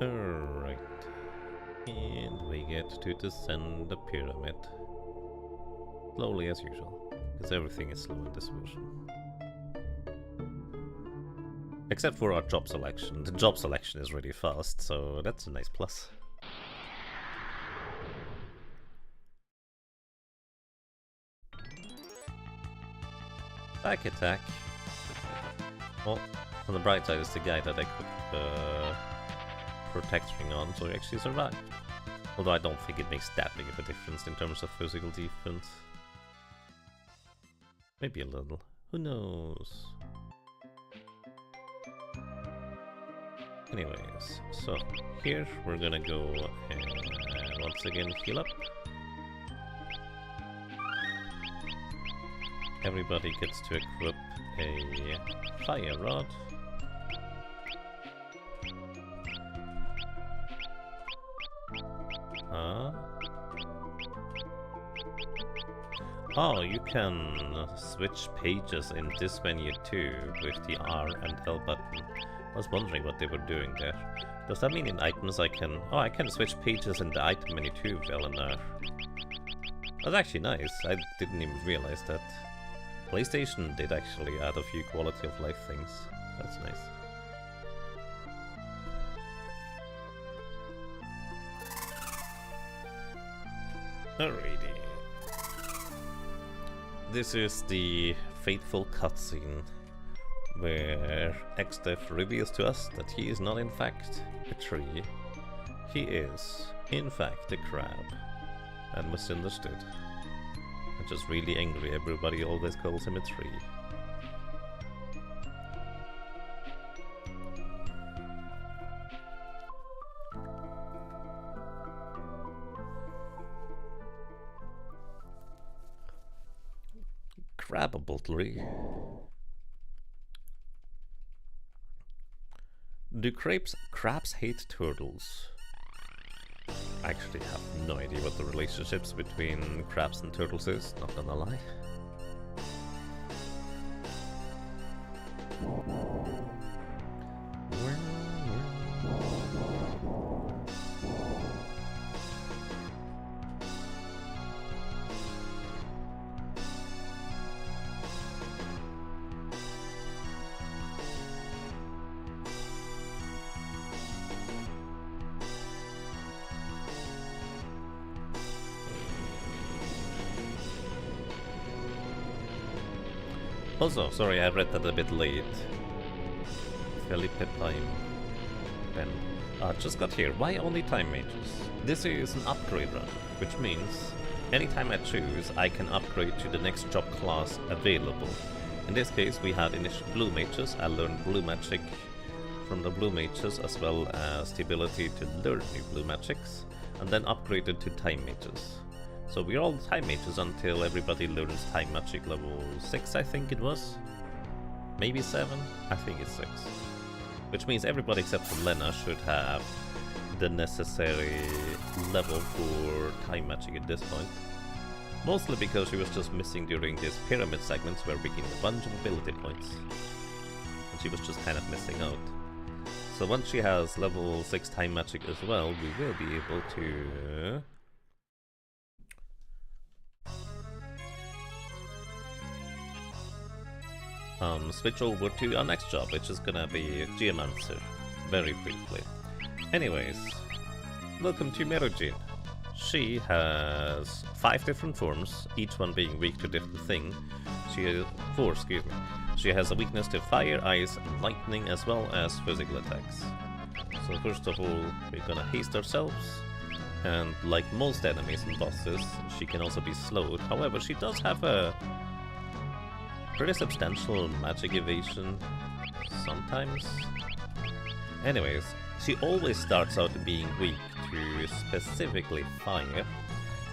Alright, and we get to descend the pyramid. Slowly as usual, because everything is slow in this version. Except for our job selection. The job selection is really fast, so that's a nice plus. Back attack. Well, on the bright side is the guy that I could protect ring on, so he actually survived. Although I don't think it makes that big of a difference in terms of physical defense. Maybe a little. Who knows? Anyways, so here we're gonna go and once again heal up. Everybody gets to equip a fire rod. Oh, you can switch pages in this menu too with the R and L button. I was wondering what they were doing there. Does that mean in items I can... Oh, I can switch pages in the item menu too, Eleanor. That's actually nice. I didn't even realize that. PlayStation did actually add a few quality of life things. That's nice. Alrighty. This is the fateful cutscene where Xdev reveals to us that he is not in fact a tree. He is, in fact, a crab. And misunderstood. I'm just really angry everybody always calls him a tree. Crabably. Do crabs hate turtles? I actually have no idea what the relationships between crabs and turtles is, not gonna lie. Also, sorry, I read that a bit late. Felipe time. Ben. Just got here. Why only time mages? This is an upgrade run, which means anytime I choose, I can upgrade to the next job class available. In this case, we had initial blue mages. I learned blue magic from the blue mages, as well as the ability to learn new blue magics. and then upgraded to time mages. So we're all time mages until everybody learns time magic level 6, I think it was. Maybe 7? I think it's 6. Which means everybody except for Lena should have the necessary level for time magic at this point. Mostly because she was just missing during this pyramid segments where we gained a bunch of ability points. And she was just kind of missing out. So once she has level 6 time magic as well, we will be able to... switch over to our next job, which is gonna be Geomancer, very briefly. Anyways, welcome to Merojin. She has 5 different forms, each one being weak to a different thing. She has 4, excuse me. She has a weakness to fire, ice, and lightning, as well as physical attacks. So first of all, we're gonna haste ourselves, and like most enemies and bosses, she can also be slowed. However, she does have a pretty substantial magic evasion sometimes. Anyways, she always starts out being weak to specifically fire,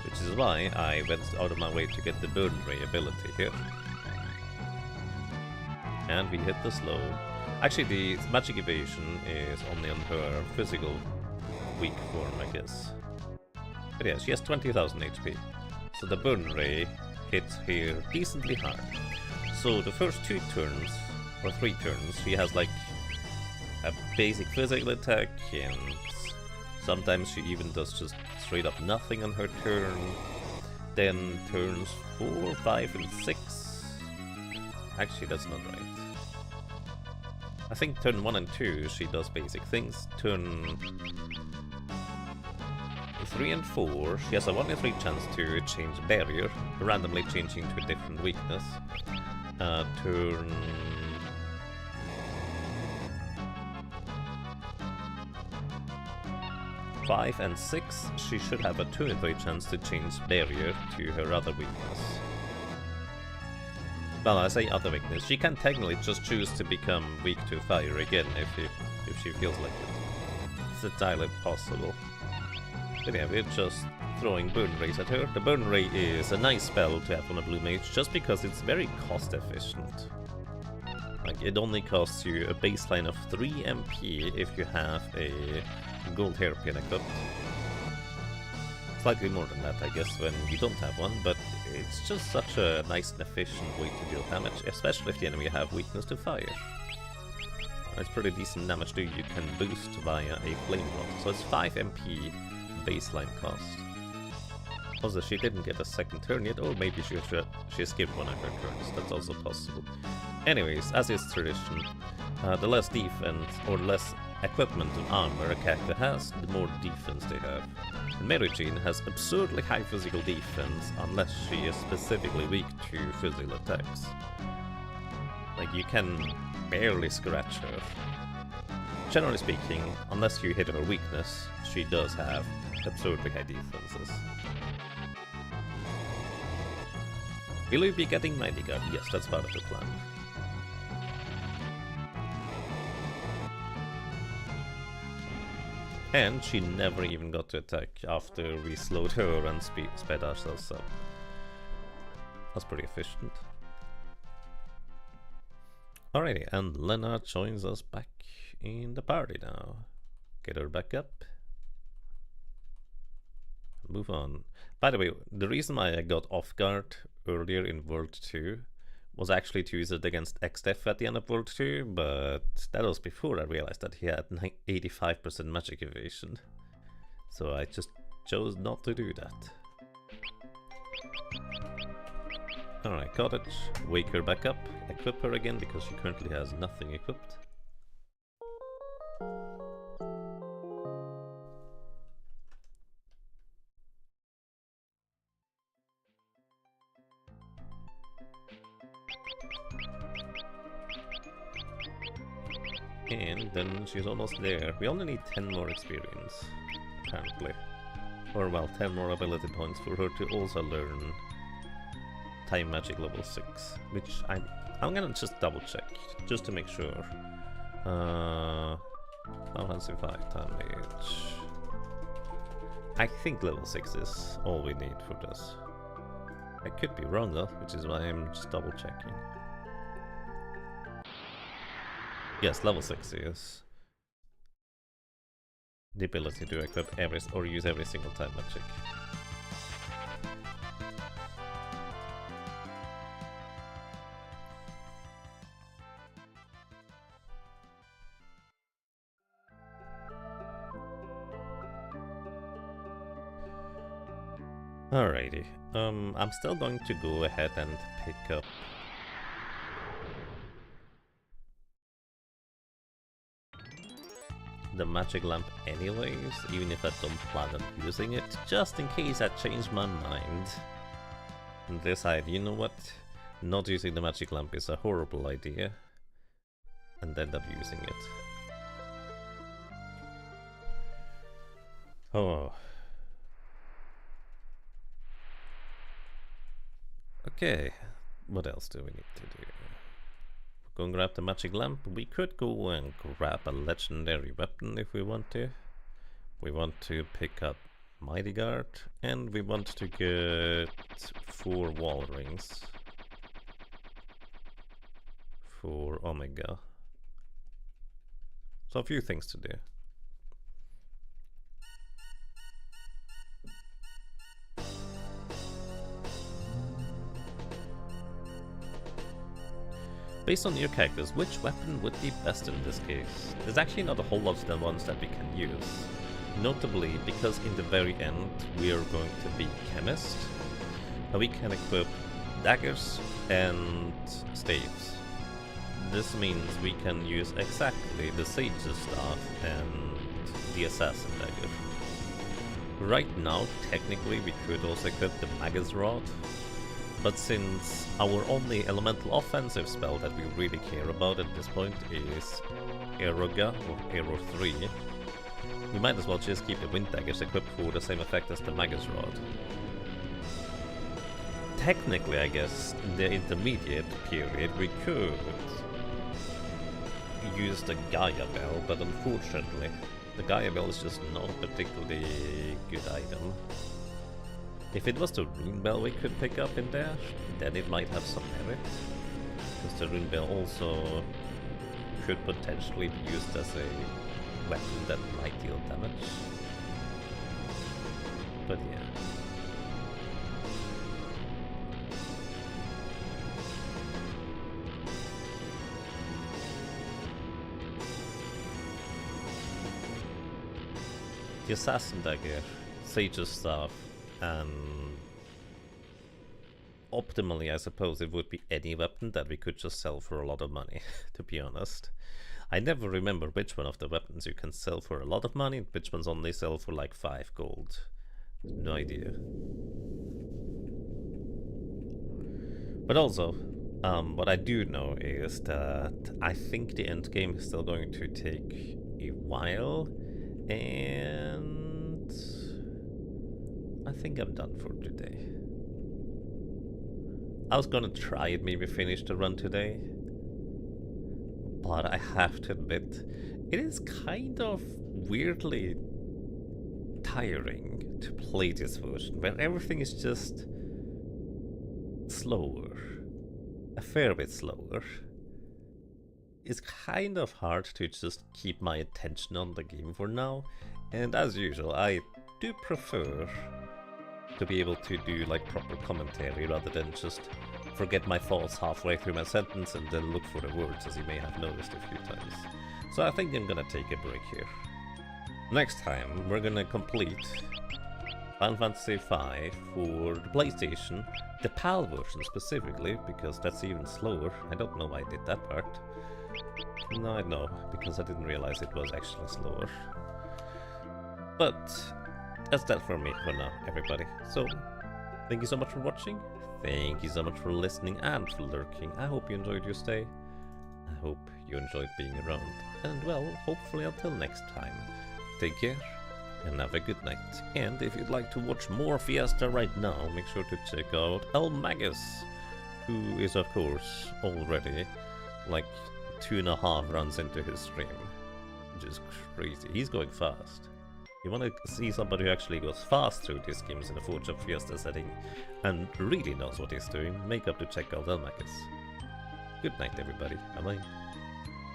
which is why I went out of my way to get the burn ray ability here. And we hit the slow. Actually, the magic evasion is only on her physical weak form, I guess. But yeah, she has 20,000 HP, so the burn ray hits her decently hard. So the first 2 turns, or 3 turns, she has like a basic physical attack, and sometimes she even does just straight up nothing on her turn. Then turns 4, 5, and 6. Actually, that's not right. I think turn 1 and 2 she does basic things. Turn 3 and 4 she has a 1 in 3 chance to change barrier, randomly changing to a different weakness. Turn 5 and 6 she should have a 2 in 3 chance to change barrier to her other weakness. Well, I say other weakness. She can technically just choose to become weak to fire again if she feels like it. It's entirely possible. But yeah, we're just throwing burn rays at her. The burn ray is a nice spell to have on a blue mage just because it's very cost efficient. Like, it only costs you a baseline of 3 MP if you have a gold hairpin equipped. Slightly more than that, I guess, when you don't have one, but it's just such a nice and efficient way to deal damage, especially if the enemy have weakness to fire. It's pretty decent damage too you can boost via a flame rod, so it's 5 MP baseline cost. Also, she didn't get a second turn yet, or maybe she skipped one of her turns, that's also possible. Anyways, as is tradition, the less defense, or less equipment and armor a character has, the more defense they have. And Merojin has absurdly high physical defense unless she is specifically weak to physical attacks. Like, you can barely scratch her. Generally speaking, unless you hit her weakness, she does have absurdly high defenses. Will you be getting mythical? Yes, that's part of the plan. And she never even got to attack after we slowed her and sped ourselves up. That's pretty efficient. Alrighty, and Lena joins us back in the party now. Get her back up. Move on. By the way, the reason why I got off guard earlier in World 2 was actually to use it against XDEF at the end of World 2, but that was before I realized that he had 85% magic evasion. So I just chose not to do that. Alright, Cottage, wake her back up, equip her again because she currently has nothing equipped. And then she's almost there. We only need 10 more experience, apparently. Or well, 10 more ability points for her to also learn time magic level 6. Which I'm gonna just double check, just to make sure. Fancy 5 damage. I think level 6 is all we need for this. I could be wrong though, which is why I'm just double checking. Yes, level 6 is the ability to equip every or use every single type magic. Alrighty, I'm still going to go ahead and pick up the magic lamp anyways, even if I don't plan on using it, just in case I change my mind and decide, you know what, not using the magic lamp is a horrible idea, and end up using it. Oh. Okay, what else do we need to do? Go and grab the magic lamp. We could go and grab a legendary weapon if we want to. We want to pick up Mighty Guard, and we want to get 4 wall rings for Omega. So a few things to do. Based on your characters, which weapon would be best in this case? There's actually not a whole lot of ones that we can use. Notably, because in the very end we are going to be chemist, we can equip daggers and staves. This means we can use exactly the sage's staff and the assassin dagger. Right now, technically, we could also equip the magus rod, but since our only elemental offensive spell that we really care about at this point is Eroga or Ero 3, we might as well just keep the wind daggers equipped for the same effect as the magus rod. Technically, I guess, in the intermediate period we could use the Gaia Bell, but unfortunately the Gaia Bell is just not a particularly good item. If it was the Rune Bell we could pick up in there, then it might have some merit, because the Rune Bell also could potentially be used as a weapon that might deal damage. But yeah. The Assassin Dagger, Sage's Staff, and optimally I suppose it would be any weapon that we could just sell for a lot of money, to be honest. I never remember which one of the weapons you can sell for a lot of money and which ones only sell for like 5 gold. No idea. But also, what I do know is that I think the end game is still going to take a while, and I think I'm done for today. I was gonna try and maybe finish the run today, but I have to admit, it is kind of weirdly tiring to play this version, where everything is just slower, a fair bit slower. It's kind of hard to just keep my attention on the game for now, and as usual, I do prefer to be able to do like proper commentary rather than just forget my thoughts halfway through my sentence and then look for the words, as you may have noticed a few times. So I think I'm gonna take a break here. Next time we're gonna complete Final Fantasy V for the PlayStation, the PAL version specifically, because that's even slower. I don't know why I did that part. No, I know, because I didn't realize it was actually slower. But that's that for me for now, everybody. So, thank you so much for watching, thank you so much for listening and for lurking. I hope you enjoyed your stay, I hope you enjoyed being around, and well, hopefully until next time, take care and have a good night. And if you'd like to watch more Fiesta right now, make sure to check out El Magus, who is of course already like 2.5 runs into his stream, which is crazy. He's going fast. You want to see somebody who actually goes fast through these games in a full Job Fiesta setting and really knows what he's doing, make up to check out Elmacus. Good night everybody, bye bye.